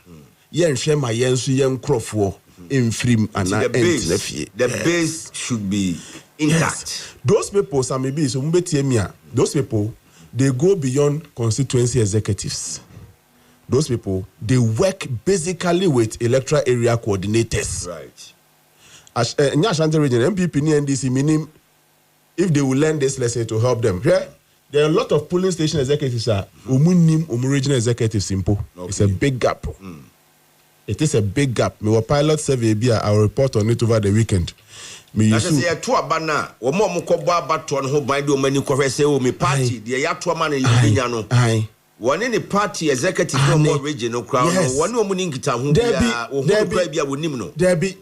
yen hwe ma yen so yen krofo emfrim ana entinafie. The base should be intact. Yes. Those people some maybe so mbetie mi a those people they go beyond constituency executives. Those people they work basically with electoral area coordinators. Right. As Ashanti region MPP and NDC meaning if they will learn this lesson to help them. Yeah? There are a lot of polling station executives are regional executives simple. Okay. It's a big gap. It is a big gap. Me pilot survey be I will report on it over the weekend. Me use say to abana wo mo mo kobo abato no ho ban de o mani ko hwese o me party de ya to ma na yinya no. One in the party executive no more regional crowd. One woman in Kita Debbie.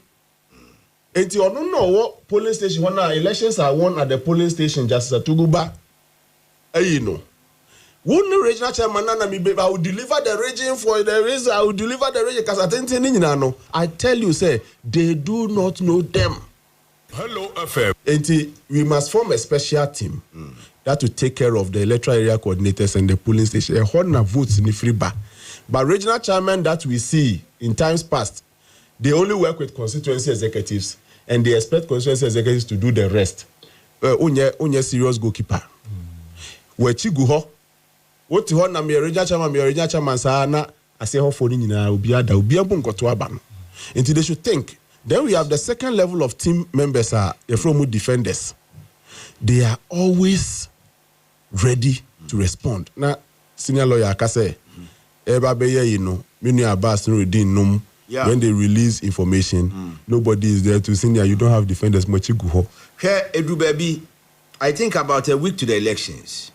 Enti ono no polling station when elections are won at the polling station just at Tuguba. You know. One regional chairman na me I will deliver the region for the reason I will deliver the region because I tell you say they do not know them. Hello FM. Enti we must form a special team. That to take care of the electoral area coordinators and the polling station. A hundred votes in the free bar. But regional chairmen that we see in times past, they only work with constituency executives and they expect constituency executives to do the rest. Unye serious goalkeeper. Wechi guho. What you na me regional chairman sa na ase ho foni nyina obi abu nkoto aba no. Until they should think. Then we have the second level of team members are from defenders. They are always ready to respond. Now, senior lawyer Akase, when they release information, nobody is there to senior. You don't have defenders much go. Here, Edu baby, I think about a week to the elections.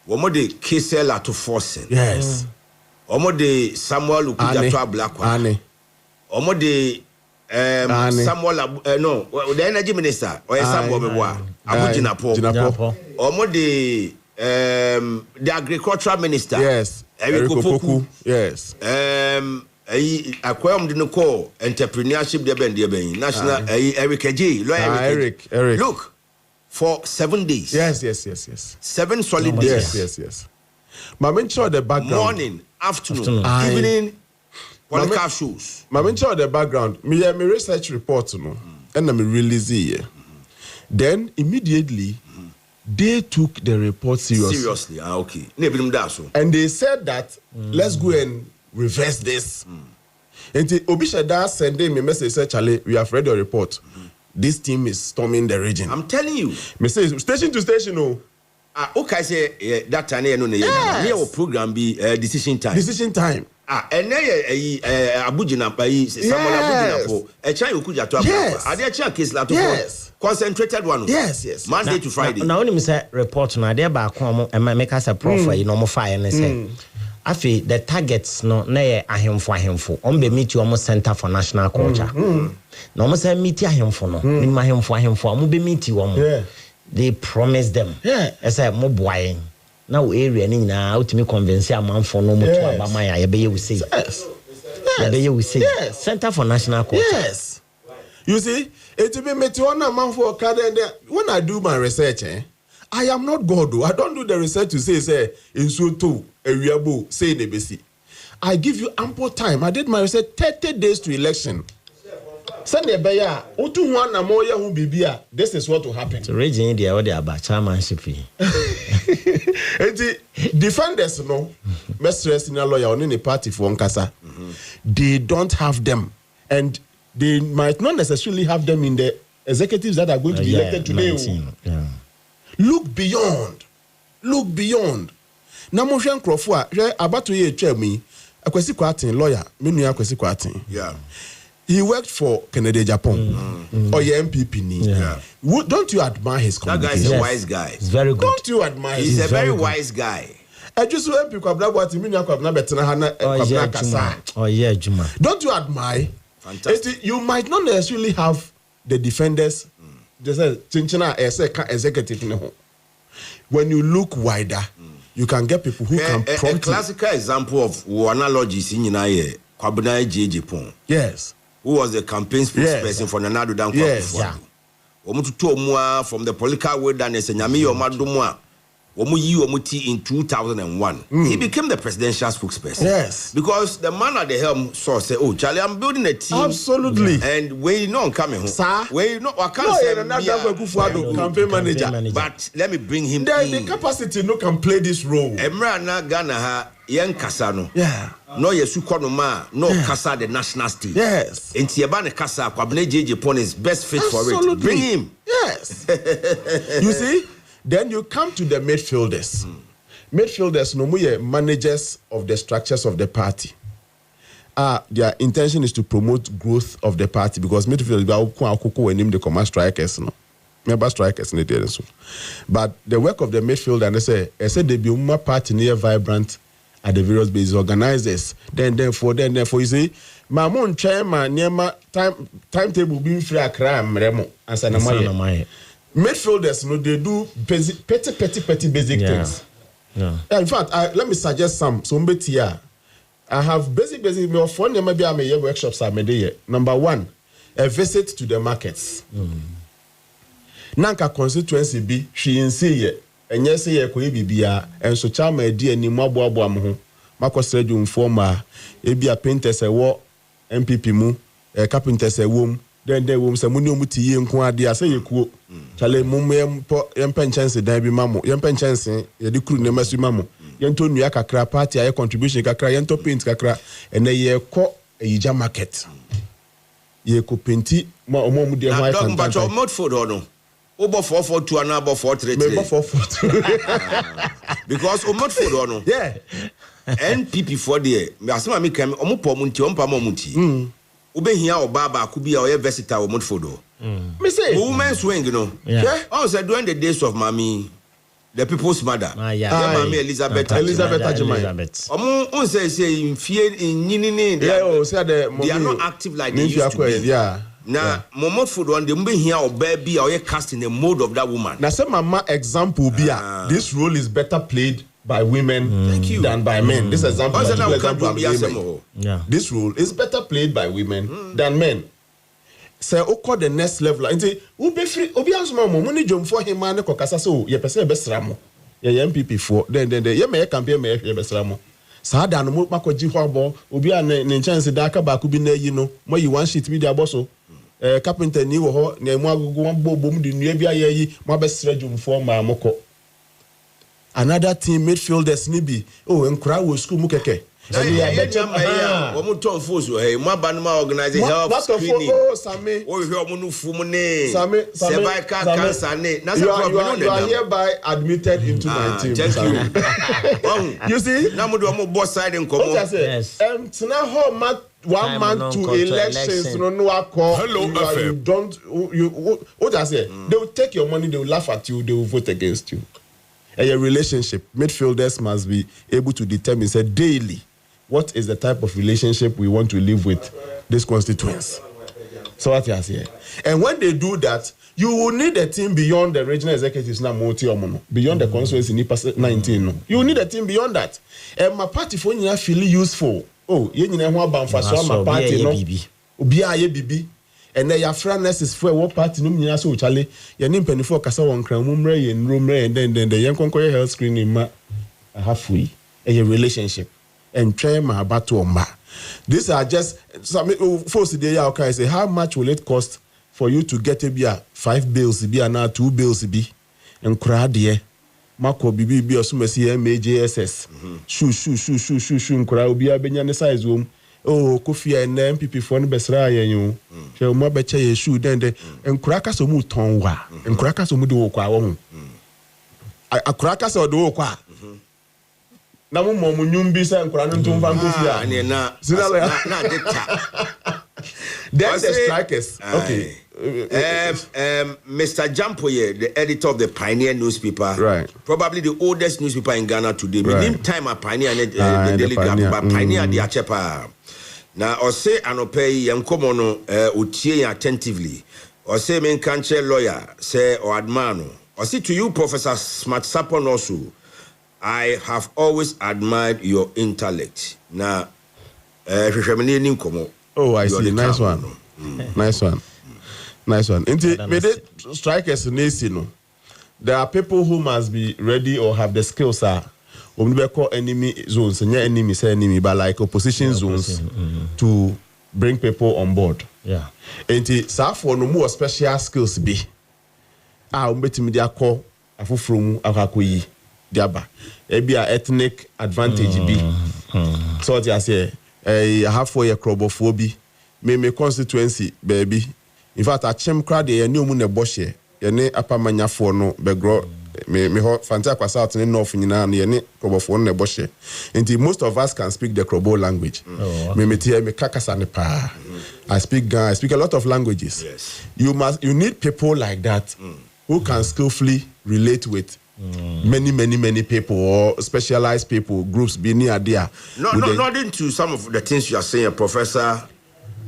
One more day, Kesela to forcing. Yes. One more day, Samuel Ukuja to a black one. One more day. Samuel no the energy minister or Samuel Bewa Abujinapo omo the agricultural minister yes Erikopoku yes akwam de call entrepreneurship de ben national Eric J lawyer Eric. Look for 7 days. Yes. 7 solid days. Yes. My men show the background. Morning, afternoon. Evening, political shows. My men show the background. Me research report, and I release it. Then immediately, they took the report seriously. Okay. And they said that let's go and reverse this. And Obishada sending me message say, Charlie, we have read your report. This team is storming the region. I'm telling you. Me say station to station. Okay, say that time near program be decision time. Decision time. And Abuja na pai Samuel Abuja po. E chan yokuja to Yes. Ade chan case la to. Yes. Concentrated one. Yes. Monday to Friday. Now when me say report na dey ba ko am make us a prof you know mo fire ne say. Afi the targets no na ye ahemfo on be meet you Center for National Culture. Na mo say meet ahemfo no. Ni ahemfo am be meet you am. They promised them. I say mo boy. Now area ni na ultimate convince amanfo no mo to abama ya be you say. Yes. Center for National Culture. Yes. You see, it be me to one amanfo card when I do my research I am not God though. I don't do the research to say in so to Eriabo say nebesi. I give you ample time. I did my research 30 days to election. Sunday beya otu one na moya hu bibia. This is what will happen. So region India what they about chairmanship. Defenders no mestres in a lawyer on any party for Nkasa. They don't have them, and they might not necessarily have them in the executives that are going to be elected today. 19, yeah. Look beyond. Na mo hwe nkrofo a hwe abato ye twa mi akwasi kwatin lawyer menu akwasi kwatin. Yeah. He worked for Canada, Japan. Or your MPP ni. Yeah. Don't you admire his communication? That guy is a wise guy. He's very good. Don't you admire him? He's a very wise guy. I just want people to what you mean. Don't you admire? Fantastic. You might not necessarily have the defenders. Executive. When you look wider, you can get people who can prompt. A classical example of analogies in Kwabena J. Yes. Who was the campaign spokesperson for Nanado Down Yes. From the political wilderness and Yami Omadumwa. In 2001, he became the presidential spokesperson. Yes. Because the man at the helm saw say, "Oh, Charlie, I'm building a team." Absolutely. And when you know I'm coming home, sir, when you know I can't say campaign manager. But let me bring him in. The capacity no can play this role. Emrana Ghana ha yen kasano. Yeah. No yesu konoma no kasa the national stage. Yes. Enti eba ne kasa Kwabena JJ is best fit for it. Bring him. Yes. You see? Then you come to the midfielders. Midfielders no more managers of the structures of the party. Their intention is to promote growth of the party because midfielders Akoko and the command strikers no. Member strikers in the so. But the work of the midfielder and they say they be uma party near vibrant at the various bases organizers. Then you see Mamon chairman near timetable being free a crime remo and sanamaye. Midfielders, they do petty basic things. Yeah. In fact, let me suggest some. So, I have basic. My phone maybe I may workshops. Number 1, a visit to the markets. Nanka constituency be she in see and yes, say bibia and so charm a dear ni mwabo amho. Marcos said you informer. Ebi a painters a war MPP mu a carpenters a womb. Then there was some money muti nko ade ase yekuo chale mum yempen chance dan bi mamo yempen chance ye de kru ne masu mamo yento nua kakra party aye contribution kakra yento paint kakra ene ye ko eyija market ye ko painti mo mu de white and but your mode food or no obo 442 and abo 433 me 442 because o mode food or no yeah NPP for there me asema me kan omo po munti ompa mo munti Ubehia or Baba could be our versatile Mudfodo. Me say, women's swing, you know. Yeah. Also, during the days of Mammy, the people's mother. Mammy Elizabeth. Say in fear in Nini. They are not active like they used to be. Yeah. Now, Momot food on the here or baby or cast in the mode of that woman. Now, some mama example be this role is better played by women than by men. This example, yeah. This role is better played by women than men. say oko the next level nti wo be free obi ansoma mo ni dwom for him man ko kasa so ye pese be sra mo ye MPP for then ye me campaign me ye be sra mo saa da no mo makoji ho abo obi a ne chance da aka ba ku bi na yi no mo yi one sheet bi dia boso carpenter ni wo ho na mu agogo wan bobom di nua bi a ye yi mo be sra dwom for ma moko another team midfielders ni bi enkura wo school mu keke Woman told Fosu, hey, my banama organizing health screening. Oh, you are Munufu name. Cervical cancer name. You are hereby admitted into my team. Thank you. You see? Now we do more both side and come. Yes. So now 1 month to elections. No call. Hello, FM. You don't. What I say? They will take your money. They will laugh at you. They will vote against you. And your relationship, midfielders must be able to determine, say daily, what is the type of relationship we want to live with these constituents. So what you say? And when they do that, you will need a team beyond the regional executives now, beyond the constituency in 19. No. You will need a team beyond that. And my party for you feel useful. Oh, you know what my party no. Bibi. And then your friendness is for what party no so Charlie. Your name penny for kasa one crown mumre and room and then the young conquer health screening ma halfway a relationship and try my battle ma. These are just some first day okay say how much will it cost for you to get a beer 5 bills be and now 2 bills be and crowd here Marco bibi be osumesi MAJSS shoe crowd be a benyane size room. Oh, Kofi and MPP for Besra, you shall more better ye shoe than the and crackers of Mutonwa and crackers of Muduokwa. A crackers or Duokwa. Now, Momumbisa and Cranum Vancouver, and now, that's the strikers. Okay. Mr. Jampoye, the editor of the Pioneer newspaper, right? Probably the oldest newspaper in Ghana today. Right. Mean time a Pioneer the Daily Graph, but Pioneer the Achepa. Now, or say Anope Yankomono utie attentively, or say men canche lawyer, say or admano, or say to you, Professor Smart Sapon also, I have always admired your intellect. Now, oh, I see. Nice one. Nice one. Nice one. Strikers nation. There are people who must be ready or have the skills. We call enemy zones, and enemy say enemy, but like opposition zones to bring people on board. Yeah. And so for no more special skills be. Media call from Akakoyi Diaba. Ebi a ethnic advantage be. So what I say, I have for your crobophobia. Me constituency, baby. In fact, a chem crowd ye new moon a boshe. Ye ne apamanya for no begro. Me ho fanta kwasa out in north nyina na ye ne crobophone ne boshe. Until most of us can speak the Krobo language. Me tie me kakasa ne pa. I speak a lot of languages. Yes. You need people like that who can skillfully relate with many people or specialized people, groups be near there. Not into some of the things you are saying, Professor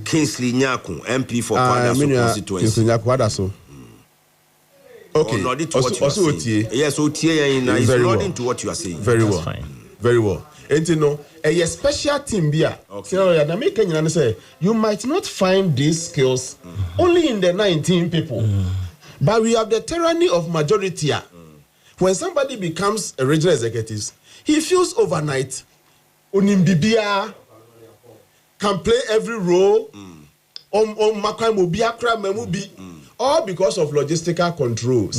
Kingsley Nyaku, MP for Kwadaso constituency. Kingsley Nyaku, Kwadaso. Okay. Also, yes, OTA is nodding to what you are saying. Very well. Fine. Very well. And you know, a special team beer. Okay. You might not find these skills only in the 19 people, but we have the tyranny of majority. When somebody becomes a regional executive, he feels overnight. Unimbibia can play every role. All because of logistical control.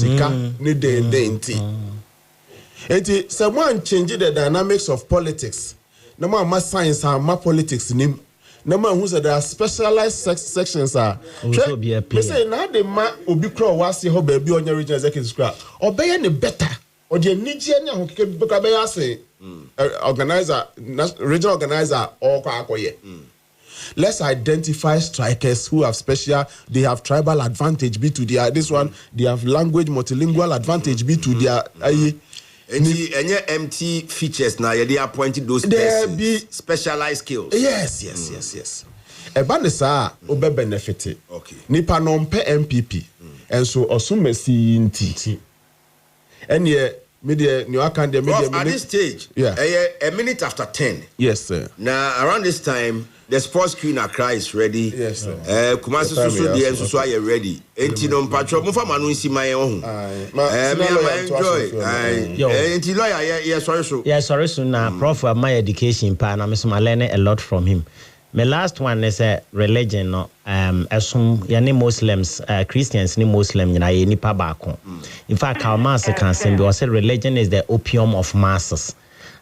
And someone changing the dynamics of politics. No more science and more politics in him. No man who said there are specialized sections are. Also be a player. Say now the man obi crow was see how baby on your regional executive scrap. Or be any better. Or the Nigerian who can book a say organizer, regional organizer or kwakoye. Let's identify strikers who have special. They have tribal advantage. Be to their this one. They have language multilingual advantage. Be to their. Any MT features now, they appointed those persons, be specialized skills. Yes. Ebanesa obe benefit. Okay. Nipa nompe MPP. And so osumesi inti. And ye Media, new account, media. At this stage, a minute after 10. Yes, sir. Now, around this time, the sports queen Accra is ready. Yes, sir. Kumasi Susu, the Ensusu are ready. Entinom Patro, Mufa Manuisi, my own. Enjoy. Sorry, so now, Prof, my education, pan, I'm learning a lot from him. My last one is a religion, assume yani Muslims, Christians, ni Muslim, ni nipa bako. In fact, our master can say, religion is the opium of masses.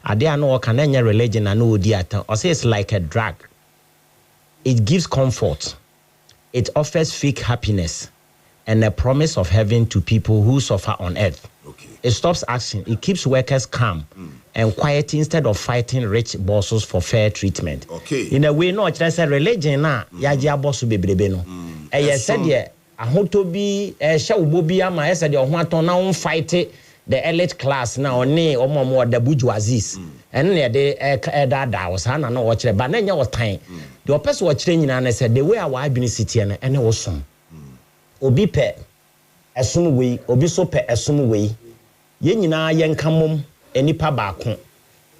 Ade ano can any religion and no diata, or say it's like a drug. It gives comfort. It offers fake happiness and a promise of heaven to people who suffer on earth. Okay. It stops action. It keeps workers calm and quiet instead of fighting rich bosses for fair treatment. Okay. In a way, no, it's a religion na yaji boss bebrebe no. Yes said ye ahoto bi sha ubobi ama yes said ho aton na fight the elite class na oni omo the bourgeoisie. And de da was na no wo kire ba na nya wo tan. The person wo kire nyina na said the way our adwini city na ene wo som. Obi pe esum we, obi so pe esum we. Ye nyina yen kamom enipa baako.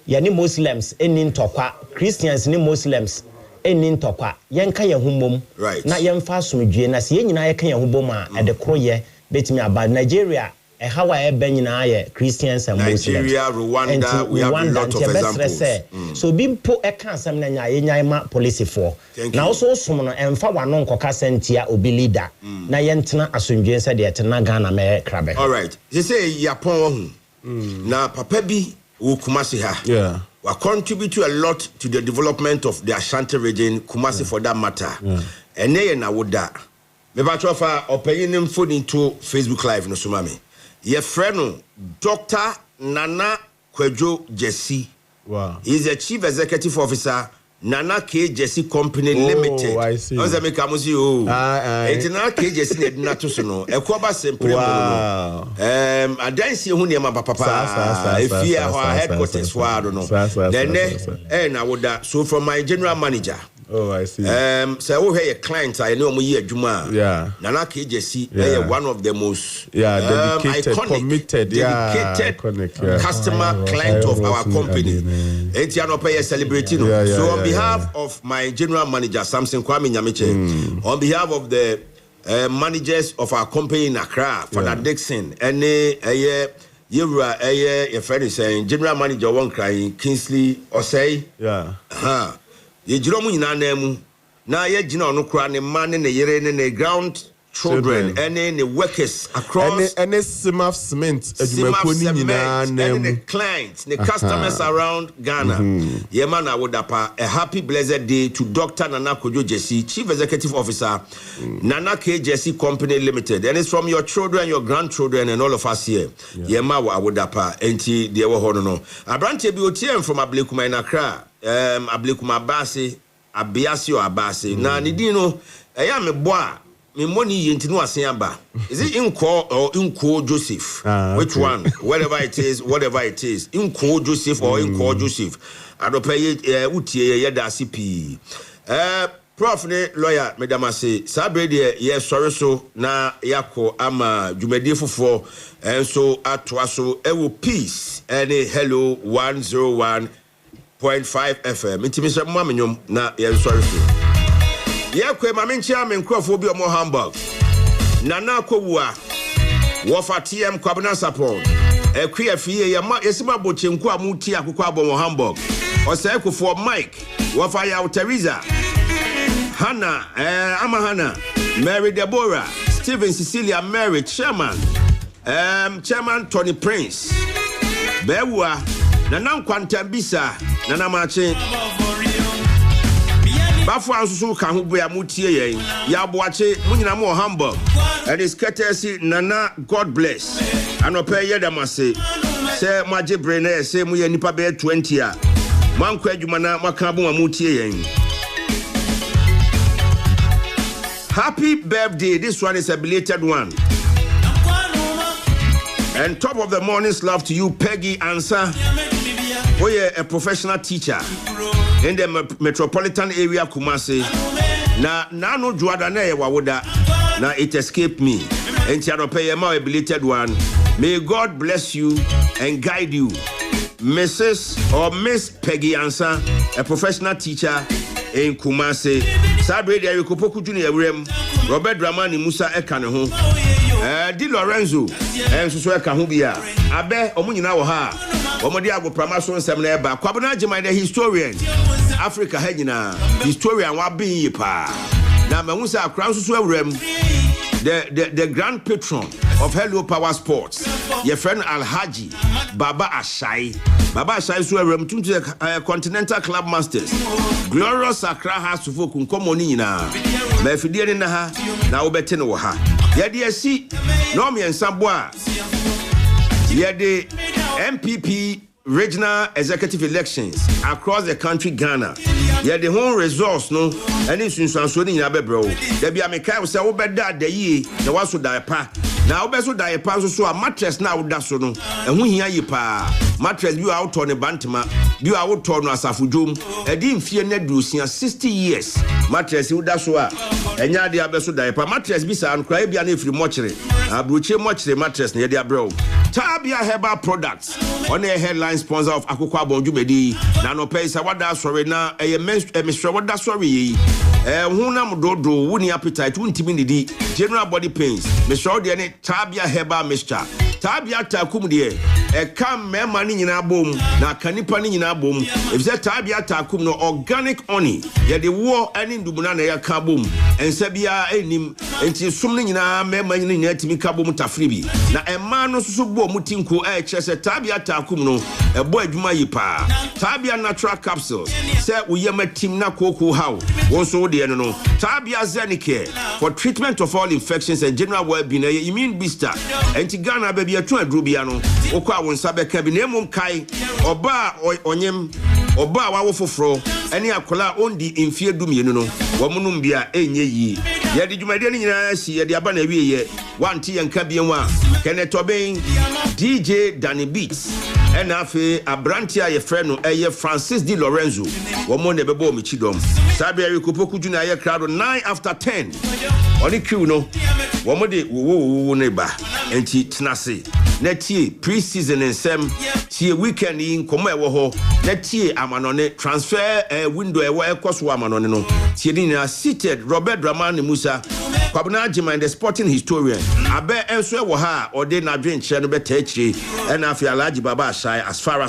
Ye ni Muslims eni ntokwa, Christians ni Muslims eni ntokwa. Yen ka ye humom. Right. Na yen fa somdwe na se ye nyina ye ka ye humom a de kro ye betimi aba Nigeria. How I have Christians and Muslims. Nigeria, Rwanda, we have a lot of examples. So being put a cancer na policy for. Now also someone and for one non cocasentia obi leader. Na yentina asunjin said the etna Ghana me krabe. All right. They say Yapon na papabi u Kumasi ha. Yeah. We contribute a lot to the development of the Ashanti region, Kumasi for that matter. And they na woda. Me ba chofa opening phone into Facebook Live no sumami. Your friend, Dr. Nana Kwejo Jesse. Wow. He's the Chief Executive Officer, Nana K. Jesse Company Limited. Oh, I see. It's Nana K. Jesse Natusono. Ekwaba Simple. Wow. I don't see who near my papa. If you are our headquarters, I don't know. Then I would so from my general manager. Oh, I see. So we have a client I know we Juma. Yeah. Nana KJC, one of the most dedicated, iconic, committed, dedicated customer client of our company. Etiano pay celebrating. So on behalf of my general manager Samson Kwame Nyamiche, on behalf of the managers of our company in Accra, Father Dixon, and Yura, your friend is saying general manager one crying Kingsley Osei. Yeah. Ye jiromu nyina nemu na ye jina ono kura ne man ne yere ne ground children and the workers across any Simaf cement adwumako ni nyina nemu the clients the customers around Ghana. Ye man awodapa a happy blessed day to Dr. Nana Kwejo Jesse, Chief Executive Officer, Nana K. Jesse Company Limited. And it's from your children, your grandchildren and all of us here. Ye ma awodapa enti de wo hono no. Abrante bi otiem from Ablekuma in Accra. Ablekuma Abasi, Abiasi or Abasi. Na nidino eya me boa me money yentinu asenaba. Is it Inko or Inko Joseph? Which one? Whatever it is, Inko Joseph or Inko Joseph. I don't pay utie yeda CP. Prof ne lawyer madam say sabrede ye sorry so na yako ama dwumadi fofo enso atoa so ewo peace any hello 101.5 FM. Intimation mamenyom na ye sorry so. Ye kwe mamenchia me nkrofo bi omo Hamburg. Nana Akowua wo fa TM Kwabena support. Ekwe afie ye ma yesima bochenku amuti Akoko Abon Hamburg. Osai kofo Mike wo fa ya Teresa. Hannah, Hannah, Mary Deborah, Stephen Cecilia Mary, Chairman Tony Prince, Bewa, Nanam Quantum Bisa, Nana Marchin, Bafwan Suka Hubia Mutie, Yabuache, Munamo Hamburg, and his courtesy Nana, God bless, and Ope Yadamase, say Maji Brene, say Muya Nipa Bear 20 year, Manque Jumana Makabu Mutie. Happy birthday. This one is a belated one. And top of the morning's love to you, Peggy Ansa. Oh, yeah, a professional teacher in the metropolitan area of Kumasi. Na no juadane wawoda. Na it escaped me. And Tiano pay a belated one. May God bless you and guide you. Mrs. or Miss Peggy Ansa, a professional teacher in Kumasi. Sabre de Kopoku Junior Robert Dramani Musa Ekaneho. Di Lorenzo, and Susua Kahubia. Abe, Omunina Waha, Omodia go Pramason Semneba, Kwabana Jemai, the historian, Africa Hegina, historian Wabi Pa. Now, Mamusa Crown Susua the grand patron of Hello Power Sports, your friend Alhaji Baba Ashai. Baba Ashai so rem to the Continental Club Masters. Glorious Accra has to folk uncommon na. Me fidie na ha na obete no ha. Ye de asi no me nsabwa. Ye de MPP regional executive elections across the country Ghana. Yeah, the whole resource no any sunsanso ni nyina bebro. There be ameka say wo beda da yi na waso da pa. Na wo beso da pa so a mattress na wo da so no. Ehu hia yi pa. Mattress bi out on the bantama, bi out on asafudwom. E di mfie na dusia 60 years. Mattress wo da so a enya de abeso da pa. Mattress bi sa ankra bia na efiri mochire. Abroche mochire mattress na ye de abrɛ. Tabia Herbal Products on a headline sponsor of Akoko Abon Jubedi. Na no pay sa wada sorry na Mr. Wada sorry. Hunam dodo wuni appetite wuntimi nidi general body pains. Mr. Odiane Tabia Herbal Mixture. Tabia takum de kam mema ni nyina bom na kanipa ni nyina bom. If say Tabia takum no organic honey. Ye de wo ani ndumuna na ya ka bom. Ensa bia enim enti sum ni nyina mema ni nyina timi ka bom tafri bi. Na emma no susu bo mutinko chese Tabia takum no ebo adwuma yi pa. Tabia natural capsules. Say uyema tim na koko how. Wonso de no. Tabia Zenike for treatment of all infections and general well-being. Immune booster. Enti Ghana baby atu adrobia no. Okwa wonsa beka bi na emom kai oba onyem oba wa wofoforo ene akola ondi infie dumienu no. Womunum bia enye yi. Ye de dwumade ni nyina si ye de aba na wie ye. Wanti yanka bia wa. Kenetoben DJ Danny Beats. And afe Abrantia ye friend no eye Francis Di Lorenzo. Womo ne bebo michidom. Sabe Kopoku Junior ye crowd 9 after 10. Oni crew no. Womo de wo neba. Enti tnase. Na tie pre-season ensem tie weekend in komo ewo ho. Na tie amanone transfer window ewo ekoso amanone no. Tie ni na seated Robert Dramani Musa. Kwabna Jima the sporting historian. Abe enso ewo ha ode na dwen kire no beta akire. Na afi Alhaji Baba Ashai as far as